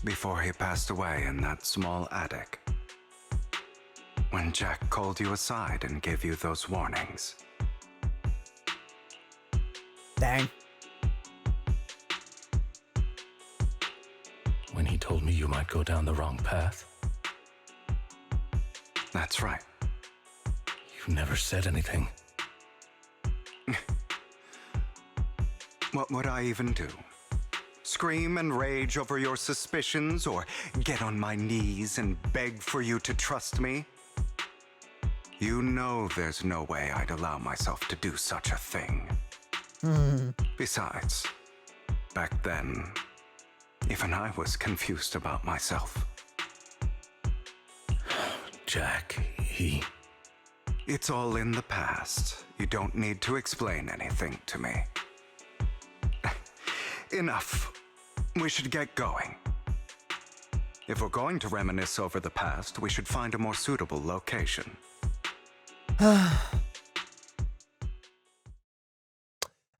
Before he passed away in that small attic. When Jack called you aside and gave you those warnings. Dang. When he told me you might go down the wrong path? That's right. You never said anything. What would I even do? Scream and rage over your suspicions, or get on my knees and beg for you to trust me? You know there's no way I'd allow myself to do such a thing. Besides, back then, even I was confused about myself. Jack, he... It's all in the past. You don't need to explain anything to me. Enough. We should get going. If we're going to reminisce over the past, we should find a more suitable location.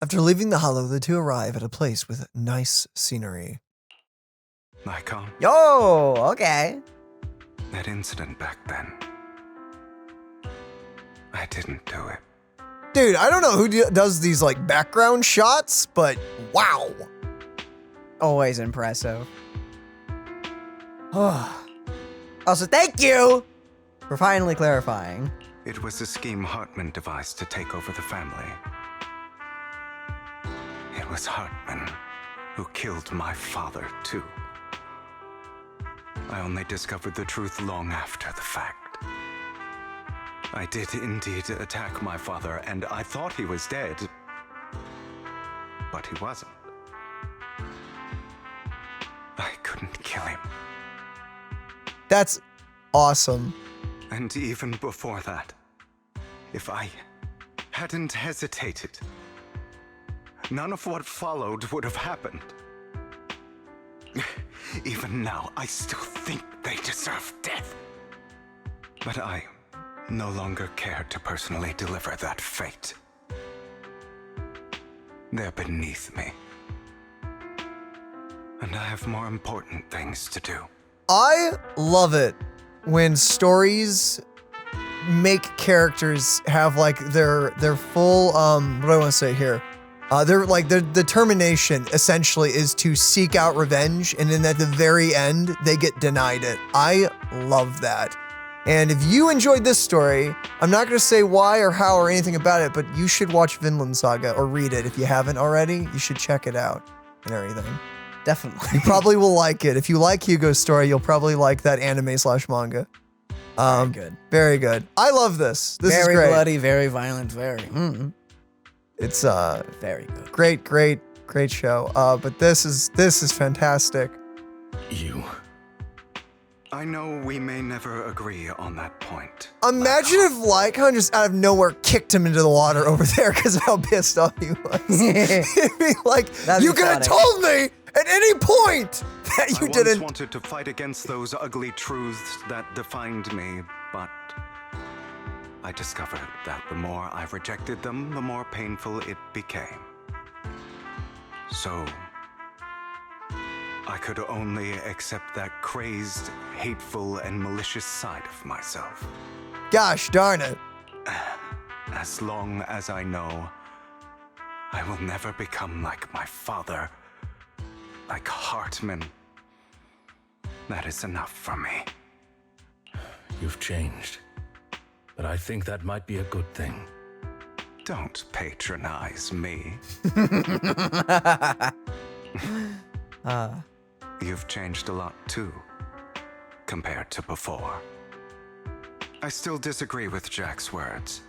After leaving the Hollow, the two arrive at a place with nice scenery. Lycon, Yo, okay. that incident back then. I didn't do it. Dude, I don't know who does these like background shots, but wow. Always impressive. Also, thank you for finally clarifying. It was a scheme Hartman devised to take over the family. It was Hartman who killed my father, too. I only discovered the truth long after the fact. I did indeed attack my father, and I thought he was dead. But he wasn't. I couldn't kill him. That's awesome. And even before that, if I hadn't hesitated, none of what followed would have happened. Even now, I still think they deserve death. But I no longer care to personally deliver that fate. They're beneath me. And I have more important things to do. I love it when stories make characters have like their full what do I want to say here? Their determination essentially is to seek out revenge, and then at the very end they get denied it. I love that And if you enjoyed this story, I'm not going to say why or how or anything about it, but you should watch Vinland Saga or read it if you haven't already. You should check it out and everything. Definitely. You probably will like it. If you like Hugo's story, you'll probably like that anime/manga. Very good. Very good. I love this. This very is great. bloody, very violent, very. It's very good. Great show. But this is fantastic. I know we may never agree on that point. Imagine if Lycon just out of nowhere kicked him into the water over there because of how pissed off he was. He'd be like, you could have told me at any point that you didn't. I once wanted to fight against those ugly truths that defined me, but I discovered that the more I rejected them, the more painful it became. So I could only accept that crazed, hateful, and malicious side of myself. Gosh darn it. As long as I know I will never become like my father, like Hartman, that is enough for me. You've changed, but I think that might be a good thing. Don't patronize me. You've changed a lot too, compared to before. I still disagree with Jack's words,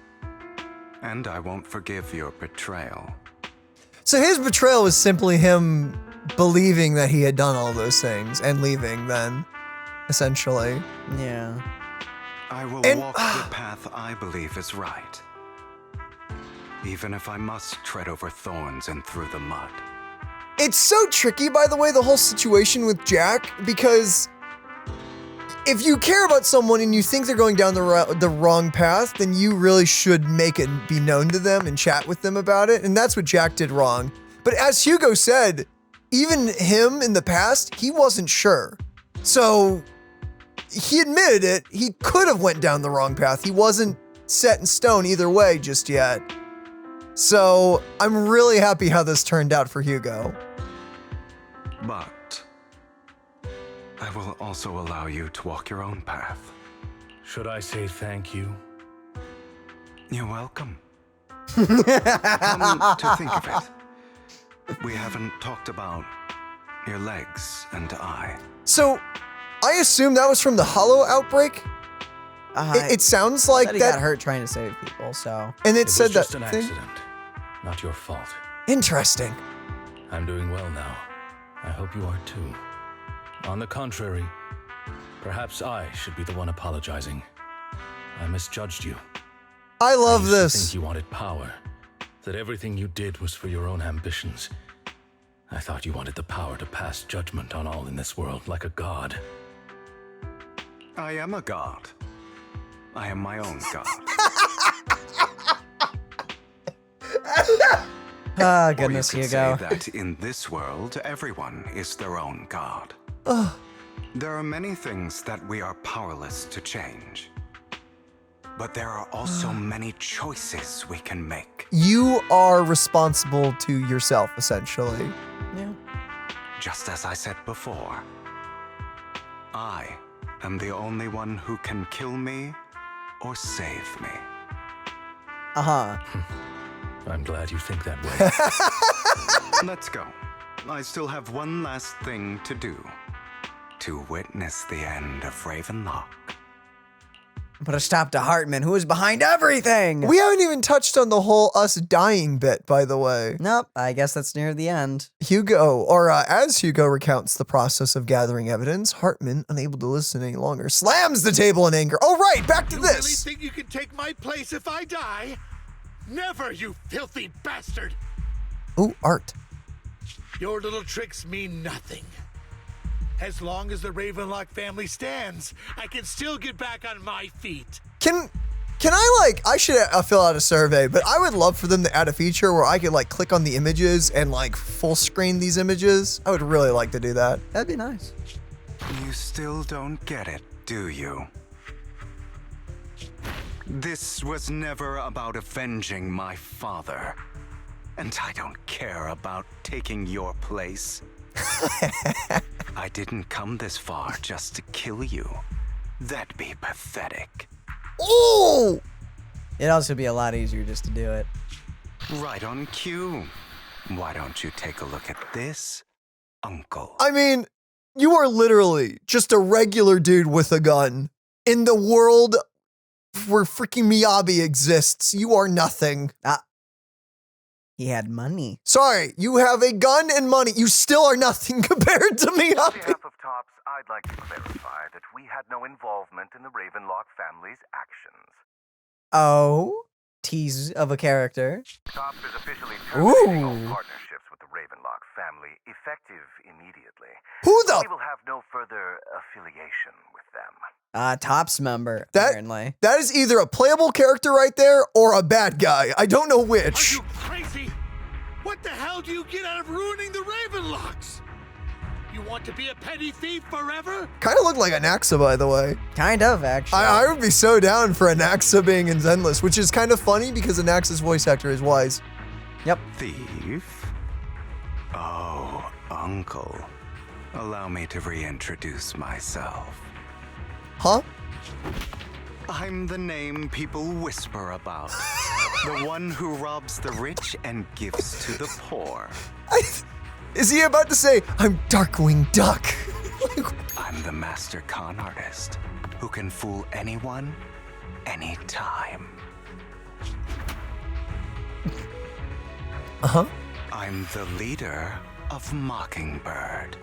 and I won't forgive your betrayal. So his betrayal was simply him believing that he had done all those things and leaving then, essentially. Yeah. I will walk the path I believe is right, even if I must tread over thorns and through the mud. It's so tricky, by the way, the whole situation with Jack, because if you care about someone and you think they're going down the wrong path, then you really should make it be known to them and chat with them about it. And that's what Jack did wrong. But as Hugo said, even him in the past, he wasn't sure. So he admitted it. He could have went down the wrong path. He wasn't set in stone either way just yet. So I'm really happy how this turned out for Hugo. But I will also allow you to walk your own path. Should I say thank you? You're welcome. Come to think of it, we haven't talked about your legs and eye. So I assume that was from the Hollow outbreak? It sounds like he got hurt trying to save people, so. And it said was just that an thing? accident, not your fault. Interesting. I'm doing well now. I hope you are too. On the contrary, perhaps I should be the one apologizing. I misjudged you. I love used to this. think you wanted power, that everything you did was for your own ambitions. I thought you wanted the power to pass judgment on all in this world like a god. I am a god. I am my own god. Ah, goodness, or you could Hugo. say that in this world, everyone is their own god. There are many things that we are powerless to change. But there are also many choices we can make. You are responsible to yourself, essentially. Yeah. Just as I said before, I am the only one who can kill me or save me. I'm glad you think that way. Let's go. I still have one last thing to do. To witness the end of Ravenlock. Put a stop to Hartman, who is behind everything. We haven't even touched on the whole us dying bit, by the way. Nope, I guess that's near the end. Hugo, or as Hugo recounts the process of gathering evidence, Hartman, unable to listen any longer, slams the table in anger. Oh, right, back to You this. really think you can take my place if I die? Never, you filthy bastard! Ooh, art. Your little tricks mean nothing. As long as the Ravenlock family stands, I can still get back on my feet. Can I should fill out a survey, but I would love for them to add a feature where I could click on the images and full screen these images. I would really like to do that. That'd be nice. You still don't get it, do you? This was never about avenging my father. And I don't care about taking your place. I didn't come this far just to kill you. That'd be pathetic. Oh! It'd also be a lot easier just to do it. Right on cue. Why don't you take a look at this, Uncle? I mean, you are literally just a regular dude with a gun. In the world where freaking Miyabi exists, you are nothing. He had money. Sorry, you have a gun and money. You still are nothing compared to Miyabi. On behalf of Tops, I'd like to clarify that we had no involvement in the Ravenlock family's actions. Oh, tease of a character. Tops is officially terminating all Ooh. partnerships with the Ravenlock family, effective immediately. Who the? We will have no further affiliation with them. Tops member, apparently. That is either a playable character right there or a bad guy. I don't know which. Are you crazy? What the hell do you get out of ruining the Ravenlocks? You want to be a petty thief forever? Kind of looked like Anaxa, by the way. Kind of, actually. I would be so down for Anaxa being in Zenless, which is kind of funny because Anaxa's voice actor is Wise. Yep. Thief? Oh, Uncle. Allow me to reintroduce myself. Huh? I'm the name people whisper about. The one who robs the rich and gives to the poor. Is he about to say, I'm Darkwing Duck? I'm the master con artist who can fool anyone, anytime. Uh-huh. I'm the leader of Mockingbird.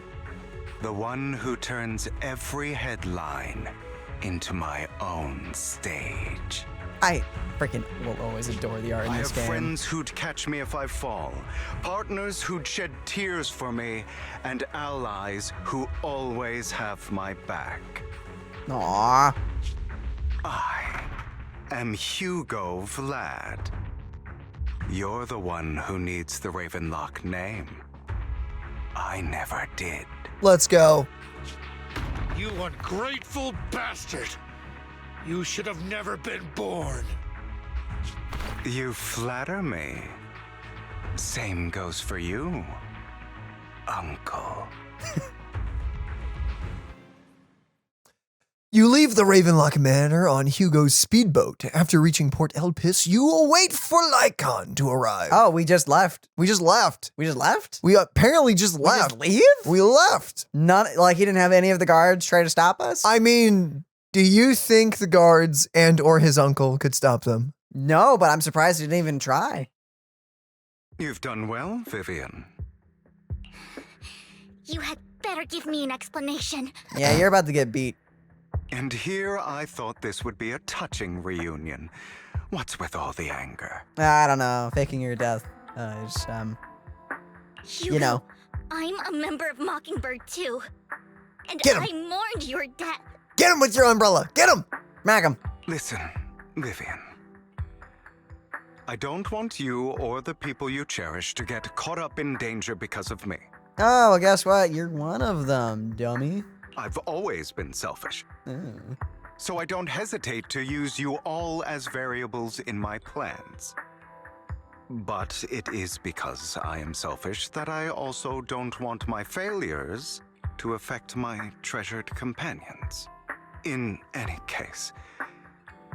The one who turns every headline into my own stage. I freaking will always adore the art in I this have game. friends who'd catch me if I fall, partners who'd shed tears for me, and allies who always have my back. Aww. I am Hugo Vlad. You're the one who needs the Ravenlock name. I never did. Let's go. You ungrateful bastard! You should have never been born. You flatter me. Same goes for you, Uncle. You leave the Ravenlock Manor on Hugo's speedboat. After reaching Port Elpis, you will wait for Lycon to arrive. Oh, we just left. We just left. We just left? We apparently just We left. just leave? We left. Not like he didn't have any of the guards try to stop us? I mean, do you think the guards and or his uncle could stop them? No, but I'm surprised he didn't even try. You've done well, Vivian. You had better give me an explanation. Yeah, you're about to get beat. And here I thought this would be a touching reunion. What's with all the anger? I don't know. Faking your death is, Hugo, you know. I'm a member of Mockingbird too. And Get him. I mourned your death. Get him with your umbrella. Get him. Smack him. Listen, Vivian. I don't want you or the people you cherish to get caught up in danger because of me. Oh, well, guess what? You're one of them, dummy. I've always been selfish. So I don't hesitate to use you all as variables in my plans. But it is because I am selfish that I also don't want my failures to affect my treasured companions. In any case,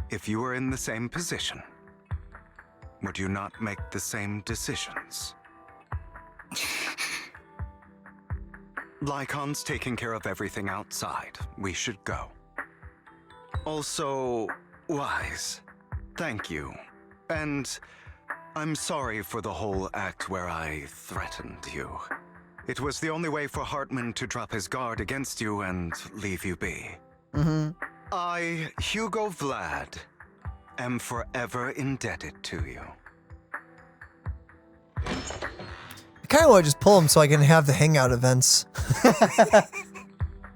if you were in the same position, would you not make the same decisions? Lycon's taking care of everything outside. We should go. Also, Wise, thank you. And I'm sorry for the whole act where I threatened you. It was the only way for Hartman to drop his guard against you and leave you be. I, Hugo Vlad, am forever indebted to you. I kind of want to just pull him so I can have the hangout events.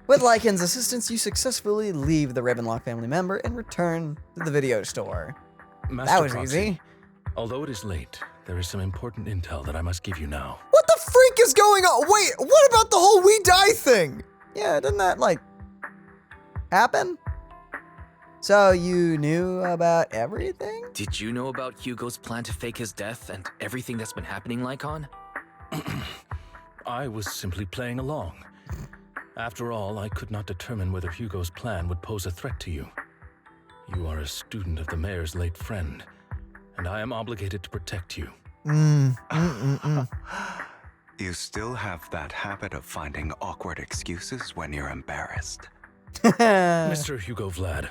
With Lycan's assistance, you successfully leave the Ravenlock family member and return to the video store. Master That was Proxy, easy. Although it is late, there is some important intel that I must give you now. What the freak is going on? Wait, what about the whole we die thing? Yeah, didn't that, like, happen? So you knew about everything? Did you know about Hugo's plan to fake his death and everything that's been happening, Lycon? I was simply playing along. After all, I could not determine whether Hugo's plan would pose a threat to you. You are a student of the mayor's late friend, and I am obligated to protect you. You still have that habit of finding awkward excuses when you're embarrassed. Mr. Hugo Vlad,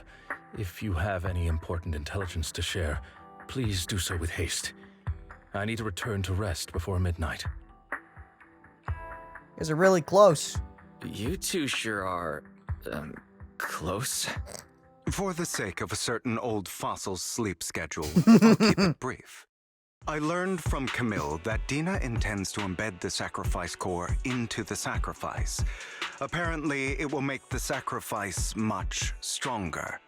if you have any important intelligence to share, please do so with haste. I need to return to rest before midnight. You guys are really close. You two sure are, close. For the sake of a certain old fossil's sleep schedule, I'll keep it brief. I learned from Camille that Dena intends to embed the sacrifice core into the sacrifice. Apparently, it will make the sacrifice much stronger.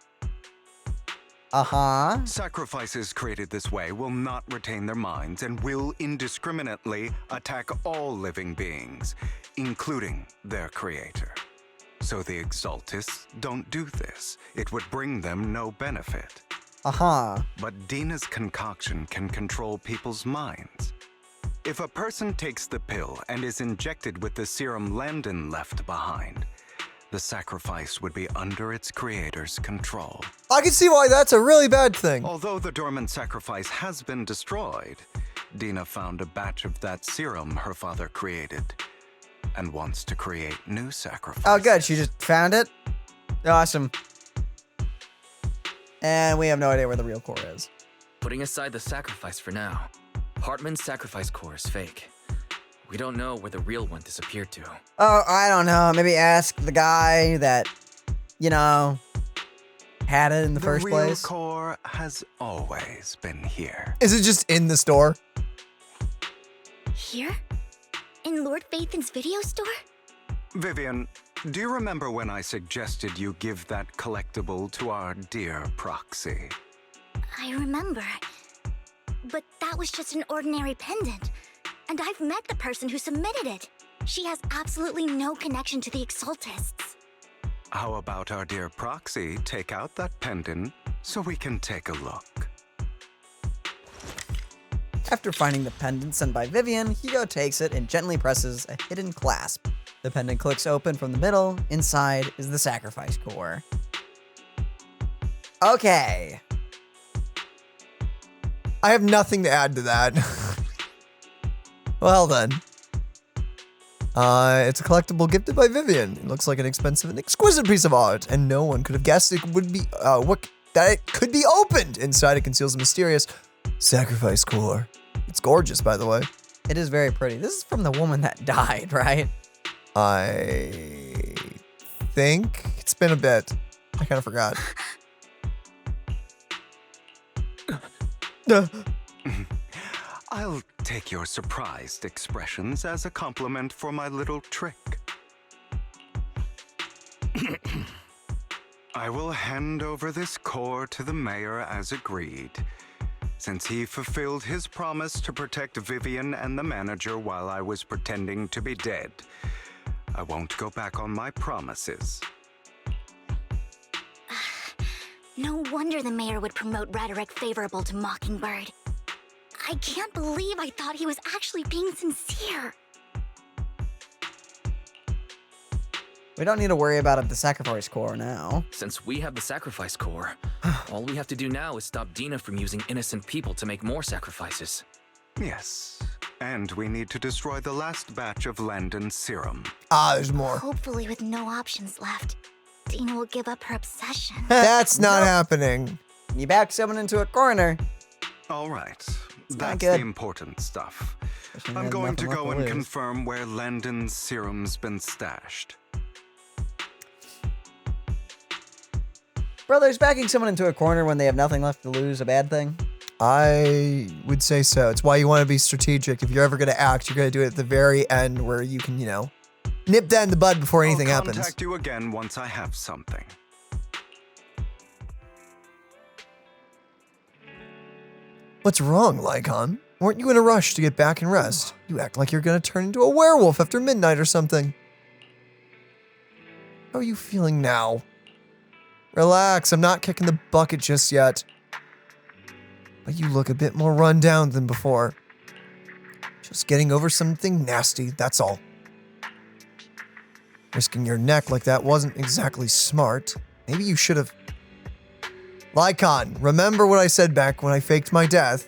Sacrifices created this way will not retain their minds and will indiscriminately attack all living beings, including their creator. So the Exaltists don't do this. It would bring them no benefit. But Dena's concoction can control people's minds. If a person takes the pill and is injected with the serum Landon left behind, the sacrifice would be under its creator's control. I can see why that's a really bad thing. Although the dormant sacrifice has been destroyed, Dena found a batch of that serum her father created and wants to create new sacrifices. Oh, good. She just found it? Awesome. And we have no idea where the real core is. Putting aside the sacrifice for now, Hartman's sacrifice core is fake. We don't know where the real one disappeared to. Oh, I don't know. Maybe ask the guy that, you know, had it in the first place. The real core has always been here. Is it just in the store? Here? In Lord Phaethon's video store? Vivian, do you remember when I suggested you give that collectible to our dear proxy? I remember. But that was just an ordinary pendant. And I've met the person who submitted it. She has absolutely no connection to the Exaltists. How about our dear proxy take out that pendant so we can take a look? After finding the pendant sent by Vivian, Hugo takes it and gently presses a hidden clasp. The pendant clicks open from the middle. Inside is the sacrifice core. Okay. I have nothing to add to that. Well then. It's a collectible gifted by Vivian. It looks like an expensive and exquisite piece of art, and no one could have guessed it would be that it could be opened. Inside it conceals a mysterious sacrifice core. It's gorgeous, by the way. It is very pretty. This is from the woman that died, right? I think it's been a bit. I kind of forgot. I'll take your surprised expressions as a compliment for my little trick. I will hand over this core to the mayor as agreed. Since he fulfilled his promise to protect Vivian and the manager while I was pretending to be dead, I won't go back on my promises. No wonder the mayor would promote rhetoric favorable to Mockingbird. I can't believe I thought he was actually being sincere. We don't need to worry about the sacrifice core now. Since we have the sacrifice core, all we have to do now is stop Dena from using innocent people to make more sacrifices. Yes, and we need to destroy the last batch of Landon's serum. There's more. Hopefully with no options left, Dena will give up her obsession. That's not happening. You back someone into a corner. All right. It's That's good. the important stuff. I'm going to go and confirm where Landon's serum's been stashed. Brothers, backing someone into a corner when they have nothing left to lose a bad thing? I would say so. It's why you want to be strategic. If you're ever going to act, you're going to do it at the very end where you can, you know, nip that in the bud before anything happens. I'll contact you again once I have something. What's wrong, Lycon? Weren't you in a rush to get back and rest? You act like you're going to turn into a werewolf after midnight or something. How are you feeling now? Relax, I'm not kicking the bucket just yet. But you look a bit more run down than before. Just getting over something nasty, that's all. Risking your neck like that wasn't exactly smart. Maybe you should have... Lycon, remember what I said back when I faked my death?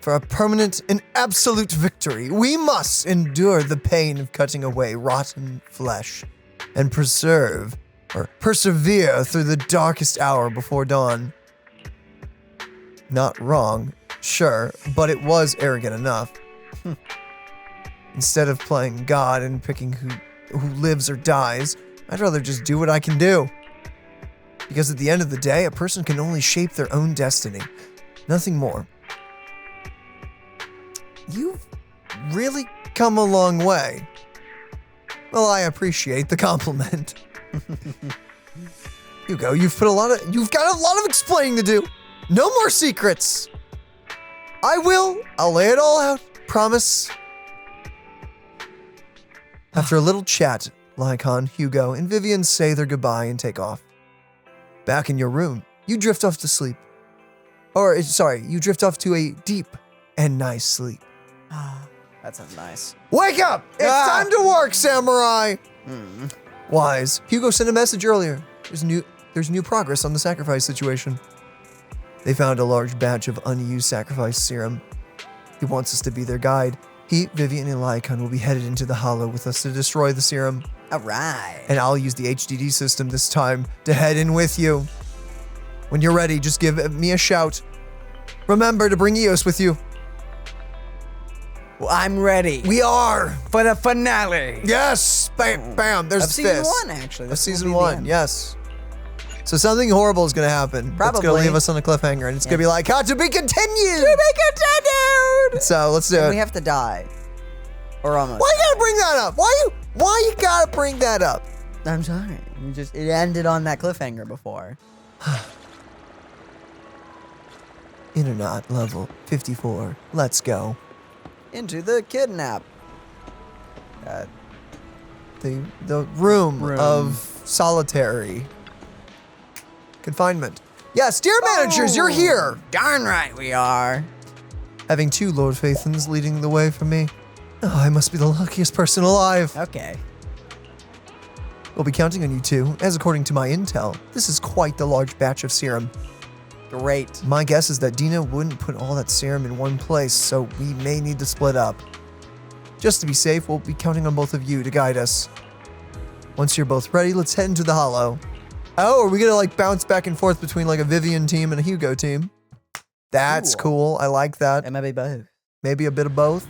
For a permanent and absolute victory, we must endure the pain of cutting away rotten flesh and persevere through the darkest hour before dawn. Not wrong, sure, but it was arrogant enough. Instead of playing God and picking who lives or dies, I'd rather just do what I can do. Because at the end of the day, a person can only shape their own destiny. Nothing more. You've really come a long way. Well, I appreciate the compliment. Hugo, you've got a lot of explaining to do. No more secrets. I'll lay it all out, promise. After a little chat, Lycon, Hugo, and Vivian say their goodbye and take off. Back in your room, you drift off to sleep. You drift off to a deep and nice sleep. That sounds nice. Wake up! It's time to work, samurai! Wise, Hugo sent a message earlier. There's new progress on the sacrifice situation. They found a large batch of unused sacrifice serum. He wants us to be their guide. He, Vivian, and Lycon will be headed into the Hollow with us to destroy the serum. Alright. And I'll use the HDD system this time to head in with you. When you're ready, just give me a shout. Remember to bring Eos with you. Well, I'm ready. We are. For the finale. Yes! Bam, bam. There's of season 1, actually. Of season 1, yes. So something horrible is going to happen. Probably. It's going to leave us on a cliffhanger, and it's going to be like, to be continued! To be continued! So let's do it. We have to die. Or almost. Why you gotta bring that up? Why you gotta bring that up? I'm sorry. It ended on that cliffhanger before. Internet level 54. Let's go. Into the kidnap. The room of solitary confinement. Yes, dear managers, you're here. Darn right we are. Having 2 Lord Phaethons leading the way for me. Oh, I must be the luckiest person alive. Okay. We'll be counting on you 2, as according to my intel, this is quite the large batch of serum. Great. My guess is that Dena wouldn't put all that serum in one place, so we may need to split up. Just to be safe, we'll be counting on both of you to guide us. Once you're both ready, let's head into the Hollow. Oh, are we gonna bounce back and forth between a Vivian team and a Hugo team? That's cool. I like that. It might be both. Maybe a bit of both.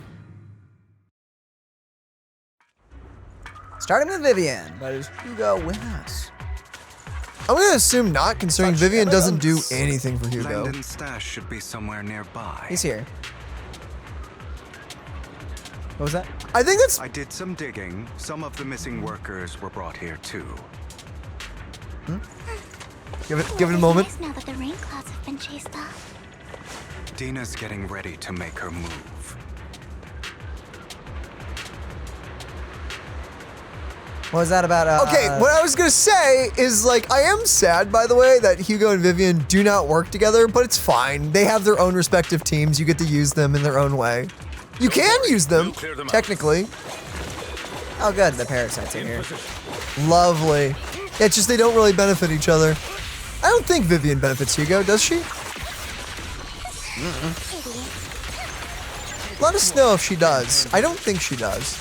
Starting with Vivian, but is Hugo with us? I'm gonna assume not, considering Vivian doesn't do anything for Hugo. Landon's stash should be somewhere nearby. He's here. What was that? I think that's... I did some digging. Some of the missing workers were brought here too. Give it a moment. Now that the rain clouds have been chased off. Dena's getting ready to make her move. What was that about? Okay, what I was gonna say is I am sad, by the way, that Hugo and Vivian do not work together, but it's fine. They have their own respective teams. You get to use them in their own way. You can use them, technically. Oh, good. The parasites are here. Lovely. Yeah, it's just they don't really benefit each other. I don't think Vivian benefits Hugo, does she? Let us know if she does. I don't think she does.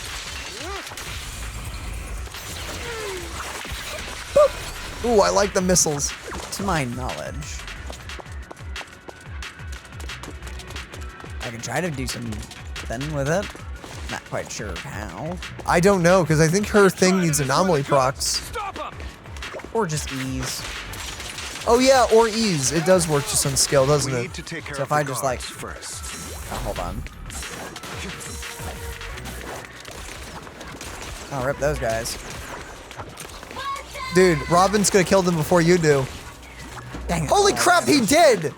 Boop. Ooh, I like the missiles. To my knowledge. I can try to do something with it. Not quite sure how. I don't know, because I think her thing needs anomaly procs. Or just ease. Oh yeah, or ease. It does work just on skill, doesn't it? So if I just first. Oh, hold on. I'll rip those guys. Dude, Robin's gonna kill them before you do. Dang it. Holy crap, he did!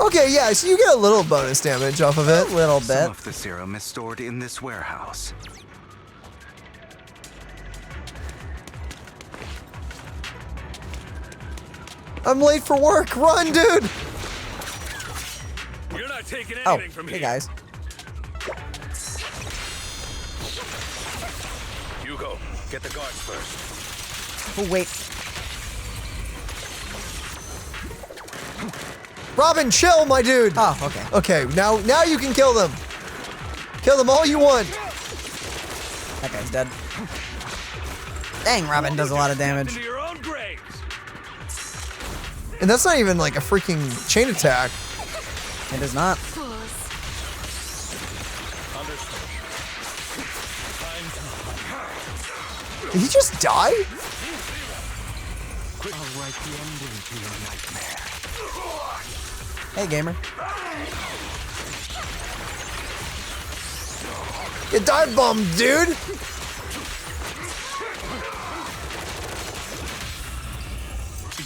Okay, yeah, so you get a little bonus damage off of it. A little bit. Some of the serum is stored in this warehouse. I'm late for work. Run, dude! You're not taking Oh, anything from hey here. guys. Hugo, get the guards first. Oh, wait. Robin, chill, my dude. Oh, okay. Okay, now you can kill them. Kill them all you want. That guy's dead. Dang, Robin does a lot of damage. Into your own graves. And that's not even like a freaking chain attack. It is not. Did he just die? I'll write the ending to your nightmare. Hey, gamer. You dive bombed, dude. The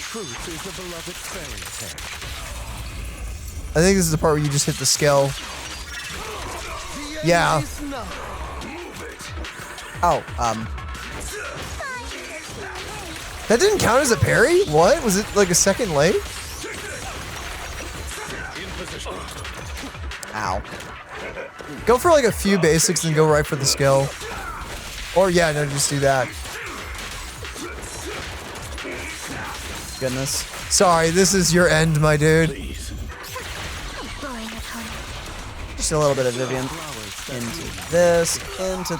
truth is a beloved fairy tale. I think this is the part where you just hit the scale. Yeah. Oh, That didn't count as a parry? What? Was it like a second late? Ow. Go for like a few basics and go right for the skill. Or yeah, no, just do that. Goodness. Sorry, this is your end, my dude. Just a little bit of Vivian. Into this, into...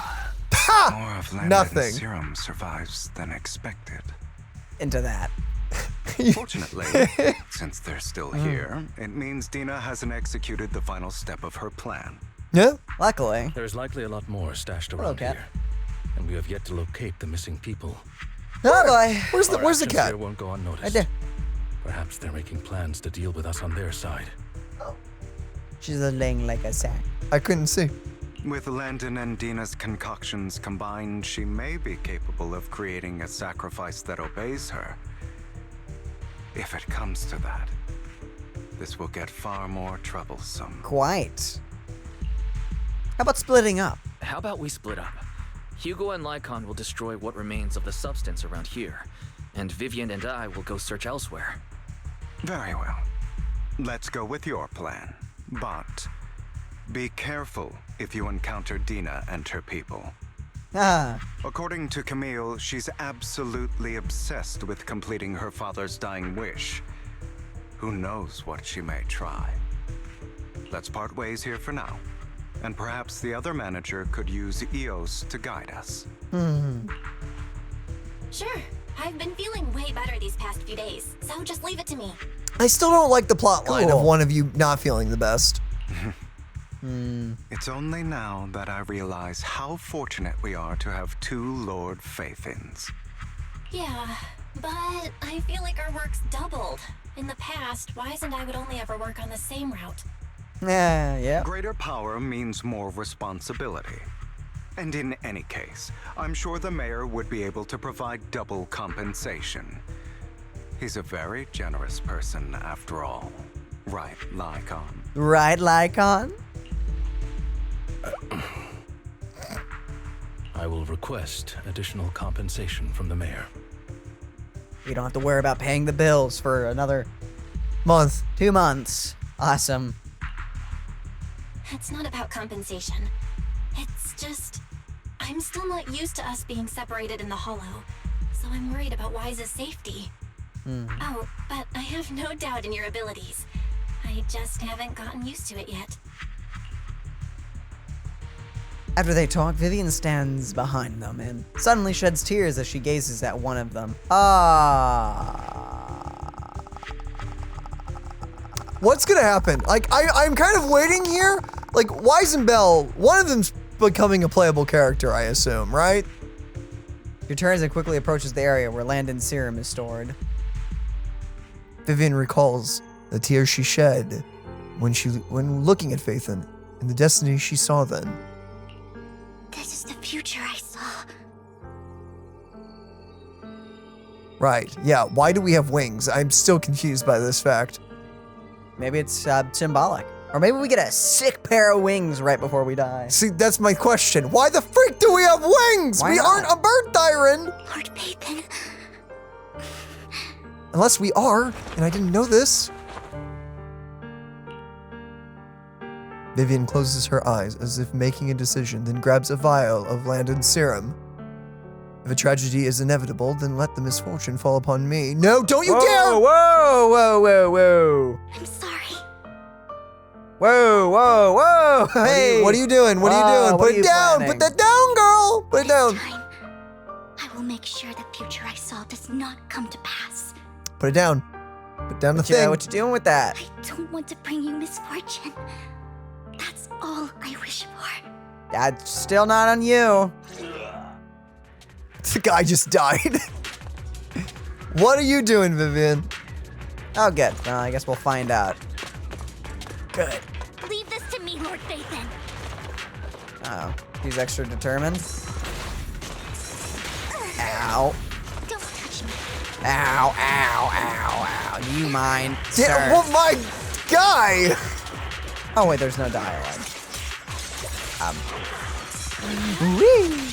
More of Landon's Nothing. serum survives than expected. Into that. Fortunately, since they're still here, it means Dena hasn't executed the final step of her plan. Yeah? Luckily. There's likely a lot more stashed Hello, around cat. here. And we have yet to locate the missing people. Oh boy. Where's the Our where's the actions cat? here won't go unnoticed. Right there. Perhaps they're making plans to deal with us on their side. She's laying like a sack. I couldn't see. With Landon and Dena's concoctions combined, she may be capable of creating a sacrifice that obeys her. If it comes to that, this will get far more troublesome. Quite. How about splitting up? How about we split up? Hugo and Lycon will destroy what remains of the substance around here, and Vivian and I will go search elsewhere. Very well. Let's go with your plan. But be careful if you encounter Dena and her people. Ah. According to Camille, she's absolutely obsessed with completing her father's dying wish. Who knows what she may try. Let's part ways here for now. And perhaps the other manager could use Eos to guide us. Sure. I've been feeling way better these past few days, so just leave it to me. I still don't like the plot line of Cool. one of you not feeling the best. It's only now that I realize how fortunate we are to have two Lord Faithins. Yeah, but I feel like our work's doubled. In the past, Wise and I would only ever work on the same route. Yeah. Greater power means more responsibility. And in any case, I'm sure the mayor would be able to provide double compensation. He's a very generous person after all. Right, Lycon? Right, Lycon? I will request additional compensation from the mayor. We don't have to worry about paying the bills for another month. 2 months. Awesome. It's not about compensation. It's just... I'm still not used to us being separated in the Hollow, so I'm worried about Wise's safety. Oh, but I have no doubt in your abilities. I just haven't gotten used to it yet. After they talk, Vivian stands behind them and suddenly sheds tears as she gazes at one of them. What's gonna happen? Like, I'm kind of waiting here. Like, Wise and Bell, one of them's becoming a playable character, I assume, right? He turns and quickly approaches the area where Landon's serum is stored. Vivian recalls the tears she shed when looking at Faithin and the destiny she saw then. This is the future I saw. Right, yeah, why do we have wings? I'm still confused by this fact. Maybe it's symbolic. Or maybe we get a sick pair of wings right before we die. See, that's my question. Why the freak do we have wings? Why we not? aren't a bird tyrant. Lord Faithin. Unless we are, and I didn't know this. Vivian closes her eyes as if making a decision, then grabs a vial of Landon's serum. If a tragedy is inevitable, then let the misfortune fall upon me. No, don't you Whoa, dare! Whoa, whoa, whoa, whoa. I'm sorry. Whoa, whoa, whoa. Hey. What are you doing? What are you doing? Put it down. Put that down, girl. Put it down. I will make sure the future I saw does not come to pass. Put it down. Put down the thing. What you doing with that? I don't want to bring you misfortune. That's all I wish for. That's still not on you. The guy just died. What are you doing, Vivian? Oh, good. Well, I guess we'll find out. Good. Leave this to me, Lord Dathan. Oh, he's extra determined. Ow. Don't touch me. Ow, ow, ow, ow. Do you mind, sir? Yeah, well, my guy. Oh, wait, there's no dialogue. Whee.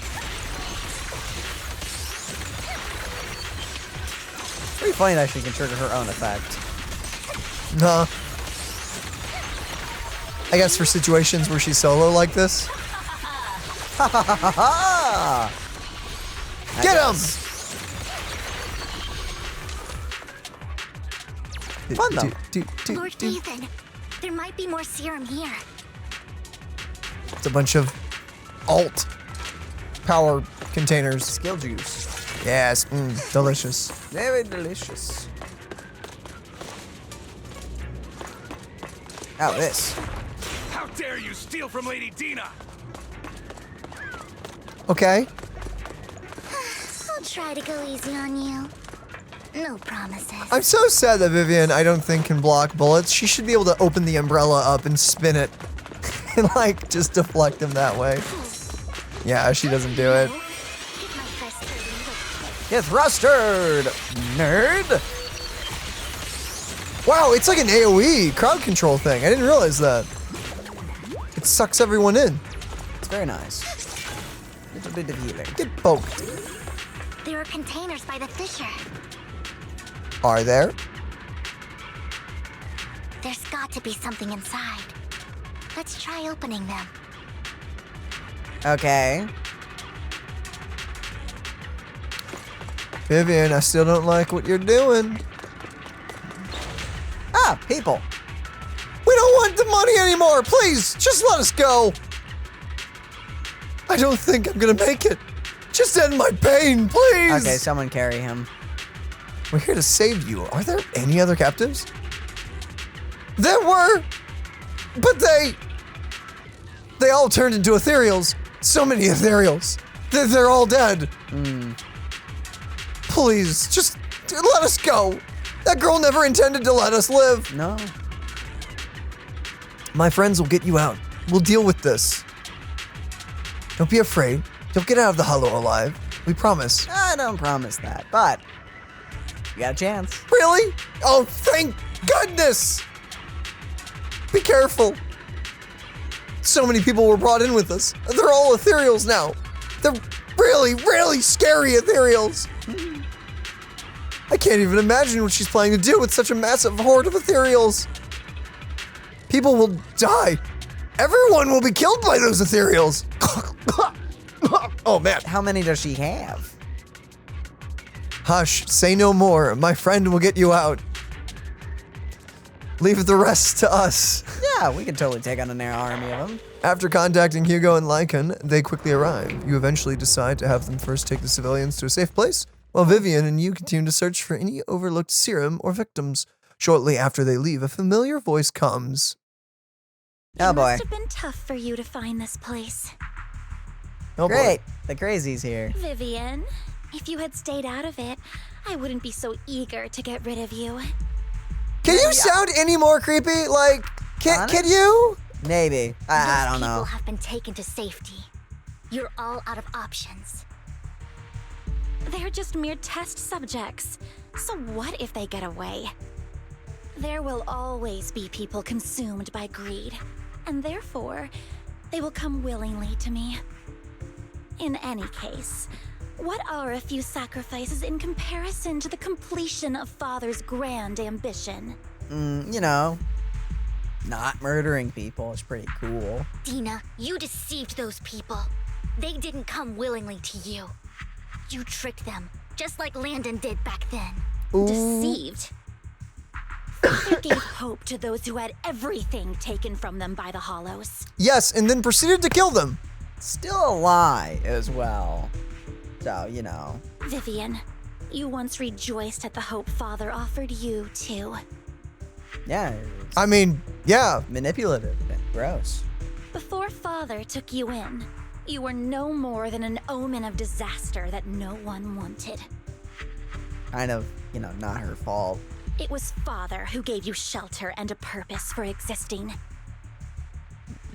Pretty funny that she can trigger her own effect. Nah. I guess for situations where she's solo like this. Ha ha ha ha ha! Get him! Fun though. Lord Dathan, there might be more serum here. It's a bunch of alt power containers. Skill juice. Yes, delicious. Very delicious. Oh, this. How dare you steal from Lady Dena? Okay. I'll try to go easy on you. No promises. I'm so sad that Vivian, I don't think, can block bullets. She should be able to open the umbrella up and spin it. And, like, just deflect them that way. Yeah, she doesn't do it. Get thrustered, nerd. Wow, it's like an AoE crowd control thing. I didn't realize that. It sucks everyone in. It's very nice. Little bit of healing. Get poked. There are containers by the fissure. Are there? There's got to be something inside. Let's try opening them. Okay. Vivian, I still don't like what you're doing. Ah, people. We don't want the money anymore. Please, just let us go. I don't think I'm gonna make it. Just end my pain, please. Okay, someone carry him. We're here to save you. Are there any other captives? There were, but they all turned into ethereals. So many ethereals. They're all dead. Please, just let us go. That girl never intended to let us live. No. My friends will get you out. We'll deal with this. Don't be afraid. You'll get out of the hollow alive. We promise. I don't promise that, but you got a chance. Really? Oh, thank goodness. Be careful. So many people were brought in with us. They're all ethereals now. They're really, really scary ethereals. I can't even imagine what she's planning to do with such a massive horde of ethereals. People will die. Everyone will be killed by those ethereals. Oh, man. How many does she have? Hush, say no more. My friend will get you out. Leave the rest to us. Yeah, we can totally take on an army of them. After contacting Hugo and Lycan, they quickly arrive. You eventually decide to have them first take the civilians to a safe place, while Vivian and you continue to search for any overlooked serum or victims. Shortly after they leave, a familiar voice comes. Oh boy. It must have been tough for you to find this place. Oh Great. boy. The crazy's here. Vivian, if you had stayed out of it, I wouldn't be so eager to get rid of you. Can you sound any more creepy? Like, can you? Maybe. I don't know. People have been taken to safety. You're all out of options. They're just mere test subjects. So what if they get away? There will always be people consumed by greed, and therefore, they will come willingly to me. In any case, what are a few sacrifices in comparison to the completion of Father's grand ambition? You know, not murdering people is pretty cool. Dena, you deceived those people. They didn't come willingly to you. You tricked them, just like Landon did back then. Ooh. Deceived. Father gave hope to those who had everything taken from them by the Hollows. Yes, and then proceeded to kill them. Still a lie as well. So, you know. Vivian, you once rejoiced at the hope Father offered you, too. Yeah. I mean, yeah. Manipulative and gross. Before Father took you in, you were no more than an omen of disaster that no one wanted. Kind of, you know, not her fault. It was Father who gave you shelter and a purpose for existing.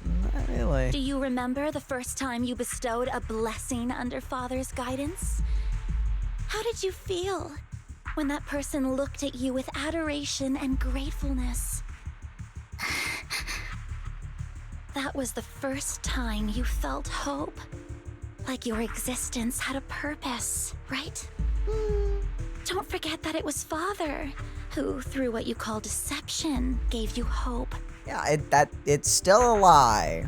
Not really. Do you remember the first time you bestowed a blessing under Father's guidance? How did you feel when that person looked at you with adoration and gratefulness? That was the first time you felt hope. Like your existence had a purpose, right? Don't forget that it was Father who, through what you call deception, gave you hope. Yeah, it's still a lie.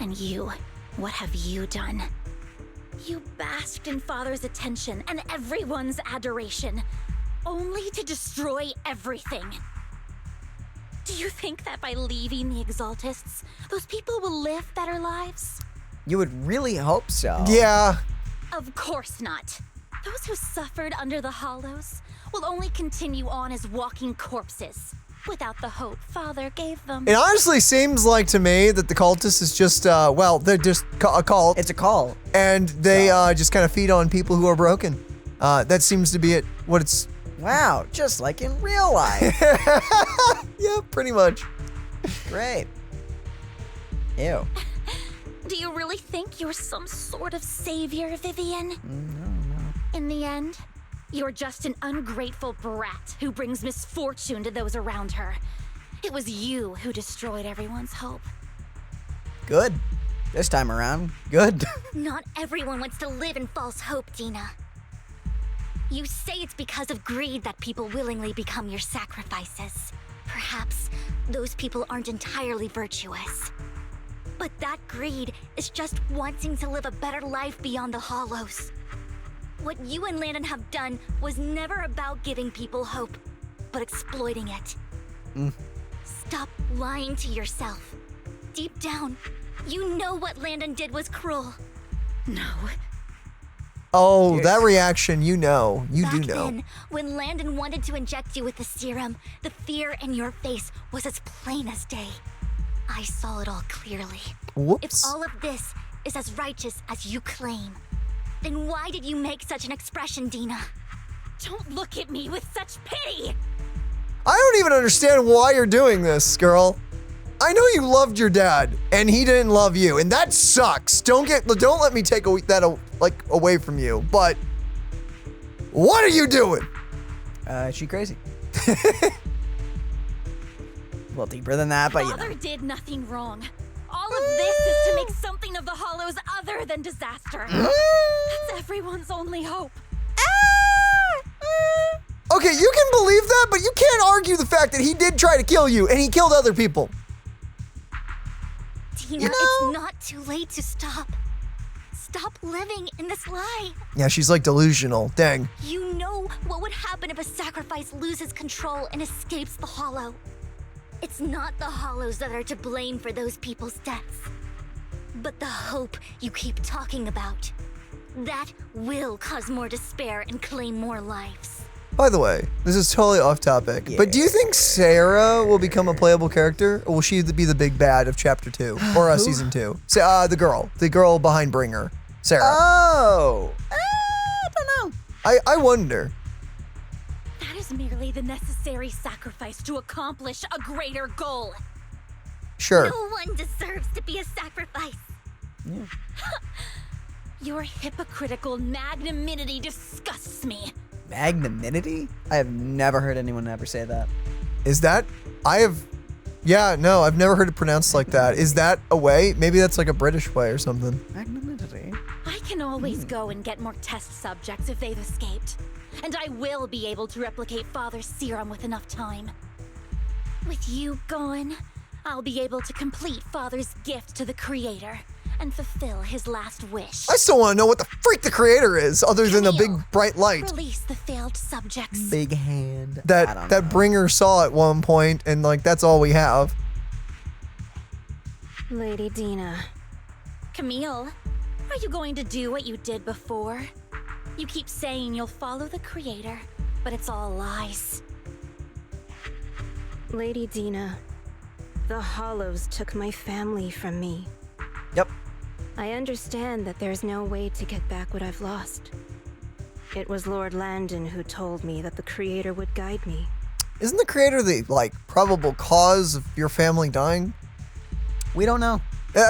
And you, what have you done? You basked in Father's attention and everyone's adoration, only to destroy everything. Do you think that by leaving the Exaltists, those people will live better lives? You would really hope so. Yeah. Of course not. Those who suffered under the Hollows will only continue on as walking corpses, without the hope Father gave them. It honestly seems like to me that the cultists is just, well, they're just a cult. It's a cult. And they just kind of feed on people who are broken. That seems to be it. What it's... Wow, just like in real life. Yeah, pretty much. Great. Ew. Do you really think you're some sort of savior, Vivian? No. In the end, you're just an ungrateful brat who brings misfortune to those around her. It was you who destroyed everyone's hope. Good. This time around, good. Not everyone wants to live in false hope, Dena. You say it's because of greed that people willingly become your sacrifices. Perhaps those people aren't entirely virtuous. But that greed is just wanting to live a better life beyond the Hollows. What you and Landon have done was never about giving people hope, but exploiting it. Stop lying to yourself. Deep down, you know what Landon did was cruel. No. Oh, that reaction, you know. You do Back know. then, when Landon wanted to inject you with the serum, the fear in your face was as plain as day. I saw it all clearly. Whoops. If all of this is as righteous as you claim, then why did you make such an expression, Dena? Don't look at me with such pity! I don't even understand why you're doing this, girl. I know you loved your dad, and he didn't love you, and that sucks. Don't let me take that away from you. But what are you doing? She crazy. A little deeper than that, but you know. Father did nothing wrong. All of this is to make something of the Hollows other than disaster. That's everyone's only hope. Okay, you can believe that, but you can't argue the fact that he did try to kill you, and he killed other people. Dena, it's not too late to stop. Stop living in this lie. Yeah, she's like delusional. Dang. You know what would happen if a sacrifice loses control and escapes the Hollow. It's not the Hollows that are to blame for those people's deaths, but the hope you keep talking about. That will cause more despair and claim more lives. By the way, this is totally off topic, but do you think Sarah will become a playable character, or will she be the big bad of Chapter 2 or Season 2? The girl behind Bringer, Sarah. Oh, I don't know. I wonder. That is merely the necessary sacrifice to accomplish a greater goal. Sure. No one deserves to be a sacrifice. Yeah. Your hypocritical magnanimity disgusts me. Magnanimity? I have never heard anyone ever say that. Is that? No, I've never heard it pronounced like that. Is that a way? Maybe that's like a British way or something. Magnanimity? I can always go and get more test subjects if they've escaped. And I will be able to replicate Father's serum with enough time. With you gone, I'll be able to complete Father's gift to the Creator and fulfill his last wish. I still want to know what the freak the creator is, other than a big bright light. Release the failed subjects. Big hand. That bringer saw at one point, and like that's all we have. Lady Dena. Camille, are you going to do what you did before? You keep saying you'll follow the creator, but it's all lies. Lady Dena, the Hollows took my family from me. Yep. I understand that there's no way to get back what I've lost. It was Lord Landon who told me that the creator would guide me. Isn't the creator the like probable cause of your family dying? We don't know.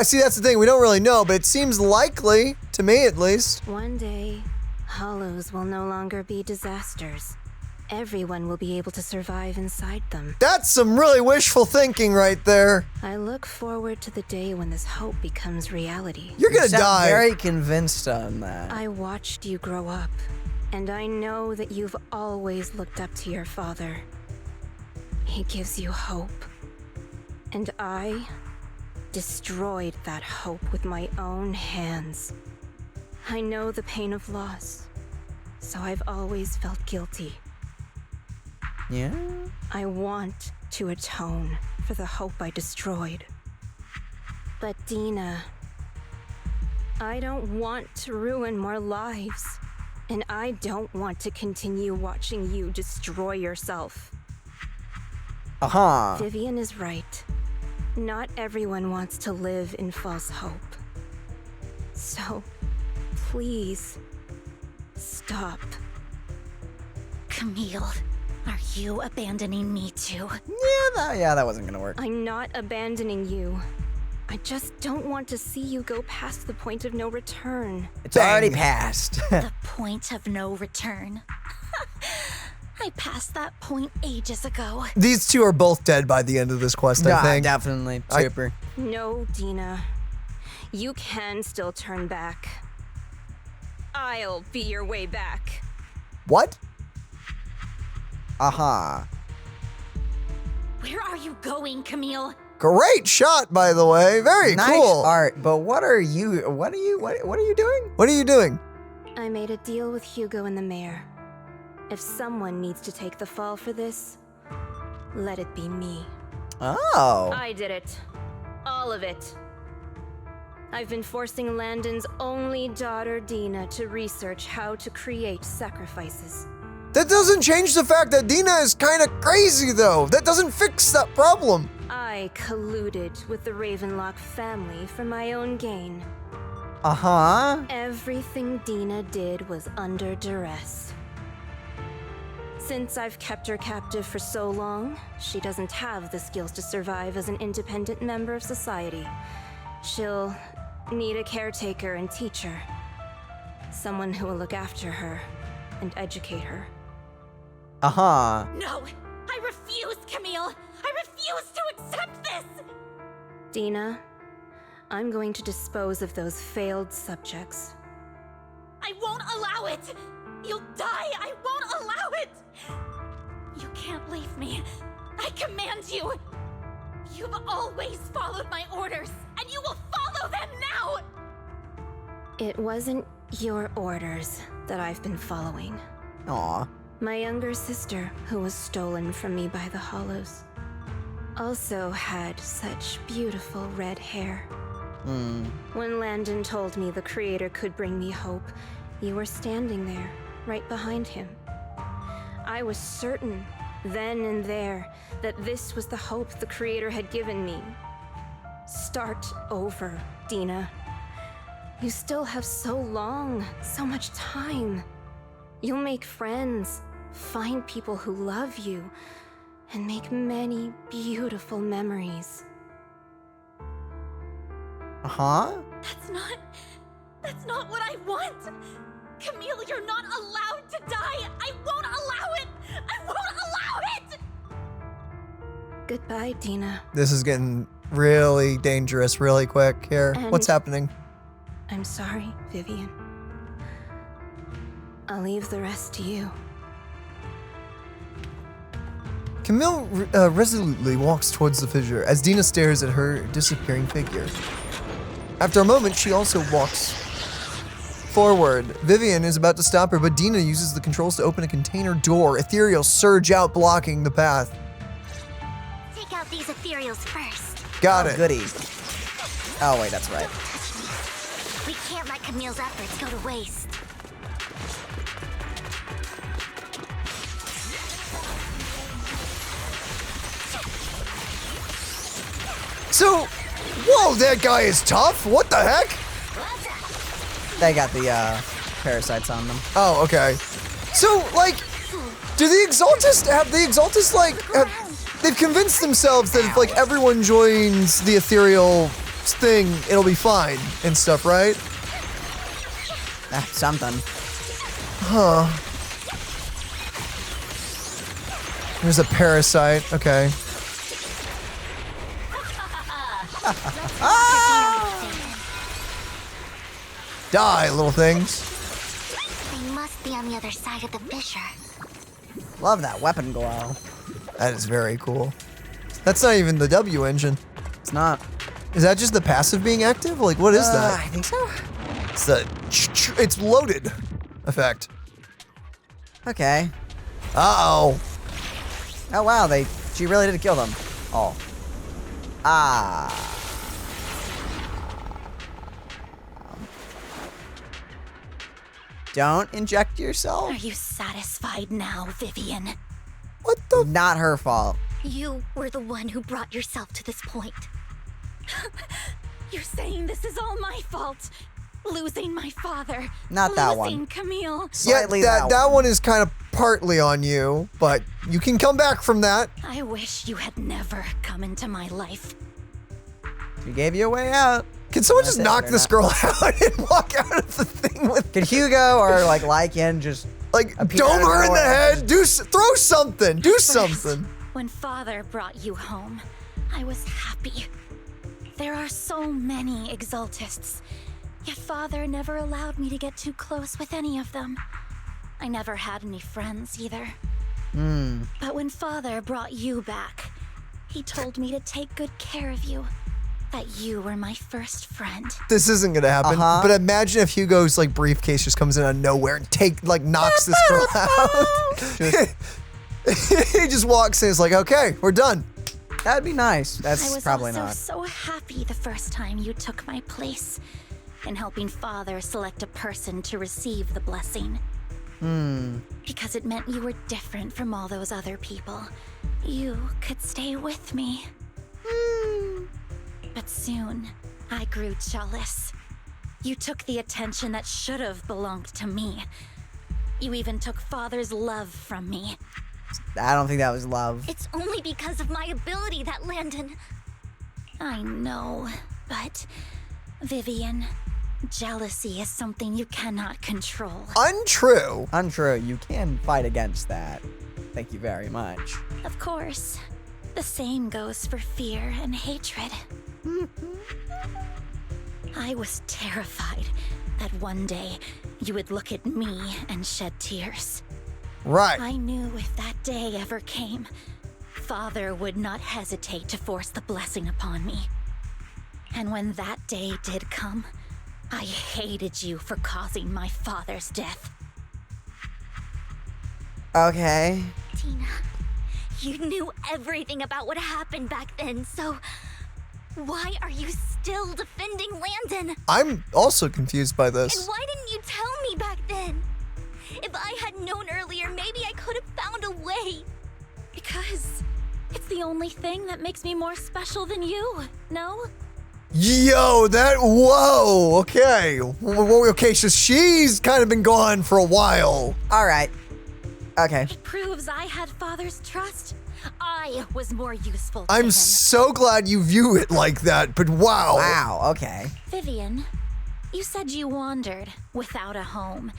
See, that's the thing. We don't really know, but it seems likely, to me at least. One day, Hollows will no longer be disasters. Everyone will be able to survive inside them. That's some really wishful thinking right there. I look forward to the day when this hope becomes reality. You're gonna die. Very convinced on that. I watched you grow up, and I know that you've always looked up to your father. He gives you hope. And I destroyed that hope with my own hands. I know the pain of loss, so I've always felt guilty. Yeah? I want to atone for the hope I destroyed. But Dena, I don't want to ruin more lives, and I don't want to continue watching you destroy yourself. Vivian is right. Not everyone wants to live in false hope. So, please, stop. Camille, are you abandoning me too? Yeah, that wasn't gonna work. I'm not abandoning you. I just don't want to see you go past the point of no return. It's already passed. The point of no return. I passed that point ages ago. These two are both dead by the end of this quest, I think. Definitely. Super. No, Dena. You can still turn back. I'll be your way back. What? Where are you going, Camille? Great shot, by the way. Very nice cool. art, but what are you doing? What are you doing? I made a deal with Hugo and the mayor. If someone needs to take the fall for this, let it be me. Oh. I did it. All of it. I've been forcing Landon's only daughter, Dena, to research how to create sacrifices. That doesn't change the fact that Dena is kind of crazy, though. That doesn't fix that problem. I colluded with the Ravenlock family for my own gain. Everything Dena did was under duress. Since I've kept her captive for so long, she doesn't have the skills to survive as an independent member of society. She'll need a caretaker and teacher. Someone who will look after her and educate her. No! I refuse, Camille! I refuse to accept this! Dena, I'm going to dispose of those failed subjects. I won't allow it! You'll die! I won't allow it! You can't leave me. I command you! You've always followed my orders, and you will follow them now! It wasn't your orders that I've been following. Aw. My younger sister, who was stolen from me by the Hollows, also had such beautiful red hair. When Landon told me the creator could bring me hope, you were standing there, right behind him. I was certain, then and there, that this was the hope the creator had given me. Start over, Dena. You still have so long, so much time. You'll make friends, find people who love you, and make many beautiful memories. That's not what I want! Camille, you're not allowed to die! I won't allow it! I won't allow it! Goodbye, Dena. This is getting really dangerous really quick here. And what's happening? I'm sorry, Vivian. I'll leave the rest to you. Camille resolutely walks towards the fissure as Dena stares at her disappearing figure. After a moment, she also walks forward. Vivian is about to stop her, but Dena uses the controls to open a container door. Ethereals surge out, blocking the path. Take out these ethereals first. Got it. Goody. Oh, wait, that's right. We can't let Camille's efforts go to waste. So, whoa, that guy is tough. What the heck? They got the parasites on them. Oh, okay. So, like, do the Exaltists they've convinced themselves that if, like, everyone joins the ethereal thing, it'll be fine and stuff, right? Something. Huh. There's a parasite. Okay. Die, little things. They must be on the other side of the fissure. Love that weapon glow. That is very cool. That's not even the W engine. It's not. Is that just the passive being active? Like, what is that? I think so. It's the it's loaded effect. Okay. Uh-oh. Oh wow, she really did kill them. Oh. Ah. Don't inject yourself. Are you satisfied now, Vivian? What the? Not her fault. You were the one who brought yourself to this point. You're saying this is all my fault. Losing my father. Not that one. Losing Camille. Yeah, that one is kind of partly on you, but you can come back from that. I wish you had never come into my life. She gave you a way out. Can someone just knock this girl out and walk out of the thing with? Could Hugo or like Lycan just like dome her in the head? Throw something. Do something. When Father brought you home, I was happy. There are so many Exaltists, yet Father never allowed me to get too close with any of them. I never had any friends either. But when Father brought you back, he told me to take good care of you. That you were my first friend. This isn't gonna happen. But imagine if Hugo's like briefcase just comes in out of nowhere and knocks this girl out. He just walks in. It's like, okay, we're done. That'd be nice. That's probably not. I was also so happy the first time you took my place in helping Father select a person to receive the blessing. Because it meant you were different from all those other people. You could stay with me. But soon, I grew jealous. You took the attention that should have belonged to me. You even took Father's love from me. I don't think that was love. It's only because of my ability that Landon... I know, but Vivian, jealousy is something you cannot control. Untrue. Untrue. You can fight against that. Thank you very much. Of course. The same goes for fear and hatred. I was terrified that one day you would look at me and shed tears. Right. I knew if that day ever came, Father would not hesitate to force the blessing upon me. And when that day did come, I hated you for causing my father's death. Okay. Dena, you knew everything about what happened back then, so why are you still defending Landon? I'm also confused by this. And why didn't you tell me back then? If I had known earlier, maybe I could have found a way. Because it's the only thing that makes me more special than you, no? Yo, whoa, okay. Okay, so she's kind of been gone for a while. All right. Okay. It proves I had Father's trust. I was more useful to I'm him. so glad you view it like that, but wow. Wow, okay. Vivian, you said you wandered without a home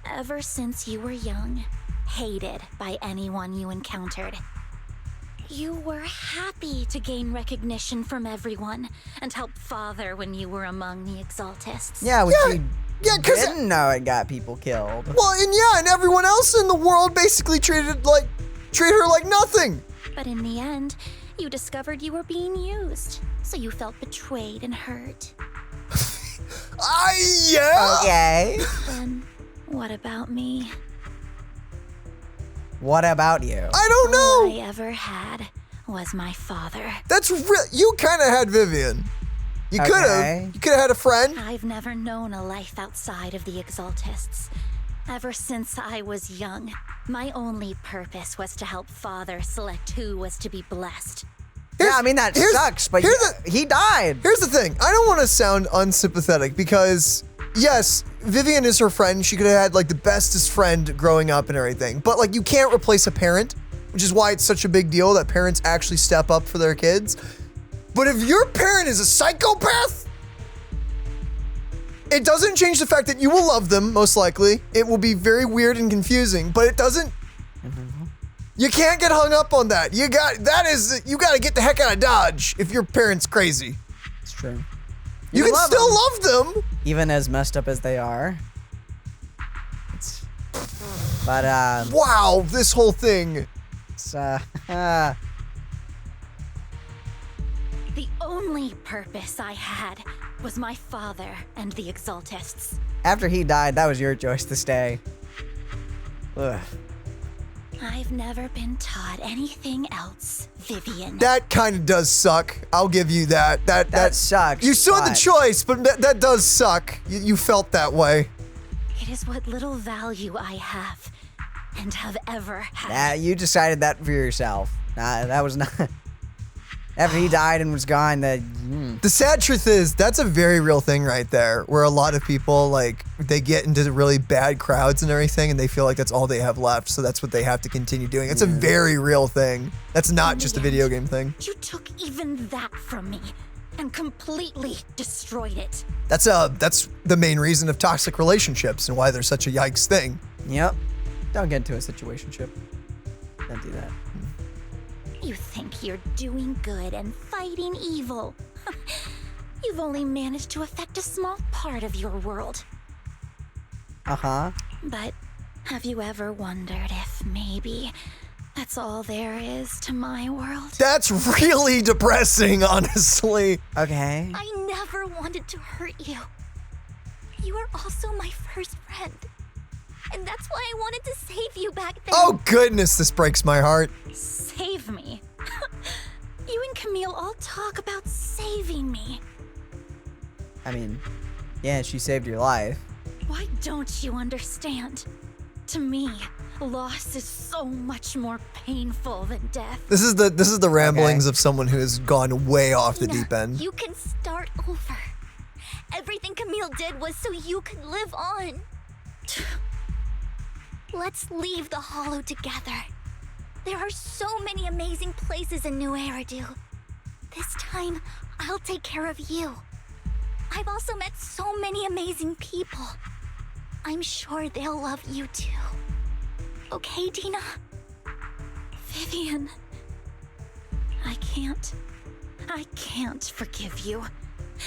ever since you were young, hated by anyone you encountered. You were happy to gain recognition from everyone and help Father when you were among the Exaltists. Yeah, which you didn't know it got people killed. Well, and everyone else in the world basically treat her like nothing. But in the end, you discovered you were being used, so you felt betrayed and hurt. Yeah. Okay. Then, what about me? What about you? I don't know. All I ever had was my father. That's real. You kind of had Vivian. You could have. You could have had a friend. I've never known a life outside of the Exaltists. Ever since I was young, my only purpose was to help Father select who was to be blessed. Yeah, I mean, that sucks, but he died. Here's the thing. I don't want to sound unsympathetic because, yes, Vivian is her friend. She could have had, like, the bestest friend growing up and everything. But, like, you can't replace a parent, which is why it's such a big deal that parents actually step up for their kids. But if your parent is a psychopath, it doesn't change the fact that you will love them, most likely. It will be very weird and confusing, but it doesn't. You can't get hung up on that. You got to get the heck out of Dodge if your parent's crazy. It's true. You can still love them. Even as messed up as they are. But wow, this whole thing. It's The only purpose I had was my father and the Exaltists. After he died, that was your choice to stay. Ugh. I've never been taught anything else, Vivian. That kind of does suck. I'll give you that. That sucks. You still had the choice, but that does suck. You felt that way. It is what little value I have and have ever had. Yeah, you decided that for yourself. That was not. After he died and was gone, The sad truth is, that's a very real thing right there, where a lot of people, like, they get into really bad crowds and everything, and they feel like that's all they have left, so that's what they have to continue doing. It's a very real thing. That's not just a video game thing. You took even that from me and completely destroyed it. That's the main reason of toxic relationships and why they're such a yikes thing. Yep. Don't get into a situationship. Don't do that. You think you're doing good and fighting evil. You've only managed to affect a small part of your world. Uh-huh. But have you ever wondered if maybe that's all there is to my world? That's really depressing, honestly. Okay. I never wanted to hurt you. You were also my first friend. And that's why I wanted to save you back then. Oh goodness, this breaks my heart. Save me? You and Camille all talk about saving me. I mean, yeah, she saved your life. Why don't you understand? To me, loss is so much more painful than death. This is the ramblings of someone who has gone way off the deep end. You can start over. Everything Camille did was so you could live on. Let's leave the Hollow together. There are so many amazing places in New Eridu. This time, I'll take care of you. I've also met so many amazing people. I'm sure they'll love you too. Okay, Dena? Vivian, I can't forgive you.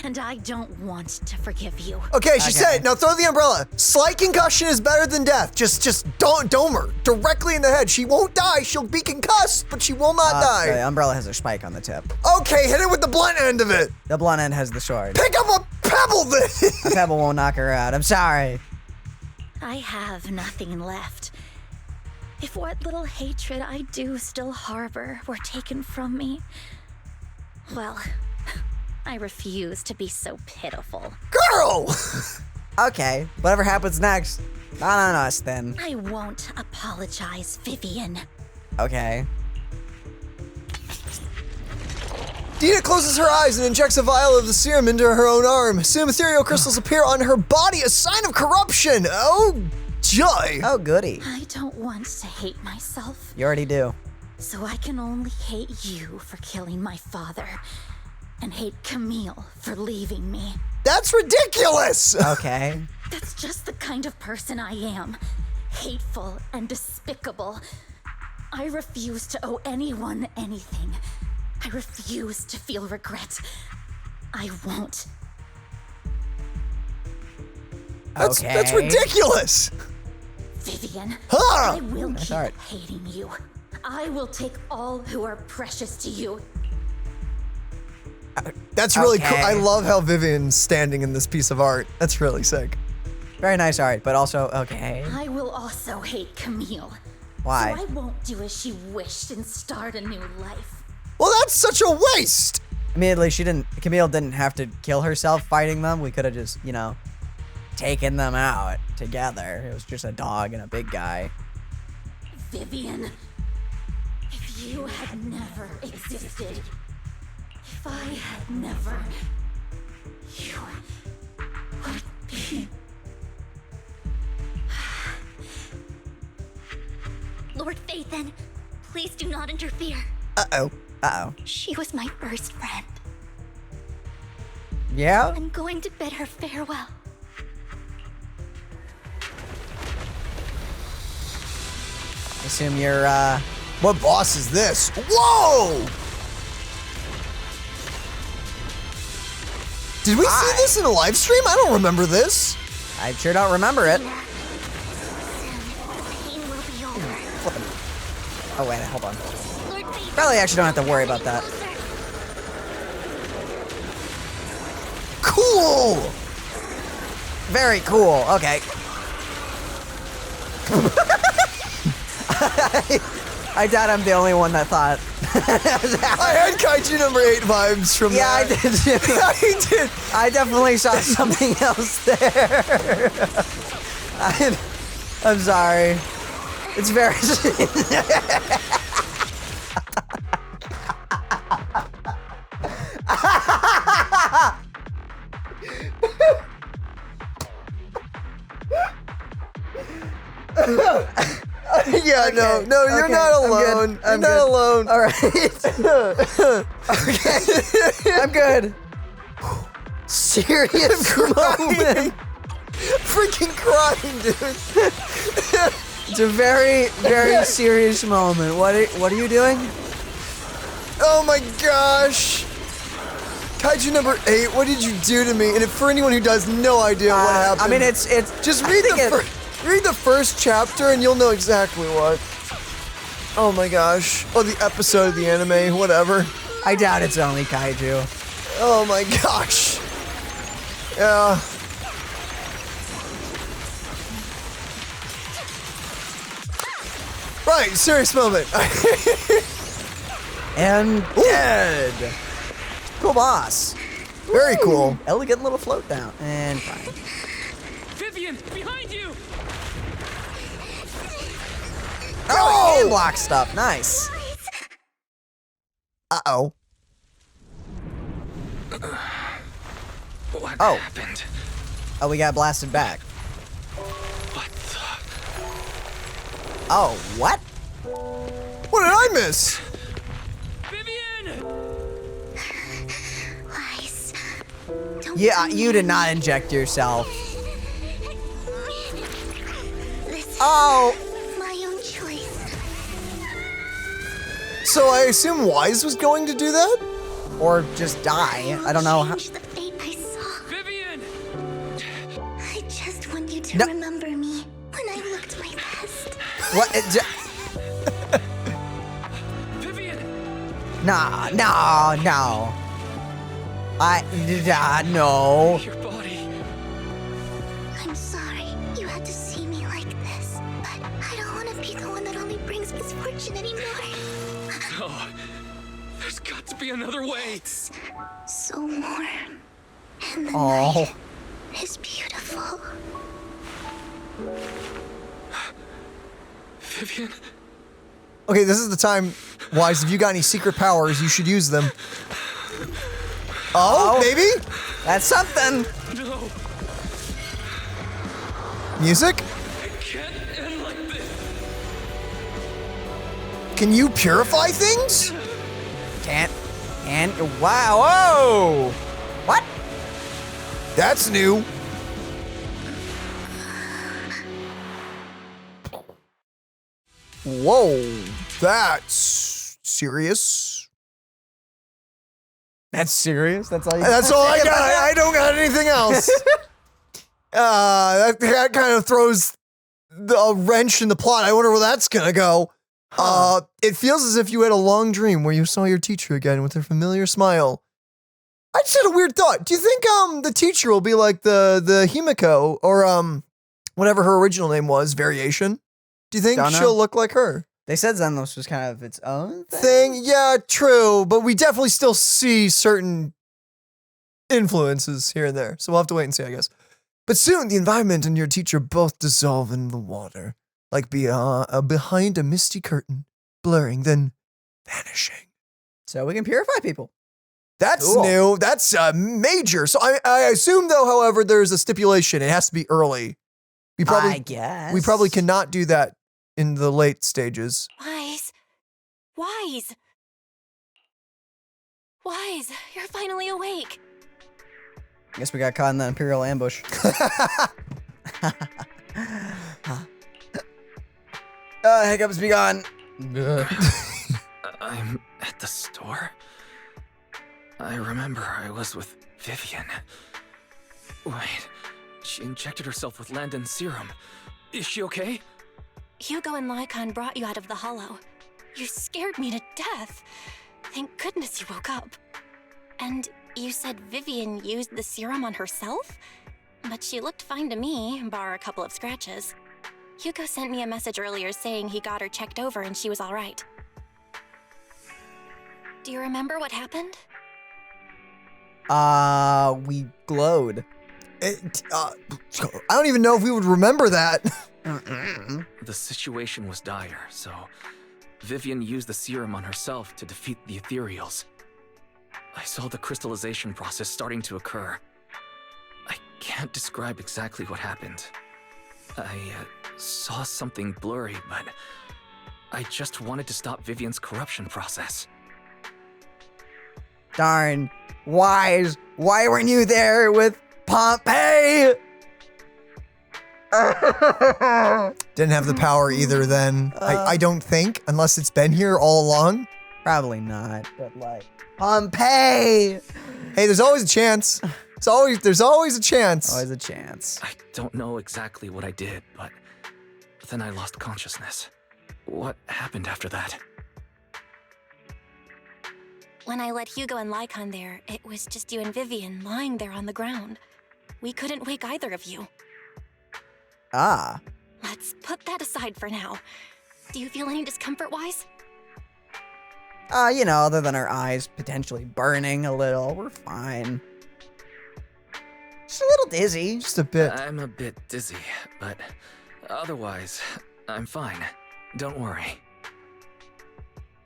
And I don't want to forgive you. Okay, she said, now throw the umbrella. Slight concussion is better than death. Just don't dome her directly in the head. She won't die. She'll be concussed, but she will not die. The umbrella has a spike on the tip. Okay, hit it with the blunt end of it. The blunt end has the sword. Pick up a pebble then. A pebble won't knock her out. I'm sorry. I have nothing left. If what little hatred I do still harbor were taken from me, well, I refuse to be so pitiful. Girl! Okay, whatever happens next, not on us then. I won't apologize, Vivian. Okay. Dena closes her eyes and injects a vial of the serum into her own arm. Soon ethereal crystals appear on her body, a sign of corruption. Oh, joy. Oh, goody. I don't want to hate myself. You already do. So I can only hate you for killing my father. And hate Camille for leaving me. That's ridiculous! Okay. That's just the kind of person I am. Hateful and despicable. I refuse to owe anyone anything. I refuse to feel regret. I won't. That's ridiculous! Vivian, Huh! I will keep hating you. I will take all who are precious to you. That's really Okay. cool. I love how Vivian's standing in this piece of art. That's really sick. Very nice art, but also, okay. I will also hate Camille. Why? So I won't do as she wished and start a new life. Well, that's such a waste. Immediately, Camille didn't have to kill herself fighting them. We could have just, you know, taken them out together. It was just a dog and a big guy. Vivian, if you had never existed, if I had never, you would be. Lord Phaethon, please do not interfere. Uh-oh. Uh-oh. She was my first friend. Yeah? I'm going to bid her farewell. Assume you're, What boss is this? Whoa! Did we see this in a live stream? I don't remember this. I sure don't remember it. Oh, wait, hold on. Probably actually don't have to worry about that. Cool! Very cool. Okay. I doubt I'm the only one that thought. I had Kaiju number 8 vibes from yeah, that. I did too. I did. I definitely saw something else there. I'm sorry. It's very... Yeah, Okay, no, you're okay, not I'm good, alone. You're I'm not good. alone. All right. Okay. I'm good. Serious moment. Freaking crying, dude. It's a very, very serious moment. What are you doing? Oh my gosh. Kaiju number 8, what did you do to me? And for anyone who does no idea what happened. I mean, it's just read the first chapter and you'll know exactly what. Oh my gosh. Oh, the episode of the anime, whatever. I doubt it's only kaiju. Oh my gosh. Yeah. Right, serious moment. And dead. Cool boss. Very cool. Elegant little float down. And fine. Vivian, behind you! Oh, and block stuff. Nice. Uh-oh. What Oh. happened? Oh, we got blasted back. What the? Oh, what? What did I miss? Vivian! Lies. Yeah, you did not inject yourself. This Oh. is my own choice. So I assume Wise was going to do that? Or just die. I don't know how. Change the fate I saw. Vivian! I just want you to No. remember me when I looked my best. What? Vivian! Nah, no. No. Your body. I'm sorry you had to see me like this, but I don't want to be the one that only brings misfortune anymore. No. There's got to be another way. So warm. And the Oh. night is beautiful. Vivian? Okay, this is the time, Wise, if you got any secret powers, you should use them. Oh, maybe? That's something. No. Music? It can't end like this. Can you purify things? Can't. And wow. Whoa. What? That's new. Whoa, that's serious. That's serious? That's all you That's all I got. I don't got anything else. That kind of throws a wrench in the plot. I wonder where that's gonna go. It feels as if you had a long dream where you saw your teacher again with her familiar smile. I just had a weird thought. Do you think the teacher will be like the Himiko or whatever her original name was, Variation? Do you think Don't know. she'll look like her? They said Zenless was kind of its own Thing? Yeah, true. But we definitely still see certain influences here and there. So we'll have to wait and see, I guess. But soon the environment and your teacher both dissolve in the water, like behind a misty curtain, blurring, then vanishing. So we can purify people. That's Cool. new. That's major. So I assume, though, however, there's a stipulation. It has to be early. I guess. We probably cannot do that in the late stages. Wise, you're finally awake. Guess we got caught in the Imperial ambush. Hiccups be gone. I'm at the store. I remember I was with Vivian. Wait, she injected herself with Landon's serum. Is she okay? Hugo and Lycon brought you out of the hollow. You scared me to death. Thank goodness you woke up. And you said Vivian used the serum on herself? But she looked fine to me, bar a couple of scratches. Hugo sent me a message earlier saying he got her checked over and she was all right. Do you remember what happened? We glowed. I don't even know if we would remember that. The situation was dire, so Vivian used the serum on herself to defeat the ethereals. I saw the crystallization process starting to occur. I can't describe exactly what happened. I saw something blurry, but I just wanted to stop Vivian's corruption process. Darn. Wise. Why weren't you there with Pompey? Didn't have the power either then. I don't think, unless it's been here all along. Probably not, but like, Pompey! Hey, there's always a chance. There's always a chance. Always a chance. I don't know exactly what I did, but then I lost consciousness. What happened after that? When I let Hugo and Lycon there, it was just you and Vivian lying there on the ground. We couldn't wake either of you. Ah. Let's put that aside for now. Do you feel any discomfort-wise? Other than our eyes potentially burning a little, we're fine. Just a little dizzy. Just a bit. I'm a bit dizzy, but otherwise, I'm fine. Don't worry.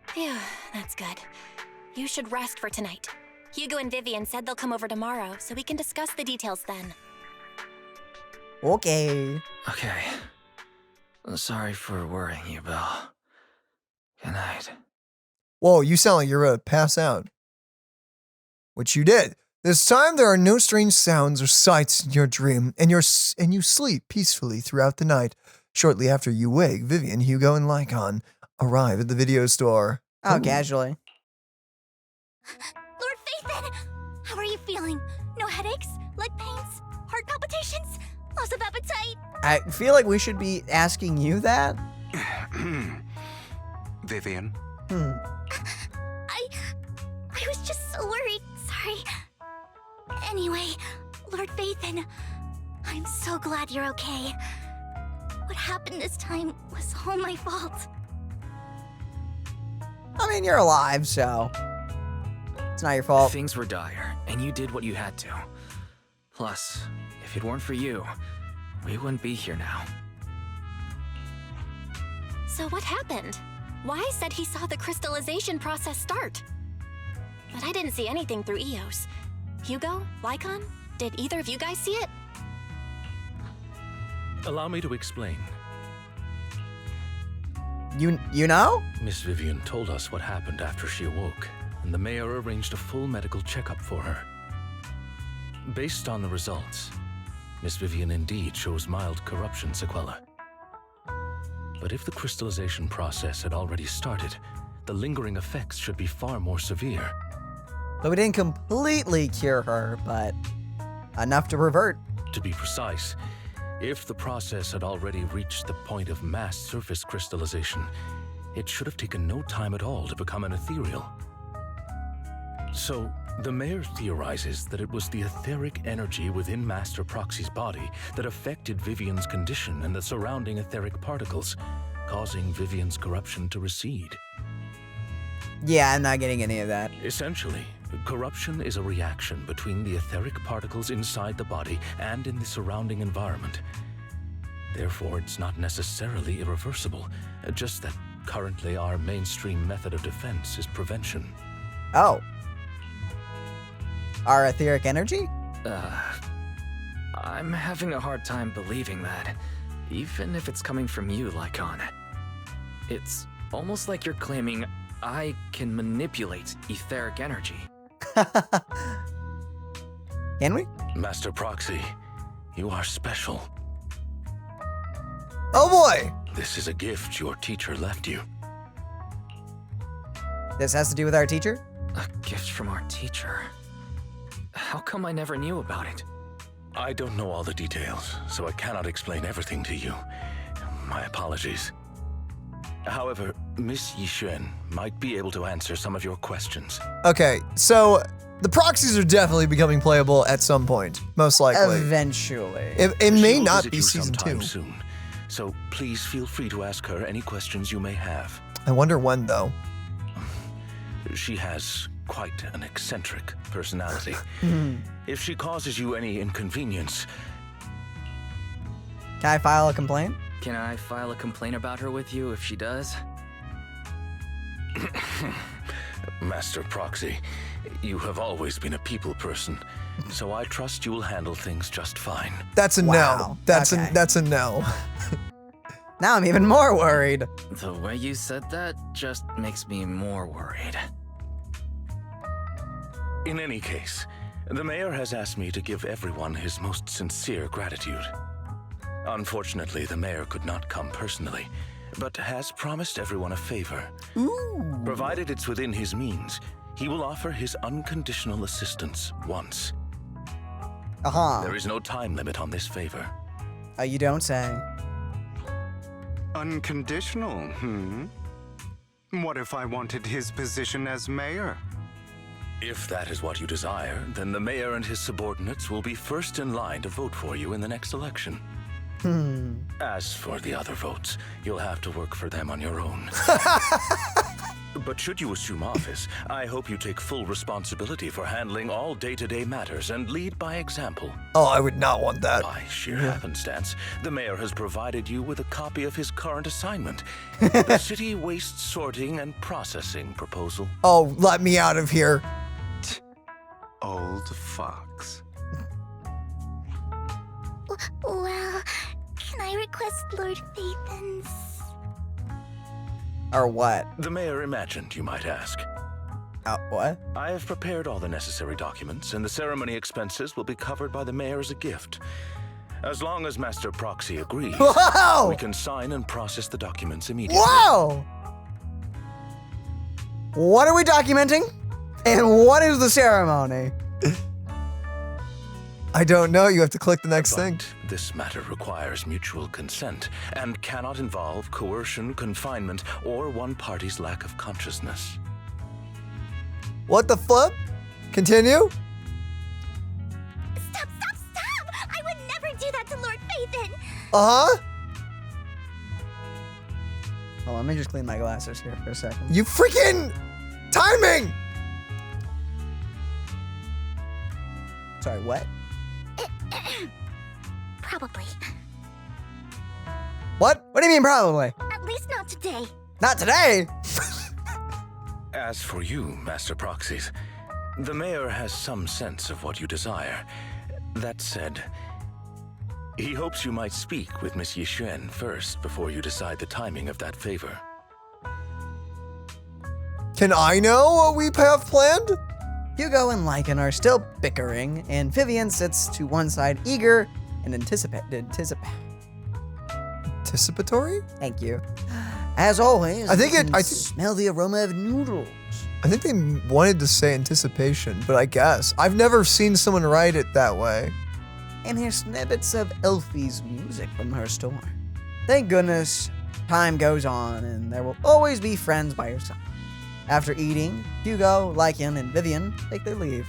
Phew, that's good. You should rest for tonight. Hugo and Vivian said they'll come over tomorrow, so we can discuss the details then. Okay. Okay. Sorry for worrying you, Belle. Good night. Whoa, you sound like you're gonna pass out. Which you did. This time there are no strange sounds or sights in your dream, and you sleep peacefully throughout the night. Shortly after you wake, Vivian, Hugo, and Lycon arrive at the video store. Oh, casually. Lord Phaethon! How are you feeling? No headaches? Leg pains? Heart palpitations? Loss of appetite? I feel like we should be asking you that. Vivian? I was just so worried. Sorry. Anyway, Lord Phaethon, I'm so glad you're okay. What happened this time was all my fault. I mean, you're alive, so it's not your fault. Things were dire, and you did what you had to. Plus, if it weren't for you, we wouldn't be here now. So what happened? Wise said he saw the crystallization process start. But I didn't see anything through EOS. Hugo? Lycon? Did either of you guys see it? Allow me to explain. You know? Miss Vivian told us what happened after she awoke, and the mayor arranged a full medical checkup for her. Based on the results, Miss Vivian indeed shows mild corruption sequela. But if the crystallization process had already started, the lingering effects should be far more severe. But we didn't completely cure her, but enough to revert. To be precise, if the process had already reached the point of mass surface crystallization, it should have taken no time at all to become an ethereal. So, the mayor theorizes that it was the etheric energy within Master Proxy's body that affected Vivian's condition and the surrounding etheric particles, causing Vivian's corruption to recede. Yeah, I'm not getting any of that. Essentially, corruption is a reaction between the etheric particles inside the body and in the surrounding environment. Therefore, it's not necessarily irreversible, just that currently our mainstream method of defense is prevention. Oh. Our etheric energy? I'm having a hard time believing that, even if it's coming from you, Lycon. It's almost like you're claiming I can manipulate etheric energy. Can we? Master Proxy, you are special. Oh boy! This is a gift your teacher left you. This has to do with our teacher? A gift from our teacher? How come I never knew about it? I don't know all the details, so I cannot explain everything to you. My apologies. However, Miss Yishwan might be able to answer some of your questions. Okay, so the proxies are definitely becoming playable at some point, most likely. Eventually. It may She will not visit be you season sometime 2. soon, so please feel free to ask her any questions you may have. I wonder when, though. She has quite an eccentric personality. If she causes you any inconvenience... Can I file a complaint? Can I file a complaint about her with you if she does? Master Proxy, you have always been a people person, so I trust you will handle things just fine. That's a no. That's a no. Now I'm even more worried. The way you said that just makes me more worried. In any case, the mayor has asked me to give everyone his most sincere gratitude. Unfortunately, the mayor could not come personally, but has promised everyone a favor. Ooh. Provided it's within his means, he will offer his unconditional assistance once. There is no time limit on this favor. You don't say. Unconditional, What if I wanted his position as mayor? If that is what you desire, then the mayor and his subordinates will be first in line to vote for you in the next election. As for the other votes, you'll have to work for them on your own. But should you assume office, I hope you take full responsibility for handling all day-to-day matters and lead by example. Oh, I would not want that. By sheer happenstance, the mayor has provided you with a copy of his current assignment, the city waste sorting and processing proposal. Oh, let me out of here. Old fox. Well, can I request Lord Phaethon's? Or what? The mayor imagined, you might ask. What? I have prepared all the necessary documents, and the ceremony expenses will be covered by the mayor as a gift. As long as Master Proxy agrees, we can sign and process the documents immediately. Whoa! What are we documenting? And what is the ceremony? I don't know. You have to click the next thing. This matter requires mutual consent and cannot involve coercion, confinement, or one party's lack of consciousness. What the flip? Continue? Stop! I would never do that to Lord Phaethon! Uh-huh. Oh, let me just clean my glasses here for a second. You freaking timing! Sorry, what? Probably. What? What do you mean probably? At least not today. Not today! As for you, Master Proxies, the mayor has some sense of what you desire. That said, he hopes you might speak with Miss Yishwan first before you decide the timing of that favor. Can I know what we have planned? Hugo and Lycan are still bickering, and Vivian sits to one side, eager and Anticipatory? Thank you. As always, I think smell the aroma of noodles. I think they wanted to say anticipation, but I guess. I've never seen someone write it that way. And hear snippets of Elfie's music from her store. Thank goodness, time goes on, and there will always be friends by your side. After eating, Hugo, Lycan, and Vivian take their leave.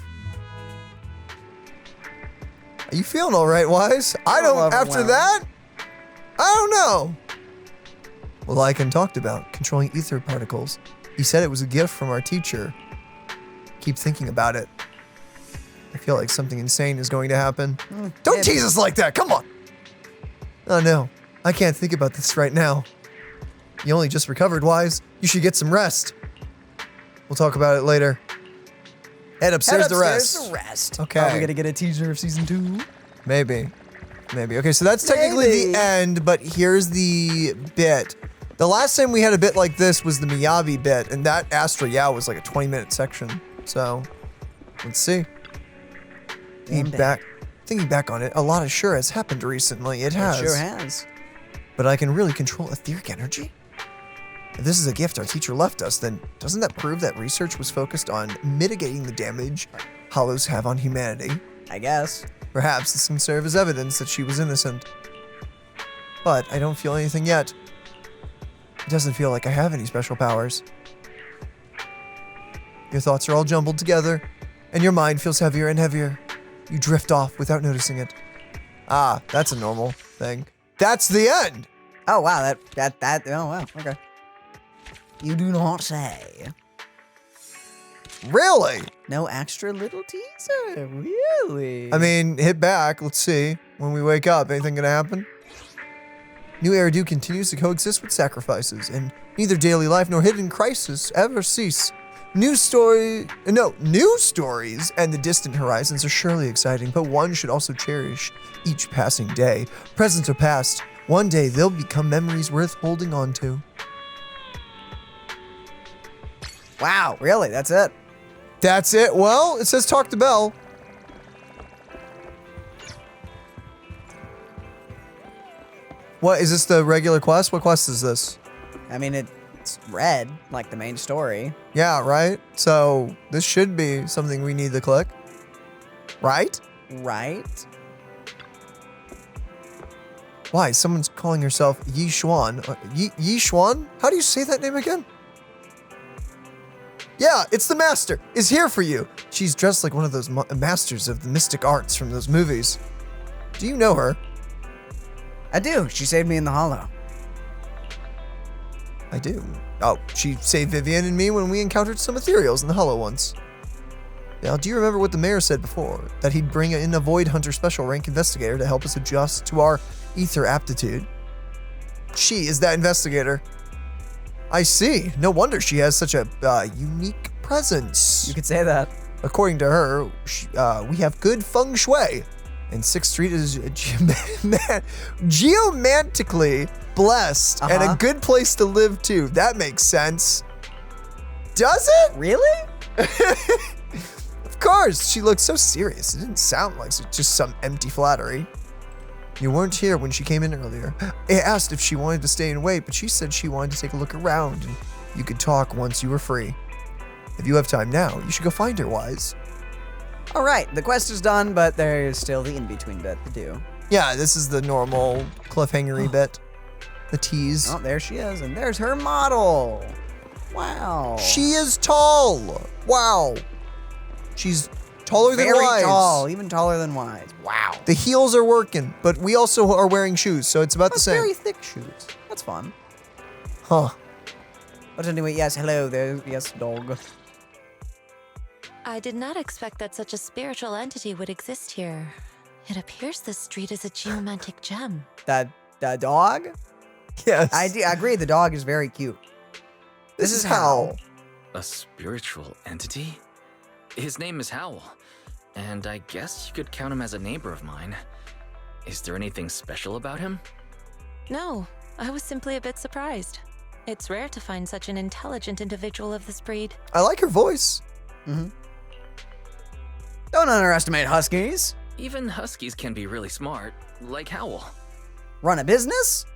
Are you feeling all right, Wise? I don't, after that, I don't know. Well, Lycan talked about controlling ether particles. He said it was a gift from our teacher. Keep thinking about it. I feel like something insane is going to happen. Don't tease us like that, come on. Oh no, I can't think about this right now. You only just recovered, Wise. You should get some rest. We'll talk about it later. Head upstairs to rest. Okay. Are we gonna get a teaser of season 2? Maybe. Okay, so that's technically the end, but here's the bit. The last time we had a bit like this was the Miyabi bit, and that Astra Yao was like a 20-minute section. So, let's see. Thinking back on it, a lot sure has happened recently. It has. It sure has. But I can really control etheric energy? If this is a gift our teacher left us, then doesn't that prove that research was focused on mitigating the damage hollows have on humanity? I guess. Perhaps this can serve as evidence that she was innocent. But I don't feel anything yet. It doesn't feel like I have any special powers. Your thoughts are all jumbled together, and your mind feels heavier and heavier. You drift off without noticing it. Ah, that's a normal thing. That's the end! Oh wow, oh wow, okay. You do not say. Really? No extra little teaser, really? I mean, hit back, let's see. When we wake up, anything gonna happen? New Eridu continues to coexist with sacrifices, and neither daily life nor hidden crisis ever cease. New stories and the distant horizons are surely exciting, but one should also cherish each passing day. Present or past, one day they'll become memories worth holding on to. Wow, really? That's it? That's it? Well, it says talk to Belle. What, is this the regular quest? What quest is this? I mean, it's red, like the main story. Yeah, right? So this should be something we need to click. Right? Right? Why? Someone's calling herself Yishwan. Yishwan? How do you say that name again? Yeah, it's the master. Is here for you. She's dressed like one of those masters of the mystic arts from those movies. Do you know her? I do. She saved me in the hollow. I do. Oh, she saved Vivian and me when we encountered some ethereals in the hollow once. Now, do you remember what the mayor said before? That he'd bring in a Void Hunter special rank investigator to help us adjust to our ether aptitude. She is that investigator. I see. No wonder she has such a unique presence. You could say that. According to her, we have good feng shui, and 6th Street is geomantically blessed and a good place to live too. That makes sense. Does it? Really? Of course. She looked so serious. It didn't sound like just some empty flattery. You weren't here when she came in earlier. I asked if she wanted to stay and wait, but she said she wanted to take a look around and you could talk once you were free. If you have time now, you should go find her, Wise. All right, the quest is done, but there's still the in-between bit to do. Yeah, this is the normal cliffhanger-y bit. The tease. Oh, there she is, and there's her model. Wow. She is tall. Wow. She's taller than Wise. Very tall, even taller than Wise. Wow. The heels are working, but we also are wearing shoes, so it's about the same. Very thick shoes. That's fun. Huh. But anyway, yes, hello there. Yes, dog. I did not expect that such a spiritual entity would exist here. It appears this street is a geomantic gem. The dog? Yes. I agree, the dog is very cute. This is Howl. A spiritual entity? His name is Howl, and I guess you could count him as a neighbor of mine. Is there anything special about him? No, I was simply a bit surprised. It's rare to find such an intelligent individual of this breed. I like her voice. Mm-hmm. Don't underestimate huskies. Even huskies can be really smart, like Howl. Run a business?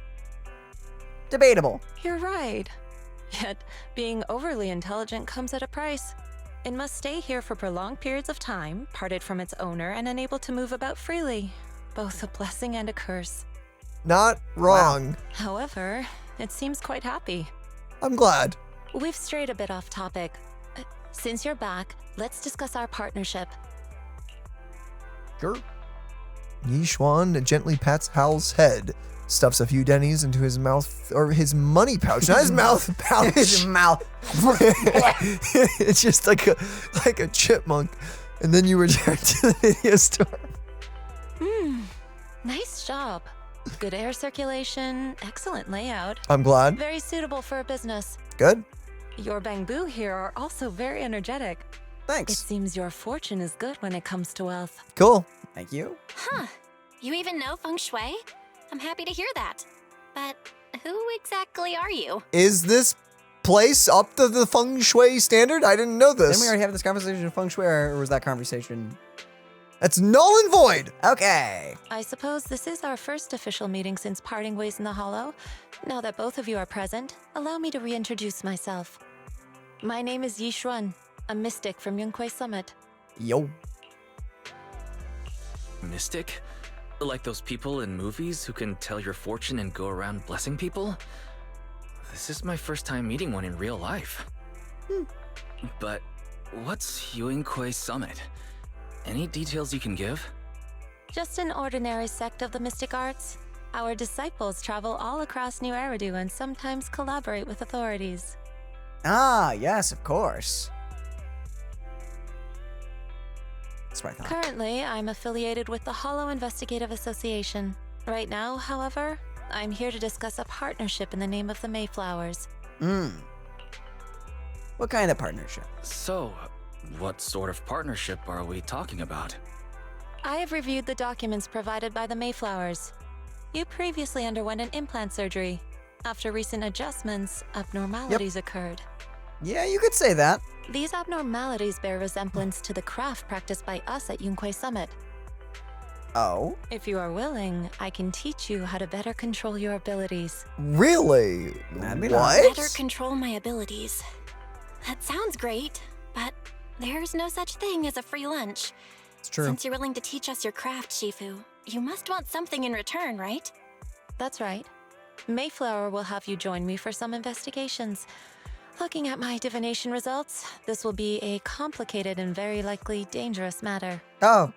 Debatable. You're right. Yet, being overly intelligent comes at a price. It must stay here for prolonged periods of time, parted from its owner and unable to move about freely. Both a blessing and a curse. Not wrong. Wow. However, it seems quite happy. I'm glad. we've strayed a bit off topic. Since you're back, let's discuss our partnership. Sure. Yishwan gently pats Hal's head, stuffs a few dennies into his mouth, or his money pouch, not his mouth pouch. His mouth. It's just like a chipmunk. And then you return to the video store. Nice job. Good air circulation, excellent layout. I'm glad. Very suitable for a business. Good. Your bamboo here are also very energetic. Thanks. It seems your fortune is good when it comes to wealth. Cool. Thank you. Huh. You even know feng shui? I'm happy to hear that. But who exactly are you? Is this place up to the feng shui standard? I didn't know this. Didn't we already have this conversation in feng shui, or was that conversation? That's null and void. Okay. I suppose this is our first official meeting since parting ways in the Hollow. Now that both of you are present, allow me to reintroduce myself. My name is Yishwan, a mystic from Yunquay Summit. Yo. Mystic? Like those people in movies who can tell your fortune and go around blessing people? This is my first time meeting one in real life. But what's Yunquay Summit? Any details you can give? Just an ordinary sect of the mystic arts. Our disciples travel all across New Eridu and sometimes collaborate with authorities. Ah, yes, of course. That's what I thought. Currently, I'm affiliated with the Hollow Investigative Association. Right now, however, I'm here to discuss a partnership in the name of the Mayflowers. What kind of partnership? So, what sort of partnership are we talking about? I have reviewed the documents provided by the Mayflowers. You previously underwent an implant surgery. After recent adjustments, abnormalities occurred. Yeah, you could say that. These abnormalities bear resemblance to the craft practiced by us at Yunquay Summit. Oh? If you are willing, I can teach you how to better control your abilities. Really? That'd be What? nice. Better control my abilities. That sounds great, but there's no such thing as a free lunch. It's true. Since you're willing to teach us your craft, Shifu, you must want something in return, right? That's right. Mayflower will have you join me for some investigations. Looking at my divination results, this will be a complicated and very likely dangerous matter. Oh,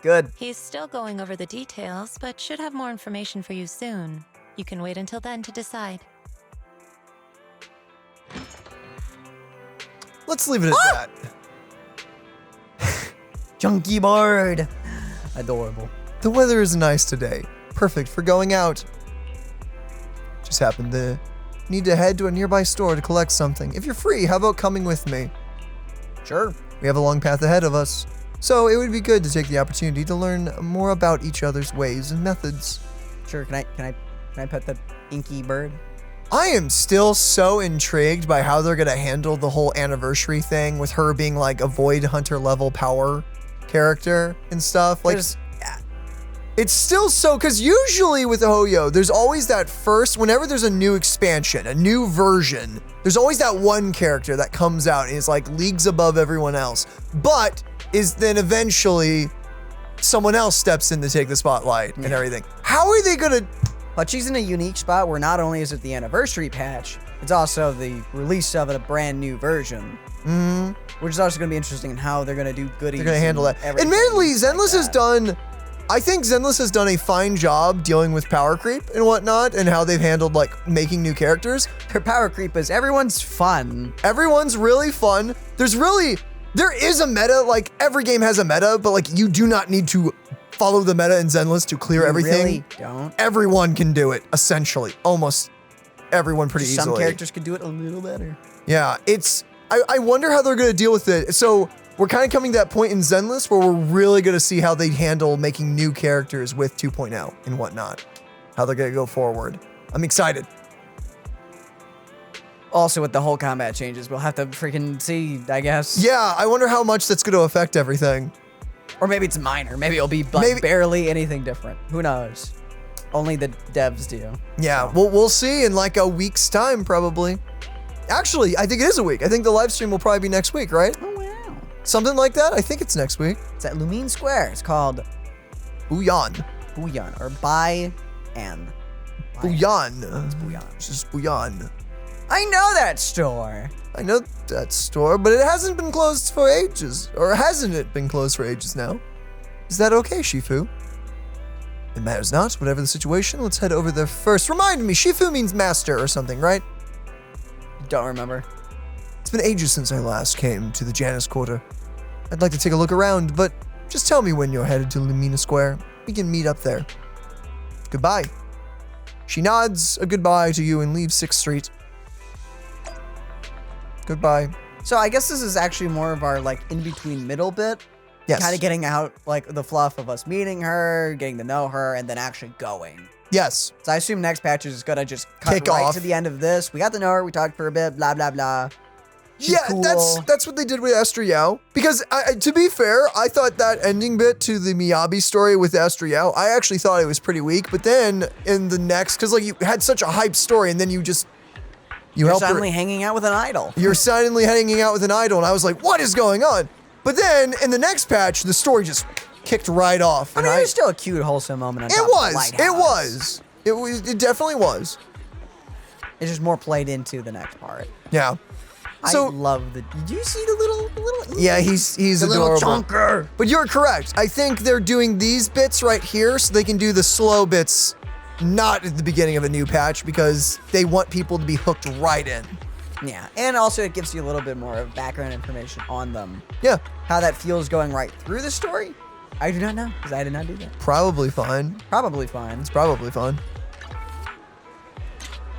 good. He's still going over the details, but should have more information for you soon. You can wait until then to decide. Let's leave it at that. Chunky bird. Adorable. The weather is nice today. Perfect for going out. Just happened to need to head to a nearby store to collect something. If you're free, how about coming with me? Sure. We have a long path ahead of us, so it would be good to take the opportunity to learn more about each other's ways and methods. Sure. Can I pet the inky bird? I am still so intrigued by how they're gonna handle the whole anniversary thing with her being like a Void Hunter level power character and stuff. Like, it's still so, because usually with Hoyo, there's always that first, whenever there's a new expansion, a new version, there's always that one character that comes out and is like leagues above everyone else, but is then eventually someone else steps in to take the spotlight and everything. How are they gonna? But she's in a unique spot where not only is it the anniversary patch, it's also the release of a brand new version. Which is also going to be interesting in how they're going to do goodies. They're gonna handle that. everything Admittedly, like Zenless has that. done, I think Zenless has done a fine job dealing with power creep and whatnot, and how they've handled like making new characters. Their power creep is everyone's fun. Everyone's really fun. There is a meta, like every game has a meta, but like you do not need to follow the meta in Zenless to clear You everything. really don't. Everyone can do it, essentially. Almost everyone pretty easily. Some characters can do it a little better. Yeah, I wonder how they're gonna deal with it. So we're kind of coming to that point in Zenless where we're really gonna see how they handle making new characters with 2.0 and whatnot. How they're gonna go forward. I'm excited. Also, with the whole combat changes, we'll have to freaking see, I guess. Yeah, I wonder how much that's gonna affect everything. Or maybe it's minor. Maybe it'll be like barely anything different. Who knows? Only the devs do. Yeah, we'll see in like a week's time, probably. Actually, I think it is a week. I think the live stream will probably be next week, right? Oh, wow. Something like that? I think it's next week. It's at Lumine Square. It's called Bouillon. Bouillon, or Buy-An. Bouillon. It's Bouillon. It's just Bouillon. I know that store. I know that store, but it hasn't been closed for ages. Or hasn't it been closed for ages now? Is that okay, Shifu? It matters not. Whatever the situation, let's head over there first. Remind me, Shifu means master or something, right? Don't remember. It's been ages since I last came to the Janus Quarter. I'd like to take a look around, but just tell me when you're headed to Lumina Square. We can meet up there. Goodbye. She nods a goodbye to you and leaves 6th Street. Goodbye. So I guess this is actually more of our like in-between middle bit. Yes. Kind of getting out like the fluff of us meeting her, getting to know her, and then actually going. Yes. So I assume next patch is gonna just cut Kick right off. to the end of this. We got to know her, we talked for a bit, blah, blah, blah. She's Yeah, cool. that's what they did with Esther Yao. Because to be fair, I thought that ending bit to the Miyabi story with Esther Yao, I actually thought it was pretty weak. But then in the next, because like you had such a hype story, and then you're You're suddenly hanging out with an idol. You're suddenly hanging out with an idol, and I was like, what is going on? But then in the next patch, the story just kicked right off. I mean, it was still a cute, wholesome moment. On It top of the was. lighthouse. It definitely was. It's just more played into the next part. Yeah. So I love the. Did you see the little? Yeah, he's the adorable. little chunker. But you're correct. I think they're doing these bits right here so they can do the slow bits not at the beginning of a new patch because they want people to be hooked right in. Yeah, and also it gives you a little bit more of background information on them. Yeah. How that feels going right through the story, I do not know because I did not do that. Probably fine. Probably fine. It's probably fine.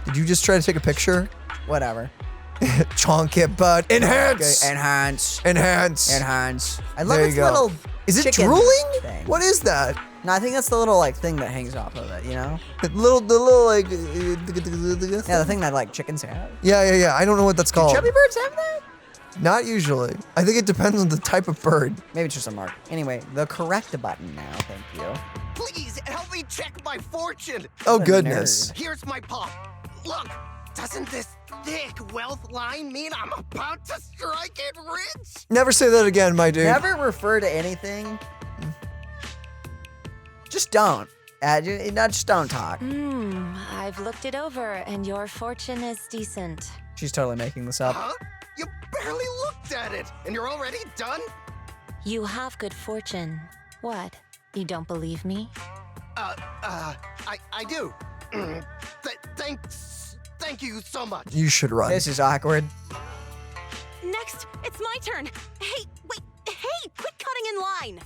Did you just try to take a picture? Whatever. Chonk it, bud. Enhance! Okay, enhance. Enhance. Enhance. I love There its you go. little Is it chicken drooling? thing. What is that? No, I think that's the little like thing that hangs off of it, you know? The little like... Yeah, the thing that like chickens have. Yeah. I don't know what that's called. Do chubby birds have that? Not usually. I think it depends on the type of bird. Maybe it's just a mark. Anyway, the correct button now, thank you. Please help me check my fortune. Oh, What a goodness. nerd. Here's my paw. Look, doesn't this thick wealth line mean I'm about to strike it rich? Never say that again, my dude. Never refer to anything. Just don't. Just don't talk. I've looked it over, and your fortune is decent. She's totally making this up. Huh? You barely looked at it, and you're already done? You have good fortune. What? You don't believe me? I do. Thank you so much. You should run. This is awkward. Next, it's my turn. Hey, wait, hey, quit cutting in line.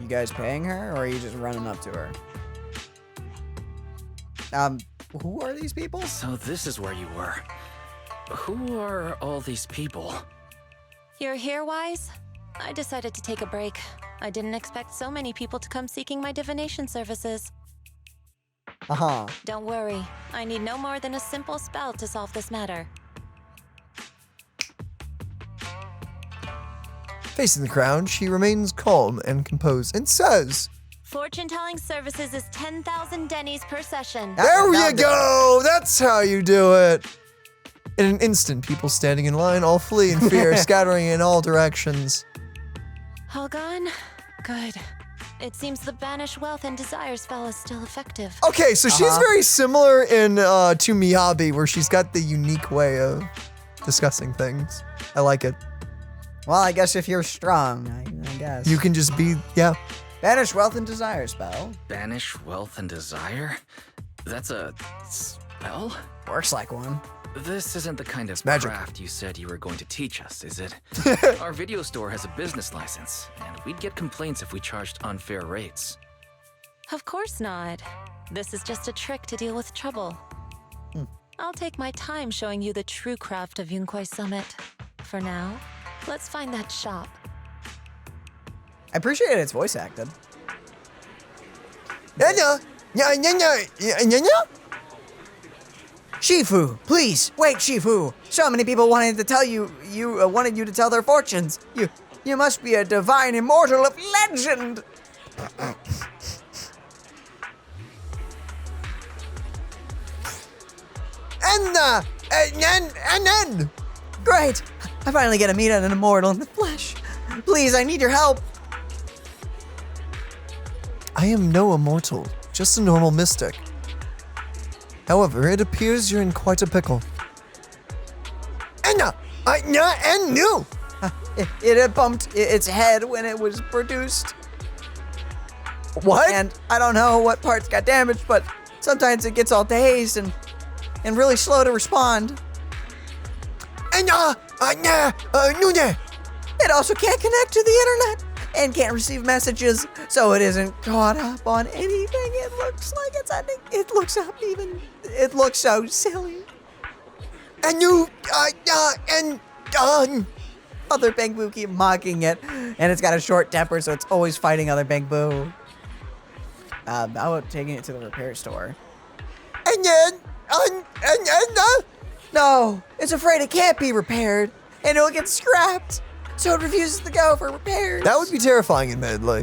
You guys paying her, or are you just running up to her? Who are these people? So this is where you were. Who are all these people? You're here, Wise? I decided to take a break. I didn't expect so many people to come seeking my divination services. Uh-huh. Don't worry. I need no more than a simple spell to solve this matter. Facing the crowd, she remains calm and composed and says, Fortune-telling services is 10,000 dennies per session. there you go! That's how you do it! In an instant, people standing in line all flee in fear, scattering in all directions. All gone? Good. It seems the banish wealth and desire spell is still effective. Okay, so she's very similar in to Miyabi, where she's got the unique way of discussing things. I like it. Well, I guess if you're strong, I guess. You can just be, yeah. Banish wealth and desire spell. Banish wealth and desire? That's a spell? Works like one. This isn't the kind of magic. craft you said you were going to teach us, is it? Our video store has a business license, and we'd get complaints if we charged unfair rates. Of course not. This is just a trick to deal with trouble. I'll take my time showing you the true craft of Yunkwai Summit. For now, let's find that shop. I appreciate it's voice acted. Shifu, please, wait, Shifu. So many people wanted to tell you, wanted you to tell their fortunes. You must be a divine immortal of legend. And then. Great, I finally get to meet an immortal in the flesh. Please, I need your help. I am no immortal, just a normal mystic. However, it appears you're in quite a pickle. and new. It had bumped its head when it was produced. What? And I don't know what parts got damaged, but sometimes it gets all dazed and really slow to respond. And it also can't connect to the internet and can't receive messages, so it isn't caught up on anything. It looks like it's ending. It looks up even. It looks so silly. And you and other Bangboo keep mocking it, and it's got a short temper, so it's always fighting other Bangboo. How about taking it to the repair store? And then no, it's afraid it can't be repaired, and it'll get scrapped, so it refuses to go for repairs. That would be terrifying, admittedly.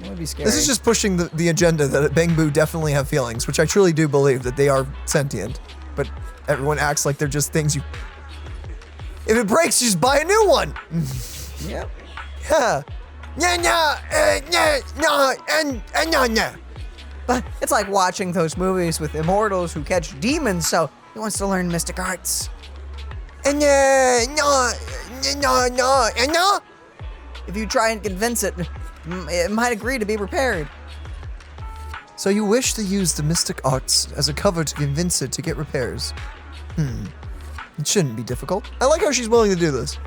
That would be scary. This is just pushing the agenda that Bangboo definitely have feelings, which I truly do believe that they are sentient. But everyone acts like they're just things you... If it breaks, you just buy a new one. Yep. Yeah. But it's like watching those movies with immortals who catch demons, so he wants to learn mystic arts. And if you try and convince it, it might agree to be repaired. So you wish to use the mystic arts as a cover to convince it to get repairs? It shouldn't be difficult. I like how she's willing to do this.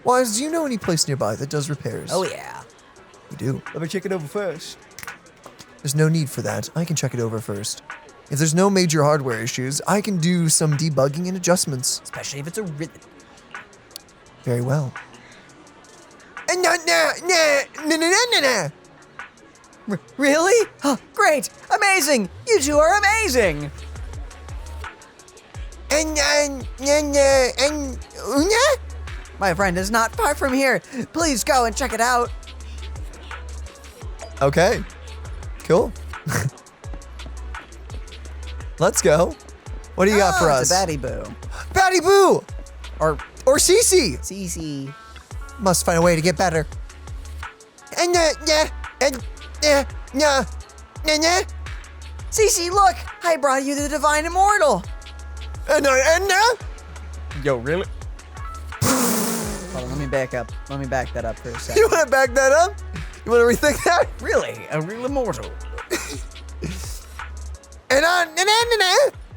Wise, do you know any place nearby that does repairs? Oh yeah. You do? Let me check it over first. There's no need for that. I can check it over first. If there's no major hardware issues, I can do some debugging and adjustments. Especially if it's a rhythm. Very well. Really? Oh, great! Amazing! You two are amazing! My friend is not far from here. Please go and check it out. Okay. Cool. Let's go. What do you got for us? It's a Batty Boo. Batty Boo! Or Cece. Cece. Must find a way to get better. Cece, look! I brought you the Divine Immortal. Yo, really? Hold on, let me back up. Let me back that up for a second. You want to back that up? You want to rethink that? Really? A real immortal?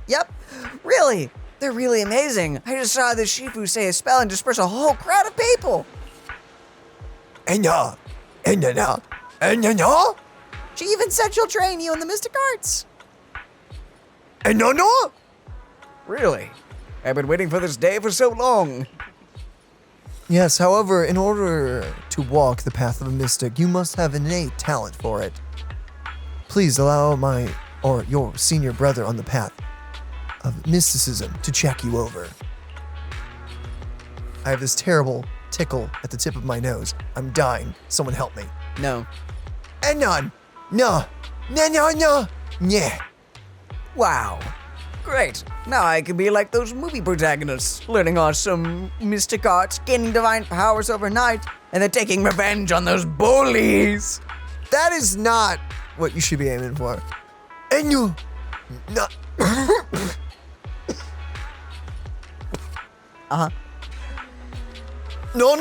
Yep. Really? They're really amazing. I just saw this Shifu say a spell and disperse a whole crowd of people. She even said she'll train you in the mystic arts. Really? I've been waiting for this day for so long. Yes, however, in order to walk the path of a mystic, you must have innate talent for it. Please allow your senior brother on the path of mysticism to check you over. I have this terrible tickle at the tip of my nose. I'm dying. Someone help me. No. No. Yeah. Wow. Great. Now I can be like those movie protagonists, learning awesome mystic arts, gaining divine powers overnight, and then taking revenge on those bullies. That is not what you should be aiming for. And you... No. Uh-huh. No.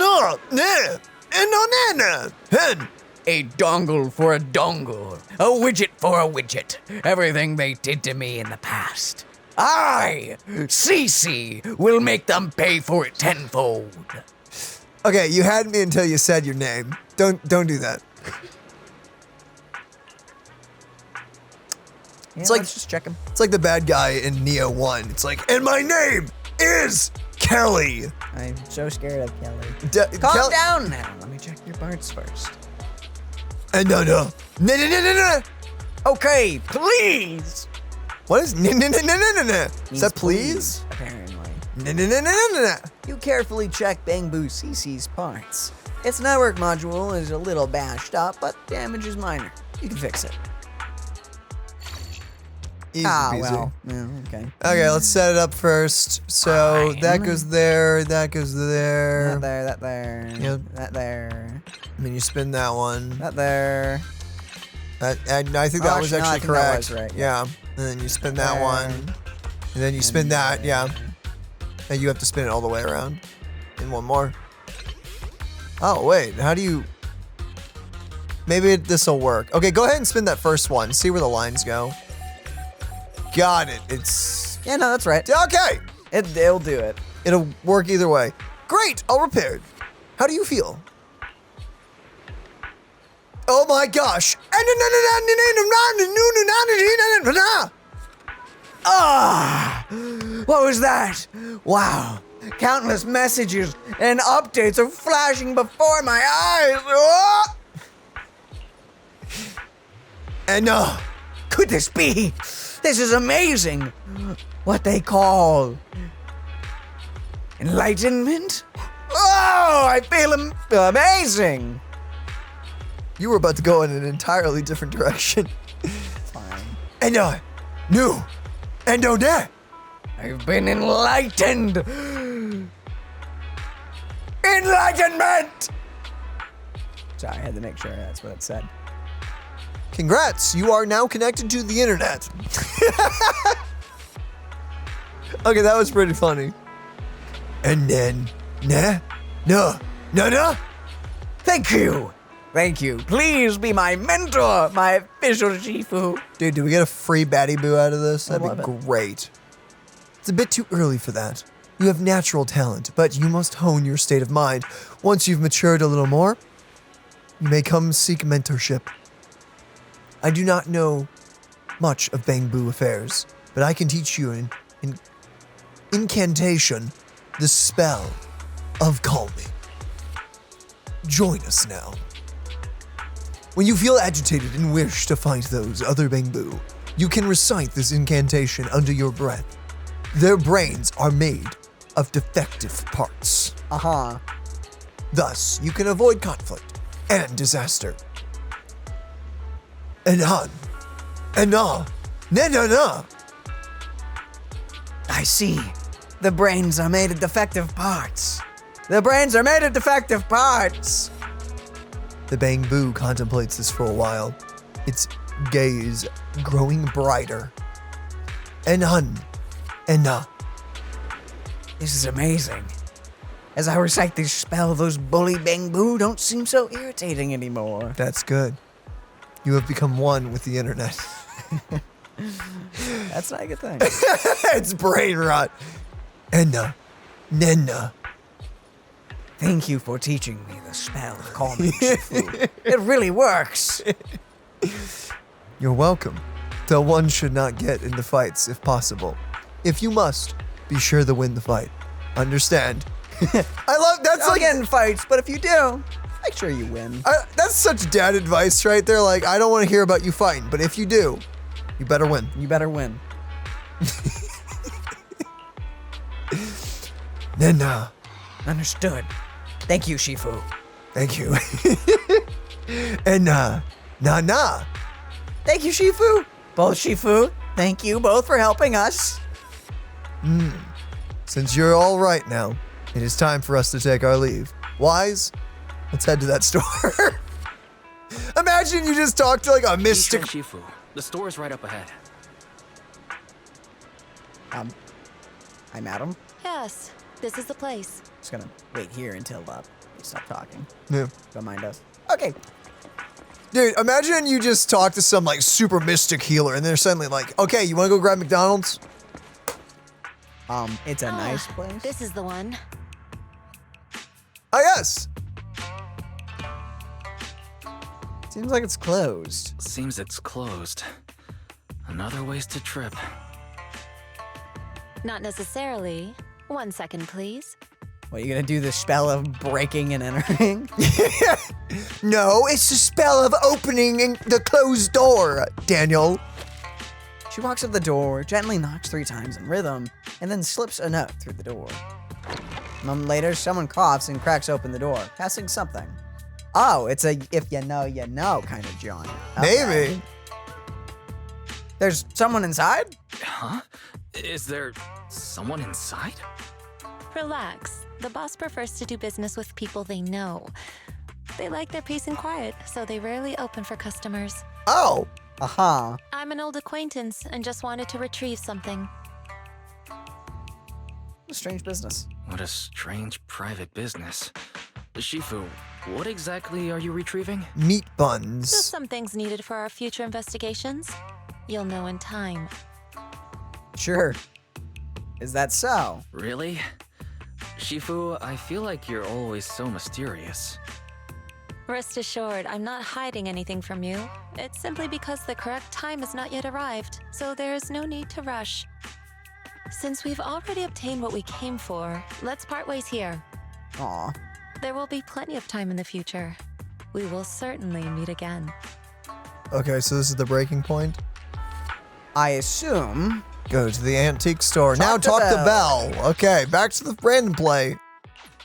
A dongle for a dongle, a widget for a widget. Everything they did to me in the past. I, Cece, will make them pay for it tenfold. Okay, you had me until you said your name. Don't do that. Yeah, it's like let's just check him. It's like the bad guy in Neo 1. It's like, and my name is Kelly. I'm so scared of Kelly. Calm down now. Let me check your parts first. No. Okay, please. What is Is that please? Apparently. No. You carefully check Bangboo CC's parts. Its network module is a little bashed up, but damage is minor. You can fix it. Easy peasy. Well. Yeah, okay. Okay, let's set it up first. So Fine. that goes there, that goes there. That there. Yep. That there. And then you spin that one. That there. I think that was no, I actually think correct. that was right. Yeah. And then you spin that one. And then you spin that, yeah. And you have to spin it all the way around. And one more. Oh, wait. How do you... Maybe this will work. Okay, go ahead and spin that first one. See where the lines go. Got it. It's... Yeah, no, that's right. Okay. It'll do it. It'll work either way. Great. All repaired. How do you feel? Oh my gosh. Ah! What was that? Wow. Countless messages and updates are flashing before my eyes. Oh! And could this be? This is amazing. What they call enlightenment? Oh, I feel amazing. You were about to go in an entirely different direction. Fine. And new. And that. I've been enlightened. Enlightenment. Sorry, I had to make sure that's what it said. Congrats, you are now connected to the internet. Okay, that was pretty funny. And then, no. Thank you. Thank you. Please be my mentor, my official Shifu. Dude, do we get a free Batty Boo out of this? I That'd be love it. great. It's a bit too early for that. You have natural talent, but you must hone your state of mind. Once you've matured a little more, you may come seek mentorship. I do not know much of Bangbu affairs, but I can teach you an incantation, the spell of calming. Join us now. When you feel agitated and wish to fight those other Bangbu, you can recite this incantation under your breath. Their brains are made of defective parts. Thus, you can avoid conflict and disaster. No. I see. The brains are made of defective parts. The brains are made of defective parts. The Bangbu contemplates this for a while, its gaze growing brighter. This is amazing. As I recite this spell, those bully Bangbu don't seem so irritating anymore. That's good. You have become one with the internet. That's not a good thing. It's brain rot. Nenna. Thank you for teaching me the spell of calming Shifu. It really works. You're welcome. Though one should not get into fights if possible. If you must, be sure to win the fight. Understand? I love that's Don't get in fights, but if you do, make sure you win. That's such dad advice right there. Like, I don't want to hear about you fighting, but if you do, you better win. You better win. Nenna. Understood. Thank you, Shifu. Thank you. And na. Thank you, Shifu. Both Shifu. Thank you both for helping us. Since you're all right now, it is time for us to take our leave. Wise, let's head to that store. Imagine you just talk to like a mystic. Shifu, the store is right up ahead. I'm Adam. Yes, this is the place. Just gonna wait here until you stop talking. Yeah. Don't mind us. Okay. Dude, imagine you just talk to some like super mystic healer and they're suddenly like, okay, you wanna go grab McDonald's? It's a nice place. This is the one. Oh, yes. Seems like it's closed. Seems it's closed. Another wasted trip. Not necessarily. 1 second, please. What, you gonna do the spell of breaking and entering? No, it's the spell of opening the closed door, Daniel. She walks up the door, gently knocks 3 times in rhythm, and then slips a note through the door. A moment later, someone coughs and cracks open the door, passing something. Oh, it's a if you know, you know kind of joint. Okay. Maybe. There's someone inside? Huh? Is there someone inside? Relax. The boss prefers to do business with people they know. They like their peace and quiet, so they rarely open for customers. Oh. Aha. I'm an old acquaintance and just wanted to retrieve something. a strange business. What a strange private business. Shifu, what exactly are you retrieving? Meat buns. Just some things needed for our future investigations. You'll know in time. Sure. Is that so? Really? Shifu, I feel like you're always so mysterious. Rest assured, I'm not hiding anything from you. It's simply because the correct time has not yet arrived, so there is no need to rush. Since we've already obtained what we came for, let's part ways here. Aw. There will be plenty of time in the future. We will certainly meet again. Okay, so this is the breaking point. I assume. Go to the antique store. Now talk the bell. Okay, back to the random play.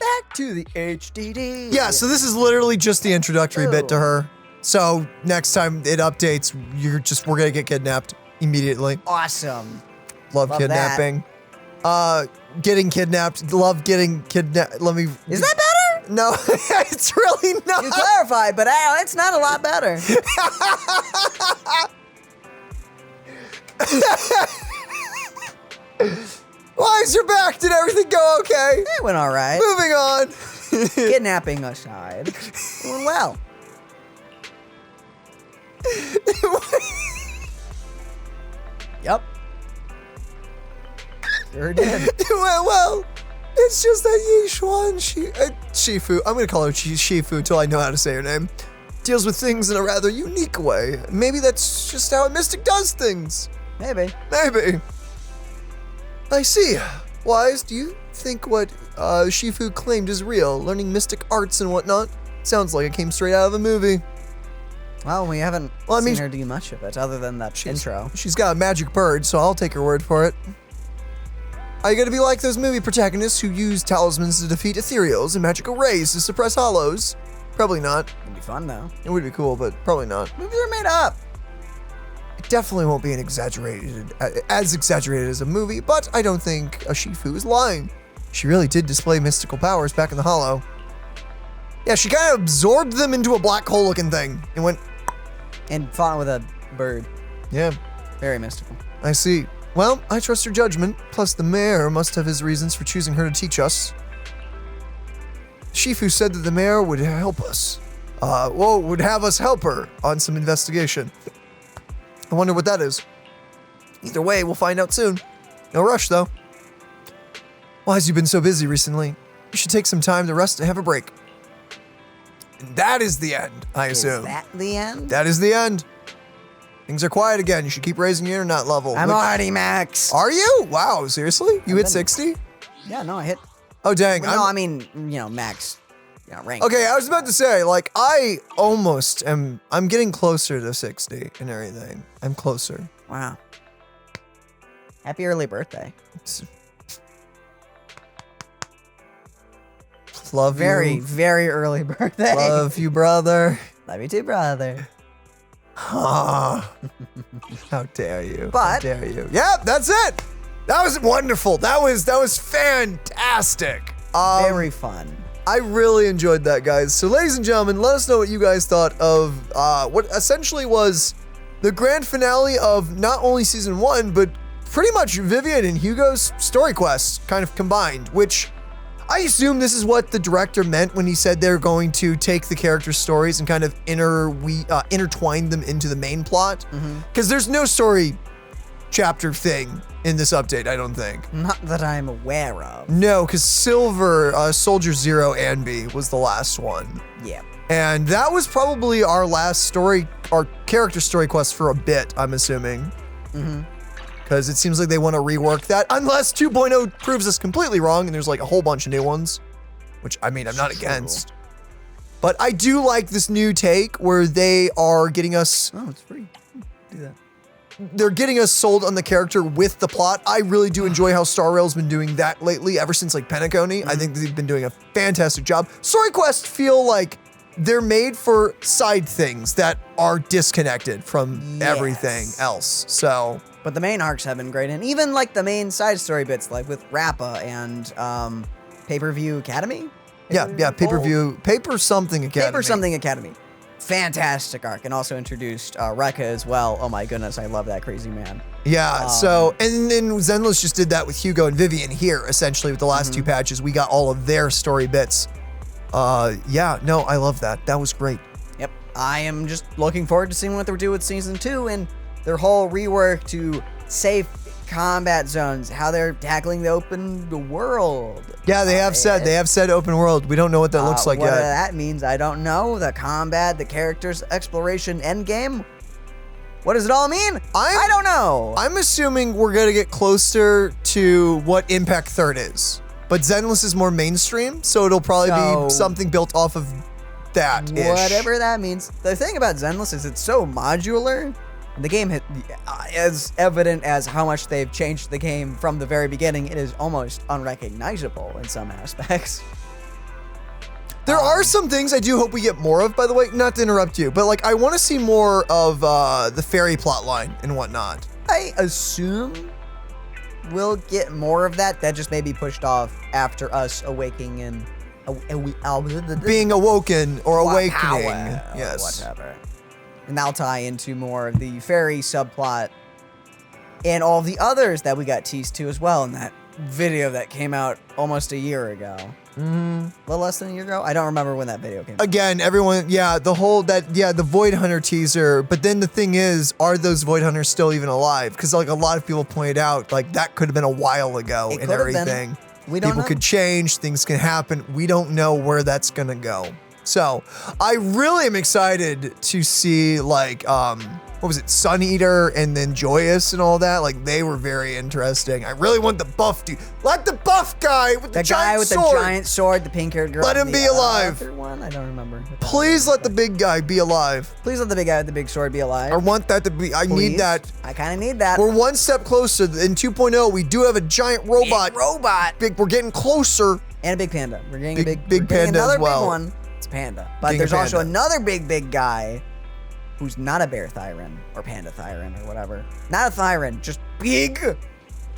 Back to the HDD. Yeah, so this is literally just the introductory bit to her. So next time it updates, we're gonna get kidnapped immediately. Awesome. Love kidnapping. Getting kidnapped. Love getting kidnapped. Is that better? No, it's really not. You clarified, but it's not a lot better. Why is your back? Did everything go okay? It went all right. Moving on. Kidnapping aside, it went well. Yep. Sure did. It went well. It's just that Yishwan, Shifu, I'm gonna call her Shifu until I know how to say her name, deals with things in a rather unique way. Maybe that's just how a mystic does things. Maybe. Maybe. I see. Wise, do you think what Shifu claimed is real, learning mystic arts and whatnot? Sounds like it came straight out of a movie. Well, we haven't seen her do much of it, other than that intro. She's got a magic bird, so I'll take her word for it. Are you gonna be like those movie protagonists who use talismans to defeat ethereals and magical rays to suppress hollows? Probably not. It'd be fun, though. It would be cool, but probably not. Movies are made up. It definitely won't be as exaggerated as a movie, but I don't think a Shifu is lying. She really did display mystical powers back in the Hollow. Yeah, she kind of absorbed them into a black hole looking thing and went... And fought with a bird. Yeah. Very mystical. I see. Well, I trust her judgment, plus the mayor must have his reasons for choosing her to teach us. Shifu said that the mayor would help us. Would have us help her on some investigation. I wonder what that is. Either way, we'll find out soon. No rush, though. Why has you been so busy recently? You should take some time to rest and have a break. And that is the end, I assume. Is that the end? That is the end. Things are quiet again. You should keep raising your internet level. I'm already max. Are you? Wow, seriously? You hit 60? Yeah, no, I hit. Oh, dang. Well, no, I mean, max. Rank. Okay, I was about to say, like, I almost am. I'm getting closer to 60 and everything. I'm closer. Wow. Happy early birthday. Love you. Very, very early birthday. Love you, brother. Love you too, brother. How dare you? But how dare you? Yep, that's it. That was wonderful. That was fantastic. Very fun. I really enjoyed that, guys. So, ladies and gentlemen, let us know what you guys thought of what essentially was the grand finale of not only season 1, but pretty much Vivian and Hugo's story quests kind of combined, which I assume this is what the director meant when he said they're going to take the characters' stories and kind of intertwine them into the main plot. Because there's no story chapter thing in this update, I don't think. Not that I'm aware of. No, because Silver, Soldier Zero Anby was the last one. Yeah. And that was probably our last story, our character story quest for a bit, I'm assuming. Because it seems like they want to rework that, unless 2.0 proves us completely wrong and there's like a whole bunch of new ones, which I mean, I'm not against. But I do like this new take where they are getting us... Oh, it's free. Do that. They're getting us sold on the character with the plot. I really do enjoy how Star Rail's been doing that lately, ever since like Penacony. I think they've been doing a fantastic job. Story quests feel like they're made for side things that are disconnected from everything else. So... But the main arcs have been great, and even like the main side story bits, like with Rappa and Pay-Per-View Academy? Pay-Per-View, Paper Something Academy. Paper Something Academy. fantastic arc, and also introduced Rekka as well. Oh my goodness, I love that crazy man. Yeah, so, and then Zenless just did that with Hugo and Vivian here, essentially, with the last two patches. We got all of their story bits. Yeah, no, I love that. That was great. Yep, I am just looking forward to seeing what they'll do with Season 2 and their whole rework to safe combat zones, how they're tackling the open world. Yeah, they have said open world. We don't know what that looks like what yet. That means, I don't know. The combat, the characters, exploration, endgame. What does it all mean? I don't know. I'm assuming we're gonna get closer to what Impact Third is. But Zenless is more mainstream, so it'll probably be something built off of that. Whatever that means. The thing about Zenless is it's so modular. The game is evident as how much they've changed the game from the very beginning. It is almost unrecognizable in some aspects. There are some things I do hope we get more of, by the way, not to interrupt you, but like I want to see more of the fairy plot line and whatnot. I assume we'll get more of that. That just may be pushed off after us awaking and being awoken or awakening. Yes. Whatever. And that'll tie into more of the fairy subplot and all the others that we got teased to as well in that video that came out almost a year ago. A little less than a year ago? I don't remember when that video came out. Again, everyone, the Void Hunter teaser, but then the thing is, are those Void Hunters still even alive? Because like a lot of people pointed out, like that could have been a while ago and everything. We don't know. People could change, things can happen. We don't know where that's gonna go. So I really am excited to see like, what was it, Sun Eater and then Joyous and all that. Like they were very interesting. I really want the buff dude. Let the buff guy with the giant sword. The giant sword, the pink-haired girl. Let him be alive. One? I don't remember. Please let the big guy be alive. Please let the big guy with the big sword be alive. I want that to be, I need that. I kind of need that. We're one step closer. In 2.0, we do have a giant robot. We're getting closer. And a big panda. We're getting a big panda another as well. Big one. It's panda. But there's also another big guy who's not a bear Thyran or panda Thyran or whatever. Not a Thyran, just big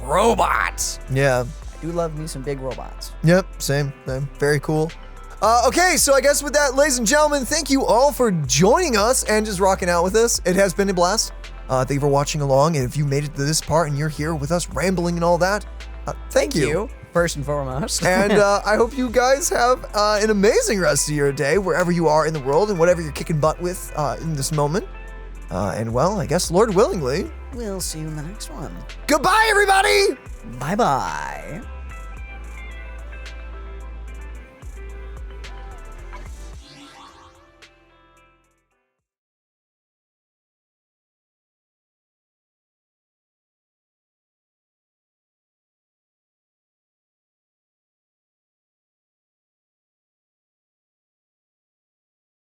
robots. Yeah. I do love me some big robots. Yep, same. Very cool. Okay, so I guess with that, ladies and gentlemen, thank you all for joining us and just rocking out with us. It has been a blast. Thank you for watching along. And if you made it to this part and you're here with us rambling and all that, thank you. First and foremost. And I hope you guys have an amazing rest of your day, wherever you are in the world and whatever you're kicking butt with in this moment. And well, I guess, Lord willingly, we'll see you in the next one. Goodbye, everybody! Bye-bye.